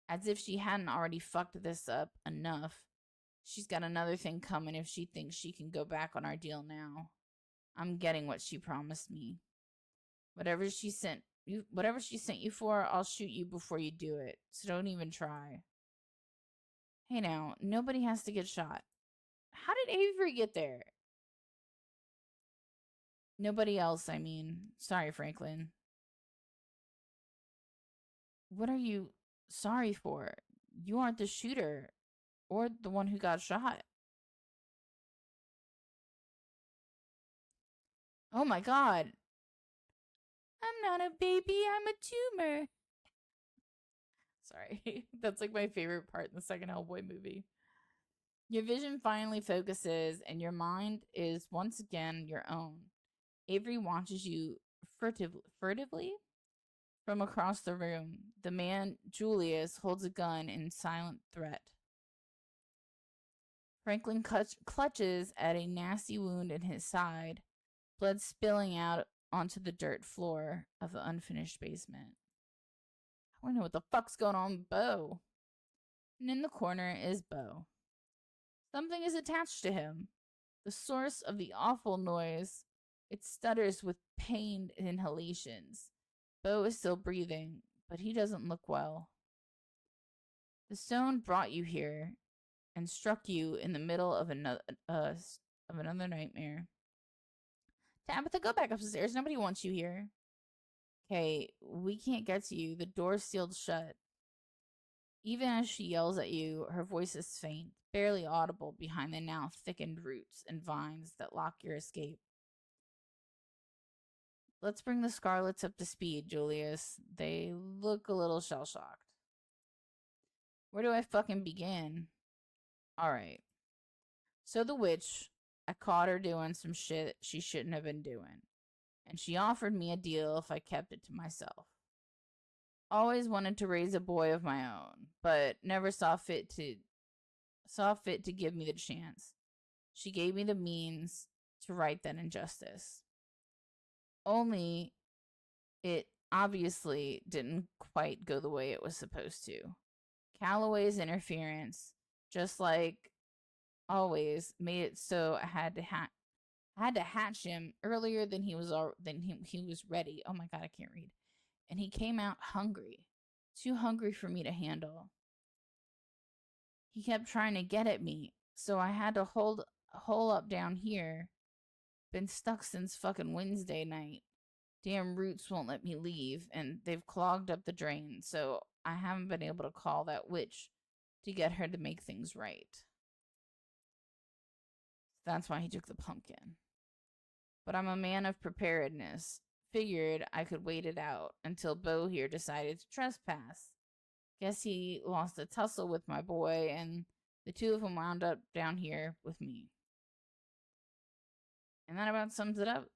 As if she hadn't already fucked this up enough. She's got another thing coming if she thinks she can go back on our deal now. I'm getting what she promised me. Whatever she sent you for, I'll shoot you before you do it. So don't even try. Hey now, nobody has to get shot. How did Avery get there? Nobody else, I mean. Sorry, Franklin. What are you sorry for? You aren't the shooter or the one who got shot. Oh my god. I'm not a baby, I'm a tumor. Sorry. That's like my favorite part in the second Hellboy movie. Your vision finally focuses, and your mind is once again your own. Avery watches you furtively from across the room. The man, Julius, holds a gun in silent threat. Franklin clutches at a nasty wound in his side, blood spilling out onto the dirt floor of the unfinished basement. I want to know what the fuck's going on with Bo. And in the corner is Bo. Something is attached to him. The source of the awful noise. It stutters with pained inhalations. Bo is still breathing, but he doesn't look well. The stone brought you here and struck you in the middle of another nightmare. Tabitha, go back upstairs. Nobody wants you here. Okay, we can't get to you. The door's sealed shut. Even as she yells at you, her voice is faint, barely audible behind the now thickened roots and vines that lock your escape. Let's bring the Scarlets up to speed, Julius. They look a little shell-shocked. Where do I fucking begin? Alright. So the witch, I caught her doing some shit she shouldn't have been doing. And she offered me a deal if I kept it to myself. Always wanted to raise a boy of my own, but never saw fit to give me the chance. She gave me the means to right that injustice. Only it obviously didn't quite go the way it was supposed to. Calloway's interference, just like always, made it so I had to hatch him earlier than he was ready. Oh my god, I can't read. And he came out hungry. Too hungry for me to handle. He kept trying to get at me, so I had to hole up down here. Been stuck since fucking Wednesday night. Damn roots won't let me leave, and they've clogged up the drain, so I haven't been able to call that witch to get her to make things right. That's why he took the pumpkin. But I'm a man of preparedness. Figured I could wait it out until Bo here decided to trespass. Guess he lost a tussle with my boy, and the two of them wound up down here with me. And that about sums it up.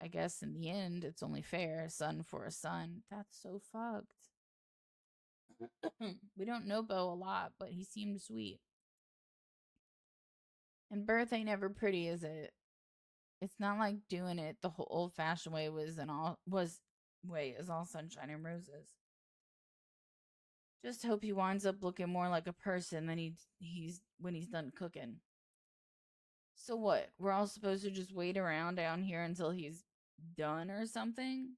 I guess in the end, it's only fair. Son for a son. That's so fucked. We don't know Bo a lot, but he seemed sweet. And birth ain't never pretty, is it? It's not like doing it the whole old-fashioned way is all sunshine and roses. Just hope he winds up looking more like a person than he's when he's done cooking. So what? We're all supposed to just wait around down here until he's done or something?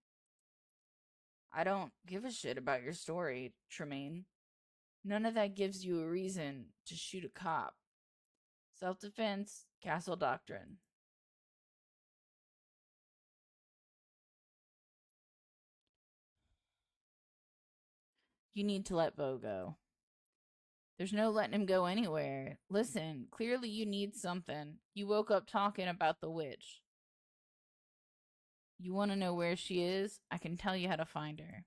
I don't give a shit about your story, Tremaine. None of that gives you a reason to shoot a cop. Self-defense, castle doctrine. You need to let Bo go. There's no letting him go anywhere. Listen, clearly you need something. You woke up talking about the witch. You want to know where she is? I can tell you how to find her.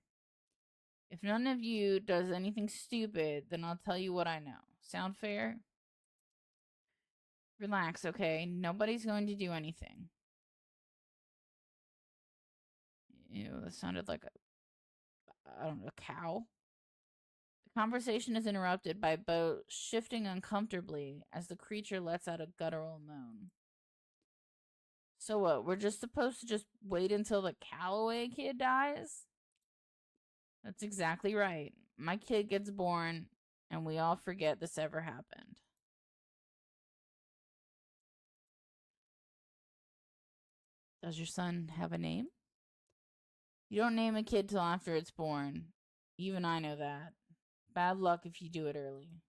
If none of you does anything stupid, then I'll tell you what I know. Sound fair? Relax, okay? Nobody's going to do anything. Ew, that sounded like a cow. The conversation is interrupted by Bo shifting uncomfortably as the creature lets out a guttural moan. So what, we're just supposed to just wait until the Calloway kid dies? That's exactly right. My kid gets born, and we all forget this ever happened. Does your son have a name? You don't name a kid till after it's born. Even I know that. Bad luck if you do it early.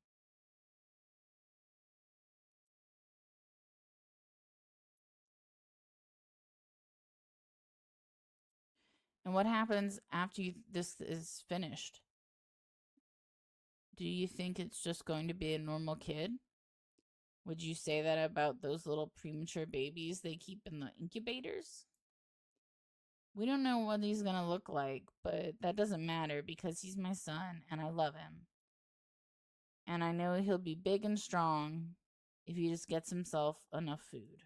And what happens after this is finished? Do you think it's just going to be a normal kid? Would you say that about those little premature babies they keep in the incubators? We don't know what he's going to look like, but that doesn't matter because he's my son and I love him. And I know he'll be big and strong if he just gets himself enough food.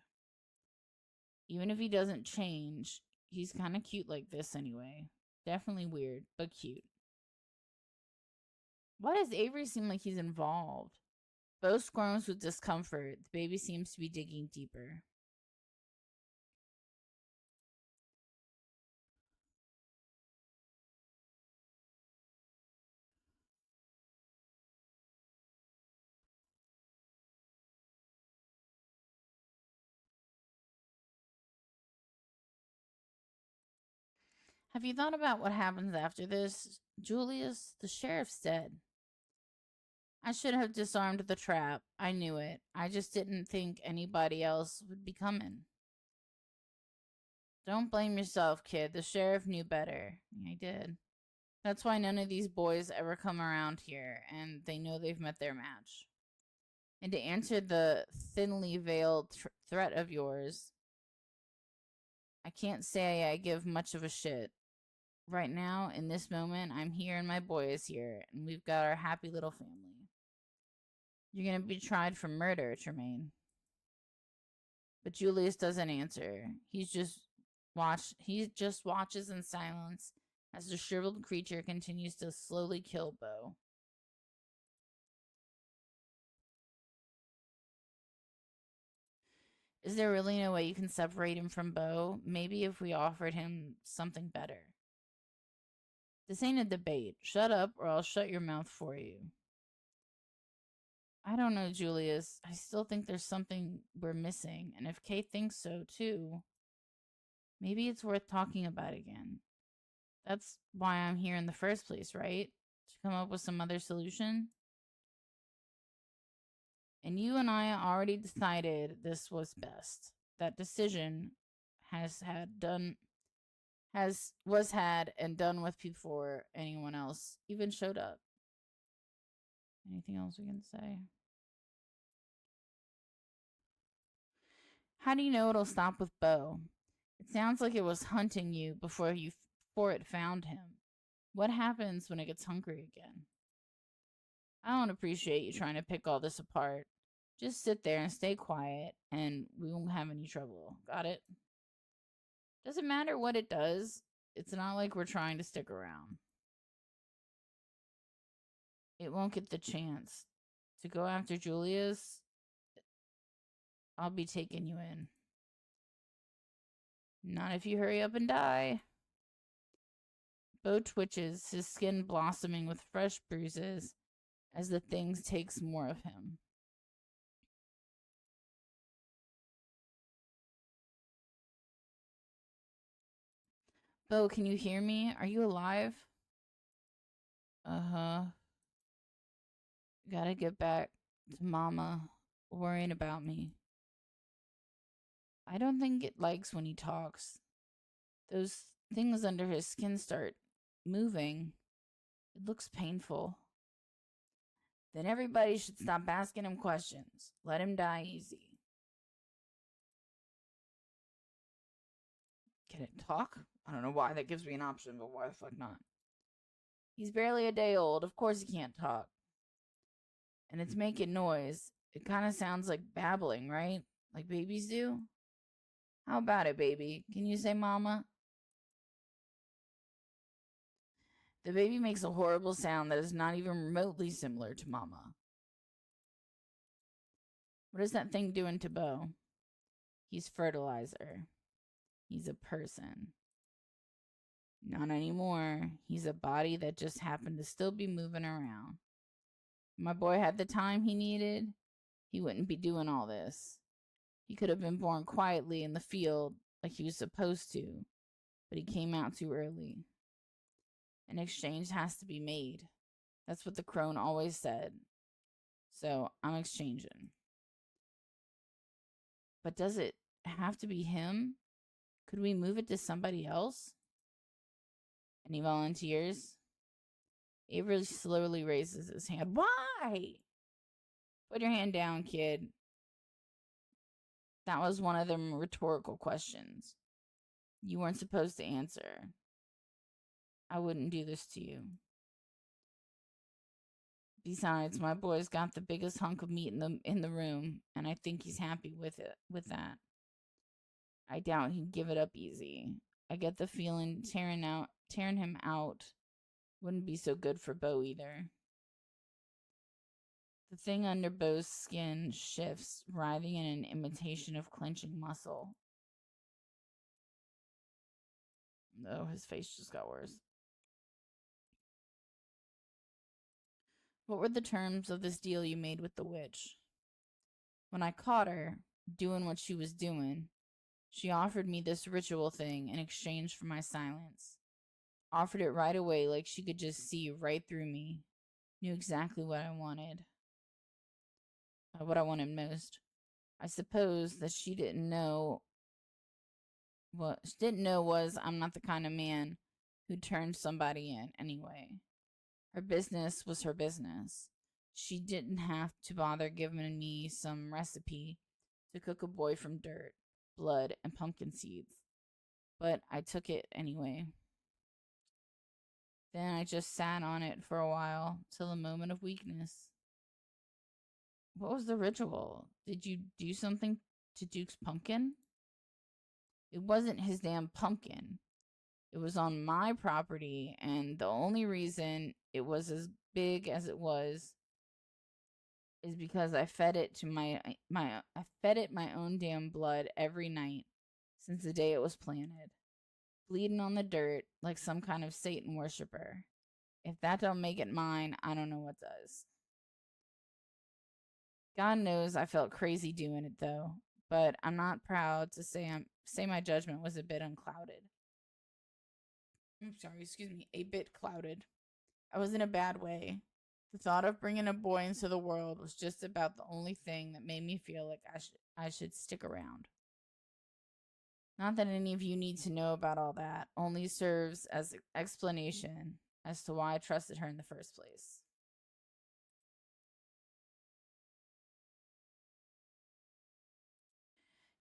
Even if he doesn't change, he's kind of cute like this anyway. Definitely weird, but cute. Why does Avery seem like he's involved? Bo squirms with discomfort. The baby seems to be digging deeper. Have you thought about what happens after this? Julius, the sheriff's dead. I should have disarmed the trap. I knew it. I just didn't think anybody else would be coming. Don't blame yourself, kid. The sheriff knew better. I did. That's why none of these boys ever come around here, and they know they've met their match. And to answer the thinly veiled threat of yours, I can't say I give much of a shit. Right now, in this moment, I'm here and my boy is here, and we've got our happy little family. You're gonna be tried for murder, Tremaine. But Julius doesn't answer. He just watches in silence as the shriveled creature continues to slowly kill Bo. Is there really no way you can separate him from Bo? Maybe if we offered him something better. This ain't a debate. Shut up or I'll shut your mouth for you. I don't know, Julius. I still think there's something we're missing, and if Kate thinks so too, maybe it's worth talking about again. That's why I'm here in the first place, right? To come up with some other solution. And you and I already decided this was best. That decision was had and done with before anyone else even showed up. Anything else we can say? How do you know it'll stop with Bo? It sounds like it was hunting you before it found him. What happens when it gets hungry again? I don't appreciate you trying to pick all this apart. Just sit there and stay quiet, and we won't have any trouble. Got it? Doesn't matter what it does. It's not like we're trying to stick around. It won't get the chance to go after Julius. I'll be taking you in. Not if you hurry up and die. Bo twitches, his skin blossoming with fresh bruises as the thing takes more of him. Bo, can you hear me? Are you alive? Uh-huh. Gotta get back to Mama worrying about me. I don't think it likes when he talks. Those things under his skin start moving. It looks painful. Then everybody should stop asking him questions. Let him die easy. Can it talk? I don't know why that gives me an option, but why the fuck not? He's barely a day old. Of course he can't talk. And it's making noise. It kind of sounds like babbling, right? Like babies do? How about it, baby? Can you say mama? The baby makes a horrible sound that is not even remotely similar to mama. What is that thing doing to Bo? He's fertilizer. He's a person. Not anymore. He's a body that just happened to still be moving around. If my boy had the time he needed, he wouldn't be doing all this. He could have been born quietly in the field like he was supposed to, but he came out too early. An exchange has to be made. That's what the crone always said. So I'm exchanging. But does it have to be him? Could we move it to somebody else? Any volunteers? Avery slowly raises his hand. Why? Put your hand down, kid. That was one of them rhetorical questions. You weren't supposed to answer. I wouldn't do this to you. Besides, my boy's got the biggest hunk of meat in the room, and I think he's happy with that. I doubt he'd give it up easy. I get the feeling tearing him out wouldn't be so good for Bo either. The thing under Bo's skin shifts, writhing in an imitation of clenching muscle. Oh, his face just got worse. What were the terms of this deal you made with the witch? When I caught her doing what she was doing, she offered me this ritual thing in exchange for my silence. Offered it right away, like she could just see right through me. Knew exactly what I wanted. What I wanted most. I suppose that she didn't know. What she didn't know was I'm not the kind of man who turned somebody in anyway. Her business was her business. She didn't have to bother giving me some recipe to cook a boy from dirt, blood, and pumpkin seeds. But I took it anyway. Then I just sat on it for a while, till a moment of weakness. What was the ritual? Did you do something to Duke's pumpkin? It wasn't his damn pumpkin. It was on my property, and the only reason it was as big as it was is because I fed it to I fed it my own damn blood every night since the day it was planted, bleeding on the dirt like some kind of Satan worshiper. If that don't make it mine, I don't know what does. God knows I felt crazy doing it though, but I'm not proud to say my judgment was a bit unclouded. I'm sorry, excuse me, a bit clouded. I was in a bad way. The thought of bringing a boy into the world was just about the only thing that made me feel like I should stick around. Not that any of you need to know about all that, only serves as explanation as to why I trusted her in the first place.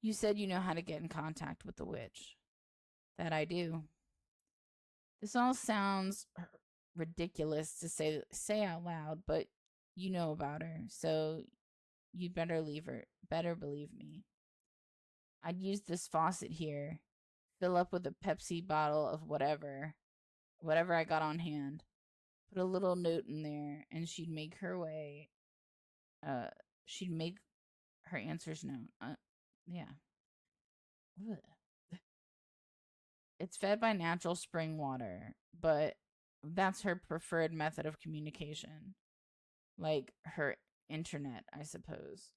You said you know how to get in contact with the witch. That I do. This all sounds ridiculous to say out loud, but you know about her, so you'd better believe me. I'd use this faucet here, fill up with a Pepsi bottle of whatever I got on hand, put a little note in there, and she'd make her answers known. Yeah. Ugh. It's fed by natural spring water, but that's her preferred method of communication. Like her internet, I suppose.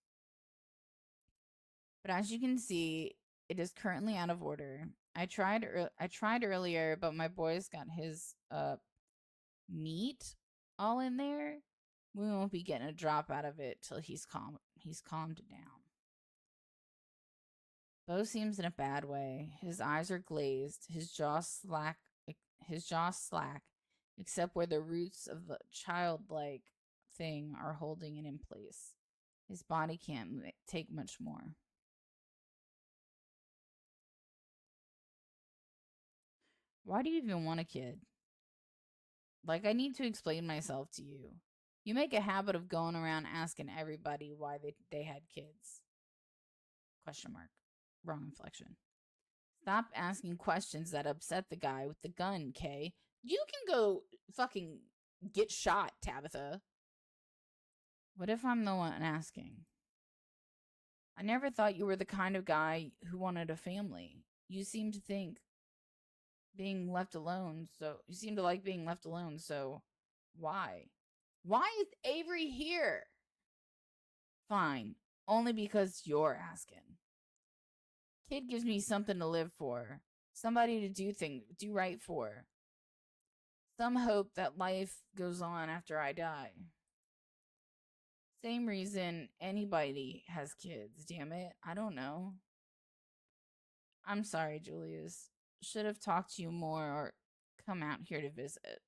But as you can see, it is currently out of order. I tried earlier, but my boy's got his meat all in there. We won't be getting a drop out of it till he's calmed down. Bo seems in a bad way. His eyes are glazed, his jaw slack, except where the roots of the childlike thing are holding it in place. His body can't take much more. Why do you even want a kid? Like, I need to explain myself to you. You make a habit of going around asking everybody why they had kids. Question mark. Wrong inflection. Stop asking questions that upset the guy with the gun, Kay. You can go fucking get shot, Tabitha. What if I'm the one asking? I never thought you were the kind of guy who wanted a family. You seem to think being left alone, so you seem to like being left alone, so why? Why is Avery here? Fine, only because you're asking. Kid gives me something to live for, somebody to do right for. Some hope that life goes on after I die. Same reason anybody has kids, damn it. I don't know. I'm sorry, Julius. Should have talked to you more or come out here to visit.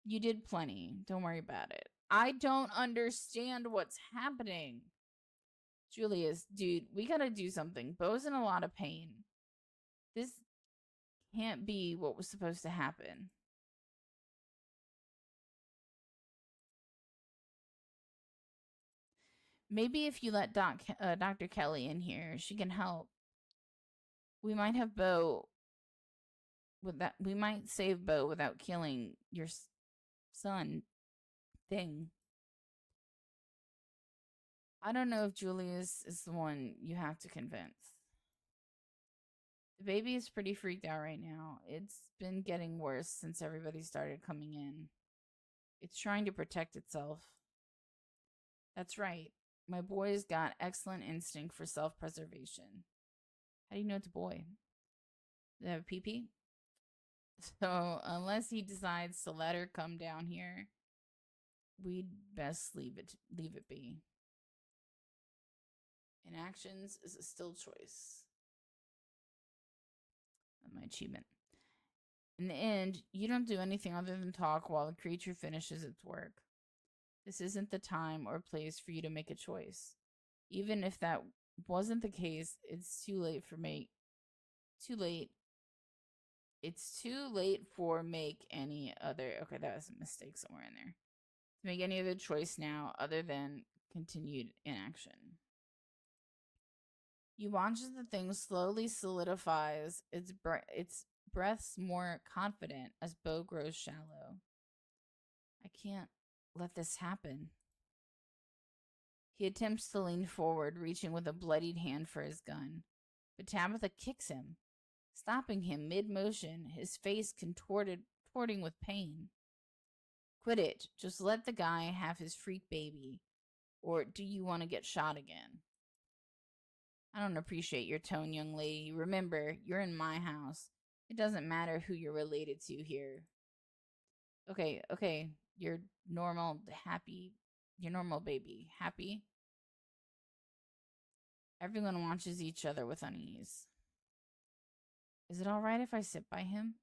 You did plenty. Don't worry about it. I don't understand what's happening. Julius, dude, we gotta do something. Beau's in a lot of pain. This can't be what was supposed to happen. Maybe if you let Dr. Kelly in here, she can help. We might have Beau with that. We might save Beau without killing your son thing. I don't know if Julius is the one you have to convince. The baby is pretty freaked out right now. It's been getting worse since everybody started coming in. It's trying to protect itself. That's right. My boy's got excellent instinct for self-preservation. How do you know it's a boy? Do they have a pee-pee? So, unless he decides to let her come down here, we'd best leave it be. Inactions is a still choice. My achievement. In the end, you don't do anything other than talk while the creature finishes its work. This isn't the time or place for you to make a choice. Even if that wasn't the case, it's too late for make any other. Okay, that was a mistake somewhere in there. To make any other choice now other than continued inaction. You watch as the thing slowly solidifies, its breaths more confident as Beau grows shallow. I can't let this happen. He attempts to lean forward, reaching with a bloodied hand for his gun. But Tabitha kicks him, stopping him mid-motion, his face contorting with pain. Quit it. Just let the guy have his freak baby. Or do you want to get shot again? I don't appreciate your tone, young lady. Remember, you're in my house. It doesn't matter who you're related to here. Okay. You're normal, happy. Your normal baby. Happy? Everyone watches each other with unease. Is it alright if I sit by him?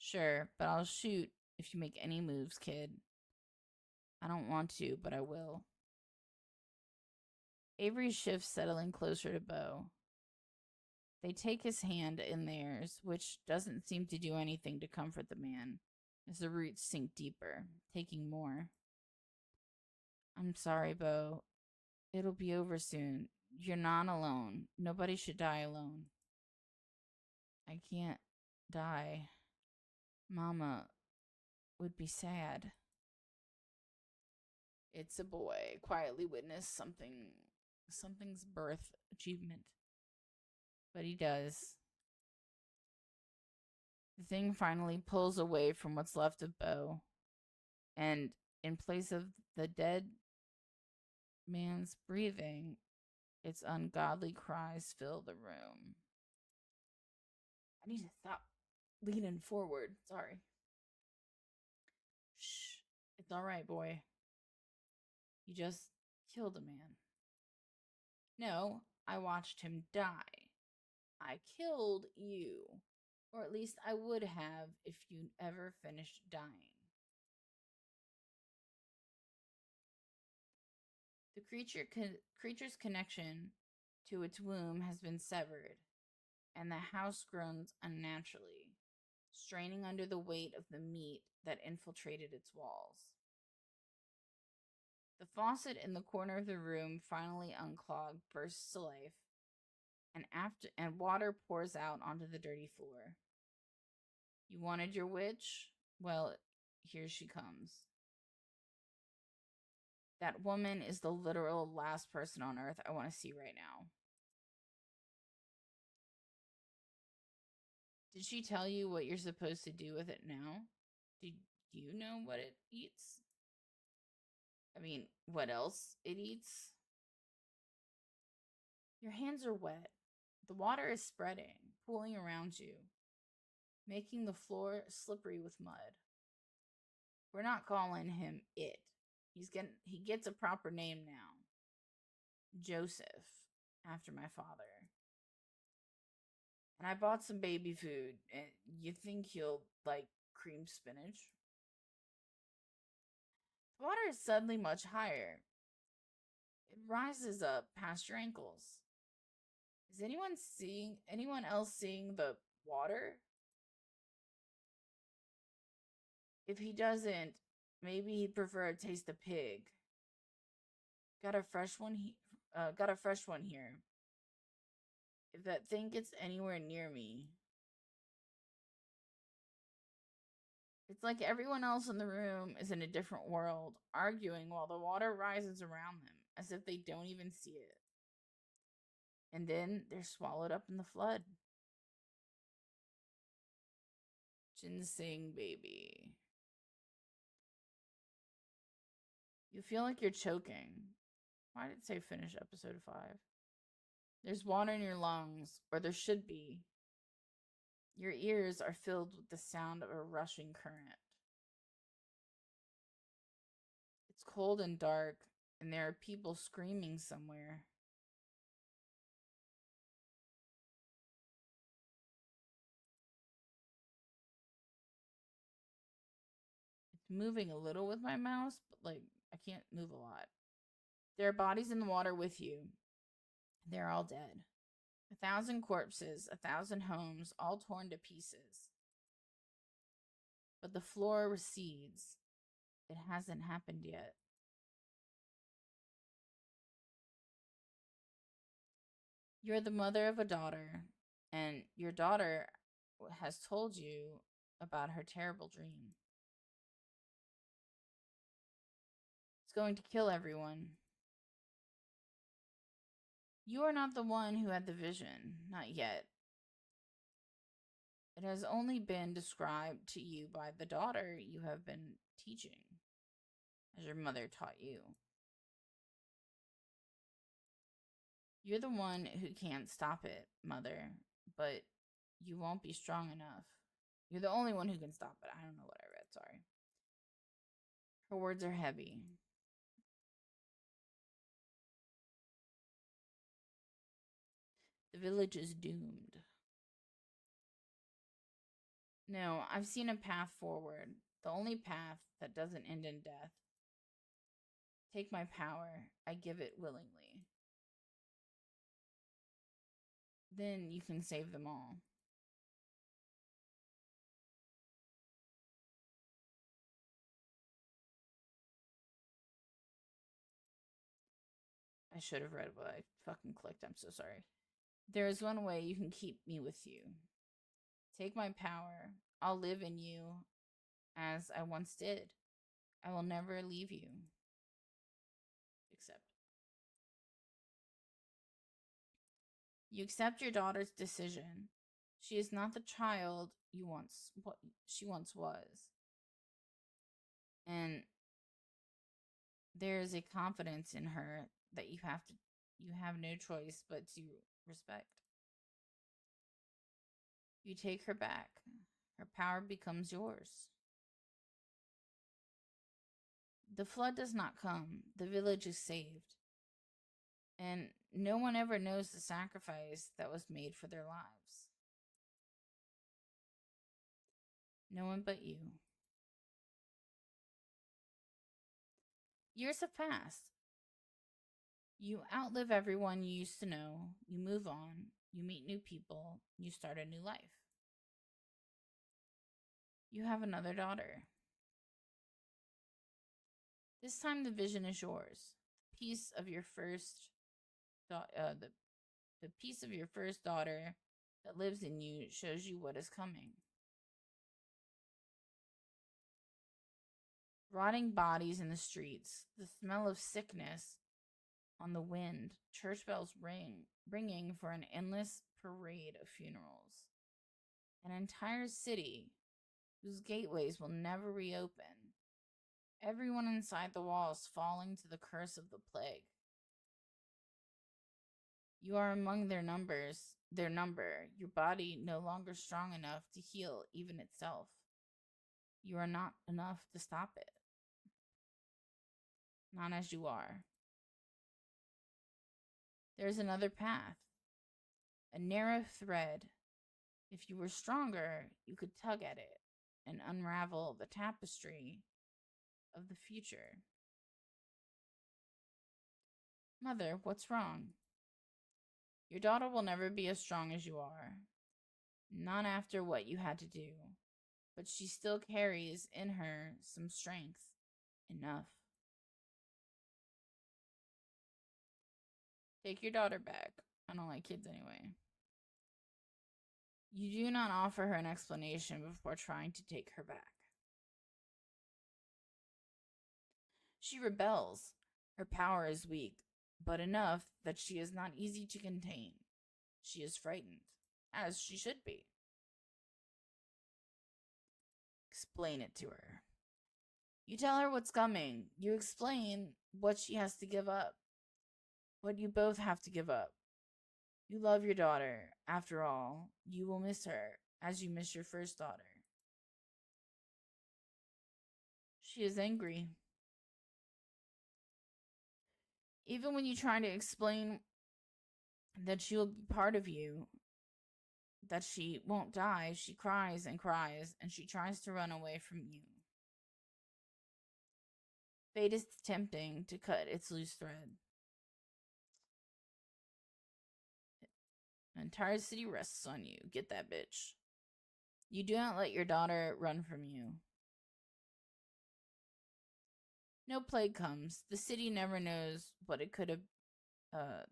Sure, but I'll shoot if you make any moves, kid. I don't want to, but I will. Avery shifts, settling closer to Beau. They take his hand in theirs, which doesn't seem to do anything to comfort the man, as the roots sink deeper, taking more. I'm sorry, Beau. It'll be over soon. You're not alone. Nobody should die alone. I can't die. Mama would be sad. It's a boy. Quietly witness something's birth achievement. But he does. The thing finally pulls away from what's left of Beau, and in place of the dead man's breathing, its ungodly cries fill the room. I need to stop leaning forward. Sorry. Shh. It's alright, boy. You just killed a man. No, I watched him die. I killed you. Or at least I would have if you ever finished dying. The creature's connection to its womb has been severed, and the house groans unnaturally, straining under the weight of the meat that infiltrated its walls. The faucet in the corner of the room finally unclogged, bursts to life, and water pours out onto the dirty floor. You wanted your witch? Well, here she comes. That woman is the literal last person on earth I want to see right now. Did she tell you what you're supposed to do with it now? Did you know what it eats? I mean, what else it eats? Your hands are wet. The water is spreading, pooling around you, making the floor slippery with mud. We're not calling him it. He gets a proper name now. Joseph, after my father. And I bought some baby food. And you think he'll like cream spinach? The water is suddenly much higher. It rises up past your ankles. Is anyone else seeing the water? If he doesn't, maybe he'd prefer a taste of pig. Got a fresh one here. If that thing gets anywhere near me. It's like everyone else in the room is in a different world, arguing while the water rises around them, as if they don't even see it. And then they're swallowed up in the flood. Ginseng baby. You feel like you're choking. Why did it say finish episode 5? There's water in your lungs, or there should be. Your ears are filled with the sound of a rushing current. It's cold and dark, and there are people screaming somewhere. It's moving a little with my mouse, but like I can't move a lot. There are bodies in the water with you. They're all dead. 1,000 corpses, 1,000 homes, all torn to pieces. But the floor recedes. It hasn't happened yet. You're the mother of a daughter, and your daughter has told you about her terrible dream. It's going to kill everyone. You are not the one who had the vision, not yet. It has only been described to you by the daughter you have been teaching, as your mother taught you. You're the one who can't stop it, mother, but you won't be strong enough. You're the only one who can stop it. I don't know what I read, sorry. Her words are heavy. The village is doomed. No, I've seen a path forward. The only path that doesn't end in death. Take my power. I give it willingly. Then you can save them all. I should have read what I fucking clicked. I'm so sorry. There is one way you can keep me with you. Take my power. I'll live in you as I once did. I will never leave you. Except. You accept your daughter's decision. She is not the child she once was. And there is a confidence in her that you have no choice but to respect. You take her back. Her power becomes yours. The flood does not come. The village is saved. And no one ever knows the sacrifice that was made for their lives. No one but you. Years have passed. You outlive everyone you used to know. You move on. You meet new people. You start a new life. You have another daughter. This time the vision is yours. The piece of your first daughter that lives in you shows you what is coming. Rotting bodies in the streets, the smell of sickness on the wind, church bells ringing for an endless parade of funerals. An entire city whose gateways will never reopen. Everyone inside the walls falling to the curse of the plague. You are among their number, your body no longer strong enough to heal even itself. You are not enough to stop it. Not as you are. There is another path, a narrow thread If you were stronger, you could tug at it and unravel the tapestry of the future. Mother, what's wrong? Your daughter will never be as strong as you are. Not after what you had to do. But she still carries in her some strength. Enough. Take your daughter back. I don't like kids anyway. You do not offer her an explanation before trying to take her back. She rebels. Her power is weak, but enough that she is not easy to contain. She is frightened, as she should be. Explain it to her. You tell her what's coming. You explain what she has to give up. What you both have to give up. You love your daughter. After all, you will miss her as you miss your first daughter. She is angry. Even when you try to explain that she will be part of you, that she won't die, she cries and cries, and she tries to run away from you. Fate is tempting to cut its loose thread. An entire city rests on you. Get that bitch. You do not let your daughter run from you. No plague comes. The city never knows what it could have,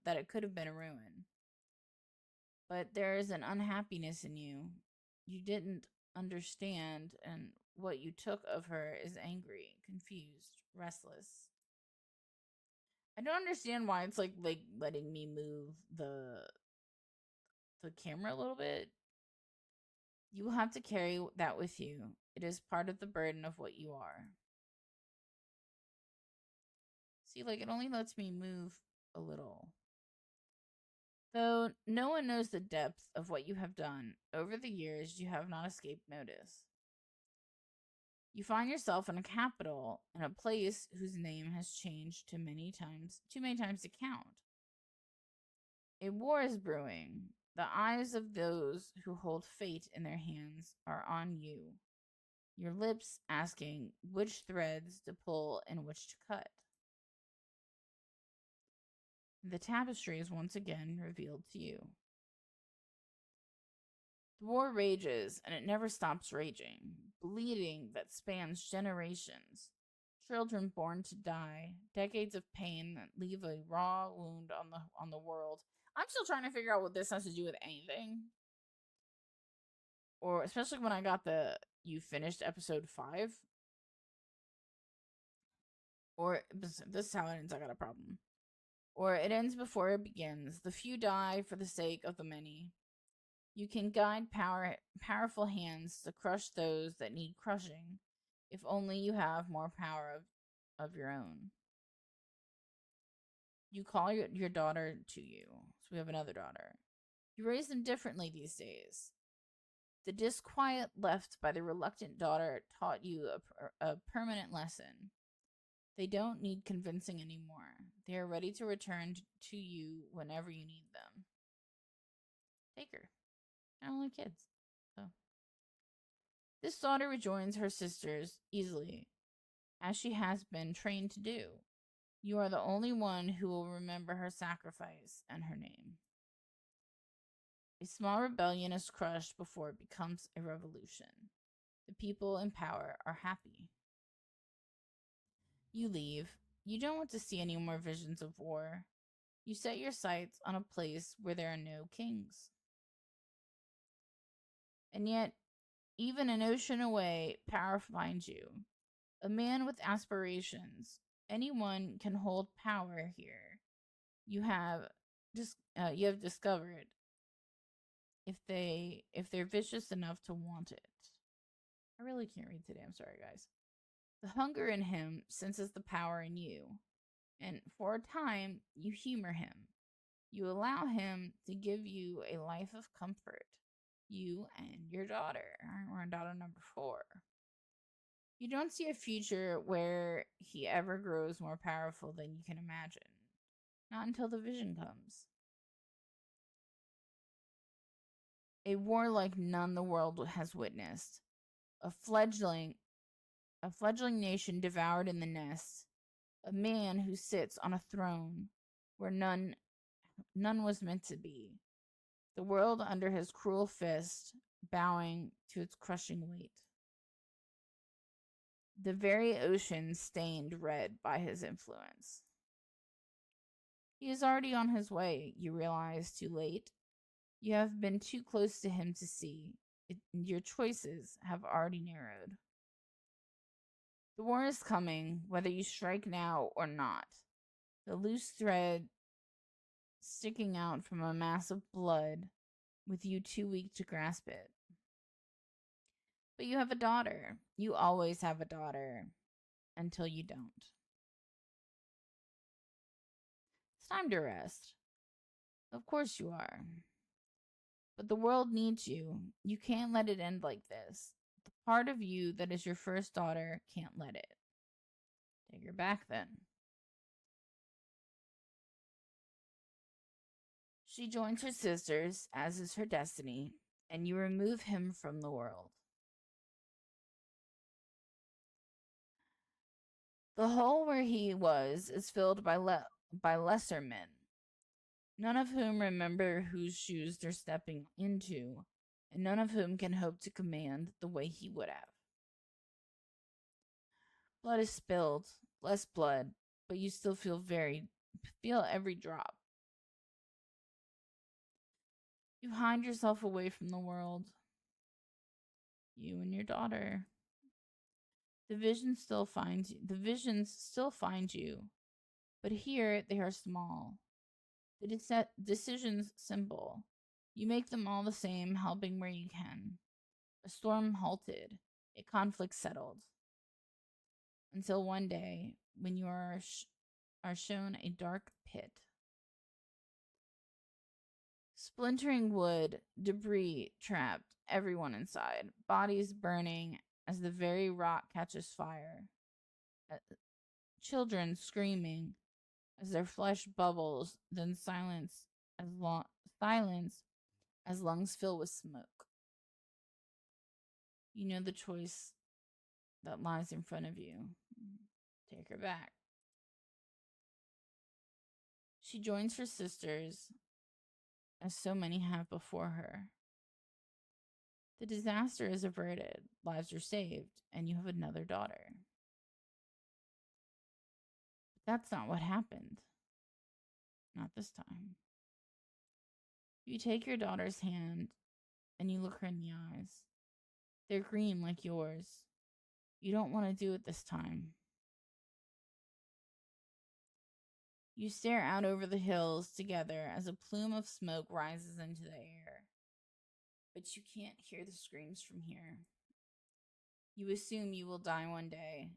that it could have been a ruin. But there is an unhappiness in you. You didn't understand, and what you took of her is angry, confused, restless. I don't understand why it's like letting me move the camera a little bit. You will have to carry that with you. It is part of the burden of what you are. See, like, it only lets me move a little. Though no one knows the depth of what you have done, over the years you have not escaped notice. You find yourself in a capital, in a place whose name has changed too many times to count. A war is brewing. The eyes of those who hold fate in their hands are on you, your lips asking which threads to pull and which to cut. The tapestry is once again revealed to you. The war rages, and it never stops raging, bleeding that spans generations. Children born to die, decades of pain that leave a raw wound on the world. I'm still trying to figure out what this has to do with anything. Or especially when I got you finished episode 5. Or this is how it ends, I got a problem. Or it ends before it begins. The few die for the sake of the many. You can guide powerful hands to crush those that need crushing, if only you have more power of your own. You call your daughter to you. So we have another daughter. You raise them differently these days. The disquiet left by the reluctant daughter taught you a permanent lesson. They don't need convincing anymore. They are ready to return to you whenever you need them. Take her. I don't like kids. So this daughter rejoins her sisters easily, as she has been trained to do. You are the only one who will remember her sacrifice and her name. A small rebellion is crushed before it becomes a revolution. The people in power are happy. You leave. You don't want to see any more visions of war. You set your sights on a place where there are no kings. And yet, even an ocean away, power finds you. A man with aspirations. Anyone can hold power here. You have discovered if they're vicious enough to want it. I really can't read today. I'm sorry, guys. The hunger in him senses the power in you, and for a time you humor him. You allow him to give you a life of comfort. You and your daughter. We're on daughter number 4. You don't see a future where he ever grows more powerful than you can imagine. Not until the vision comes. A war like none the world has witnessed. A fledgling nation devoured in the nest. A man who sits on a throne where none was meant to be. The world under his cruel fist, bowing to its crushing weight. The very ocean stained red by his influence. He is already on his way, you realize too late. You have been too close to him to see. Your choices have already narrowed. The war is coming, whether you strike now or not. The loose thread sticking out from a mass of blood, with you too weak to grasp it. But you have a daughter. You always have a daughter. Until you don't. It's time to rest. Of course you are. But the world needs you. You can't let it end like this. The part of you that is your first daughter can't let it. Take her back then. She joins her sisters, as is her destiny, and you remove him from the world. The hole where he was is filled by lesser men, none of whom remember whose shoes they're stepping into, and none of whom can hope to command the way he would have. Blood is spilled, less blood, but you still feel every drop. You hide yourself away from the world. You and your daughter. The visions still find you, but here they are small. The decisions simple. You make them all the same, helping where you can. A storm halted, a conflict settled. Until one day, when you are shown a dark pit. Splintering wood, debris trapped, everyone inside, bodies burning as the very rock catches fire. Children screaming as their flesh bubbles, then silence as lungs fill with smoke. You know the choice that lies in front of you. Take her back. She joins her sisters, as so many have before her. The disaster is averted, lives are saved, and you have another daughter. But that's not what happened. Not this time. You take your daughter's hand, and you look her in the eyes. They're green like yours. You don't want to do it this time. You stare out over the hills together as a plume of smoke rises into the air. But you can't hear the screams from here. You assume you will die one day,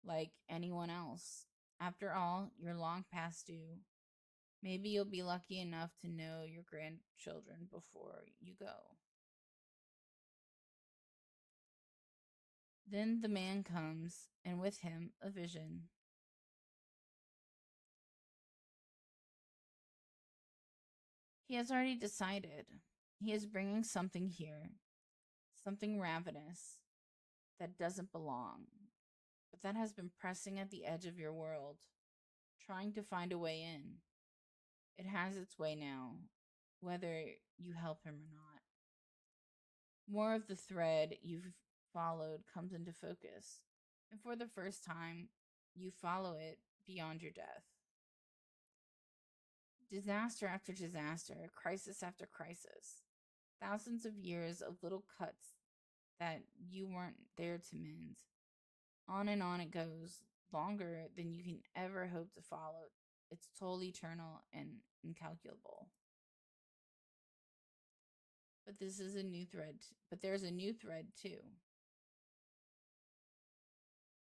like anyone else. After all, you're long past due. Maybe you'll be lucky enough to know your grandchildren before you go. Then the man comes, and with him a vision. He has already decided. He is bringing something here, something ravenous, that doesn't belong, but that has been pressing at the edge of your world, trying to find a way in. It has its way now, whether you help him or not. More of the thread you've followed comes into focus, and for the first time, you follow it beyond your death. Disaster after disaster, crisis after crisis, thousands of years of little cuts that you weren't there to mend. On and on it goes, longer than you can ever hope to follow. It's totally eternal and incalculable. But there's a new thread too.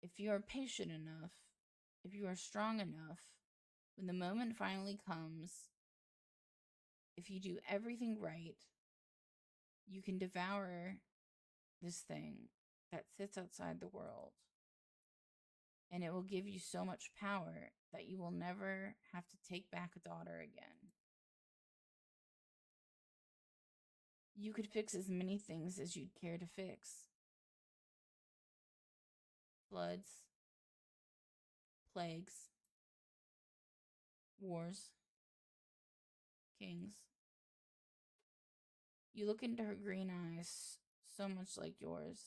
If you are patient enough, if you are strong enough, when the moment finally comes, if you do everything right, you can devour this thing that sits outside the world. And it will give you so much power that you will never have to take back a daughter again. You could fix as many things as you'd care to fix. Floods, plagues, wars, kings. You look into her green eyes, so much like yours.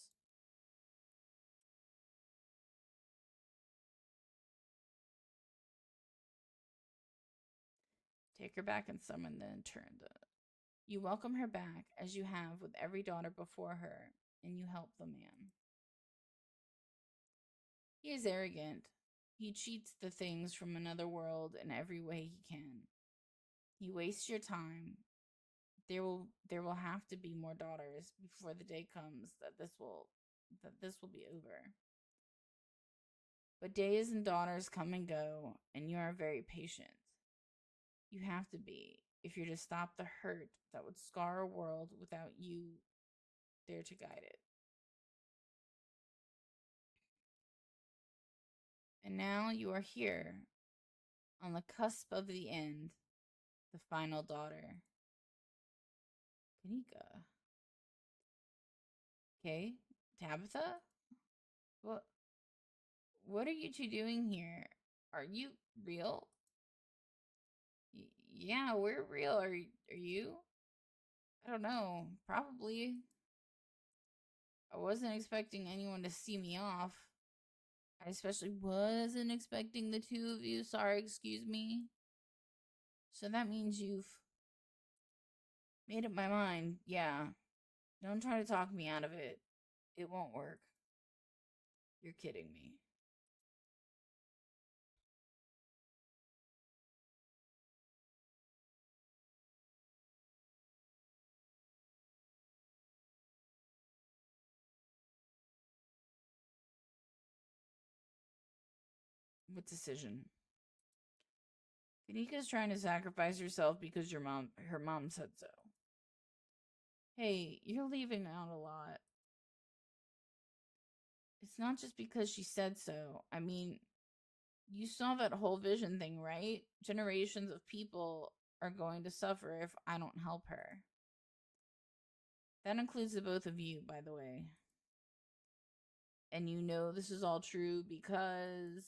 Take her back and summon the Eternda. You welcome her back, as you have with every daughter before her, and you help the man. He is arrogant. He cheats the things from another world in every way he can. He wastes your time. There will have to be more daughters before the day comes that this will be over. But days and daughters come and go, and you are very patient. You have to be, if you're to stop the hurt that would scar a world without you there to guide it. And now you are here, on the cusp of the end, the final daughter. Kanika. Okay, Tabitha? What are you two doing here? Are you real? Yeah, we're real. Are you? I don't know. Probably. I wasn't expecting anyone to see me off. I especially wasn't expecting the two of you. Sorry, excuse me. So that means you've made up my mind. Yeah. Don't try to talk me out of it. It won't work. You're kidding me. What decision? Kanika's trying to sacrifice herself because her mom said so. Hey, you're leaving out a lot. It's not just because she said so. I mean, you saw that whole vision thing, right? Generations of people are going to suffer if I don't help her. That includes the both of you, by the way. And you know this is all true because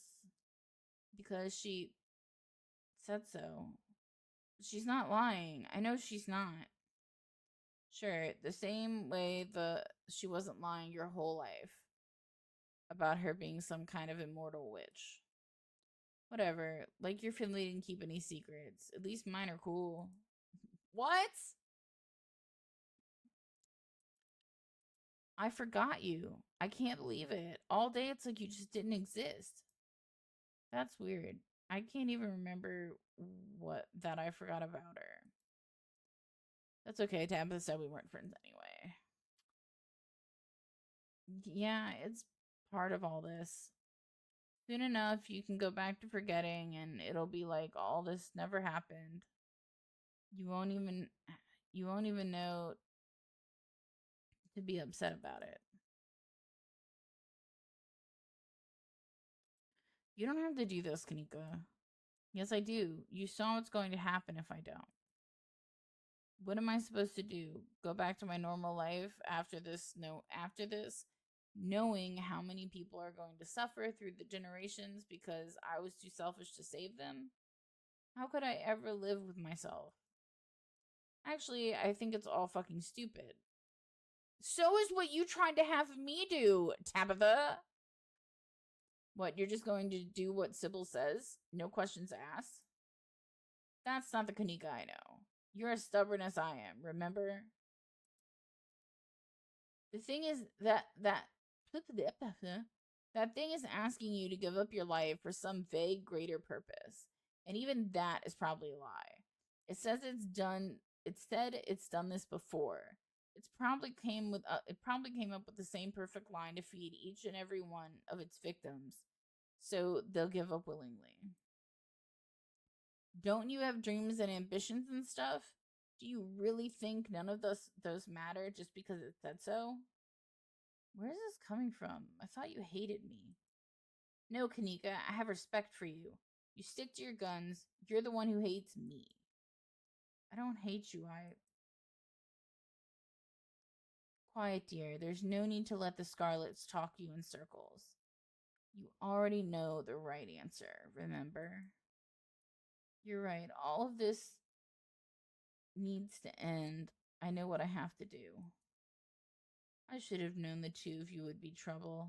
she said so. She's not lying. I know she's not. Sure, the same way she wasn't lying your whole life about her being some kind of immortal witch. Whatever. Like your family didn't keep any secrets. At least mine are cool. What? I forgot you. I can't believe it. All day it's like you just didn't exist. That's weird. I can't even remember that I forgot about her. That's okay. Tabitha said we weren't friends anyway. Yeah, it's part of all this. Soon enough, you can go back to forgetting and it'll be like all this never happened. You won't even know to be upset about it. You don't have to do this, Kanika. Yes, I do. You saw what's going to happen if I don't. What am I supposed to do? Go back to my normal life after this? Knowing how many people are going to suffer through the generations because I was too selfish to save them? How could I ever live with myself? Actually, I think it's all fucking stupid. So is what you tried to have me do, Tabitha. What, you're just going to do what Sybil says? No questions asked? That's not the Kanika I know. You're as stubborn as I am, remember? The thing is that thing is asking you to give up your life for some vague greater purpose. And even that is probably a lie. It said it's done this before. It probably came up with the same perfect line to feed each and every one of its victims, so they'll give up willingly. Don't you have dreams and ambitions and stuff? Do you really think none of those matter just because it said so? Where is this coming from? I thought you hated me. No, Kanika, I have respect for you. You stick to your guns. You're the one who hates me. I don't hate you. Quiet, dear. There's no need to let the Scarlets talk you in circles. You already know the right answer, remember? You're right. All of this needs to end. I know what I have to do. I should have known the two of you would be trouble.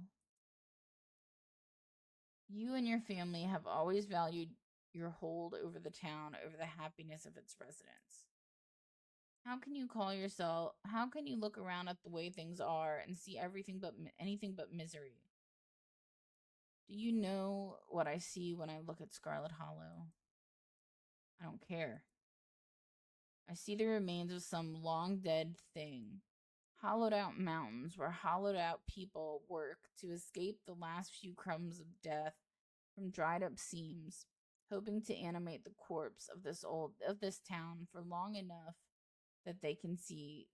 You and your family have always valued your hold over the town, over the happiness of its residents. How can you look around at the way things are and see anything but misery? Do you know what I see when I look at Scarlet Hollow? I don't care. I see the remains of some long dead thing. Hollowed out mountains where hollowed out people work to escape the last few crumbs of death from dried up seams, hoping to animate the corpse of this town for long enough that they can see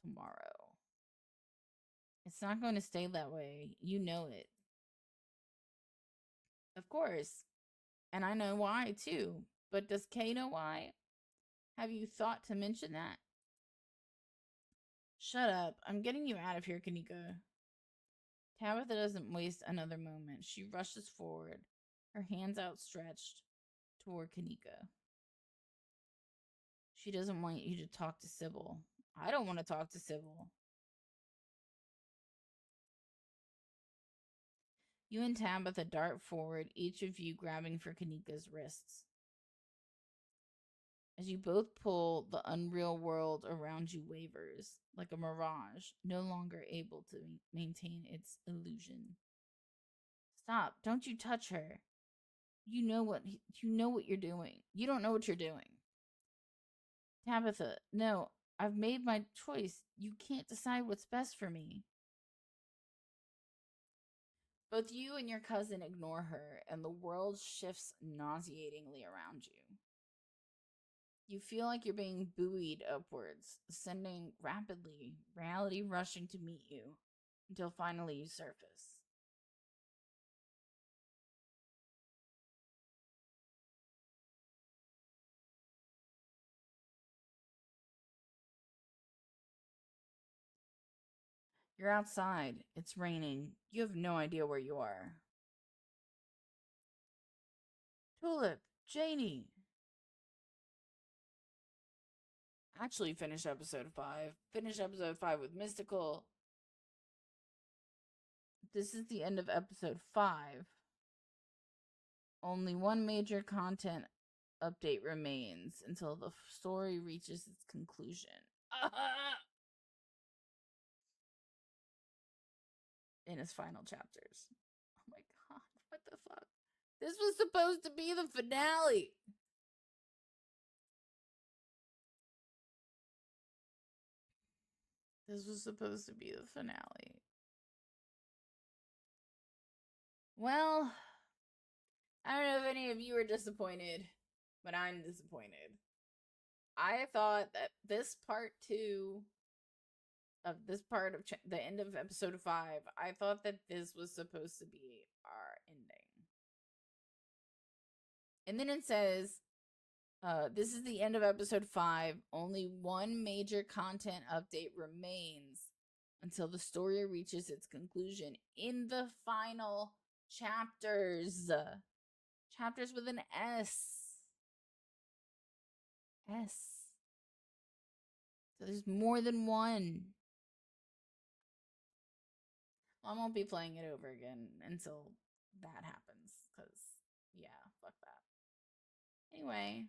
tomorrow. It's not going to stay that way. You know it. Of course. And I know why, too. But does Kay know why? Have you thought to mention that? Shut up. I'm getting you out of here, Kanika. Tabitha doesn't waste another moment. She rushes forward, her hands outstretched toward Kanika. She doesn't want you to talk to Sybil. I don't want to talk to Sybil. You and Tabitha dart forward, each of you grabbing for Kanika's wrists. As you both pull, the unreal world around you wavers, like a mirage, no longer able to maintain its illusion. Stop. Don't you touch her. You know what you're doing. You don't know what you're doing. Tabitha, no, I've made my choice. You can't decide what's best for me. Both you and your cousin ignore her, and the world shifts nauseatingly around you. You feel like you're being buoyed upwards, ascending rapidly, reality rushing to meet you, until finally you surface. You're outside. It's raining. You have no idea where you are. Tulip, Janie. Actually, finish episode 5. Finish episode 5 with Mystical. This is the end of episode 5. Only one major content update remains until the story reaches its conclusion. In its final chapters. Oh my god, what the fuck? This was supposed to be the finale. This was supposed to be the finale. Well, I don't know if any of you are disappointed, but I'm disappointed. I thought that this part 2 of this part of the end of episode 5, I thought that this was supposed to be our ending. And then it says, this is the end of episode 5. Only one major content update remains until the story reaches its conclusion in the final chapters. Chapters with an S. S. So there's more than one. I won't be playing it over again until that happens, because, yeah, fuck that. Anyway,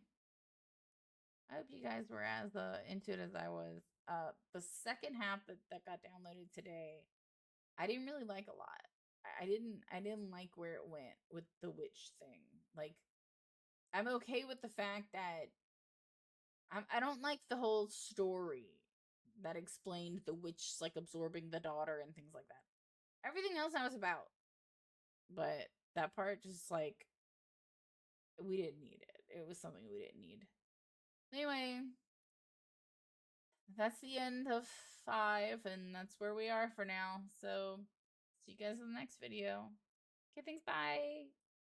I hope you guys were as into it as I was. The second half that got downloaded today, I didn't really like a lot. I didn't like where it went with the witch thing. Like, I'm okay with the fact that I don't like the whole story that explained the witch like absorbing the daughter and things like that. Everything else I was about. But that part just like we didn't need it. It was something we didn't need. Anyway, that's the end of 5, and that's where we are for now. So see you guys in the next video. Okay, thanks, bye.